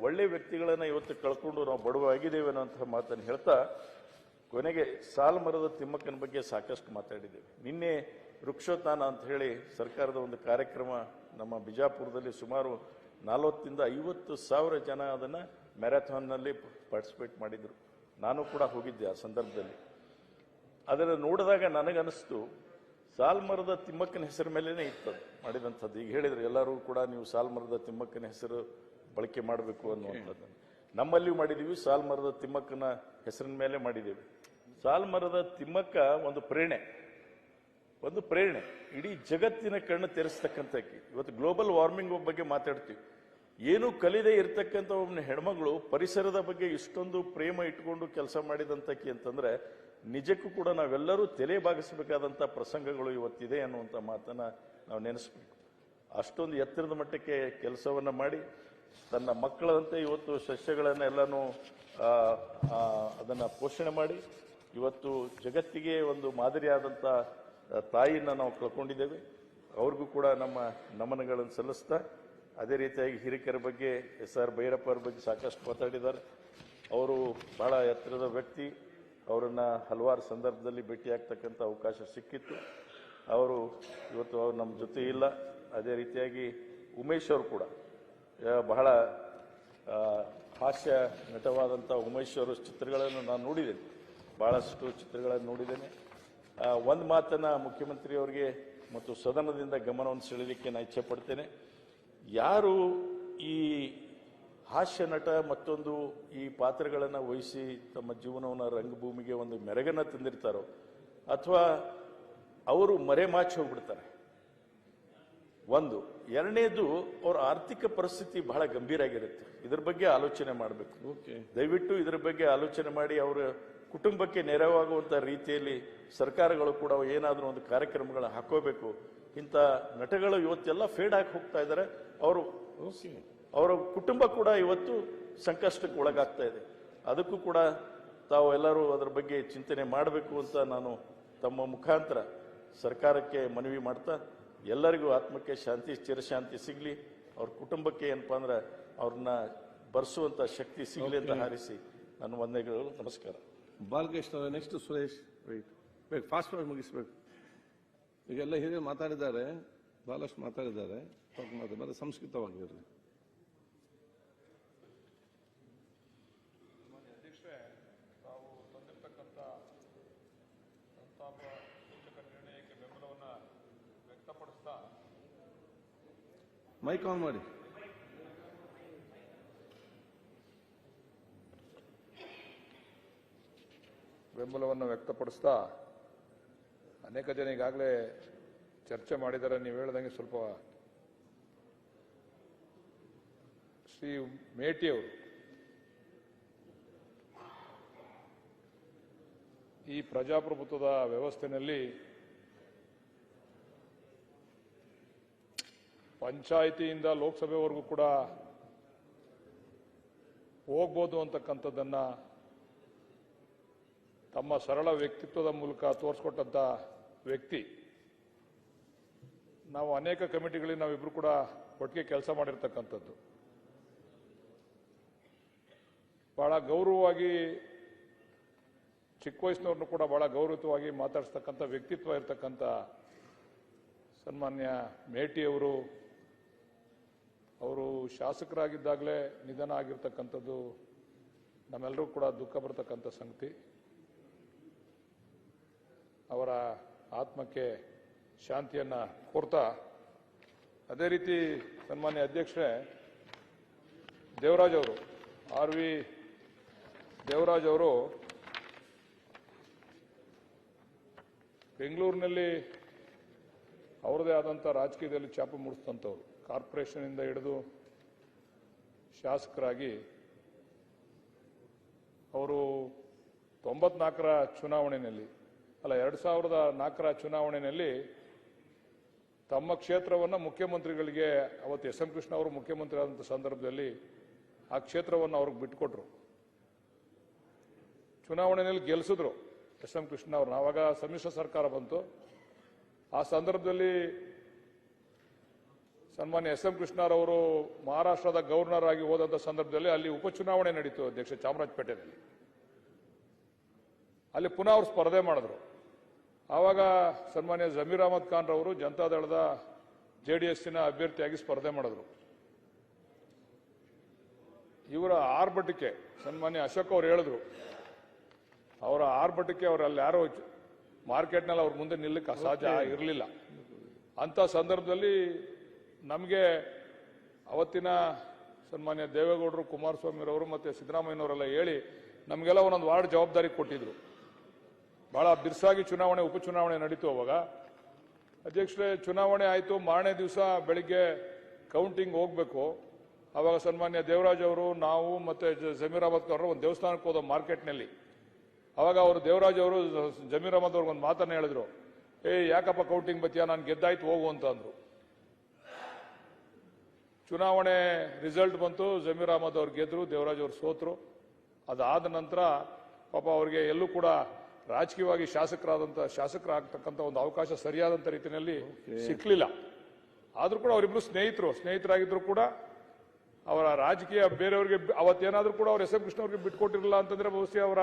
S13: ಒಳ್ಳೆ ವ್ಯಕ್ತಿಗಳನ್ನ ಇವತ್ತು ಕಳ್ಕೊಂಡು ನಾವು ಬಡವಾಗಿದ್ದೇವೆ ಅನ್ನೋಂಥ ಮಾತನ್ನು ಹೇಳ್ತಾ, ಕೊನೆಗೆ ಸಾಲುಮರದ ತಿಮ್ಮಕ್ಕನ ಬಗ್ಗೆ ಸಾಕಷ್ಟು ಮಾತಾಡಿದ್ದೇವೆ. ನಿನ್ನೆ ವೃಕ್ಷೋತ್ಥಾನ ಅಂತ ಹೇಳಿ ಸರ್ಕಾರದ ಒಂದು ಕಾರ್ಯಕ್ರಮ ನಮ್ಮ ಬಿಜಾಪುರದಲ್ಲಿ ಸುಮಾರು 40,000-50,000 ಜನ ಅದನ್ನ ಮ್ಯಾರಥಾನ್ನಲ್ಲಿ ಪಾರ್ಟಿಸಿಪೇಟ್ ಮಾಡಿದ್ರು. ನಾನು ಕೂಡ ಹೋಗಿದ್ದೆ ಆ ಸಂದರ್ಭದಲ್ಲಿ. ಅದನ್ನು ನೋಡಿದಾಗ ನನಗನ್ನಿಸ್ತು, ಸಾಲ್ಮರದ ತಿಮ್ಮಕ್ಕನ ಹೆಸರು ಮೇಲೇನೆ ಇತ್ತು ಮಾಡಿದಂಥದ್ದು. ಈಗ ಹೇಳಿದ್ರು ಎಲ್ಲರೂ ಕೂಡ ನೀವು ಸಾಲ್ಮರದ ತಿಮ್ಮಕ್ಕನ ಹೆಸರು ಬಳಕೆ ಮಾಡಬೇಕು ಅನ್ನುವಂಥದ್ದು. ನಮ್ಮಲ್ಲಿಯೂ ಮಾಡಿದೀವಿ, ಸಾಲ್ಮರದ ತಿಮ್ಮಕ್ಕನ ಹೆಸರಿನ ಮೇಲೆ ಮಾಡಿದ್ದೀವಿ. ಸಾಲ್ಮರದ ತಿಮ್ಮಕ್ಕ ಒಂದು ಪ್ರೇರಣೆ ಇಡೀ ಜಗತ್ತಿನ ಕಣ್ಣು ತೆರೆಸ್ತಕ್ಕಂಥಕ್ಕೆ. ಇವತ್ತು ಗ್ಲೋಬಲ್ ವಾರ್ಮಿಂಗ್ ಬಗ್ಗೆ ಮಾತಾಡ್ತೀವಿ. ಏನು ಕಲಿದೇ ಇರ್ತಕ್ಕಂಥ ಒಬ್ಬನ ಹೆಣ್ಮಗಳು ಪರಿಸರದ ಬಗ್ಗೆ ಇಷ್ಟೊಂದು ಪ್ರೇಮ ಇಟ್ಕೊಂಡು ಕೆಲಸ ಮಾಡಿದಂತಕ್ಕೆ ಅಂತಂದ್ರೆ ನಿಜಕ್ಕೂ ಕೂಡ ನಾವೆಲ್ಲರೂ ತಲೆ ಬಾಗಿಸಬೇಕಾದಂಥ ಪ್ರಸಂಗಗಳು ಇವತ್ತಿದೆ ಅನ್ನುವಂಥ ಮಾತನ್ನ ನಾವು ನೆನೆಸ್ಬೇಕು. ಅಷ್ಟೊಂದು ಎತ್ತರದ ಮಟ್ಟಕ್ಕೆ ಕೆಲಸವನ್ನ ಮಾಡಿ ತನ್ನ ಮಕ್ಕಳಂತೆ ಇವತ್ತು ಸಸ್ಯಗಳನ್ನ ಎಲ್ಲನೂ ಅದನ್ನ ಪೋಷಣೆ ಮಾಡಿ ಇವತ್ತು ಜಗತ್ತಿಗೆ ಒಂದು ಮಾದರಿಯಾದಂಥ ತಾಯಿನ ನಾವು ಕಳ್ಕೊಂಡಿದ್ದೇವೆ. ಅವ್ರಿಗೂ ಕೂಡ ನಮ್ಮ ನಮನಗಳನ್ನು ಸಲ್ಲಿಸ್ತಾ, ಅದೇ ರೀತಿಯಾಗಿ ಹಿರಿಕರ ಬಗ್ಗೆ SR ಭೈರಪ್ಪ ಅವ್ರ ಬಗ್ಗೆ ಸಾಕಷ್ಟು ಮಾತಾಡಿದ್ದಾರೆ. ಅವರು ಬಹಳ ಎತ್ತರದ ವ್ಯಕ್ತಿ. ಅವರನ್ನ ಹಲವಾರು ಸಂದರ್ಭದಲ್ಲಿ ಭೇಟಿಯಾಗ್ತಕ್ಕಂಥ ಅವಕಾಶ ಸಿಕ್ಕಿತ್ತು. ಅವರು ಇವತ್ತು ಅವ್ರು ನಮ್ಮ ಜೊತೆ ಇಲ್ಲ. ಅದೇ ರೀತಿಯಾಗಿ ಉಮೇಶ್ ಅವರು ಕೂಡ ಬಹಳ ಹಾಸ್ಯ ನಟವಾದಂಥ ಉಮೇಶ್ ಅವರ ಚಿತ್ರಗಳನ್ನು ನಾನು ನೋಡಿದ್ದೇನೆ, ಬಹಳಷ್ಟು ಚಿತ್ರಗಳನ್ನು ನೋಡಿದ್ದೇನೆ. ಒಂದು ಮಾತನ್ನ ಮುಖ್ಯಮಂತ್ರಿ ಅವರಿಗೆ ಮತ್ತು ಸದನದಿಂದ ಗಮನವನ್ನು ಸೆಳೆಯಲಿಕ್ಕೆ ನಾನು ಇಚ್ಛೆ ಪಡ್ತೇನೆ. ಯಾರು ಈ ಹಾಸ್ಯ ನಟ ಮತ್ತೊಂದು ಈ ಪಾತ್ರಗಳನ್ನು ವಹಿಸಿ ತಮ್ಮ ಜೀವನವನ್ನು ರಂಗಭೂಮಿಗೆ ಒಂದು ಮೆರಗನ್ನ ತಂದಿರ್ತಾರೋ ಅಥವಾ ಅವರು ಮರೆಮಾಚಿ ಹೋಗ್ಬಿಡ್ತಾರೆ. ಒಂದು. ಎರಡನೇದು, ಅವರ ಆರ್ಥಿಕ ಪರಿಸ್ಥಿತಿ ಬಹಳ ಗಂಭೀರ ಆಗಿರುತ್ತೆ. ಇದ್ರ ಬಗ್ಗೆ ಆಲೋಚನೆ ಮಾಡಬೇಕು. ದಯವಿಟ್ಟು ಇದರ ಬಗ್ಗೆ ಆಲೋಚನೆ ಮಾಡಿ ಅವರ ಕುಟುಂಬಕ್ಕೆ ನೆರವಾಗುವಂತ ರೀತಿಯಲ್ಲಿ ಸರ್ಕಾರಗಳು ಕೂಡ ಏನಾದರೂ ಒಂದು ಕಾರ್ಯಕ್ರಮಗಳ ಹಾಕೋಬೇಕು. ಇಂಥ ನಟಗಳು ಇವತ್ತೆಲ್ಲ ಫೇಡ್ ಆಗಿ ಹೋಗ್ತಾ ಇದ್ದಾರೆ. ಅವರ ಕುಟುಂಬ ಕೂಡ ಇವತ್ತು ಸಂಕಷ್ಟಕ್ಕೆ ಒಳಗಾಗ್ತಾ ಇದೆ. ಅದಕ್ಕೂ ಕೂಡ ತಾವು ಎಲ್ಲರೂ ಅದರ ಬಗ್ಗೆ ಚಿಂತನೆ ಮಾಡಬೇಕು ಅಂತ ನಾನು ತಮ್ಮ ಮುಖಾಂತರ ಸರ್ಕಾರಕ್ಕೆ ಮನವಿ ಮಾಡ್ತಾ ಎಲ್ಲರಿಗೂ ಆತ್ಮಕ್ಕೆ ಶಾಂತಿ, ಚಿರಶಾಂತಿ ಸಿಗಲಿ. ಅವ್ರ ಕುಟುಂಬಕ್ಕೆ ಏನಪ್ಪಾ ಅಂದ್ರೆ ಅವ್ರನ್ನ ಬರ್ಸುವಂತ ಶಕ್ತಿ ಸಿಗಲಿ ಅಂತ ಹಾರಿಸಿ ನನ್ನ ವಂದನೆಗಳು. ನಮಸ್ಕಾರ.
S4: Balakrishna next Suresh. Wait fast ಮುಗಿಸ್ಬೇಕು. ಈಗೆಲ್ಲ ಹಿರಿಯರು ಮಾತಾಡಿದ್ದಾರೆ, ಬಹಳಷ್ಟು ಮಾತಾಡಿದ್ದಾರೆ. ಮತ್ತೆ ಸಂಸ್ಕೃತವಾಗಿರಲಿ.
S10: ಅಧ್ಯಕ್ಷರೇ, ತಾವು ತಂದಿರತಕ್ಕಂಥ ಸಂತಾಪ ಸೂಚಕ ನಿರ್ಣಯಕ್ಕೆ ಬೆಂಬಲವನ್ನು ವ್ಯಕ್ತಪಡಿಸ್ತಾ
S4: ಮೈಕ್ ಆನ್ ಮಾಡಿ.
S10: ಬೆಂಬಲವನ್ನು ವ್ಯಕ್ತಪಡಿಸ್ತಾ ಅನೇಕ ಜನ ಈಗಾಗಲೇ ಚರ್ಚೆ ಮಾಡಿದ್ದಾರೆ. ನೀವು ಹೇಳ್ದಂಗೆ ಸ್ವಲ್ಪ ಶ್ರೀ ಮೇಟಿಯವರು ಈ ಪ್ರಜಾಪ್ರಭುತ್ವದ ವ್ಯವಸ್ಥೆಯಲ್ಲಿ ಪಂಚಾಯಿತಿಯಿಂದ ಲೋಕಸಭೆವರೆಗೂ ಕೂಡ ಹೋಗ್ಬೋದು ಅಂತಕ್ಕಂಥದ್ದನ್ನ ತಮ್ಮ ಸರಳ ವ್ಯಕ್ತಿತ್ವದ ಮೂಲಕ ತೋರಿಸ್ಕೊಟ್ಟಂತ ವ್ಯಕ್ತಿ. ನಾವು ಅನೇಕ ಕಮಿಟಿಗಳಿಗೆ ನಾವಿಬ್ರು ಕೂಡ ಒಟ್ಟಿಗೆ ಕೆಲಸ ಮಾಡಿರ್ತಕ್ಕಂಥದ್ದು. ಬಹಳ ಗೌರವವಾಗಿ ಚಿಕ್ಕ ವಯಸ್ಸಿನವ್ರನ್ನು ಕೂಡ ಬಹಳ ಗೌರವವಾಗಿ ಮಾತಾಡಿಸ್ತಕ್ಕಂಥ ವ್ಯಕ್ತಿತ್ವ ಇರತಕ್ಕಂಥ ಸನ್ಮಾನ್ಯ ಮೇಟಿಯವರು ಅವರು ಶಾಸಕರಾಗಿದ್ದಾಗಲೇ ನಿಧನ ಆಗಿರ್ತಕ್ಕಂಥದ್ದು ನಮ್ಮೆಲ್ಲರೂ ಕೂಡ ದುಃಖ ಬರ್ತಕ್ಕಂಥ ಸಂಗತಿ. ಅವರ ಆತ್ಮಕ್ಕೆ ಶಾಂತಿಯನ್ನ ಕೋರ್ತಾ, ಅದೇ ರೀತಿ ಸನ್ಮಾನ್ಯ ಅಧ್ಯಕ್ಷರೇ, ದೇವರಾಜ್ ಅವರು, ಆರ್ ವಿ ದೇವರಾಜ್ ಅವರು ಬೆಂಗಳೂರಿನಲ್ಲಿ ಅವರದೇ ಆದಂಥ ರಾಜಕೀಯದಲ್ಲಿ ಛಾಪು ಮೂಡಿಸಿದಂಥವ್ರು. ಕಾರ್ಪೊರೇಷನ್ ಇಂದ ಹಿಡಿದು ಶಾಸಕರಾಗಿ ಅವರು 94ರ ಚುನಾವಣೆಯಲ್ಲಿ 2004ರ ಚುನಾವಣೆಯಲ್ಲಿ ತಮ್ಮ ಕ್ಷೇತ್ರವನ್ನು ಮುಖ್ಯಮಂತ್ರಿಗಳಿಗೆ, ಅವತ್ತು ಎಸ್ ಎಂ ಕೃಷ್ಣ ಅವರು ಮುಖ್ಯಮಂತ್ರಿ ಆದಂಥ ಸಂದರ್ಭದಲ್ಲಿ ಆ ಕ್ಷೇತ್ರವನ್ನು ಅವ್ರಿಗೆ ಬಿಟ್ಟುಕೊಟ್ರು. ಚುನಾವಣೆಯಲ್ಲಿ ಗೆಲ್ಲಿಸಿದ್ರು ಎಸ್ ಎಂ ಕೃಷ್ಣ ಅವ್ರನ್ನ. ಆವಾಗ ಸಮ್ಮಿಶ್ರ ಸರ್ಕಾರ ಬಂತು. ಆ ಸಂದರ್ಭದಲ್ಲಿ ಸನ್ಮಾನ್ಯ ಎಸ್ ಎಂ ಕೃಷ್ಣರವರು ಮಹಾರಾಷ್ಟ್ರದ ಗವರ್ನರ್ ಆಗಿ ಹೋದಂಥ ಸಂದರ್ಭದಲ್ಲಿ ಅಲ್ಲಿ ಉಪಚುನಾವಣೆ ನಡೀತು ಅಧ್ಯಕ್ಷ, ಚಾಮರಾಜಪೇಟೆಯಲ್ಲಿ. ಅಲ್ಲಿ ಪುನಃ ಅವರು ಸ್ಪರ್ಧೆ ಮಾಡಿದ್ರು. ಆವಾಗ ಸನ್ಮಾನ್ಯ ಜಮೀರ್ ಅಹಮದ್ ಖಾನ್ ರವರು ಜನತಾದಳದ ಜೆಡಿಎಸ್ಸಿನ ಅಭ್ಯರ್ಥಿಯಾಗಿ ಸ್ಪರ್ಧೆ ಮಾಡಿದ್ರು. ಇವರ ಆರ್ಭಟಕ್ಕೆ ಸನ್ಮಾನ್ಯ ಅಶೋಕ್ ಅವರು ಹೇಳಿದ್ರು, ಅವರ ಆರ್ಭಟಕ್ಕೆ ಅವರಲ್ಲಿ ಯಾರೋ ಮಾರ್ಕೆಟ್ನಲ್ಲಿ ಅವ್ರ ಮುಂದೆ ನಿಲ್ಲಕ್ಕೆ ಅಸಾಧ್ಯ ಇರಲಿಲ್ಲ. ಅಂತ ಸಂದರ್ಭದಲ್ಲಿ ನಮಗೆ ಅವತ್ತಿನ ಸನ್ಮಾನ್ಯ ದೇವೇಗೌಡರು, ಕುಮಾರಸ್ವಾಮಿರವರು ಮತ್ತೆ ಸಿದ್ದರಾಮಯ್ಯನವರೆಲ್ಲ ಹೇಳಿ ನಮಗೆಲ್ಲ ಒಂದೊಂದು ವಾರ್ಡ್ ಜವಾಬ್ದಾರಿ ಕೊಟ್ಟಿದ್ರು. ಬಹಳ ಬಿರ್ಸಾಗಿ ಚುನಾವಣೆ, ಉಪಚುನಾವಣೆ ನಡೀತು. ಅವಾಗ ಅಧ್ಯಕ್ಷರೇ ಚುನಾವಣೆ ಆಯಿತು. ಮಾರನೇ ದಿವಸ ಬೆಳಿಗ್ಗೆ ಕೌಂಟಿಂಗ್ ಹೋಗ್ಬೇಕು. ಅವಾಗ ಸನ್ಮಾನ್ಯ ದೇವರಾಜ್ ಅವರು, ನಾವು ಮತ್ತೆ ಜಮೀರ್ ಅಹಮದ್ ಅವರು ಒಂದು ದೇವಸ್ಥಾನಕ್ಕೆ ಹೋದ ಮಾರ್ಕೆಟ್ನಲ್ಲಿ. ಅವಾಗ ಅವರು ದೇವರಾಜ್ ಅವರು ಜಮೀರ್ ಅಹಮದ್ ಅವ್ರಿಗೆ ಒಂದು ಮಾತನ್ನ ಹೇಳಿದ್ರು, ಯಾಕಪ್ಪ ಕೌಂಟಿಂಗ್ ಬತ್ತೀಯ, ನಾನು ಗೆದ್ದಾಯ್ತು ಹೋಗು ಅಂತ ಅಂದ್ರು. ಚುನಾವಣೆ ರಿಸಲ್ಟ್ ಬಂತು, ಜಮೀರ್ ಅಹಮದ್ ಅವ್ರು ಗೆದ್ರು, ದೇವರಾಜ್ ಅವರು ಸೋತರು. ಅದಾದ ನಂತರ ಪಾಪ ಅವ್ರಿಗೆ ಎಲ್ಲೂ ಕೂಡ ರಾಜಕೀಯವಾಗಿ ಶಾಸಕರಾಗ್ತಕ್ಕಂಥ ಒಂದು ಅವಕಾಶ ಸರಿಯಾದಂಥ ರೀತಿಯಲ್ಲಿ ಸಿಕ್ಕಲಿಲ್ಲ. ಆದ್ರೂ ಕೂಡ ಅವರಿಬ್ರು ಸ್ನೇಹಿತರಾಗಿದ್ರು ಕೂಡ ಅವರ ರಾಜಕೀಯ ಬೇರೆಯವರಿಗೆ ಅವತ್ತೇನಾದ್ರೂ ಕೂಡ ಅವ್ರು ಎಸ್ ಎಂ ಕೃಷ್ಣ ಅವರಿಗೆ ಬಿಟ್ಕೊಟ್ಟಿರಲಿಲ್ಲ ಅಂತಂದ್ರೆ ಬಹುಶಃ ಅವರ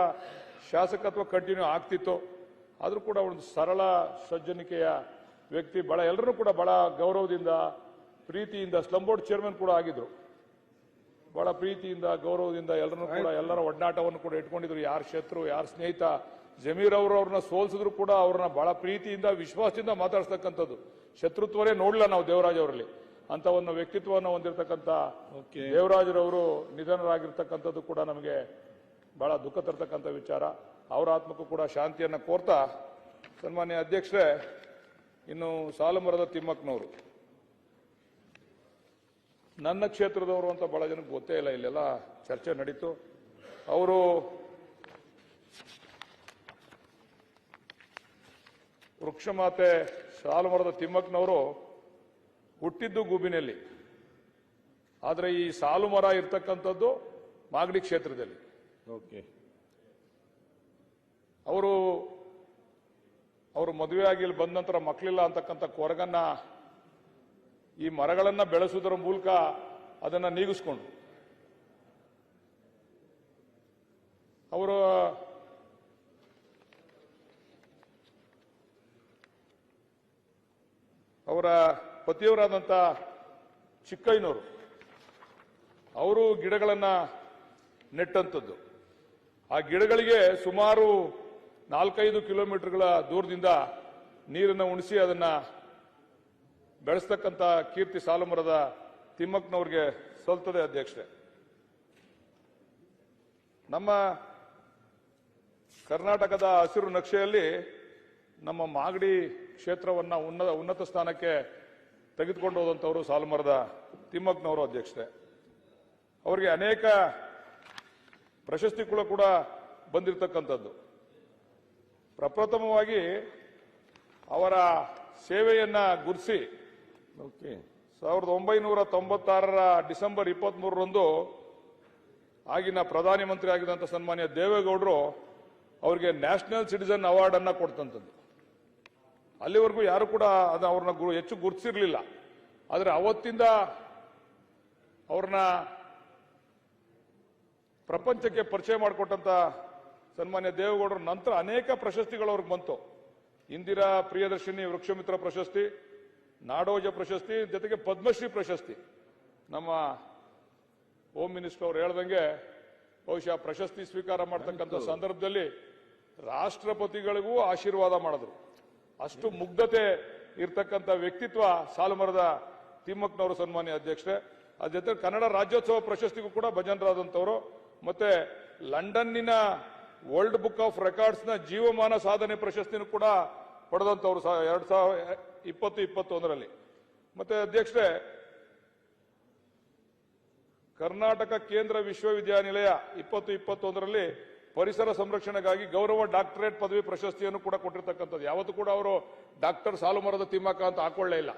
S10: ಶಾಸಕತ್ವ ಕಂಟಿನ್ಯೂ ಆಗ್ತಿತ್ತು. ಆದ್ರೂ ಕೂಡ ಒಂದು ಸರಳ ಸಜ್ಜನಿಕೆಯ ವ್ಯಕ್ತಿ, ಬಹಳ ಎಲ್ಲರೂ ಕೂಡ ಬಹಳ ಗೌರವದಿಂದ ಪ್ರೀತಿಯಿಂದ, ಸ್ಲಂ ಬೋರ್ಡ್ ಚೇರ್ಮನ್ ಕೂಡ ಆಗಿದ್ರು. ಬಹಳ ಪ್ರೀತಿಯಿಂದ ಗೌರವದಿಂದ ಎಲ್ಲರನ್ನೂ ಕೂಡ ಎಲ್ಲರ ಒಡನಾಟವನ್ನು ಕೂಡ ಇಟ್ಕೊಂಡಿದ್ರು. ಯಾರು ಶತ್ರು ಯಾರು ಸ್ನೇಹಿತ, ಜಮೀರ್ ಅವರು ಅವ್ರನ್ನ ಸೋಲಿಸಿದ್ರು ಕೂಡ ಅವ್ರನ್ನ ಬಹಳ ಪ್ರೀತಿಯಿಂದ ವಿಶ್ವಾಸದಿಂದ ಮಾತಾಡ್ಸ್ತಕ್ಕಂಥದ್ದು. ಶತ್ರುತ್ವನೇ ನೋಡ್ಲಿಲ್ಲ ನಾವು ದೇವರಾಜ್ ಅವರಲ್ಲಿ. ಅಂತ ಒಂದು ವ್ಯಕ್ತಿತ್ವವನ್ನು ಹೊಂದಿರತಕ್ಕಂಥ ದೇವರಾಜರವರು ನಿಧನರಾಗಿರ್ತಕ್ಕಂಥದ್ದು ಕೂಡ ನಮಗೆ ಬಹಳ ದುಃಖ ತರ್ತಕ್ಕಂಥ ವಿಚಾರ. ಅವರ ಆತ್ಮಕ್ಕೂ ಕೂಡ ಶಾಂತಿಯನ್ನು ಕೋರ್ತಾ, ಸನ್ಮಾನ್ಯ ಅಧ್ಯಕ್ಷರೇ, ಇನ್ನು ಸಾಲುಮರದ ತಿಮ್ಮಕ್ಕನವರು ನನ್ನ ಕ್ಷೇತ್ರದವರು ಅಂತ ಬಹಳ ಜನಕ್ಕೆ ಗೊತ್ತೇ ಇಲ್ಲ. ಇಲ್ಲೆಲ್ಲ ಚರ್ಚೆ ನಡೀತು. ಅವರು ವೃಕ್ಷಮಾತೆ ಸಾಲುಮರದ ತಿಮ್ಮಕ್ಕನವರು ಹುಟ್ಟಿದ್ದು ಗೂಬಿನಲ್ಲಿ, ಆದರೆ ಈ ಸಾಲು ಮರ ಇರ್ತಕ್ಕಂಥದ್ದು ಮಾಗಡಿ ಕ್ಷೇತ್ರದಲ್ಲಿ. ಅವರು ಮದುವೆ ಆಗಿ ಇಲ್ಲಿ ಬಂದ ನಂತರ ಮಕ್ಕಳಿಲ್ಲ ಅಂತಕ್ಕಂಥ ಕೊರಗನ್ನ
S14: ಈ ಮರಗಳನ್ನ ಬೆಳೆಸುವುದರ ಮೂಲಕ ಅದನ್ನ ನೀಗಿಸ್ಕೊಂಡ್ರು. ಅವರ ಪತಿಯವರಾದಂಥ ಚಿಕ್ಕಯ್ಯನವರು ಅವರು ಗಿಡಗಳನ್ನ ನೆಟ್ಟಂಥದ್ದು. ಆ ಗಿಡಗಳಿಗೆ ಸುಮಾರು 4-5 ಕಿಲೋಮೀಟರ್ಗಳ ದೂರದಿಂದ ನೀರನ್ನು ಉಣಿಸಿ ಅದನ್ನ ಬೆಳೆಸ್ತಕ್ಕಂಥ ಕೀರ್ತಿ ಸಾಲುಮರದ ತಿಮ್ಮಕ್ಕನವ್ರಿಗೆ ಸಲ್ತದೆ ಅಧ್ಯಕ್ಷರೇ. ನಮ್ಮ ಕರ್ನಾಟಕದ ಹಸಿರು ನಕ್ಷೆಯಲ್ಲಿ ನಮ್ಮ ಮಾಗಡಿ ಕ್ಷೇತ್ರವನ್ನ ಉನ್ನತ ಸ್ಥಾನಕ್ಕೆ ತೆಗೆದುಕೊಂಡು ಹೋದಂಥವರು ಸಾಲುಮರದ ತಿಮ್ಮಕ್ಕನವರು ಅಧ್ಯಕ್ಷರೇ. ಅವರಿಗೆ ಅನೇಕ ಪ್ರಶಸ್ತಿಗಳು ಕೂಡ ಬಂದಿರತಕ್ಕಂಥದ್ದು. ಪ್ರಪ್ರಥಮವಾಗಿ ಅವರ ಸೇವೆಯನ್ನ ಗುರುತಿಸಿ 1996ರ ಡಿಸೆಂಬರ್ 23ರಂದು ಆಗಿನ ಪ್ರಧಾನಿ ಮಂತ್ರಿ ಆಗಿದ್ದಂಥ ಸನ್ಮಾನ್ಯ ದೇವೇಗೌಡರು ಅವರಿಗೆ ನ್ಯಾಷನಲ್ ಸಿಟಿಜನ್ ಅವಾರ್ಡ್ ಅನ್ನ ಕೊಡ್ತಂಥದ್ದು. ಅಲ್ಲಿವರೆಗೂ ಯಾರು ಕೂಡ ಅವ್ರನ್ನ ಹೆಚ್ಚು ಗುರುತಿಸಿರ್ಲಿಲ್ಲ. ಆದರೆ ಅವತ್ತಿಂದ ಅವ್ರನ್ನ ಪ್ರಪಂಚಕ್ಕೆ ಪರಿಚಯ ಮಾಡಿಕೊಟ್ಟಂತ ಸನ್ಮಾನ್ಯ ದೇವೇಗೌಡರ ನಂತರ ಅನೇಕ ಪ್ರಶಸ್ತಿಗಳು ಅವ್ರಿಗೆ ಬಂತು. ಇಂದಿರಾ ಪ್ರಿಯದರ್ಶಿನಿ ವೃಕ್ಷಮಿತ್ರ ಪ್ರಶಸ್ತಿ, ನಾಡೋಜ ಪ್ರಶಸ್ತಿ, ಜೊತೆಗೆ ಪದ್ಮಶ್ರೀ ಪ್ರಶಸ್ತಿ. ನಮ್ಮ ಹೋಮ್ ಮಿನಿಸ್ಟರ್ ಅವರು ಹೇಳ್ದಂಗೆ ಬಹುಶಃ ಪ್ರಶಸ್ತಿ ಸ್ವೀಕಾರ ಮಾಡತಕ್ಕಂಥ ಸಂದರ್ಭದಲ್ಲಿ ರಾಷ್ಟ್ರಪತಿಗಳಿಗೂ ಆಶೀರ್ವಾದ ಮಾಡಿದ್ರು. ಅಷ್ಟು ಮುಗ್ಧತೆ ಇರ್ತಕ್ಕಂಥ ವ್ಯಕ್ತಿತ್ವ ಸಾಲುಮರದ ತಿಮ್ಮಕ್ಕನವರು ಸನ್ಮಾನ್ಯ ಅಧ್ಯಕ್ಷರೇ. ಅದ್ರ ಜೊತೆ ಕನ್ನಡ ರಾಜ್ಯೋತ್ಸವ ಪ್ರಶಸ್ತಿಗೂ ಕೂಡ ಭಜನರಾದಂಥವರು. ಮತ್ತೆ ಲಂಡನ್ನಿನ ವರ್ಲ್ಡ್ ಬುಕ್ ಆಫ್ ರೆಕಾರ್ಡ್ಸ್ ನ ಜೀವಮಾನ ಸಾಧನೆ ಪ್ರಶಸ್ತಿನೂ ಕೂಡ ಪಡೆದಂತವರು 2020-21ರಲ್ಲಿ. ಮತ್ತೆ ಅಧ್ಯಕ್ಷರೇ, ಕರ್ನಾಟಕ ಕೇಂದ್ರ ವಿಶ್ವವಿದ್ಯಾನಿಲಯ 2021ರಲ್ಲಿ ಪರಿಸರ ಸಂರಕ್ಷಣೆಗಾಗಿ ಗೌರವ ಡಾಕ್ಟರೇಟ್ ಪದವಿ ಪ್ರಶಸ್ತಿಯನ್ನು ಕೂಡ ಕೊಟ್ಟಿರ್ತಕ್ಕಂಥದ್ದು. ಯಾವತ್ತೂ ಕೂಡ ಅವರು ಡಾಕ್ಟರ್ ಸಾಲುಮರದ ತಿಮ್ಮಕ್ಕ ಅಂತ ಹಾಕೊಳ್ಳೇ ಇಲ್ಲ.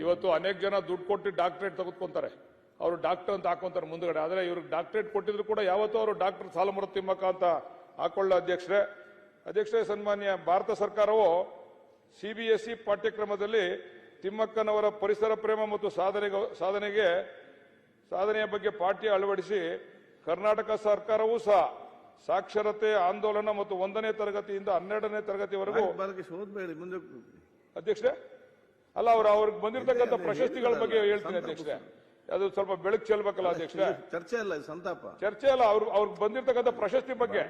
S14: ಇವತ್ತು ಅನೇಕ ಜನ ದುಡ್ಡು ಕೊಟ್ಟು ಡಾಕ್ಟರೇಟ್ ತೆಗೆದುಕೊಂತಾರೆ, ಅವರು ಡಾಕ್ಟರ್ ಅಂತ ಹಾಕೊಂತಾರೆ ಮುಂದ್ಗಡೆ. ಆದ್ರೆ ಇವ್ರಿಗೆ ಡಾಕ್ಟರೇಟ್ ಕೊಟ್ಟಿದ್ರು ಕೂಡ ಯಾವತ್ತೂ ಅವರು ಡಾಕ್ಟರ್ ಸಾಲುಮರದ ತಿಮ್ಮಕ್ಕ ಅಂತ ಹಾಕೊಳ್ಳ ಅಧ್ಯಕ್ಷರೇ. ಸನ್ಮಾನ್ಯ ಭಾರತ ಸರ್ಕಾರವು CBSE ಪಾಠ್ಯಕ್ರಮದಲ್ಲಿ ತಿಮ್ಮಕ್ಕನವರ ಪರಿಸರ ಪ್ರೇಮ ಮತ್ತು ಸಾಧನೆಯ ಬಗ್ಗೆ ಪಾಠ್ಯ ಅಳವಡಿಸಿ ಕರ್ನಾಟಕ ಸರ್ಕಾರವೂ ಸಹ ಸಾಕ್ಷರತೆ ಆಂದೋಲನ ಮತ್ತು 1ನೇ ತರಗತಿಯಿಂದ 12ನೇ ತರಗತಿವರೆಗೂ ಅಧ್ಯಕ್ಷರೇ ಅಲ್ಲ ಅವ್ರಿಗೆ ಬಂದಿರತಕ್ಕಂಥ ಪ್ರಶಸ್ತಿಗಳ ಬಗ್ಗೆ ಹೇಳ್ತೀನಿ ಅಧ್ಯಕ್ಷರೇ. ಅದು ಸ್ವಲ್ಪ ಬೆಳಕು ಚೆಲ್ಬೇಕಲ್ಲ ಅಧ್ಯಕ್ಷರೇ.
S4: ಚರ್ಚೆ ಅಲ್ಲ, ಸಂತಾಪ
S14: ಚರ್ಚೆ ಅಲ್ಲ. ಅವ್ರಿಗೆ ಬಂದಿರತಕ್ಕಂಥ ಪ್ರಶಸ್ತಿ ಬಗ್ಗೆ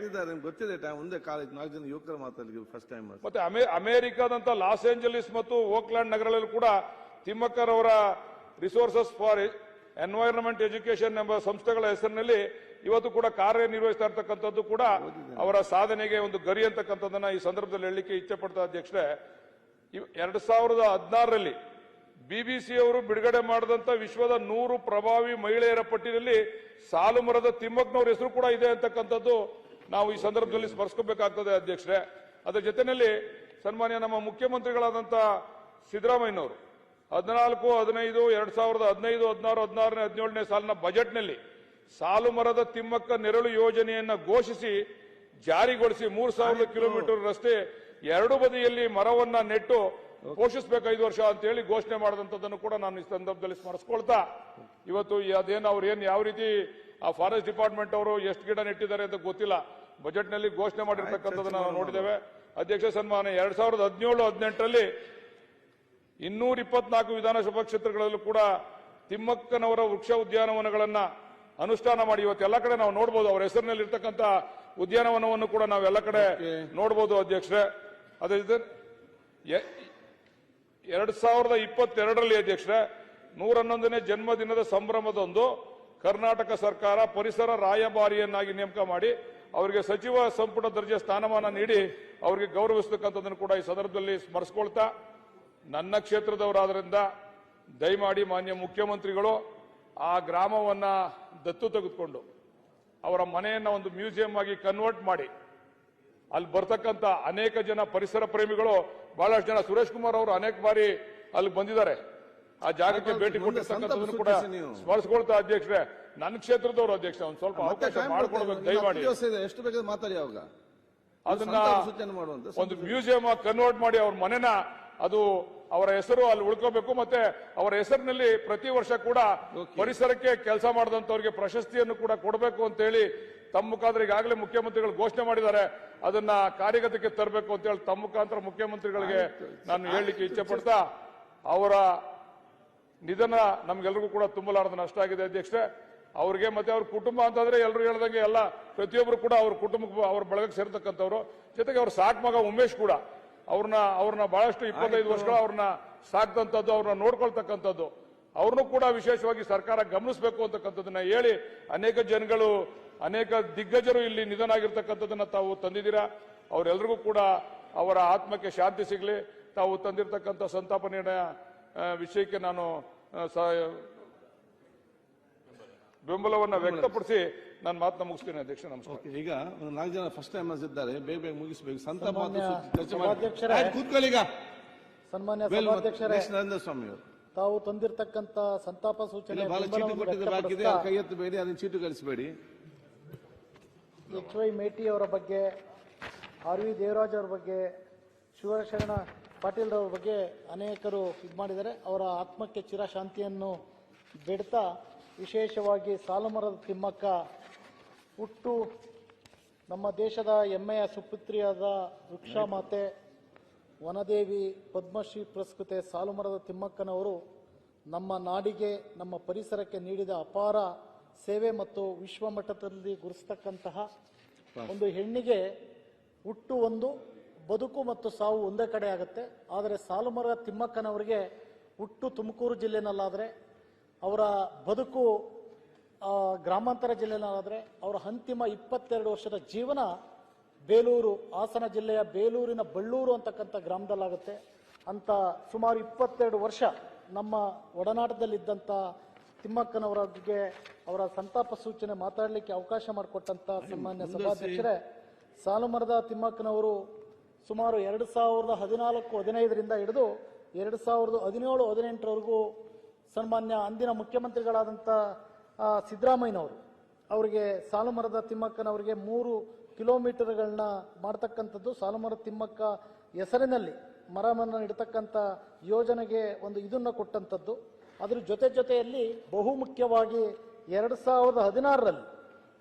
S4: ಗೊತ್ತಿದೆ. ಮುಂದೆ ಕಾಲೇಜ್ 4 ಜನ ಯುವಕರು ಮಾತಾಡಿ ಫಸ್ಟ್ ಟೈಮ್.
S14: ಮತ್ತೆ ಅಮೆರಿಕಾದಂತ ಲಾಸ್ ಏಂಜಲೀಸ್ ಮತ್ತು ಓಕ್ಲ್ಯಾಂಡ್ ನಗರಗಳಲ್ಲಿ ಕೂಡ ತಿಮ್ಮಕ್ಕರವರ ರಿಸೋರ್ಸಸ್ ಫಾರ್ ಎನ್ವೈರನ್ಮೆಂಟ್ ಎಜುಕೇಶನ್ ಎಂಬ ಸಂಸ್ಥೆಗಳ ಹೆಸರಿನಲ್ಲಿ ಇವತ್ತು ಕೂಡ ಕಾರ್ಯನಿರ್ವಹಿಸ್ತಾ ಇರ್ತಕ್ಕಂಥದ್ದು ಕೂಡ ಅವರ ಸಾಧನೆಗೆ ಒಂದು ಗರಿ ಅಂತಕ್ಕಂಥದ್ದನ್ನ ಈ ಸಂದರ್ಭದಲ್ಲಿ ಹೇಳಲಿಕ್ಕೆ ಇಚ್ಛೆ ಪಡ್ತಾ ಅಧ್ಯಕ್ಷರೇ. 2016ರಲ್ಲಿ BBC ಅವರು ಬಿಡುಗಡೆ ಮಾಡಿದಂತ ವಿಶ್ವದ 100 ಪ್ರಭಾವಿ ಮಹಿಳೆಯರ ಪಟ್ಟಿಯಲ್ಲಿ ಸಾಲುಮರದ ತಿಮ್ಮಕ್ಕನವರ ಹೆಸರು ಕೂಡ ಇದೆ ಅಂತಕ್ಕಂಥದ್ದು ನಾವು ಈ ಸಂದರ್ಭದಲ್ಲಿ ಸ್ಮರಿಸಬೇಕಾಗ್ತದೆ ಅಧ್ಯಕ್ಷರೇ. ಅದರ ಜೊತೆಯಲ್ಲಿ ಸನ್ಮಾನ್ಯ ನಮ್ಮ ಮುಖ್ಯಮಂತ್ರಿಗಳಾದಂತ ಸಿದ್ದರಾಮಯ್ಯನವರು 14, 15, 2015, 16, 17ನೇ ಸಾಲಿನ ಬಜೆಟ್ನಲ್ಲಿ ಸಾಲುಮರದ ತಿಮ್ಮಕ್ಕ ನೆರಳು ಯೋಜನೆಯನ್ನ ಘೋಷಿಸಿ ಜಾರಿಗೊಳಿಸಿ 3000 ಕಿಲೋಮೀಟರ್ ರಸ್ತೆ ಎರಡು ಬದಿಯಲ್ಲಿ ಮರವನ್ನ ನೆಟ್ಟು ಪೋಷಿಸಬೇಕು 5 ವರ್ಷ ಅಂತ ಹೇಳಿ ಘೋಷಣೆ ಮಾಡಿದಂಥದ್ದನ್ನು ಕೂಡ ನಾನು ಈ ಸಂದರ್ಭದಲ್ಲಿ ಸ್ಮರಿಸ್ಕೊಳ್ತಾ, ಇವತ್ತು ಅದೇನು ಅವ್ರು ಯಾವ ರೀತಿ ಆ ಫಾರೆಸ್ಟ್ ಡಿಪಾರ್ಟ್ಮೆಂಟ್ ಅವರು ಎಷ್ಟು ಗಿಡ ನೆಟ್ಟಿದ್ದಾರೆ ಅಂತ ಗೊತ್ತಿಲ್ಲ, ಬಜೆಟ್ ನಲ್ಲಿ ಘೋಷಣೆ ಮಾಡಿರ್ತಕ್ಕಂಥದ್ದನ್ನು ನಾವು ನೋಡಿದ್ದೇವೆ ಅಧ್ಯಕ್ಷ. ಸನ್ಮಾನ 2017-18ರಲ್ಲಿ 224 ವಿಧಾನಸಭಾ ಕ್ಷೇತ್ರಗಳಲ್ಲೂ ಕೂಡ ತಿಮ್ಮಕ್ಕನವರ ವೃಕ್ಷ ಉದ್ಯಾನವನಗಳನ್ನ ಅನುಷ್ಠಾನ ಮಾಡಿ ಇವತ್ತು ಎಲ್ಲ ಕಡೆ ನಾವು ನೋಡಬಹುದು. ಅವರ ಹೆಸರಿನಲ್ಲಿ ಇರ್ತಕ್ಕಂಥ ಉದ್ಯಾನವನವನ್ನು ಕೂಡ ನಾವೆಲ್ಲ ಕಡೆ ನೋಡಬಹುದು ಅಧ್ಯಕ್ಷರೇ. ಅದೇ 2022ರಲ್ಲಿ ಅಧ್ಯಕ್ಷರೇ 111ನೇ ಜನ್ಮದಿನದ ಸಂಭ್ರಮದೊಂದು ಕರ್ನಾಟಕ ಸರ್ಕಾರ ಪರಿಸರ ರಾಯಭಾರಿಯನ್ನಾಗಿ ನೇಮಕ ಮಾಡಿ ಅವರಿಗೆ ಸಚಿವ ಸಂಪುಟ ದರ್ಜೆ ಸ್ಥಾನಮಾನ ನೀಡಿ ಅವರಿಗೆ ಗೌರವಿಸತಕ್ಕಂಥದ್ದನ್ನು ಕೂಡ ಈ ಸಂದರ್ಭದಲ್ಲಿ ಸ್ಮರಿಸಿಕೊಳ್ತಾ, ನನ್ನ ಕ್ಷೇತ್ರದವರಾದ್ರಿಂದ ದಯಮಾಡಿ ಮಾನ್ಯ ಮುಖ್ಯಮಂತ್ರಿಗಳು ಆ ಗ್ರಾಮವನ್ನ ದತ್ತು ತೆಗೆದುಕೊಂಡು ಅವರ ಮನೆಯನ್ನ ಒಂದು ಮ್ಯೂಸಿಯಂ ಆಗಿ ಕನ್ವರ್ಟ್ ಮಾಡಿ ಅಲ್ಲಿ ಬರ್ತಕ್ಕಂಥ ಅನೇಕ ಜನ ಪರಿಸರ ಪ್ರೇಮಿಗಳು ಬಹಳಷ್ಟು ಜನ, ಸುರೇಶ್ ಕುಮಾರ್ ಅವರು ಅನೇಕ ಬಾರಿ ಅಲ್ಲಿ ಬಂದಿದ್ದಾರೆ, ಆ ಜಾಗಕ್ಕೆ ಭೇಟಿ ಕೊಟ್ಟಿರ್ತಕ್ಕಂಥದ್ದನ್ನು ಕೂಡ ಸ್ಮರಿಸಿಕೊಳ್ತಾ ಅಧ್ಯಕ್ಷರೇ. ನನ್ನ ಕ್ಷೇತ್ರದವರು ಅಧ್ಯಕ್ಷ ಒಂದು ಸ್ವಲ್ಪ ಅವಕಾಶ ಮಾಡಿಕೊಡ್ಬೇಕು ದಯಮಾಡಿ.
S4: ಎಷ್ಟು ಬೇಕಾದ್ರೆ ಮಾತಾಡಿ, ಅವಾಗ
S14: ಅದನ್ನ ಒಂದು ಮ್ಯೂಸಿಯಂ ಆಗಿ ಕನ್ವರ್ಟ್ ಮಾಡಿ ಅವ್ರ ಮನೆನ ಅದು ಅವರ ಹೆಸರು ಅಲ್ಲಿ ಉಳ್ಕೋಬೇಕು. ಮತ್ತೆ ಅವರ ಹೆಸರಿನಲ್ಲಿ ಪ್ರತಿ ವರ್ಷ ಕೂಡ ಪರಿಸರಕ್ಕೆ ಕೆಲಸ ಮಾಡಿದಂತವ್ರಿಗೆ ಪ್ರಶಸ್ತಿಯನ್ನು ಕೂಡ ಕೊಡಬೇಕು ಅಂತ ಹೇಳಿ ತಮ್ಮ ಮುಖಾಂತರ ಈಗಾಗಲೇ ಮುಖ್ಯಮಂತ್ರಿಗಳು ಘೋಷಣೆ ಮಾಡಿದ್ದಾರೆ. ಅದನ್ನ ಕಾರ್ಯಗತಕ್ಕೆ ತರಬೇಕು ಅಂತ ಹೇಳಿ ತಮ್ಮ ಮುಖಾಂತರ ಮುಖ್ಯಮಂತ್ರಿಗಳಿಗೆ ನಾನು ಹೇಳಲಿಕ್ಕೆ ಇಚ್ಛೆ ಪಡ್ತಾ, ಅವರ ನಿಧನ ನಮ್ಗೆಲ್ರಿಗೂ ಕೂಡ ತುಂಬಲಾರದ ನಷ್ಟ ಆಗಿದೆ ಅಧ್ಯಕ್ಷರೇ. ಅವ್ರಿಗೆ ಮತ್ತೆ ಅವ್ರ ಕುಟುಂಬ ಅಂತಂದ್ರೆ ಎಲ್ಲರೂ ಹೇಳ್ದಂಗೆ ಎಲ್ಲ ಪ್ರತಿಯೊಬ್ಬರು ಕೂಡ ಅವ್ರ ಕುಟುಂಬಕ್ಕೆ ಅವ್ರ ಬಳಗಕ್ಕೆ ಸೇರ್ತಕ್ಕಂಥವ್ರು. ಜೊತೆಗೆ ಅವ್ರ ಸಾಕ್ ಮಗ ಉಮೇಶ್ ಕೂಡ ಅವ್ರನ್ನ ಬಹಳಷ್ಟು 25 ವರ್ಷಗಳ ಅವ್ರನ್ನ ಸಾಕ್ದಂಥದ್ದು, ಅವ್ರನ್ನ ನೋಡ್ಕೊಳ್ತಕ್ಕಂಥದ್ದು, ಅವ್ರನ್ನೂ ಕೂಡ ವಿಶೇಷವಾಗಿ ಸರ್ಕಾರ ಗಮನಿಸಬೇಕು ಅಂತಕ್ಕಂಥದ್ದನ್ನ ಹೇಳಿ, ಅನೇಕ ಜನಗಳು ಅನೇಕ ದಿಗ್ಗಜರು ಇಲ್ಲಿ ನಿಧನ ಆಗಿರ್ತಕ್ಕಂಥದ್ದನ್ನ ತಾವು ತಂದಿದ್ದೀರಾ. ಅವರೆಲ್ಲರಿಗೂ ಕೂಡ ಅವರ ಆತ್ಮಕ್ಕೆ ಶಾಂತಿ ಸಿಗಲಿ. ತಾವು ತಂದಿರತಕ್ಕಂಥ ಸಂತಾಪ ನಿರ್ಣಯ ವಿಷಯಕ್ಕೆ ನಾನು ಬೆಂಬಲವನ್ನ ವ್ಯಕ್ತಪಡಿಸಿ ನನ್ನ ಮಾತನ್ನ ಮುಗಿಸ್ತೀನಿ ಅಧ್ಯಕ್ಷ. ನಮಸ್ಕಾರ.
S4: ಈಗ 4 ಜನ ಫಸ್ಟ್ ಟೈಮ್ ಇದ್ದಾರೆ, ಬೇಗ ಬೇಗ ಮುಗಿಸಬೇಕು. ಸಂತಾಪ ಚರ್ಚೆ ಮಾಡಿ ಕೂತ್ಕೊಳ್ಳಿ. ಈಗ
S15: ಸನ್ಮಾನ್ಯ ಸಭಾಧ್ಯಕ್ಷರೇ,
S4: ನರೇಂದ್ರ ಸ್ವಾಮಿ ಅವರು
S15: ತಾವು ತಂದಿರತಕ್ಕಂತ ಸಂತಾಪ ಸೂಚನೆ
S4: ಬಹಳ ಚೀಟು ಕೊಟ್ಟಿದ್ದು ಬಾಕಿದೆ, ಕೈ ಎತ್ತಬೇಡಿ, ಅದನ್ನ ಚೀಟು ಕಳಿಸಬೇಡಿ.
S15: HY ಮೇಟಿ ಅವರ ಬಗ್ಗೆ, RV ದೇವರಾಜ್ ಅವರ ಬಗ್ಗೆ, ಶಿವಶರಣ ಪಾಟೀಲ್ ಅವರ ಬಗ್ಗೆ ಅನೇಕರು ಇದು ಮಾಡಿದ್ದಾರೆ. ಅವರ ಆತ್ಮಕ್ಕೆ ಚಿರಶಾಂತಿಯನ್ನು ಬೇಡ್ತಾ, ವಿಶೇಷವಾಗಿ ಸಾಲುಮರದ ತಿಮ್ಮಕ್ಕ ಹುಟ್ಟು ನಮ್ಮ ದೇಶದ ಹೆಮ್ಮೆಯ ಸುಪುತ್ರಿಯಾದ ವೃಕ್ಷ ಮಾತೆ ವನದೇವಿ ಪದ್ಮಶ್ರೀ ಪುರಸ್ಕೃತೆ ಸಾಲುಮರದ ತಿಮ್ಮಕ್ಕನವರು ನಮ್ಮ ನಾಡಿಗೆ, ನಮ್ಮ ಪರಿಸರಕ್ಕೆ ನೀಡಿದ ಅಪಾರ ಸೇವೆ ಮತ್ತು ವಿಶ್ವಮಟ್ಟದಲ್ಲಿ ಗುರುಸ್ತಕ್ಕಂತಹ ಒಂದು ಹೆಣ್ಣಿಗೆ ಹುಟ್ಟು ಒಂದು, ಬದುಕು ಮತ್ತು ಸಾವು ಒಂದೇ ಕಡೆ ಆಗುತ್ತೆ. ಆದರೆ ಸಾಲುಮರದ ತಿಮ್ಮಕ್ಕನವರಿಗೆ ಹುಟ್ಟು ತುಮಕೂರು ಜಿಲ್ಲೆನಲ್ಲಾದರೆ, ಅವರ ಬದುಕು ಗ್ರಾಮಾಂತರ ಜಿಲ್ಲೆನಲ್ಲಾದರೆ, ಅವರ ಅಂತಿಮ 22 ವರ್ಷದ ಜೀವನ ಬೇಲೂರು, ಹಾಸನ ಜಿಲ್ಲೆಯ ಬೇಲೂರಿನ ಬಳ್ಳೂರು ಅಂತಕ್ಕಂಥ ಗ್ರಾಮದಲ್ಲಾಗುತ್ತೆ. ಅಂತ ಸುಮಾರು 22 ವರ್ಷ ನಮ್ಮ ಒಡನಾಟದಲ್ಲಿದ್ದಂಥ ತಿಮ್ಮಕ್ಕನವರ ಬಗ್ಗೆ ಅವರ ಸಂತಾಪ ಸೂಚನೆ ಮಾತಾಡಲಿಕ್ಕೆ ಅವಕಾಶ ಮಾಡಿಕೊಟ್ಟಂತ ಸನ್ಮಾನ್ಯ ಸಭಾಧ್ಯಕ್ಷರೇ, ಸಾಲುಮರದ ತಿಮ್ಮಕ್ಕನವರು ಸುಮಾರು 2014-15ರಿಂದ ಹಿಡಿದು 2017-18ವರೆಗೂ ಸನ್ಮಾನ್ಯ ಅಂದಿನ ಮುಖ್ಯಮಂತ್ರಿಗಳಾದಂಥ ಸಿದ್ದರಾಮಯ್ಯನವರು ಅವರಿಗೆ ಸಾಲುಮರದ ತಿಮ್ಮಕ್ಕನವರಿಗೆ 3 ಕಿಲೋಮೀಟರ್ಗಳನ್ನ ಮಾಡ್ತಕ್ಕಂಥದ್ದು, ಸಾಲುಮರದ ತಿಮ್ಮಕ್ಕ ಹೆಸರಿನಲ್ಲಿ ಮರವನ್ನು ಇಡತಕ್ಕಂಥ ಯೋಜನೆಗೆ ಒಂದು ಇದನ್ನು ಕೊಟ್ಟಂಥದ್ದು. ಅದರ ಜೊತೆಯಲ್ಲಿ ಬಹುಮುಖ್ಯವಾಗಿ 2016ರಲ್ಲಿ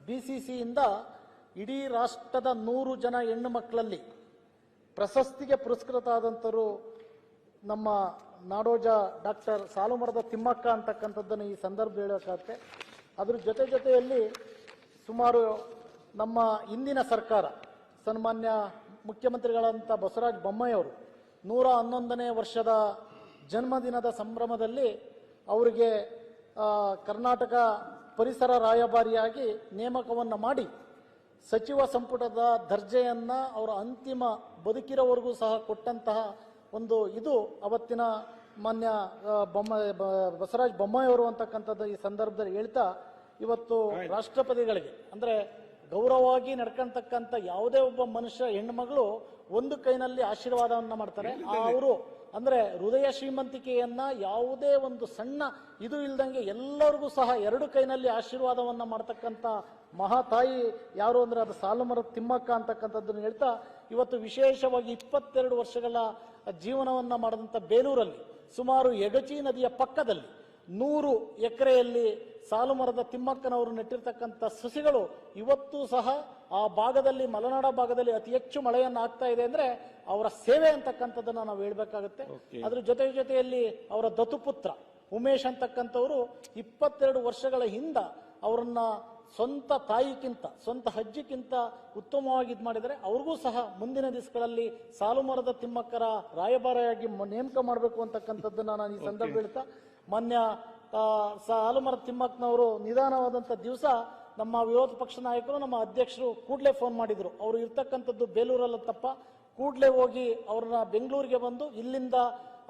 S15: BCCಯಿಂದ ಇಡೀ ರಾಷ್ಟ್ರದ 100 ಜನ ಹೆಣ್ಣು ಮಕ್ಕಳಲ್ಲಿ ಪ್ರಶಸ್ತಿಗೆ ಪುರಸ್ಕೃತ ಆದಂಥವರು ನಮ್ಮ ನಾಡೋಜ ಡಾಕ್ಟರ್ ಸಾಲುಮರದ ತಿಮ್ಮಕ್ಕ ಅಂತಕ್ಕಂಥದ್ದನ್ನು ಈ ಸಂದರ್ಭ ಹೇಳೋಕ್ಕಾಗುತ್ತೆ. ಅದ್ರ ಜೊತೆಯಲ್ಲಿ ಸುಮಾರು ನಮ್ಮ ಇಂದಿನ ಸರ್ಕಾರ ಸನ್ಮಾನ್ಯ ಮುಖ್ಯಮಂತ್ರಿಗಳಾದಂಥ ಬಸವರಾಜ ಬೊಮ್ಮಾಯಿ ಅವರು 111ನೇ ವರ್ಷದ ಜನ್ಮದಿನದ ಸಂಭ್ರಮದಲ್ಲಿ ಅವರಿಗೆ ಕರ್ನಾಟಕ ಪರಿಸರ ರಾಯಭಾರಿಯಾಗಿ ನೇಮಕವನ್ನು ಮಾಡಿ ಸಚಿವ ಸಂಪುಟದ ದರ್ಜೆಯನ್ನು ಅವರ ಅಂತಿಮ ಬದುಕಿರೋವರೆಗೂ ಸಹ ಕೊಟ್ಟಂತಹ ಒಂದು ಇದು ಅವತ್ತಿನ ಮಾನ್ಯ ಬಸವರಾಜ ಬೊಮ್ಮಾಯಿ ಅವರು ಅಂತಕ್ಕಂಥದ್ದು ಈ ಸಂದರ್ಭದಲ್ಲಿ ಹೇಳ್ತಾ, ಇವತ್ತು ರಾಷ್ಟ್ರಪತಿಗಳಿಗೆ ಅಂದ್ರೆ ಗೌರವವಾಗಿ ನಡ್ಕೊಂತಕ್ಕಂಥ ಯಾವುದೇ ಒಬ್ಬ ಮನುಷ್ಯ ಹೆಣ್ಣುಮಗಳು ಒಂದು ಕೈನಲ್ಲಿ ಆಶೀರ್ವಾದವನ್ನ ಮಾಡ್ತಾರೆ. ಅವರು ಅಂದ್ರೆ ಹೃದಯ ಶ್ರೀಮಂತಿಕೆಯನ್ನ ಯಾವುದೇ ಒಂದು ಸಣ್ಣ ಇದು ಇಲ್ದಂಗೆ ಎಲ್ಲರಿಗೂ ಸಹ 2 ಕೈನಲ್ಲಿ ಆಶೀರ್ವಾದವನ್ನ ಮಾಡ್ತಕ್ಕಂಥ ಮಹಾತಾಯಿ ಯಾರು ಅಂದ್ರೆ ಅದು ಸಾಲುಮರದ ತಿಮ್ಮಕ್ಕ ಅಂತಕ್ಕಂಥದ್ದನ್ನು ಹೇಳ್ತಾ, ಇವತ್ತು ವಿಶೇಷವಾಗಿ 22 ವರ್ಷಗಳ ಜೀವನವನ್ನ ಮಾಡಿದಂಥ ಬೇಲೂರಲ್ಲಿ ಸುಮಾರು ಯಗಚಿ ನದಿಯ ಪಕ್ಕದಲ್ಲಿ 100 ಎಕರೆಯಲ್ಲಿ ಸಾಲುಮರದ ತಿಮ್ಮಕ್ಕನವರು ನೆಟ್ಟಿರ್ತಕ್ಕಂಥ ಸಸಿಗಳು ಇವತ್ತು ಸಹ ಆ ಭಾಗದಲ್ಲಿ, ಮಲೆನಾಡ ಭಾಗದಲ್ಲಿ ಅತಿ ಹೆಚ್ಚು ಮಳೆಯನ್ನು ಆಗ್ತಾ ಇದೆ ಅಂದ್ರೆ ಅವರ ಸೇವೆ ಅಂತಕ್ಕಂಥದ್ದನ್ನ ನಾವು ಹೇಳ್ಬೇಕಾಗುತ್ತೆ. ಅದ್ರ ಜೊತೆಯಲ್ಲಿ ಅವರ ದತ್ತುಪುತ್ರ ಉಮೇಶ್ ಅಂತಕ್ಕಂಥವ್ರು 22 ವರ್ಷಗಳ ಹಿಂದ ಅವರನ್ನ ಸ್ವಂತ ತಾಯಿಗಿಂತ, ಸ್ವಂತ ಅಜ್ಜಿಗಿಂತ ಉತ್ತಮವಾಗಿ ಇದು ಮಾಡಿದರೆ, ಅವ್ರಿಗೂ ಸಹ ಮುಂದಿನ ದಿವಸಗಳಲ್ಲಿ ಸಾಲುಮರದ ತಿಮ್ಮಕ್ಕರ ರಾಯಭಾರಿಯಾಗಿ ನೇಮಕ ಮಾಡಬೇಕು ಅಂತಕ್ಕಂಥದ್ದನ್ನ ನಾನು ಈ ಸಂದರ್ಭ ಹೇಳ್ತಾ, ಮಾನ್ಯ ಸಾಲುಮರದ ತಿಮ್ಮಕ್ಕನವರು ನಿಧಾನವಾದಂಥ ದಿವಸ ನಮ್ಮ ವಿರೋಧ ಪಕ್ಷ ನಾಯಕರು, ನಮ್ಮ ಅಧ್ಯಕ್ಷರು ಕೂಡಲೇ ಫೋನ್ ಮಾಡಿದ್ರು. ಅವರು ಇರ್ತಕ್ಕಂಥದ್ದು ಬೇಲೂರಲ್ಲ ತಪ್ಪ, ಕೂಡಲೇ ಹೋಗಿ ಅವ್ರನ್ನ ಬೆಂಗಳೂರಿಗೆ ಬಂದು ಇಲ್ಲಿಂದ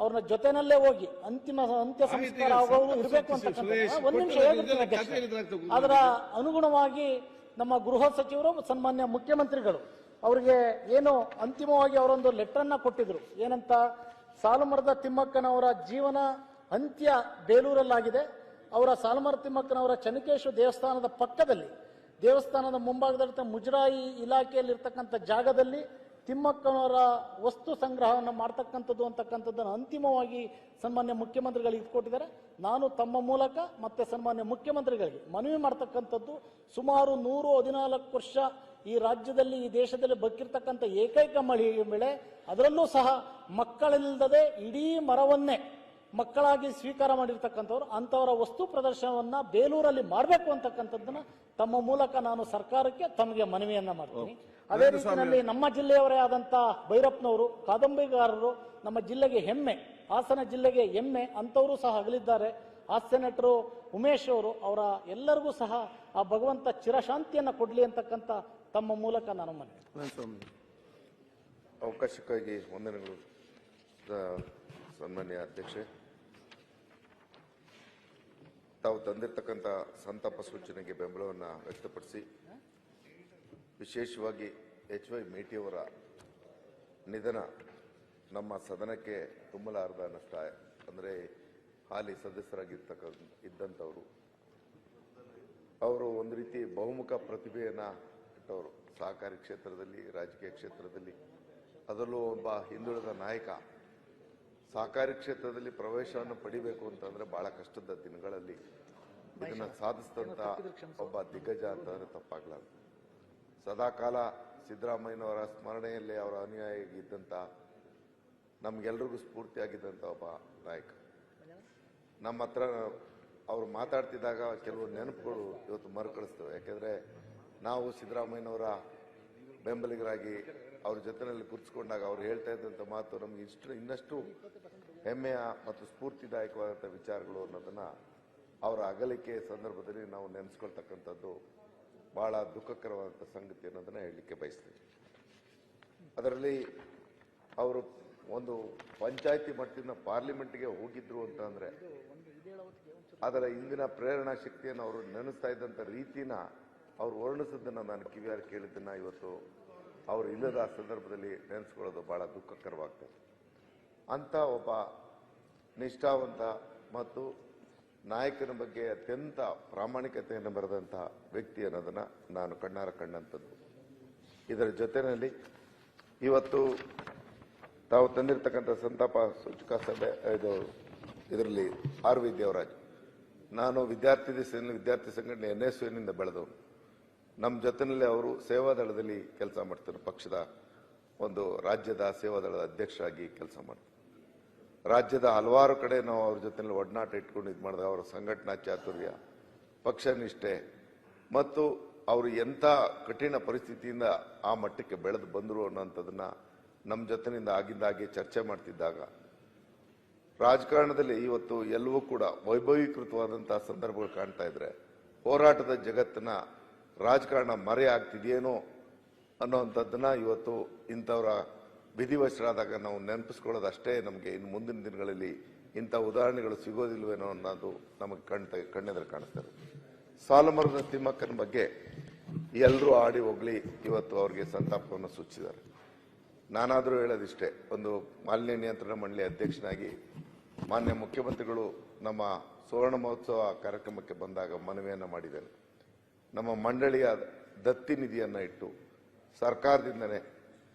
S15: ಅವ್ರನ್ನ ಜೊತೆನಲ್ಲೇ ಹೋಗಿ ಅಂತ್ಯ ಸಂಸ್ಕಾರ ಆಗೋರು ಇರಬೇಕು ಅಂತಕ್ಕಂಥ ಒಂದು ನಿಮಿಷ ಹೇಳ್ಬಿಡ್ತೀನಿ. ಅದರ ಅನುಗುಣವಾಗಿ ನಮ್ಮ ಗೃಹ ಸಚಿವರು ಸನ್ಮಾನ್ಯ ಮುಖ್ಯಮಂತ್ರಿಗಳು ಅವರಿಗೆ ಏನು ಅಂತಿಮವಾಗಿ ಅವರೊಂದು ಲೆಟರ್ ಅನ್ನ ಕೊಟ್ಟಿದ್ರು. ಏನಂತ, ಸಾಲುಮರದ ತಿಮ್ಮಕ್ಕನವರ ಜೀವನ ಅಂತ್ಯ ಬೇಲೂರಲ್ಲಾಗಿದೆ. ಅವರ ಸಾಲುಮರದ ತಿಮ್ಮಕ್ಕನವರ ಚನ್ನಕೇಶ್ವರ ದೇವಸ್ಥಾನದ ಪಕ್ಕದಲ್ಲಿ, ದೇವಸ್ಥಾನದ ಮುಂಭಾಗದಲ್ಲಿ ಮುಜರಾಯಿ ಇಲಾಖೆಯಲ್ಲಿ ಇರ್ತಕ್ಕಂಥ ಜಾಗದಲ್ಲಿ ತಿಮ್ಮಕ್ಕನವರ ವಸ್ತು ಸಂಗ್ರಹವನ್ನು ಮಾಡ್ತಕ್ಕಂಥದ್ದು ಅಂತಕ್ಕಂಥದ್ದನ್ನು ಅಂತಿಮವಾಗಿ ಸನ್ಮಾನ್ಯ ಮುಖ್ಯಮಂತ್ರಿಗಳಿಗೆ ಇಟ್ಕೊಟ್ಟಿದ್ದಾರೆ. ನಾನು ತಮ್ಮ ಮೂಲಕ ಮತ್ತೆ ಸನ್ಮಾನ್ಯ ಮುಖ್ಯಮಂತ್ರಿಗಳಿಗೆ ಮನವಿ ಮಾಡ್ತಕ್ಕಂಥದ್ದು, ಸುಮಾರು 114 ವರ್ಷ ಈ ರಾಜ್ಯದಲ್ಲಿ ಈ ದೇಶದಲ್ಲಿ ಬದುಕಿರ್ತಕ್ಕಂಥ ಏಕೈಕ ಮಹಿಳೆ, ಅದರಲ್ಲೂ ಸಹ ಮಕ್ಕಳಿಲ್ಲದೆ ಇಡೀ ಮರವನ್ನೇ ಮಕ್ಕಳಾಗಿ ಸ್ವೀಕಾರ ಮಾಡಿರ್ತಕ್ಕಂಥವ್ರು, ಅಂಥವರ ವಸ್ತು ಪ್ರದರ್ಶನವನ್ನ ಬೇಲೂರಲ್ಲಿ ಮಾಡಬೇಕು ಅಂತಕ್ಕಂಥದ್ದನ್ನ ತಮ್ಮ ಮೂಲಕ ನಾನು ಸರ್ಕಾರಕ್ಕೆ ತಮಗೆ ಮನವಿಯನ್ನ ಮಾಡ್ತೀನಿ. ಅದೇ ರೀತಿಯಲ್ಲಿ ನಮ್ಮ ಜಿಲ್ಲೆಯವರೇ ಆದಂತ ಭೈರಪ್ಪನವರು, ಕಾದಂಬರಿಗಾರರು, ನಮ್ಮ ಜಿಲ್ಲೆಗೆ ಹೆಮ್ಮೆ, ಹಾಸನ ಜಿಲ್ಲೆಗೆ ಹೆಮ್ಮೆ, ಅಂತವರು ಸಹ ಅಗಲಿದ್ದಾರೆ. ಹಾಸ್ಯ ನಟರು ಉಮೇಶ್ ಅವರು, ಅವರ ಎಲ್ಲರಿಗೂ ಸಹ ಆ ಭಗವಂತ ಚಿರಶಾಂತಿಯನ್ನ ಕೊಡ್ಲಿ ಅಂತಕ್ಕಂಥ ತಮ್ಮ ಮೂಲಕ ನಾನು ಮನವಿ.
S16: ಅವಕಾಶಕ್ಕಾಗಿ ವಂದನೆಗಳು ಸನ್ಮಾನ್ಯ ಅಧ್ಯಕ್ಷೆ. ತಾವು ತಂದಿರತಕ್ಕಂಥ ಸಂತಾಪ ಸೂಚನೆಗೆ ಬೆಂಬಲವನ್ನು ವ್ಯಕ್ತಪಡಿಸಿ, ವಿಶೇಷವಾಗಿ HY ಮೇಟಿಯವರ ನಿಧನ ನಮ್ಮ ಸದನಕ್ಕೆ ತುಂಬಲಾರದ ನಷ್ಟ. ಅಂದರೆ ಹಾಲಿ ಸದಸ್ಯರಾಗಿರ್ತಕ್ಕಂಥವರು, ಅವರು ಒಂದು ರೀತಿ ಬಹುಮುಖ ಪ್ರತಿಭೆಯನ್ನು ಇಟ್ಟವರು, ಸಹಕಾರಿ ಕ್ಷೇತ್ರದಲ್ಲಿ, ರಾಜಕೀಯ ಕ್ಷೇತ್ರದಲ್ಲಿ, ಅದರಲ್ಲೂ ಒಬ್ಬ ಹಿಂದುಳಿದ ನಾಯಕ. ಸಹಕಾರಿ ಕ್ಷೇತ್ರದಲ್ಲಿ ಪ್ರವೇಶವನ್ನು ಪಡಿಬೇಕು ಅಂತಂದ್ರೆ ಬಹಳ ಕಷ್ಟದ ದಿನಗಳಲ್ಲಿ ಇದನ್ನ ಸಾಧಿಸಿದಂತ ಒಬ್ಬ ದಿಗ್ಗಜ ಅಂತಂದ್ರೆ ತಪ್ಪಾಗಲಾರದು. ಸದಾಕಾಲ ಸಿದ್ದರಾಮಯ್ಯನವರ ಸ್ಮರಣೆಯಲ್ಲಿ ಅವರ ಅನುಯಾಯಿಯಾಗಿದ್ದಂಥ, ನಮ್ಗೆಲ್ರಿಗೂ ಸ್ಫೂರ್ತಿಯಾಗಿದ್ದಂಥ ಒಬ್ಬ ನಾಯಕ. ನಮ್ಮ ಹತ್ರ ಅವರು ಮಾತಾಡ್ತಿದ್ದಾಗ ಕೆಲವು ನೆನಪುಗಳು ಇವತ್ತು ಮರುಕಳಿಸ್ತವೆ. ಯಾಕೆಂದ್ರೆ ನಾವು ಸಿದ್ದರಾಮಯ್ಯನವರ ಬೆಂಬಲಿಗರಾಗಿ ಅವ್ರ ಜೊತೆಯಲ್ಲಿ ಕೂರಿಸ್ಕೊಂಡಾಗ ಅವ್ರು ಹೇಳ್ತಾ ಇದ್ದಂಥ ಮಾತು ನಮ್ಗೆ ಇನ್ನಷ್ಟು ಹೆಮ್ಮೆಯ ಮತ್ತು ಸ್ಫೂರ್ತಿದಾಯಕವಾದಂಥ ವಿಚಾರಗಳು ಅನ್ನೋದನ್ನ ಅವರ ಅಗಲಿಕೆ ಸಂದರ್ಭದಲ್ಲಿ ನಾವು ನೆನೆಸ್ಕೊಳ್ತಕ್ಕಂಥದ್ದು ಬಹಳ ದುಃಖಕರವಾದಂಥ ಸಂಗತಿ ಅನ್ನೋದನ್ನ ಹೇಳಲಿಕ್ಕೆ ಬಯಸ್ತೀವಿ. ಅದರಲ್ಲಿ ಅವರು ಒಂದು ಪಂಚಾಯತಿ ಮಟ್ಟದಿಂದ ಪಾರ್ಲಿಮೆಂಟ್ಗೆ ಹೋಗಿದ್ರು ಅಂತ ಅಂದ್ರೆ ಅದರ ಇಂದಿನ ಪ್ರೇರಣಾ ಶಕ್ತಿಯನ್ನು ಅವರು ನೆನೆಸ್ತಾ ಇದ್ದಂಥ ರೀತಿನ ಅವ್ರು ವರ್ಣಿಸೋದನ್ನ ನಾನು ಕಿವಿಯಾರು ಕೇಳಿದ್ದನ್ನ ಇವತ್ತು ಅವರು ಇಲ್ಲದ ಸಂದರ್ಭದಲ್ಲಿ ನೆನೆಸ್ಕೊಳ್ಳೋದು ಬಹಳ ದುಃಖಕರವಾಗ್ತದೆ. ಅಂತ ಒಬ್ಬ ನಿಷ್ಠಾವಂತ ಮತ್ತು ನಾಯಕನ ಬಗ್ಗೆ ಅತ್ಯಂತ ಪ್ರಾಮಾಣಿಕತೆಯನ್ನು ಬರೆದಂಥ ವ್ಯಕ್ತಿ ಅನ್ನೋದನ್ನ ನಾನು ಕಣ್ಣಾರ ಕಂಡಂಥದ್ದು. ಇದರ ಜೊತೆಯಲ್ಲಿ ಇವತ್ತು ತಾವು ತಂದಿರತಕ್ಕಂಥ ಸಂತಾಪ ಸೂಚಕ ಸಭೆ ಇದರಲ್ಲಿ RV ದೇವರಾಜ್, ನಾನು ವಿದ್ಯಾರ್ಥಿ ಸಂಘಟನೆ NSUನಿಂದ ಬೆಳೆದವನು. ನಮ್ಮ ಜೊತೆಯಲ್ಲಿ ಅವರು ಸೇವಾದಳದಲ್ಲಿ ಕೆಲಸ ಮಾಡ್ತಾರೆ, ಪಕ್ಷದ ಒಂದು ರಾಜ್ಯದ ಸೇವಾದಳದ ಅಧ್ಯಕ್ಷರಾಗಿ ಕೆಲಸ ಮಾಡ್ತಾರೆ. ರಾಜ್ಯದ ಹಲವಾರು ಕಡೆ ನಾವು ಅವ್ರ ಜೊತೆಯಲ್ಲಿ ಒಡನಾಟ ಇಟ್ಕೊಂಡು ಇದು ಮಾಡಿದಾಗ ಅವರ ಸಂಘಟನಾ ಚಾತುರ್ಯ, ಪಕ್ಷ ನಿಷ್ಠೆ ಮತ್ತು ಅವರು ಎಂಥ ಕಠಿಣ ಪರಿಸ್ಥಿತಿಯಿಂದ ಆ ಮಟ್ಟಕ್ಕೆ ಬೆಳೆದು ಬಂದರು ಅನ್ನೋಂಥದ್ದನ್ನ ನಮ್ಮ ಜೊತೆಯಿಂದ ಆಗಿಂದಾಗೆ ಚರ್ಚೆ ಮಾಡ್ತಿದ್ದಾಗ, ರಾಜಕಾರಣದಲ್ಲಿ ಇವತ್ತು ಎಲ್ಲವೂ ಕೂಡ ವೈಭವೀಕೃತವಾದಂತಹ ಸಂದರ್ಭಗಳು ಕಾಣ್ತಾ ಇದ್ರೆ ಹೋರಾಟದ ಜಗತ್ತಿನ ರಾಜಕಾರಣ ಮರೆ ಆಗ್ತಿದೆಯೇನೋ ಅನ್ನೋವಂಥದ್ದನ್ನ ಇವತ್ತು ಇಂಥವರ ವಿಧಿವಶರಾದಾಗ ನಾವು ನೆನಪಿಸ್ಕೊಳ್ಳೋದಷ್ಟೇ. ನಮಗೆ ಇನ್ನು ಮುಂದಿನ ದಿನಗಳಲ್ಲಿ ಇಂಥ ಉದಾಹರಣೆಗಳು ಸಿಗೋದಿಲ್ವೇನೋ ಅನ್ನೋದು ನಮಗೆ ಕಣ್ಣೆದುರು ಕಾಣಿಸ್ತಾರೆ. ಸಾಲುಮರದ ತಿಮ್ಮಕ್ಕನ ಬಗ್ಗೆ ಎಲ್ಲರೂ ಆಡಿ ಹೋಗ್ಲಿ ಇವತ್ತು ಅವ್ರಿಗೆ ಸಂತಾಪವನ್ನು ಸೂಚಿಸಿದ್ದಾರೆ. ನಾನಾದರೂ ಹೇಳೋದಿಷ್ಟೇ, ಒಂದು ಮಾಲಿನ್ಯ ನಿಯಂತ್ರಣ ಮಂಡಳಿ ಅಧ್ಯಕ್ಷನಾಗಿ ಮಾನ್ಯ ಮುಖ್ಯಮಂತ್ರಿಗಳು ನಮ್ಮ ಸುವರ್ಣ ಮಹೋತ್ಸವ ಕಾರ್ಯಕ್ರಮಕ್ಕೆ ಬಂದಾಗ ಮನವಿಯನ್ನು ಮಾಡಿದ್ದೇನೆ. ನಮ್ಮ ಮಂಡಳಿಯ ದತ್ತಿ ನಿಧಿಯನ್ನು ಇಟ್ಟು ಸರ್ಕಾರದಿಂದನೇ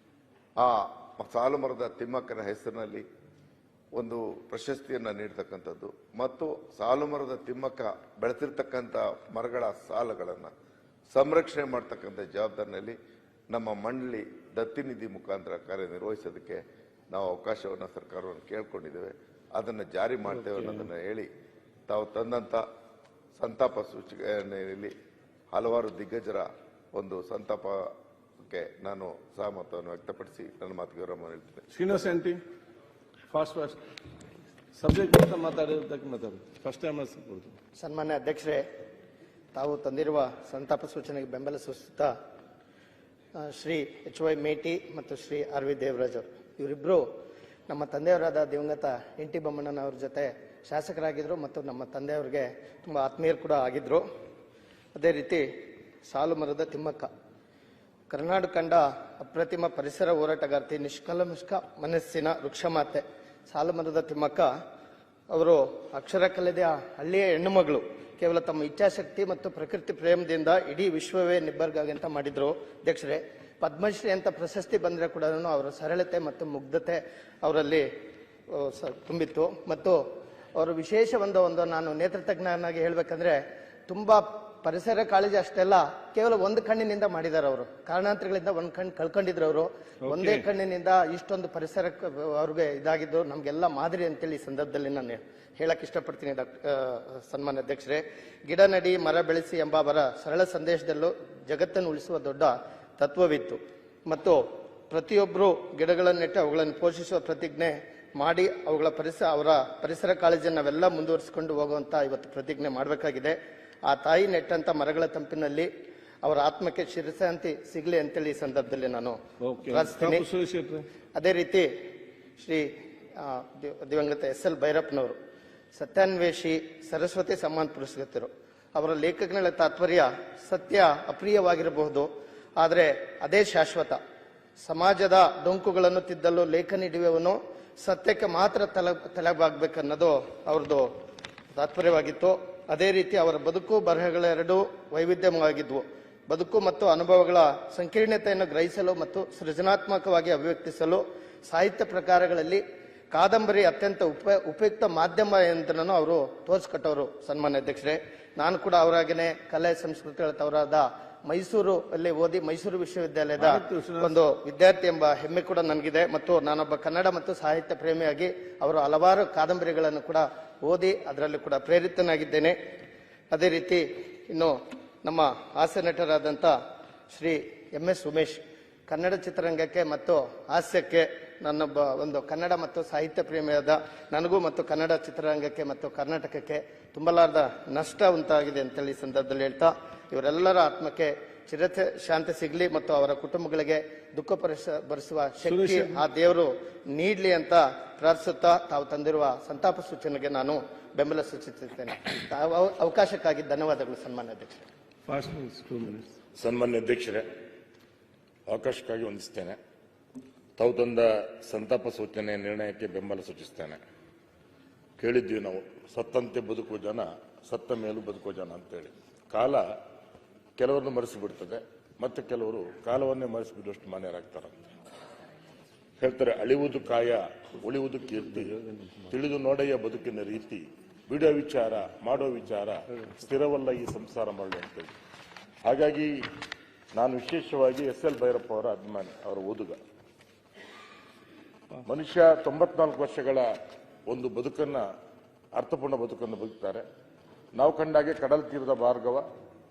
S16: ಆ ಸಾಲುಮರದ ತಿಮ್ಮಕ್ಕನ ಹೆಸರಿನಲ್ಲಿ ಒಂದು ಪ್ರಶಸ್ತಿಯನ್ನು ನೀಡತಕ್ಕಂಥದ್ದು ಮತ್ತು ಸಾಲುಮರದ ತಿಮ್ಮಕ್ಕ ಬೆಳೆಸಿರ್ತಕ್ಕಂಥ ಮರಗಳ ಸಾಲುಗಳನ್ನು ಸಂರಕ್ಷಣೆ ಮಾಡ್ತಕ್ಕಂಥ ಜವಾಬ್ದಾರಿನಲ್ಲಿ ನಮ್ಮ ಮಂಡಳಿ ದತ್ತಿ ನಿಧಿ ಮುಖಾಂತರ ಕಾರ್ಯನಿರ್ವಹಿಸೋದಕ್ಕೆ ನಾವು ಅವಕಾಶವನ್ನು ಸರ್ಕಾರವನ್ನು ಕೇಳ್ಕೊಂಡಿದ್ದೇವೆ. ಅದನ್ನು ಜಾರಿ ಮಾಡ್ತೇವೆ ಅನ್ನೋದನ್ನು ಹೇಳಿ, ತಾವು ತಂದಂಥ ಸಂತಾಪ ಸೂಚನೆಯಲ್ಲಿ ಹಲವಾರು ದಿಗ್ಗಜರ ಒಂದು ಸಂತಾಪಕ್ಕೆ ನಾನು ಸಹಮತವನ್ನು ವ್ಯಕ್ತಪಡಿಸಿ ನನ್ನ ಮಾತಿಗೆ ವಿರಾಮ ಹೇಳ್ತೇನೆ.
S4: ಶ್ರೀನಿವಾಸ್ ಆಂಟಿ ಫಾಸ್ಟ್ ಸಬ್ಜೆಕ್ಟ್ ಮಾತಾಡೋದಕ್ಕೆ ಫಸ್ಟ್ ಟೈಮ್
S17: ಸನ್ಮಾನ್ಯ ಅಧ್ಯಕ್ಷರೇ, ತಾವು ತಂದಿರುವ ಸಂತಾಪ ಸೂಚನೆಗೆ ಬೆಂಬಲ ಸೂಚಿಸುತ್ತಾ ಶ್ರೀ HY ಮೇಟಿ ಮತ್ತು ಶ್ರೀ RV ದೇವರಾಜ್ ಅವರು ಇವರಿಬ್ಬರು ನಮ್ಮ ತಂದೆಯವರಾದ ದಿವಂಗತ NT ಬೊಮ್ಮಣ್ಣನವ್ರ ಜೊತೆ ಶಾಸಕರಾಗಿದ್ದರು ಮತ್ತು ನಮ್ಮ ತಂದೆಯವ್ರಿಗೆ ತುಂಬ ಆತ್ಮೀಯರು ಕೂಡ ಆಗಿದ್ದರು. ಅದೇ ರೀತಿ ಸಾಲುಮರದ ತಿಮ್ಮಕ್ಕ ಕರ್ನಾಟಕ ಕಂಡ ಅಪ್ರತಿಮ ಪರಿಸರ ಹೋರಾಟಗಾರ್ತಿ, ನಿಷ್ಕಲ್ಮಶ ಮನಸ್ಸಿನ ವೃಕ್ಷಮಾತೆ ಸಾಲುಮರದ ತಿಮ್ಮಕ್ಕ ಅವರು ಅಕ್ಷರ ಕಲಿದ ಹಳ್ಳಿಯ ಹೆಣ್ಣು ಮಗಳು. ಕೇವಲ ತಮ್ಮ ಇಚ್ಛಾಶಕ್ತಿ ಮತ್ತು ಪ್ರಕೃತಿ ಪ್ರೇಮದಿಂದ ಇಡೀ ವಿಶ್ವವೇ ನಿಬ್ಬರ್ಗಾಗಿ ಅಂತ ಮಾಡಿದ್ರು ಅಧ್ಯಕ್ಷರೇ. ಪದ್ಮಶ್ರೀ ಅಂತ ಪ್ರಶಸ್ತಿ ಬಂದರೆ ಕೂಡ ಅವರ ಸರಳತೆ ಮತ್ತು ಮುಗ್ಧತೆ ಅವರಲ್ಲಿ ತುಂಬಿತ್ತು. ಮತ್ತು ಅವರು ವಿಶೇಷ ಒಂದು ನಾನು ನೇತೃತ್ವಜ್ಞನಾಗಿ ಹೇಳ್ಬೇಕಂದ್ರೆ ತುಂಬಾ ಪರಿಸರ ಕಾಳಜಿ ಅಷ್ಟೆಲ್ಲ ಕೇವಲ ಒಂದು ಕಣ್ಣಿನಿಂದ ಮಾಡಿದ್ದಾರೆ. ಅವರು ಕಾರಣಾಂತರಗಳಿಂದ ಒಂದು ಕಣ್ಣು ಕಳ್ಕೊಂಡಿದ್ರು. ಅವರು ಒಂದೇ ಕಣ್ಣಿನಿಂದ ಇಷ್ಟೊಂದು ಪರಿಸರ ಅವ್ರಿಗೆ ಇದಾಗಿದ್ದು ನಮ್ಗೆಲ್ಲ ಮಾದರಿ ಅಂತೇಳಿ ಈ ಸಂದರ್ಭದಲ್ಲಿ ನಾನು ಹೇಳಕ್ ಇಷ್ಟಪಡ್ತೀನಿ ಸನ್ಮಾನ್ಯ ಅಧ್ಯಕ್ಷರೇ. ಗಿಡ ನಡಿ ಮರ ಬೆಳೆಸಿ ಎಂಬ ಅವರ ಸರಳ ಸಂದೇಶದಲ್ಲೂ ಜಗತ್ತನ್ನು ಉಳಿಸುವ ದೊಡ್ಡ ತತ್ವವಿತ್ತು. ಮತ್ತು ಪ್ರತಿಯೊಬ್ಬರು ಗಿಡಗಳನ್ನು ನೆಟ್ಟು ಅವುಗಳನ್ನು ಪೋಷಿಸುವ ಪ್ರತಿಜ್ಞೆ ಮಾಡಿ ಅವರ ಪರಿಸರ ಕಾಳಜಿಯನ್ನು ನಾವೆಲ್ಲ ಮುಂದುವರಿಸಿಕೊಂಡು ಹೋಗುವಂತ ಇವತ್ತು ಪ್ರತಿಜ್ಞೆ ಮಾಡಬೇಕಾಗಿದೆ. ಆ ತಾಯಿ ನೆಟ್ಟಂತ ಮರಗಳ ತಂಪಿನಲ್ಲಿ ಅವರ ಆತ್ಮಕ್ಕೆ ಶಿರಶಾಂತಿ ಸಿಗಲಿ ಅಂತೇಳಿ ಈ ಸಂದರ್ಭದಲ್ಲಿ ನಾನು ಪ್ರಾರ್ಥಿಸ್ತೀನಿ. ಅದೇ ರೀತಿ ಶ್ರೀ ದಿವಂಗತ SL ಭೈರಪ್ಪನವರು ಸತ್ಯಾನ್ವೇಷಿ ಸರಸ್ವತಿ ಸಮ್ಮಾನ್ ಪುರಸ್ಕೃತರು. ಅವರ ಲೇಖಕಗಳ ತಾತ್ಪರ್ಯ ಸತ್ಯ ಅಪ್ರಿಯವಾಗಿರಬಹುದು, ಆದರೆ ಅದೇ ಶಾಶ್ವತ. ಸಮಾಜದ ಡೊಂಕುಗಳನ್ನು ತಿದ್ದಲು ಲೇಖನಿಡುವವನು ಸತ್ಯಕ್ಕೆ ಮಾತ್ರ ತಲೆಬಾಗಬೇಕನ್ನೋದು ಅವ್ರದ್ದು ತಾತ್ಪರ್ಯವಾಗಿತ್ತು. ಅದೇ ರೀತಿ ಅವರ ಬದುಕು ಬರಹಗಳೆರಡೂ ವೈವಿಧ್ಯವಾಗಿದ್ವು. ಬದುಕು ಮತ್ತು ಅನುಭವಗಳ ಸಂಕೀರ್ಣತೆಯನ್ನು ಗ್ರಹಿಸಲು ಮತ್ತು ಸೃಜನಾತ್ಮಕವಾಗಿ ಅಭಿವ್ಯಕ್ತಿಸಲು ಸಾಹಿತ್ಯ ಪ್ರಕಾರಗಳಲ್ಲಿ ಕಾದಂಬರಿ ಅತ್ಯಂತ ಉಪಯುಕ್ತ ಮಾಧ್ಯಮ ಎಂದನ್ನು ಅವರು ತೋರಿಸ್ಕೊಟ್ಟವರು ಸನ್ಮಾನ್ಯ ಅಧ್ಯಕ್ಷರೇ. ನಾನು ಕೂಡ ಅವರಾಗೇನೆ ಕಲೆ ಸಂಸ್ಕೃತಿಗಳ ತವರಾದ ಮೈಸೂರು ಅಲ್ಲಿ ಓದಿ ಮೈಸೂರು ವಿಶ್ವವಿದ್ಯಾಲಯದ ಒಂದು ವಿದ್ಯಾರ್ಥಿ ಎಂಬ ಹೆಮ್ಮೆ ಕೂಡ ನನಗಿದೆ. ಮತ್ತು ನಾನೊಬ್ಬ ಕನ್ನಡ ಮತ್ತು ಸಾಹಿತ್ಯ ಪ್ರೇಮಿಯಾಗಿ ಅವರು ಹಲವಾರು ಕಾದಂಬರಿಗಳನ್ನು ಕೂಡ ಓದಿ ಅದರಲ್ಲಿ ಕೂಡ ಪ್ರೇರಿತನಾಗಿದ್ದೇನೆ. ಅದೇ ರೀತಿ ಇನ್ನು ನಮ್ಮ ಹಾಸ್ಯ ನಟರಾದಂಥ ಶ್ರೀ MS ಉಮೇಶ್ ಕನ್ನಡ ಚಿತ್ರರಂಗಕ್ಕೆ ಮತ್ತು ಹಾಸ್ಯಕ್ಕೆ ನನ್ನೊಬ್ಬ ಒಂದು ಕನ್ನಡ ಮತ್ತು ಸಾಹಿತ್ಯ ಪ್ರೇಮಿಯಾದ ನನಗೂ ಮತ್ತು ಕನ್ನಡ ಚಿತ್ರರಂಗಕ್ಕೆ ಮತ್ತು ಕರ್ನಾಟಕಕ್ಕೆ ತುಂಬಲಾರದ ನಷ್ಟ ಉಂಟಾಗಿದೆ ಅಂತೇಳಿ ಸಂದರ್ಭದಲ್ಲಿ ಹೇಳ್ತಾ ಇವರೆಲ್ಲರ ಆತ್ಮಕ್ಕೆ ಶಾಂತಿ ಸಿಗಲಿ ಮತ್ತು ಅವರ ಕುಟುಂಬಗಳಿಗೆ ದುಃಖ ಭರಿಸುವ ಶಕ್ತಿ ಆ ದೇವರು ನೀಡಲಿ ಅಂತ ಪ್ರಾರ್ಥಿಸುತ್ತಾ ತಾವು ತಂದಿರುವ ಸಂತಾಪ ಸೂಚನೆಗೆ ನಾನು ಬೆಂಬಲ ಸೂಚಿಸುತ್ತೇನೆ. ಅವಕಾಶಕ್ಕಾಗಿ ಧನ್ಯವಾದಗಳು ಸನ್ಮಾನ್ಯ ಅಧ್ಯಕ್ಷರೇ.
S18: ಸನ್ಮಾನ್ಯ ಅಧ್ಯಕ್ಷರೇ, ಅವಕಾಶಕ್ಕಾಗಿ ವಂದಿಸ್ತೇನೆ. ತಾವು ತಂದ ಸಂತಾಪ ಸೂಚನೆ ನಿರ್ಣಯಕ್ಕೆ ಬೆಂಬಲ ಸೂಚಿಸ್ತೇನೆ. ಕೇಳಿದ್ವಿ ನಾವು, ಸತ್ತಂತೆ ಬದುಕುವ ಜನ ಸತ್ತ ಮೇಲೂ ಬದುಕುವ ಜನ ಅಂತೇಳಿ. ಕಾಲ ಕೆಲವರನ್ನು ಮರೆಸಿಬಿಡ್ತದೆ, ಮತ್ತೆ ಕೆಲವರು ಕಾಲವನ್ನೇ ಮರೆಸಿಬಿಡುವಷ್ಟು ಮಾನ್ಯರಾಗ್ತಾರಂತೆ. ಹೇಳ್ತಾರೆ, ಅಳಿಯುವುದು ಕಾಯ ಉಳಿಯುವುದು ಕೀರ್ತಿ, ತಿಳಿದು ನೋಡೆಯ ಬದುಕಿನ ರೀತಿ, ಬಿಡೋ ವಿಚಾರ ಮಾಡೋ ವಿಚಾರ ಸ್ಥಿರವಲ್ಲ ಈ ಸಂಸಾರ ಮರಳು ಅಂತೇಳಿ. ಹಾಗಾಗಿ ನಾನು ವಿಶೇಷವಾಗಿ SL ಭೈರಪ್ಪ ಅವರ ಅಭಿಮಾನಿ, ಅವರ ಓದುಗ. ಮನುಷ್ಯ 94 ವರ್ಷಗಳ ಒಂದು ಬದುಕನ್ನ, ಅರ್ಥಪೂರ್ಣ ಬದುಕನ್ನು ಬದುಕ್ತಾರೆ. ನಾವು ಕಂಡಾಗೆ ಕಡಲ ತೀರದ ಭಾರ್ಗವ,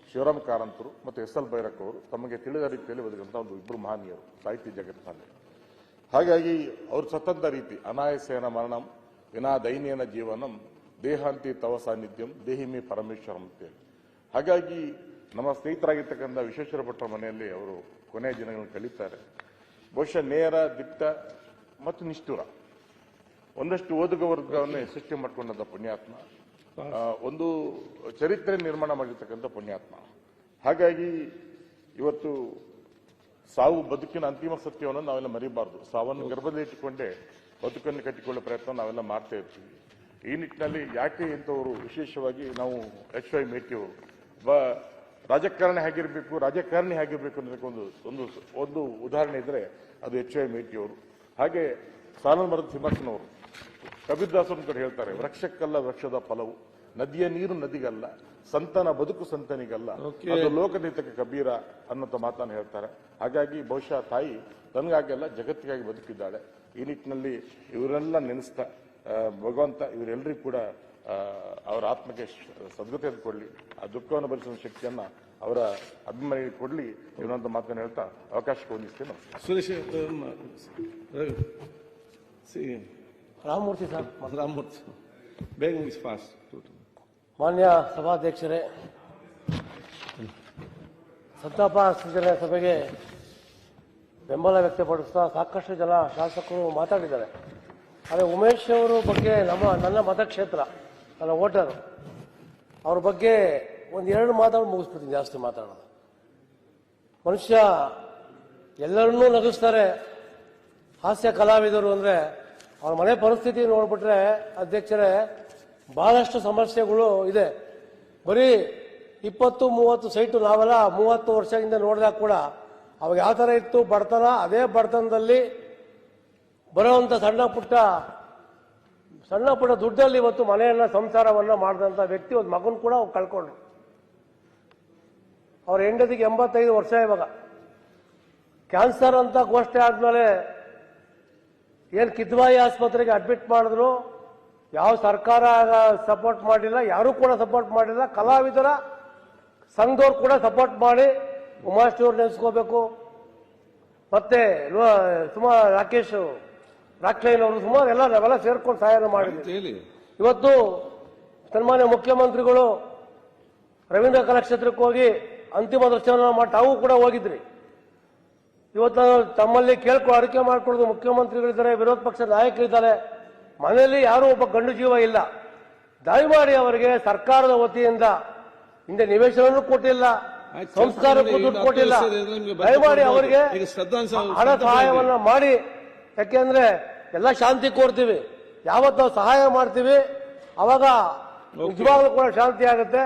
S18: ಶಿವರಾಮ್ ಕಾರಂತರು ಮತ್ತು SL ಭೈರಪ್ಪ ಅವರು ತಮಗೆ ತಿಳಿದ ರೀತಿಯಲ್ಲಿ ಬದುಕಂತ ಒಂದು ಇಬ್ಬರು ಮಹನೀಯರು ಸಾಹಿತ್ಯ ಜಗತ್ತಿನಲ್ಲಿ. ಹಾಗಾಗಿ ಅವರು ಸತ್ತಂತ ರೀತಿ ಅನಾಯಸೇನ ಮರಣಂ ವಿನಾ ದೈನ್ಯನ ಜೀವನಂ ದೇಹಾಂತಿ ತವ ಸಾನ್ನಿಧ್ಯಂ ದೇಹಿಮಿ ಪರಮೇಶ್ವರಂ ಅಂತೇಳಿ. ಹಾಗಾಗಿ ನಮ್ಮ ಸ್ನೇಹಿತರಾಗಿರ್ತಕ್ಕಂಥ ವಿಶ್ವೇಶ್ವರ ಭಟ್ರ ಮನೆಯಲ್ಲಿ ಅವರು ಕೊನೆಯ ದಿನಗಳನ್ನು ಕಳೀತಾರೆ. ಬಹುಶಃ ನೇರ, ದಿಟ್ಟ ಮತ್ತು ನಿಷ್ಠುರ ಒಂದಷ್ಟು ಓದುಗ ವರ್ಗವನ್ನೇ ಸೃಷ್ಟಿ ಮಾಡಿಕೊಂಡಂತ ಪುಣ್ಯಾತ್ಮ, ಒಂದು ಚರಿತ್ರೆ ನಿರ್ಮಾಣ ಮಾಡಿರ್ತಕ್ಕಂಥ ಪುಣ್ಯಾತ್ಮ. ಹಾಗಾಗಿ ಇವತ್ತು ಸಾವು ಬದುಕಿನ ಅಂತಿಮ ಸತ್ಯವನ್ನು ನಾವೆಲ್ಲ ಮರಿಬಾರ್ದು. ಸಾವನ್ನು ಗರ್ಭದಲ್ಲಿ ಇಟ್ಟುಕೊಂಡೇ ಬದುಕನ್ನು ಕಟ್ಟಿಕೊಳ್ಳೋ ಪ್ರಯತ್ನ ನಾವೆಲ್ಲ ಮಾಡ್ತಾ ಇರ್ತೀವಿ. ಈ ನಿಟ್ಟಿನಲ್ಲಿ ಯಾಕೆ ಇಂಥವರು ವಿಶೇಷವಾಗಿ ನಾವು HY ಮೇಟಿ ಅವರು ರಾಜಕಾರಣಿ ಹೇಗಿರ್ಬೇಕು ಅನ್ನೋದಕ್ಕೆ ಒಂದು ಉದಾಹರಣೆ ಇದ್ರೆ ಅದು HY ಮೇಟಿ ಅವರು. ಹಾಗೆ ಸಾಲನ್ ಮರದ ತಿಮ್ಮಕ್ಕನವರು ಕಬೀರ್ದಾಸನ ಕಡೆ ಹೇಳ್ತಾರೆ, ವೃಕ್ಷಕ್ಕಲ್ಲ ವೃಕ್ಷದ ಫಲವು, ನದಿಯ ನೀರು ನದಿಗಲ್ಲ, ಸಂತನ ಬದುಕು ಸಂತನಿಗಲ್ಲ, ಅದು ಲೋಕನೀತಕ್ಕೆ ಕಬೀರ ಅನ್ನೋ ಮಾತನ್ನು ಹೇಳ್ತಾರೆ. ಹಾಗಾಗಿ ಬಹುಶಃ ತಾಯಿ ತನಗಾಗೆಲ್ಲ ಜಗತ್ತಿಗಾಗಿ ಬದುಕಿದ್ದಾಳೆ. ಈ ನಿಟ್ಟಿನಲ್ಲಿ ಇವರೆಲ್ಲ ನೆನೆಸ್ತಾ ಭಗವಂತ ಇವರೆಲ್ಲರಿಗೂ ಕೂಡ ಅವರ ಆತ್ಮಕ್ಕೆ ಸದ್ಗತಿ ಕೊಡ್ಲಿ, ಆ ದುಃಖವನ್ನು ಭರಿಸುವ ಶಕ್ತಿಯನ್ನ ಅವರ ಅಭಿಮಾನಿಗಳಿಗೆ ಕೊಡ್ಲಿ ಇವನಂತ ಮಾತನ್ನು ಹೇಳ್ತಾ ಅವಕಾಶಕ್ಕೆ ಹೊಂದಿಸ್ತೇನೆ.
S19: ರಾಮಮೂರ್ತಿ ಸರ್,
S4: ರಾಮಮೂರ್ತಿ ಬೇಗ ಮುಗಿಸಿ ಫಾಸ್ಟ್.
S19: ಮಾನ್ಯ ಸಭಾಧ್ಯಕ್ಷರೇ, ಸಂತಾಪ ಸೂಚನೆ ಸಭೆಗೆ ಬೆಂಬಲ ವ್ಯಕ್ತಪಡಿಸ್ತಾ ಸಾಕಷ್ಟು ಜನ ಶಾಸಕರು ಮಾತಾಡಿದ್ದಾರೆ. ಆದರೆ ಉಮೇಶ್ ಅವರ ಬಗ್ಗೆ ನನ್ನ ಮತಕ್ಷೇತ್ರ, ನನ್ನ ವೋಟರು, ಅವ್ರ ಬಗ್ಗೆ ಒಂದೆರಡು ಮಾತಾಡಿ ಮುಗಿಸ್ಬಿಡ್ತೀನಿ, ಜಾಸ್ತಿ ಮಾತಾಡೋದು. ಮನುಷ್ಯ ಎಲ್ಲರನ್ನೂ ನಗಿಸ್ತಾರೆ. ಹಾಸ್ಯ ಕಲಾವಿದರು ಅಂದರೆ ಅವ್ರ ಮನೆ ಪರಿಸ್ಥಿತಿ ನೋಡ್ಬಿಟ್ರೆ ಅಧ್ಯಕ್ಷರೇ ಬಹಳಷ್ಟು ಸಮಸ್ಯೆಗಳು ಇದೆ. ಬರೀ 20-30 ಸೈಟು ನಾವೆಲ್ಲ 30 ವರ್ಷದಿಂದ ನೋಡಿದಾಗ ಕೂಡ ಅವಾಗ ಯಾವ ಥರ ಇತ್ತು ಬಡತನ, ಅದೇ ಬಡತನದಲ್ಲಿ ಬರುವಂಥ ಸಣ್ಣ ಪುಟ್ಟ ದುಡ್ಡಲ್ಲಿ ಇವತ್ತು ಮನೆಯನ್ನ ಸಂಸಾರವನ್ನ ಮಾಡಿದಂಥ ವ್ಯಕ್ತಿ, ಒಂದು ಮಗನ್ ಕೂಡ ಅವ್ರು ಕಳ್ಕೊಂಡ್ರು. ಅವ್ರ ಹೆಂಡತಿಗೆ 85 ವರ್ಷ. ಇವಾಗ ಕ್ಯಾನ್ಸರ್ ಅಂತ ಘೋಷಣೆ ಆದ್ಮೇಲೆ ಏನು ಕಿದ್ವಾಯಿ ಆಸ್ಪತ್ರೆಗೆ ಅಡ್ಮಿಟ್ ಮಾಡಿದ್ರು. ಯಾವ ಸರ್ಕಾರ ಸಪೋರ್ಟ್ ಮಾಡಿಲ್ಲ, ಯಾರು ಕೂಡ ಸಪೋರ್ಟ್ ಮಾಡಿಲ್ಲ. ಕಲಾವಿದರ ಸಂಘದವ್ರು ಕೂಡ ಸಪೋರ್ಟ್ ಮಾಡಿ ಉಮಾಶ್ರೀ ಅವ್ರು ನೆನೆಸ್ಕೋಬೇಕು. ಮತ್ತೆ ರಾಕೇಶ್ ರಾಕ್ಲೈನ್ ಅವರು ಸುಮಾರು ನಾವೆಲ್ಲ ಸೇರ್ಕೊಂಡು ಸಹಾಯ ಮಾಡಿದ್ವಿ. ಇವತ್ತು ಸನ್ಮಾನ್ಯ ಮುಖ್ಯಮಂತ್ರಿಗಳು ರವೀಂದ್ರ ಕಲಾಕ್ಷೇತ್ರಕ್ಕೆ ಹೋಗಿ ಅಂತಿಮ ದರ್ಶನ ಮಾಡಿ ತಾವು ಕೂಡ ಹೋಗಿದ್ರಿ. ಇವತ್ತು ನಾನು ತಮ್ಮಲ್ಲಿ ಅರಿಕೆ ಮಾಡ್ಕೊಳ್ಳೋದು, ಮುಖ್ಯಮಂತ್ರಿಗಳಿದ್ದಾರೆ, ವಿರೋಧ ಪಕ್ಷ ನಾಯಕರಿದ್ದಾರೆ, ಮನೆಯಲ್ಲಿ ಯಾರೂ ಒಬ್ಬ ಗಂಡು ಜೀವ ಇಲ್ಲ. ದಯಮಾಡಿ ಅವರಿಗೆ ಸರ್ಕಾರದ ವತಿಯಿಂದ ಹಿಂದೆ ನಿವೇಶನ ಕೊಟ್ಟಿಲ್ಲ, ಸಂಸ್ಕಾರಕ್ಕೂ ದುಡ್ಡು ಕೊಟ್ಟಿಲ್ಲ. ದಯಮಾಡಿ ಅವರಿಗೆ ಹಣ ಸಹಾಯವನ್ನ ಮಾಡಿ. ಯಾಕೆಂದ್ರೆ ಎಲ್ಲ ಶಾಂತಿ ಕೋರ್ತೀವಿ, ಯಾವತ್ತು ನಾವು ಸಹಾಯ ಮಾಡ್ತೀವಿ ಅವಾಗ ನಿಜವಾಗ್ಲೂ ಕೂಡ ಶಾಂತಿ ಆಗುತ್ತೆ.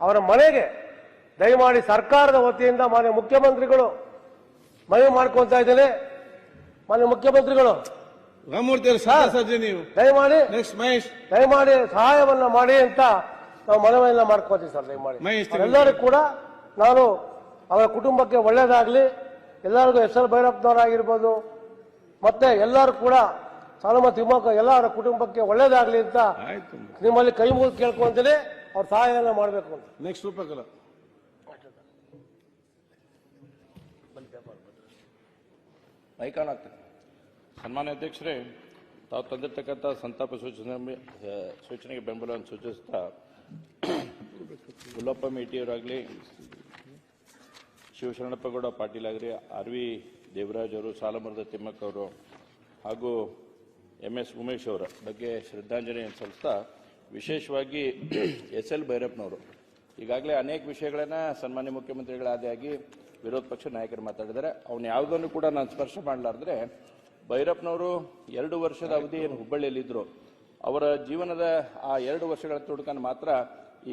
S19: ಅವರ ಮನೆಗೆ ದಯಮಾಡಿ ಸರ್ಕಾರದ ವತಿಯಿಂದ ಮಾನ್ಯ ಮುಖ್ಯಮಂತ್ರಿಗಳು ಮನವಿ ಮಾಡ್ಕೊತಾ ಇದ್ದೇನೆ. ಮಾನ್ಯ ಮುಖ್ಯಮಂತ್ರಿಗಳು ದಯಮಾಡಿ ಸಹಾಯವನ್ನ ಮಾಡಿ ಅಂತ ನಾವು ಮನವಿಯನ್ನ ಮಾಡ್ಕೋತೀವಿ ಸರ್. ದಯಮಾಡಿ ಎಲ್ಲರಿಗೂ ಕೂಡ ನಾನು ಅವರ ಕುಟುಂಬಕ್ಕೆ ಒಳ್ಳೇದಾಗ್ಲಿ, ಎಲ್ಲರಿಗೂ SL ಭೈರಪ್ಪನವರಾಗಿರ್ಬೋದು, ಮತ್ತೆ ಎಲ್ಲರೂ ಕೂಡ ಸಾಲುಮರ ತಿಮ್ಮಕ್ಕ ಎಲ್ಲರ ಕುಟುಂಬಕ್ಕೆ ಒಳ್ಳೇದಾಗ್ಲಿ ಅಂತ ನಿಮ್ಮಲ್ಲಿ ಕೈ ಮುಗಿದು ಕೇಳ್ಕೊಂತೀನಿ. ಅವ್ರ ಸಹಾಯನ ಮಾಡಬೇಕು ಅಂತ.
S4: ನೆಕ್ಸ್ಟ್ ರೂಪಕಲ
S11: ಮೈಕಾನ್ ಆಗ್ತದೆ. ಸನ್ಮಾನ್ಯ ಅಧ್ಯಕ್ಷರೇ, ತಾವು ತಂದಿರ್ತಕ್ಕಂಥ ಸಂತಾಪ ಸೂಚನೆಗೆ ಬೆಂಬಲವನ್ನು ಸೂಚಿಸುತ್ತಾ ಗುಲ್ಲಪ್ಪ ಮೇಟಿಯವರಾಗಲಿ, ಶಿವಶರಣಪ್ಪಗೌಡ ಪಾಟೀಲ್ ಆಗಲಿ, RV ದೇವರಾಜ್ ಅವರು, ಸಾಲುಮರದ ತಿಮ್ಮಕ್ಕ ಅವರು ಹಾಗೂ MS ಉಮೇಶ್ ಅವರ ಬಗ್ಗೆ ಶ್ರದ್ಧಾಂಜಲಿಯನ್ನು ಸಲ್ಲಿಸ್ತಾ, ವಿಶೇಷವಾಗಿ SL ಭೈರಪ್ಪನವರು ಈಗಾಗಲೇ ಅನೇಕ ವಿಷಯಗಳನ್ನು ಸನ್ಮಾನ್ಯ ಮುಖ್ಯಮಂತ್ರಿಗಳಾದಿಯಾಗಿ ವಿರೋಧ ಪಕ್ಷ ನಾಯಕರು ಮಾತಾಡಿದ್ದಾರೆ. ಅವನು ಯಾವುದನ್ನು ಕೂಡ ನಾನು ಸ್ಪರ್ಶ ಮಾಡಲಾರ್ದ್ರೆ, ಭೈರಪ್ಪನವರು 2 ವರ್ಷದ ಅವಧಿ ಏನು ಹುಬ್ಬಳ್ಳಿಯಲ್ಲಿದ್ದರು, ಅವರ ಜೀವನದ ಆ 2 ವರ್ಷಗಳ ತುಡುಕನ್ನು ಮಾತ್ರ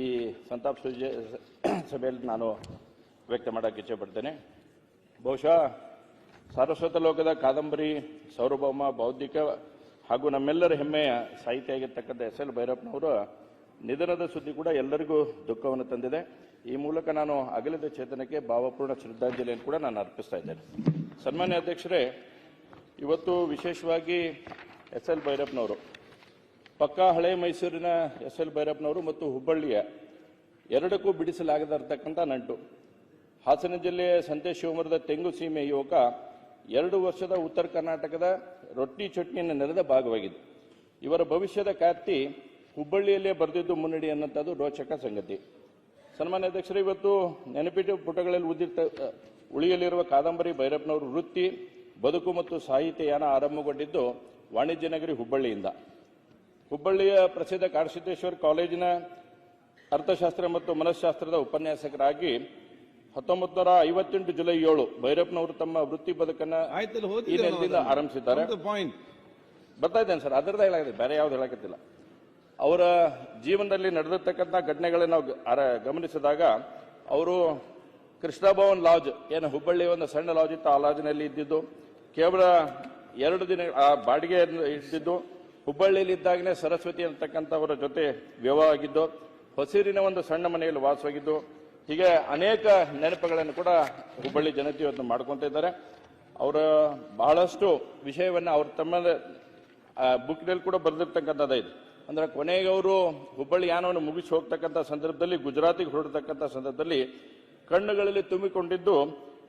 S11: ಈ ಸಂತಾಪ ಸಭೆಯಲ್ಲಿ ನಾನು ವ್ಯಕ್ತ ಮಾಡೋಕ್ಕೆ ಇಚ್ಛೆಪಡ್ತೇನೆ. ಬಹುಶಃ ಸಾರಸ್ವತ ಲೋಕದ ಕಾದಂಬರಿ ಸಾರ್ವಭೌಮ ಬೌದ್ಧಿಕ ಹಾಗೂ ನಮ್ಮೆಲ್ಲರ ಹೆಮ್ಮೆಯ ಸಾಹಿತ್ಯ ಆಗಿರ್ತಕ್ಕಂಥ SL ಭೈರಪ್ಪನವರ ನಿಧನದ ಸುದ್ದಿ ಕೂಡ ಎಲ್ಲರಿಗೂ ದುಃಖವನ್ನು ತಂದಿದೆ. ಈ ಮೂಲಕ ನಾನು ಅಗಲಿದ ಚೇತನಕ್ಕೆ ಭಾವಪೂರ್ಣ ಶ್ರದ್ಧಾಂಜಲಿಯನ್ನು ಕೂಡ ನಾನು ಅರ್ಪಿಸ್ತಾ ಇದ್ದೇನೆ. ಸನ್ಮಾನ್ಯ ಅಧ್ಯಕ್ಷರೇ, ಇವತ್ತು ವಿಶೇಷವಾಗಿ SL ಭೈರಪ್ಪನವರು ಪಕ್ಕಾ ಹಳೆ ಮೈಸೂರಿನ SL ಭೈರಪ್ಪನವರು ಮತ್ತು ಹುಬ್ಬಳ್ಳಿಯ ಎರಡಕ್ಕೂ ಬಿಡಿಸಲಾಗದಿರತಕ್ಕಂಥ ನಂಟು. ಹಾಸನ ಜಿಲ್ಲೆಯ ಸಂತೆ ಶಿವಮೊಗ್ಗದ ತೆಂಗು ಸೀಮೆ ಯುವಕ 2 ವರ್ಷದ ಉತ್ತರ ಕರ್ನಾಟಕದ ರೊಟ್ಟಿ ಚಟ್ನಿಯನ್ನು ನೆರೆದ ಭಾಗವಾಗಿದೆ. ಇವರ ಭವಿಷ್ಯದ ಖ್ಯಾತಿ ಹುಬ್ಬಳ್ಳಿಯಲ್ಲೇ ಬರೆದಿದ್ದು ಮುನ್ನಡಿ ಅನ್ನೋಂಥದ್ದು ರೋಚಕ ಸಂಗತಿ. ಸನ್ಮಾನ್ಯ ಅಧ್ಯಕ್ಷರೇ, ಇವತ್ತು ನೆನಪಿಟ್ಟು ಪುಟಗಳಲ್ಲಿ ಉಳಿಯಲಿರುವ ಕಾದಂಬರಿ ಭೈರಪ್ಪನವರು ವೃತ್ತಿ, ಬದುಕು ಮತ್ತು ಸಾಹಿತ್ಯಯಾನ ಆರಂಭಗೊಂಡಿದ್ದು ವಾಣಿಜ್ಯ ನಗರಿ ಹುಬ್ಬಳ್ಳಿಯಿಂದ. ಹುಬ್ಬಳ್ಳಿಯ ಪ್ರಸಿದ್ಧ ಕಾಡಸಿದ್ದೇಶ್ವರ ಕಾಲೇಜಿನ ಅರ್ಥಶಾಸ್ತ್ರ ಮತ್ತು ಮನಃಶಾಸ್ತ್ರದ ಉಪನ್ಯಾಸಕರಾಗಿ 1958 ಜುಲೈ 7 ಭೈರಪ್ಪನವರು ತಮ್ಮ ವೃತ್ತಿ ಬದುಕನ್ನು ಈ ನೆಲದಿಂದ ಆರಂಭಿಸಿದ್ದಾರೆ. ಬರ್ತಾ ಇದ್ದೇನೆ ಸರ್, ಅದರದ್ದು ಹೇಳಾಗಿದೆ, ಬೇರೆ ಯಾವ್ದು ಹೇಳಕತ್ತಿಲ್ಲ. ಅವರ ಜೀವನದಲ್ಲಿ ನಡೆದಿರ್ತಕ್ಕಂಥ ಘಟನೆಗಳನ್ನು ನಾವು ಗಮನಿಸಿದಾಗ, ಅವರು ಕೃಷ್ಣಭವನ್ ಲಾಡ್ಜ್ ಏನು ಹುಬ್ಬಳ್ಳಿ ಒಂದು ಸಣ್ಣ ಲಾಡ್ಜ್ ಇತ್ತು, ಆ ಲಾಡ್ಜ್ನಲ್ಲಿ ಇದ್ದಿದ್ದು ಕೇವಲ 2 ದಿನ ಆ ಬಾಡಿಗೆ ಇಟ್ಟಿದ್ದು. ಹುಬ್ಬಳ್ಳಿಯಲ್ಲಿ ಇದ್ದಾಗಲೇ ಸರಸ್ವತಿ ಅಂತಕ್ಕಂಥವರ ಜೊತೆ ವಿವಾಹ ಆಗಿದ್ದು, ಹೊಸೂರಿನ ಒಂದು ಸಣ್ಣ ಮನೆಯಲ್ಲಿ ವಾಸವಾಗಿದ್ದು, ಹೀಗೆ ಅನೇಕ ನೆನಪುಗಳನ್ನು ಕೂಡ ಹುಬ್ಬಳ್ಳಿ ಜನತೆ ಇವತ್ತು ಮಾಡ್ಕೊತಾ ಇದ್ದಾರೆ. ಅವರ ಬಹಳಷ್ಟು ವಿಷಯವನ್ನು ಅವ್ರ ತಮ್ಮ ಬುಕ್ನಲ್ಲಿ ಕೂಡ ಬರೆದಿರ್ತಕ್ಕಂಥದ್ದು ಇದು. ಅಂದ್ರೆ ಕೊನೆಗೆ ಅವರು ಹುಬ್ಬಳ್ಳಿ ಯಾನವನ್ನು ಮುಗಿಸಿ ಹೋಗ್ತಕ್ಕಂಥ ಸಂದರ್ಭದಲ್ಲಿ, ಗುಜರಾತಿಗೆ ಹೊರಡ್ತಕ್ಕಂಥ ಸಂದರ್ಭದಲ್ಲಿ ಕಣ್ಣುಗಳಲ್ಲಿ ತುಂಬಿಕೊಂಡಿದ್ದು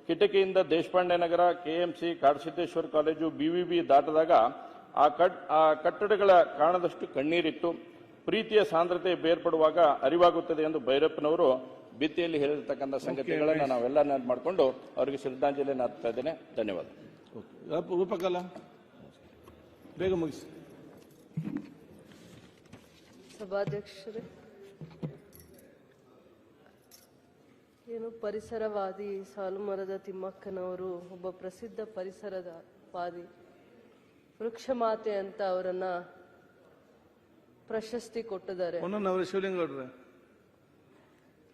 S11: ಕಿಟಕಿಯಿಂದ ದೇಶಪಾಂಡೆ ನಗರ, KMC, ಕಾಡಸಿದ್ದೇಶ್ವರ ಕಾಲೇಜು, BVB ದಾಟದಾಗ ಆ ಕಟ್ಟಡಗಳ ಕಾಣದಷ್ಟು ಕಣ್ಣೀರಿತ್ತು. ಪ್ರೀತಿಯ ಸಾಂದ್ರತೆ ಬೇರ್ಪಡುವಾಗ ಅರಿವಾಗುತ್ತದೆ ಎಂದು ಭೈರಪ್ಪನವರು ಭಿತ್ತಿಯಲ್ಲಿ ಹೇಳಿರ್ತಕ್ಕಂಥ ಸಂಗತಿಗಳನ್ನು ನಾವೆಲ್ಲ ನೆನಪು ಮಾಡಿಕೊಂಡು ಅವರಿಗೆ ಶ್ರದ್ಧಾಂಜಲಿಯನ್ನು ಅರ್ಪಿಸ್ತಾ ಇದ್ದೇನೆ. ಧನ್ಯವಾದ.
S4: ರೂಪಕಲಾ ಬೇಗ ಮುಗಿಸಿ.
S20: ಸಭಾಧ್ಯಕ್ಷರೇ, ಏನು ಪರಿಸರವಾದಿ ಸಾಲುಮರದ ತಿಮ್ಮಕ್ಕನವರು ಒಬ್ಬ ಪ್ರಸಿದ್ಧ ಪರಿಸರದ ವಾದಿ, ವೃಕ್ಷಮಾತೆ ಅಂತ ಅವರನ್ನ ಪ್ರಶಸ್ತಿ ಕೊಟ್ಟಿದ್ದಾರೆ.
S4: ಶಿವಲಿಂಗೌಡ್ರೆ,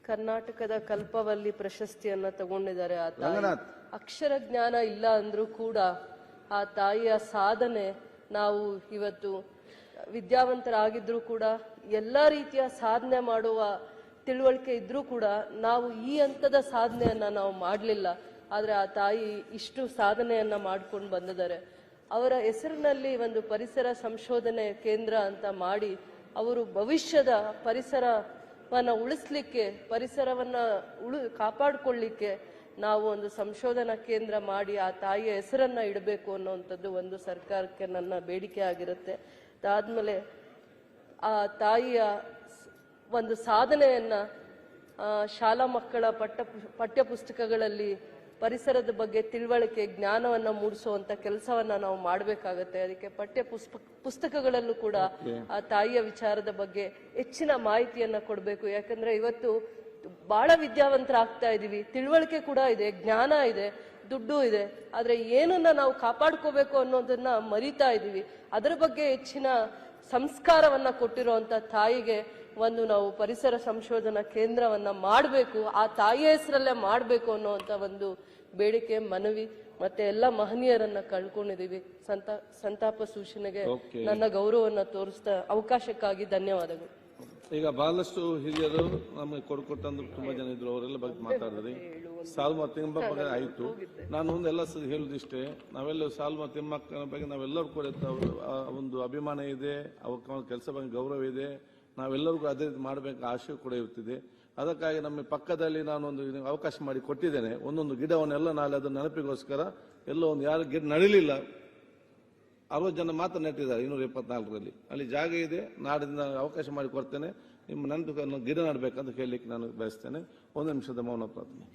S20: ಕರ್ನಾಟಕದ ಕಲ್ಪವಲ್ಲಿ ಪ್ರಶಸ್ತಿಯನ್ನ ತಗೊಂಡಿದ್ದಾರೆ. ಆ ತಾಯಿ ಅಕ್ಷರ ಜ್ಞಾನ ಇಲ್ಲ ಅಂದ್ರೂ ಕೂಡ ಆ ತಾಯಿಯ ಸಾಧನೆ, ನಾವು ಇವತ್ತು ವಿದ್ಯಾವಂತರಾಗಿದ್ರೂ ಕೂಡ ಎಲ್ಲ ರೀತಿಯ ಸಾಧನೆ ಮಾಡುವ ತಿಳುವಳಿಕೆ ಇದ್ರೂ ಕೂಡ ನಾವು ಈ ಹಂತದ ಸಾಧನೆಯನ್ನ ನಾವು ಮಾಡಲಿಲ್ಲ. ಆದ್ರೆ ಆ ತಾಯಿ ಇಷ್ಟು ಸಾಧನೆಯನ್ನ ಮಾಡ್ಕೊಂಡು ಬಂದಿದ್ದಾರೆ. ಅವರ ಹೆಸರಿನಲ್ಲಿ ಒಂದು ಪರಿಸರ ಸಂಶೋಧನೆ ಕೇಂದ್ರ ಅಂತ ಮಾಡಿ ಅವರು ಭವಿಷ್ಯದ ಪರಿಸರವನ್ನ ಉಳಿಸ್ಲಿಕ್ಕೆ, ಪರಿಸರವನ್ನ ಕಾಪಾಡಿಕೊಳ್ಳಿಕ್ಕೆ ನಾವು ಒಂದು ಸಂಶೋಧನಾ ಕೇಂದ್ರ ಮಾಡಿ ಆ ತಾಯಿಯ ಹೆಸರನ್ನ ಇಡಬೇಕು ಅನ್ನುವಂಥದ್ದು ಒಂದು ಸರ್ಕಾರಕ್ಕೆ ನನ್ನ ಬೇಡಿಕೆ ಆಗಿರುತ್ತೆ. ಅದಾದ್ಮೇಲೆ ಆ ತಾಯಿಯ ಒಂದು ಸಾಧನೆಯನ್ನ ಶಾಲಾ ಮಕ್ಕಳ ಪಠ್ಯ ಪುಸ್ತಕಗಳಲ್ಲಿ ಪರಿಸರದ ಬಗ್ಗೆ ತಿಳುವಳಿಕೆ, ಜ್ಞಾನವನ್ನ ಮೂಡಿಸುವಂತ ಕೆಲಸವನ್ನ ನಾವು ಮಾಡಬೇಕಾಗತ್ತೆ. ಅದಕ್ಕೆ ಪುಸ್ತಕಗಳಲ್ಲೂ ಕೂಡ ಆ ತಾಯಿಯ ವಿಚಾರದ ಬಗ್ಗೆ ಹೆಚ್ಚಿನ ಮಾಹಿತಿಯನ್ನ ಕೊಡಬೇಕು. ಯಾಕಂದ್ರೆ ಇವತ್ತು ಬಹಳ ವಿದ್ಯಾವಂತರಾಗ್ತಾ ಇದೀವಿ, ತಿಳುವಳಿಕೆ ಕೂಡ ಇದೆ, ಜ್ಞಾನ ಇದೆ, ದುಡ್ಡು ಇದೆ, ಆದ್ರೆ ಏನನ್ನ ನಾವು ಕಾಪಾಡ್ಕೋಬೇಕು ಅನ್ನೋದನ್ನ ಮರಿತಾ ಇದೀವಿ. ಅದರ ಬಗ್ಗೆ ಹೆಚ್ಚಿನ ಸಂಸ್ಕಾರವನ್ನ ಕೊಟ್ಟಿರುವಂತ ತಾಯಿಗೆ ಒಂದು ನಾವು ಪರಿಸರ ಸಂಶೋಧನಾ ಕೇಂದ್ರವನ್ನ ಮಾಡಬೇಕು, ಆ ತಾಯಿಯ ಹೆಸರಲ್ಲೇ ಮಾಡಬೇಕು ಅನ್ನುವಂತ ಒಂದು ಬೇಡಿಕೆ, ಮನವಿ. ಮತ್ತೆ ಎಲ್ಲ ಮಹನೀಯರನ್ನ ಕಳ್ಕೊಂಡಿದೀವಿ. ಸಂತಾಪ ಸೂಚನೆಗೆ ನನ್ನ ಗೌರವವನ್ನ ತೋರಿಸ್ತಾ ಅವಕಾಶಕ್ಕಾಗಿ ಧನ್ಯವಾದಗಳು.
S4: ಈಗ ಬಹಳಷ್ಟು ಹಿರಿಯರು ನಮಗೆ ಕೊಟ್ಟಂದ್ರೆ ತುಂಬಾ ಜನ ಇದ್ರು, ಅವರೆಲ್ಲ ಬಗ್ಗೆ ಮಾತಾಡಿದ್ರಿ. ಸಾಲ್ಮ ತಿಮ್ಮಕ್ಕ ಬಗ್ಗೆ ಆಯ್ತು. ನಾನು ಒಂದೆಲ್ಲ ಹೇಳುದಿಷ್ಟೇ, ನಾವೆಲ್ಲ ಸಾಲ್ಮ ತಿಮ್ಮಕ್ಕನ ಬಗ್ಗೆ ನಾವೆಲ್ಲರೂ ಕೂಡ ಒಂದು ಅಭಿಮಾನ ಇದೆ, ಅವರ ಕೆಲಸ ಬಗ್ಗೆ ಗೌರವ ಇದೆ, ನಾವೆಲ್ಲರಿಗೂ ಅದೇ ಮಾಡಬೇಕು ಆಶೆ ಕೂಡ ಇರ್ತಿದೆ. ಅದಕ್ಕಾಗಿ ನಮ್ಮ ಪಕ್ಕದಲ್ಲಿ ನಾನೊಂದು ಅವಕಾಶ ಮಾಡಿ ಕೊಟ್ಟಿದ್ದೇನೆ. ಒಂದೊಂದು ಗಿಡವನ್ನೆಲ್ಲ ನಾಳೆ ಅದರ ನೆನಪಿಗೋಸ್ಕರ ಎಲ್ಲೋ ಒಂದು ಯಾರು ಗಿಡ ನಡಿಲಿಲ್ಲ, 60 ಜನ ಮಾತ್ರ ನೆಟ್ಟಿದ್ದಾರೆ 224ರಲ್ಲಿ. ಅಲ್ಲಿ ಜಾಗ ಇದೆ, ನಾಡಿನ ಅವಕಾಶ ಮಾಡಿ ಕೊಡ್ತೇನೆ. ನಿಮ್ಮ ನೆನಪು ಗಿಡ ನಡಬೇಕಂತ ಹೇಳಲಿಕ್ಕೆ ನಾನು ಬಯಸ್ತೇನೆ. 1 ನಿಮಿಷದ ಮೌನ ಪ್ರಾರ್ಥನೆ.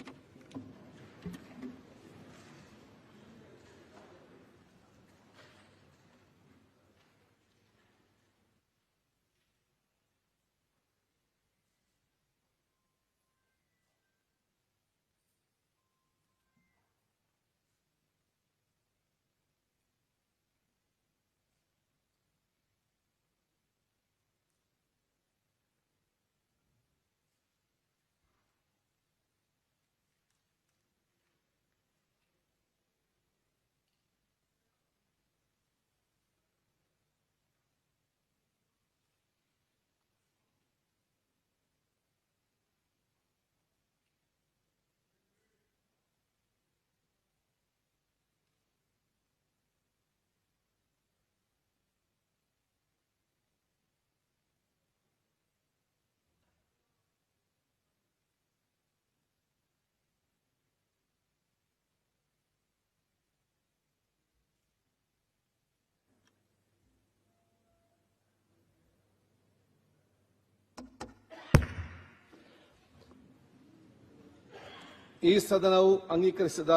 S4: ಈ ಸದನವು ಅಂಗೀಕರಿಸಿದ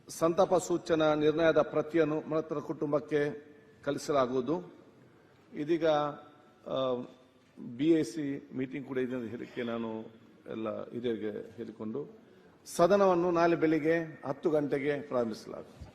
S4: ಸಂತಾಪ ಸೂಚನಾ ನಿರ್ಣಯದ ಪ್ರತಿಯನ್ನು ಮೃತರ ಕುಟುಂಬಕ್ಕೆ ಕಳಿಸಲಾಗುವುದು. ಇದೀಗ BAC ಮೀಟಿಂಗ್ ಕೂಡ ಇದೆ ಅಂತ ಹೇಳಿಕೆ ನಾನು ಎಲ್ಲ ಹಿರಿಯರಿಗೆ ಹೇಳಿಕೊಂಡು ಸದನವನ್ನು ನಾಳೆ ಬೆಳಿಗ್ಗೆ 10 ಗಂಟೆಗೆ ಪ್ರಾರಂಭಿಸಲಾಗುವುದು.